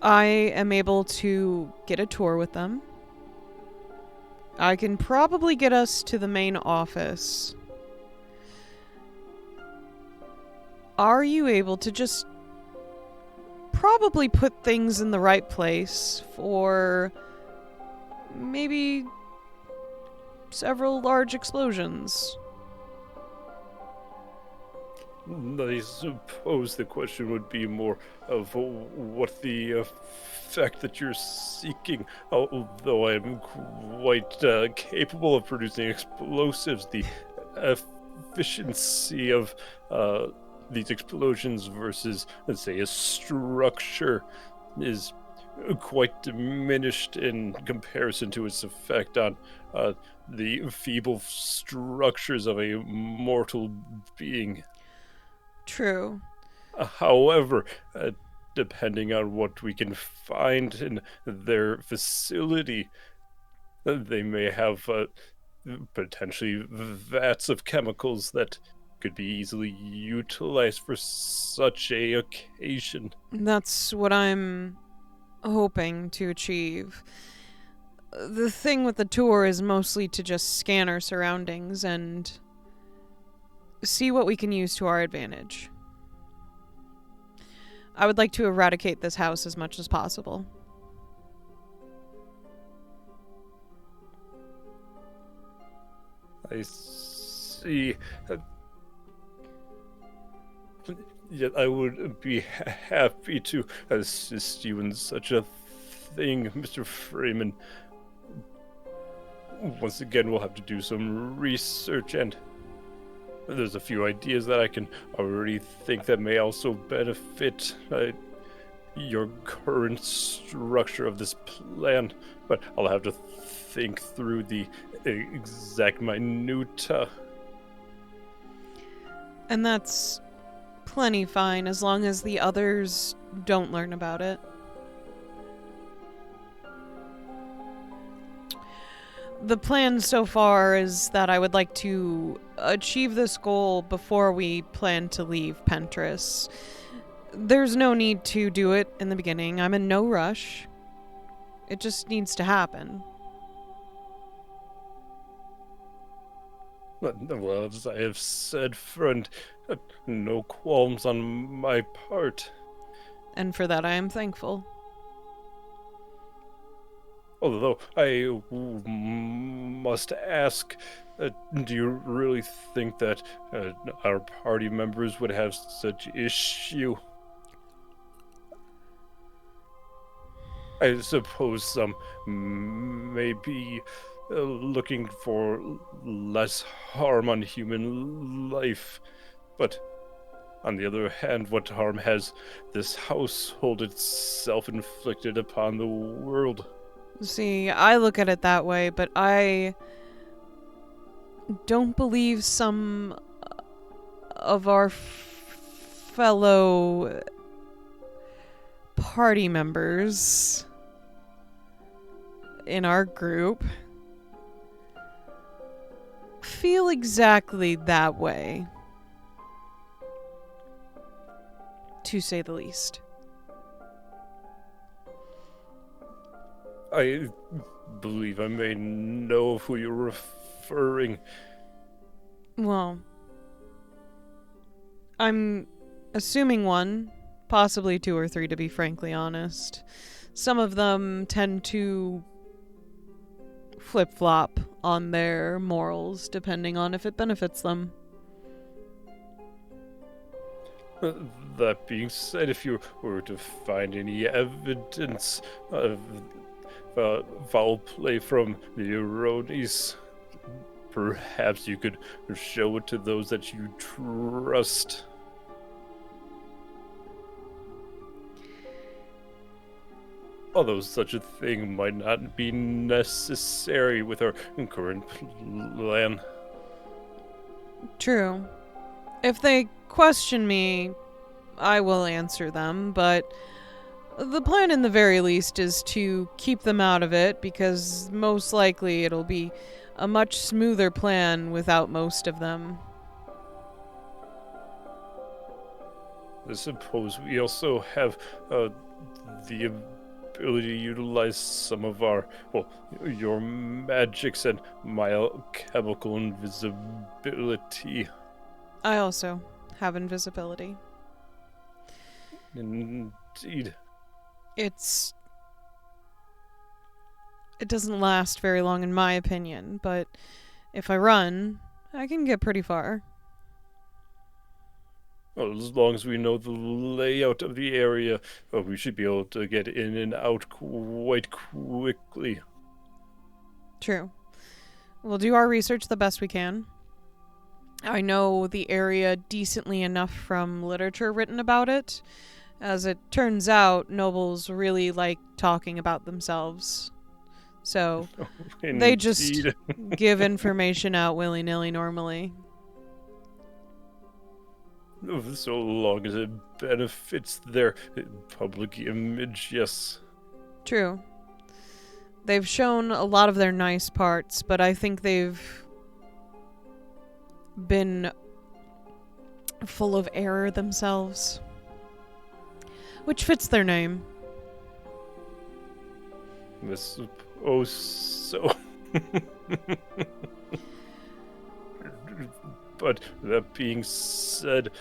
I am able to get a tour with them. I can probably get us to the main office. Are you able to just probably put things in the right place for maybe several large explosions. I suppose the question would be more of what the effect that you're seeking. Although I'm quite capable of producing explosives, the efficiency of these explosions versus, let's say, a structure is quite diminished in comparison to its effect on the feeble structures of a mortal being. True. However, depending on what we can find in their facility, they may have potentially vats of chemicals that could be easily utilized for such a occasion. That's what I'm hoping to achieve. The thing with the tour is mostly to just scan our surroundings and see what we can use to our advantage. I would like to eradicate this house as much as possible. I see. Yet I would be happy to assist you in such a thing, Mr. Freeman. Once again, we'll have to do some research, and there's a few ideas that I can already think that may also benefit your current structure of this plan, but I'll have to think through the exact minutia. And that's plenty fine as long as the others don't learn about it. The plan so far is that I would like to achieve this goal before we plan to leave Pentris. There's no need to do it in the beginning. I'm in no rush. It just needs to happen. Well, as I have said, friend, no qualms on my part. And for that I am thankful. Although I must ask, do you really think that our party members would have such issue? I suppose some may be looking for less harm on human life, but on the other hand, what harm has this household itself inflicted upon the world? See, I look at it that way, but I don't believe some of our fellow party members in our group feel exactly that way, to say the least. I believe I may know of who you're referring. Well, I'm assuming one, possibly two or three, to be frankly honest. Some of them tend to flip-flop on their morals, depending on if it benefits them. That being said, if you were to find any evidence of foul play from the Aronis, perhaps you could show it to those that you trust. Although such a thing might not be necessary with our current plan. True. If they question me, I will answer them, but the plan in the very least is to keep them out of it, because most likely it'll be a much smoother plan without most of them. I suppose we also have the ability to utilize some of our, your magics and my alchemical invisibility. I also have invisibility. Indeed. It's It doesn't last very long in my opinion, but if I run, I can get pretty far. Well, as long as we know the layout of the area, we should be able to get in and out quite quickly. True. We'll do our research the best we can. I know the area decently enough from literature written about it. As it turns out, nobles really like talking about themselves. So they just Indeed. give information out willy-nilly normally. So long as it benefits their public image, yes. True. They've shown a lot of their nice parts, but I think they've been full of error themselves. Which fits their name. I suppose so. But that being said,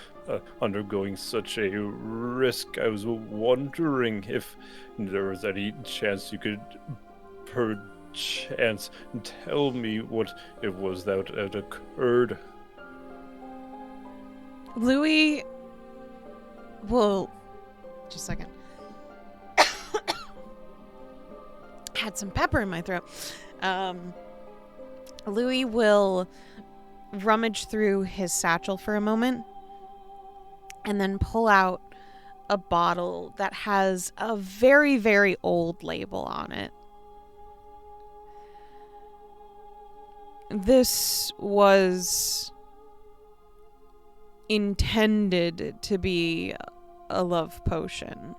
undergoing such a risk, I was wondering if there was any chance you could perchance tell me what it was that had occurred. Louie will... Just a second. Had some pepper in my throat. Louie will rummage through his satchel for a moment and then pull out a bottle that has a very, very old label on it. This was intended to be a love potion.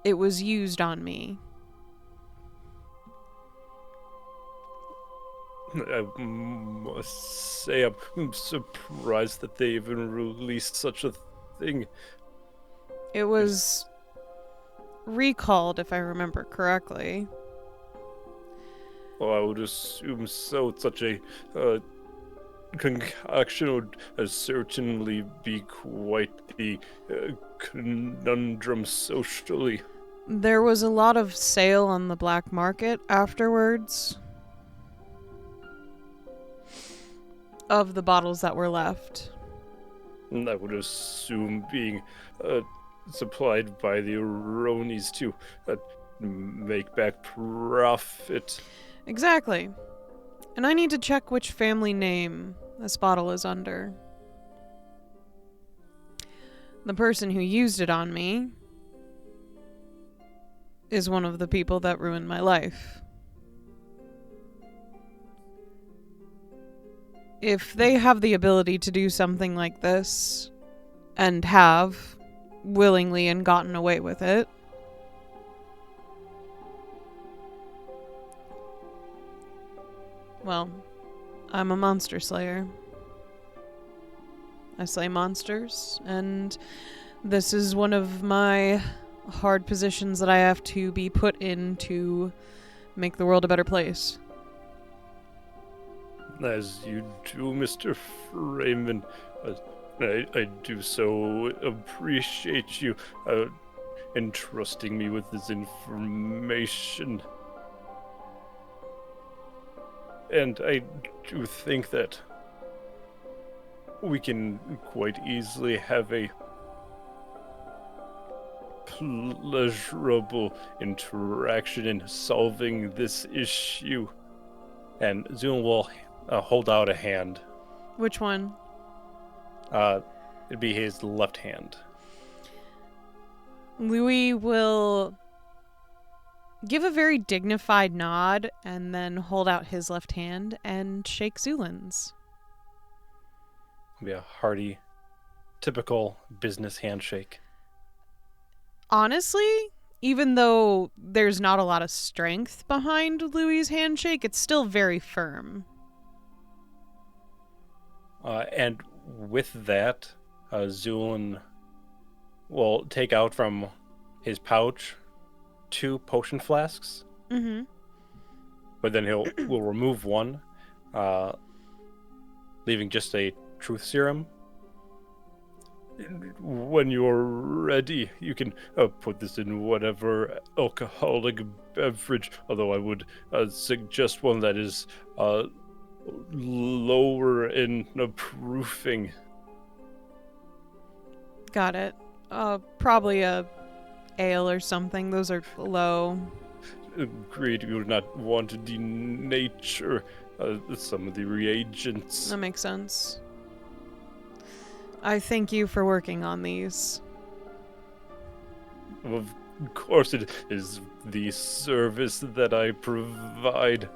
It was used on me. I must say, I'm surprised that they even released such a thing. It was recalled, if I remember correctly. Well, I would assume so. Such a concoction would certainly be quite the conundrum socially. There was a lot of sale on the black market afterwards of the bottles that were left. And I would assume being supplied by the Ronis to make back profit. Exactly. And I need to check which family name this bottle is under. The person who used it on me is one of the people that ruined my life. If they have the ability to do something like this, and have willingly and gotten away with it, well, I'm a monster slayer. I slay monsters, and this is one of my hard positions that I have to be put in to make the world a better place. As you do, Mr. Freeman. I do so appreciate you entrusting me with this information. And I do think that we can quite easily have a pleasurable interaction in solving this issue. And Zu'lin will hold out a hand. Which one? It'd be his left hand. Louie will give a very dignified nod and then hold out his left hand and shake Zu'lin's. It'd be a hearty, typical business handshake. Honestly, even though there's not a lot of strength behind Louie's handshake, it's still very firm. And with that, Zu'lin will take out from his pouch 2 potion flasks. Mm-hmm. But then will remove one, leaving just a truth serum. when you're ready, you can put this in whatever alcoholic beverage. Although I would suggest one that is lower in proofing. Got it. Probably a ale or something. Those are low. Agreed. You would not want to denature some of the reagents. That makes sense. I thank you for working on these. Of course, it is the service that I provide.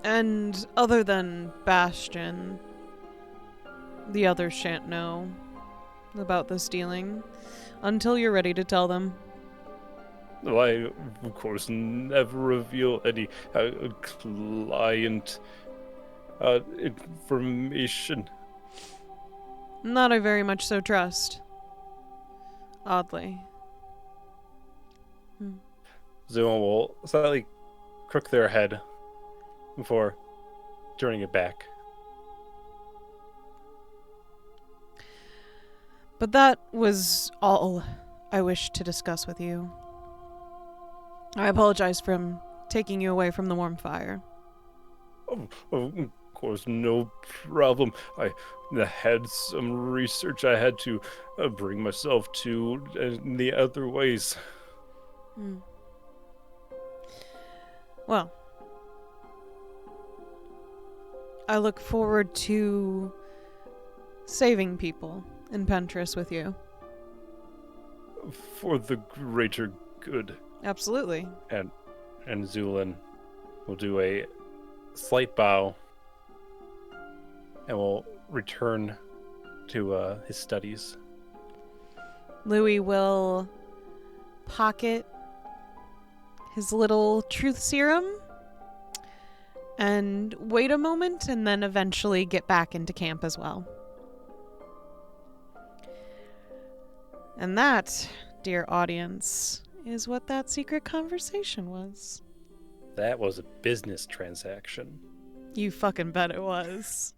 And other than Bastion, the others shan't know about this dealing until you're ready to tell them. I, of course, never reveal any client information. Not I very much so trust. Oddly. Xeno will slightly crook their head before turning it back. But that was all I wished to discuss with you. I apologize for taking you away from the warm fire. Of course, no problem. I had some research I had to bring myself to in the other ways. Well, I look forward to saving people in Pentris with you. For the greater good. Absolutely. And Zu'lin will do a slight bow and will return to his studies. Louie will pocket his little truth serum and wait a moment and then eventually get back into camp as well. And that, dear audience, is what that secret conversation was. That was a business transaction. You fucking bet it was.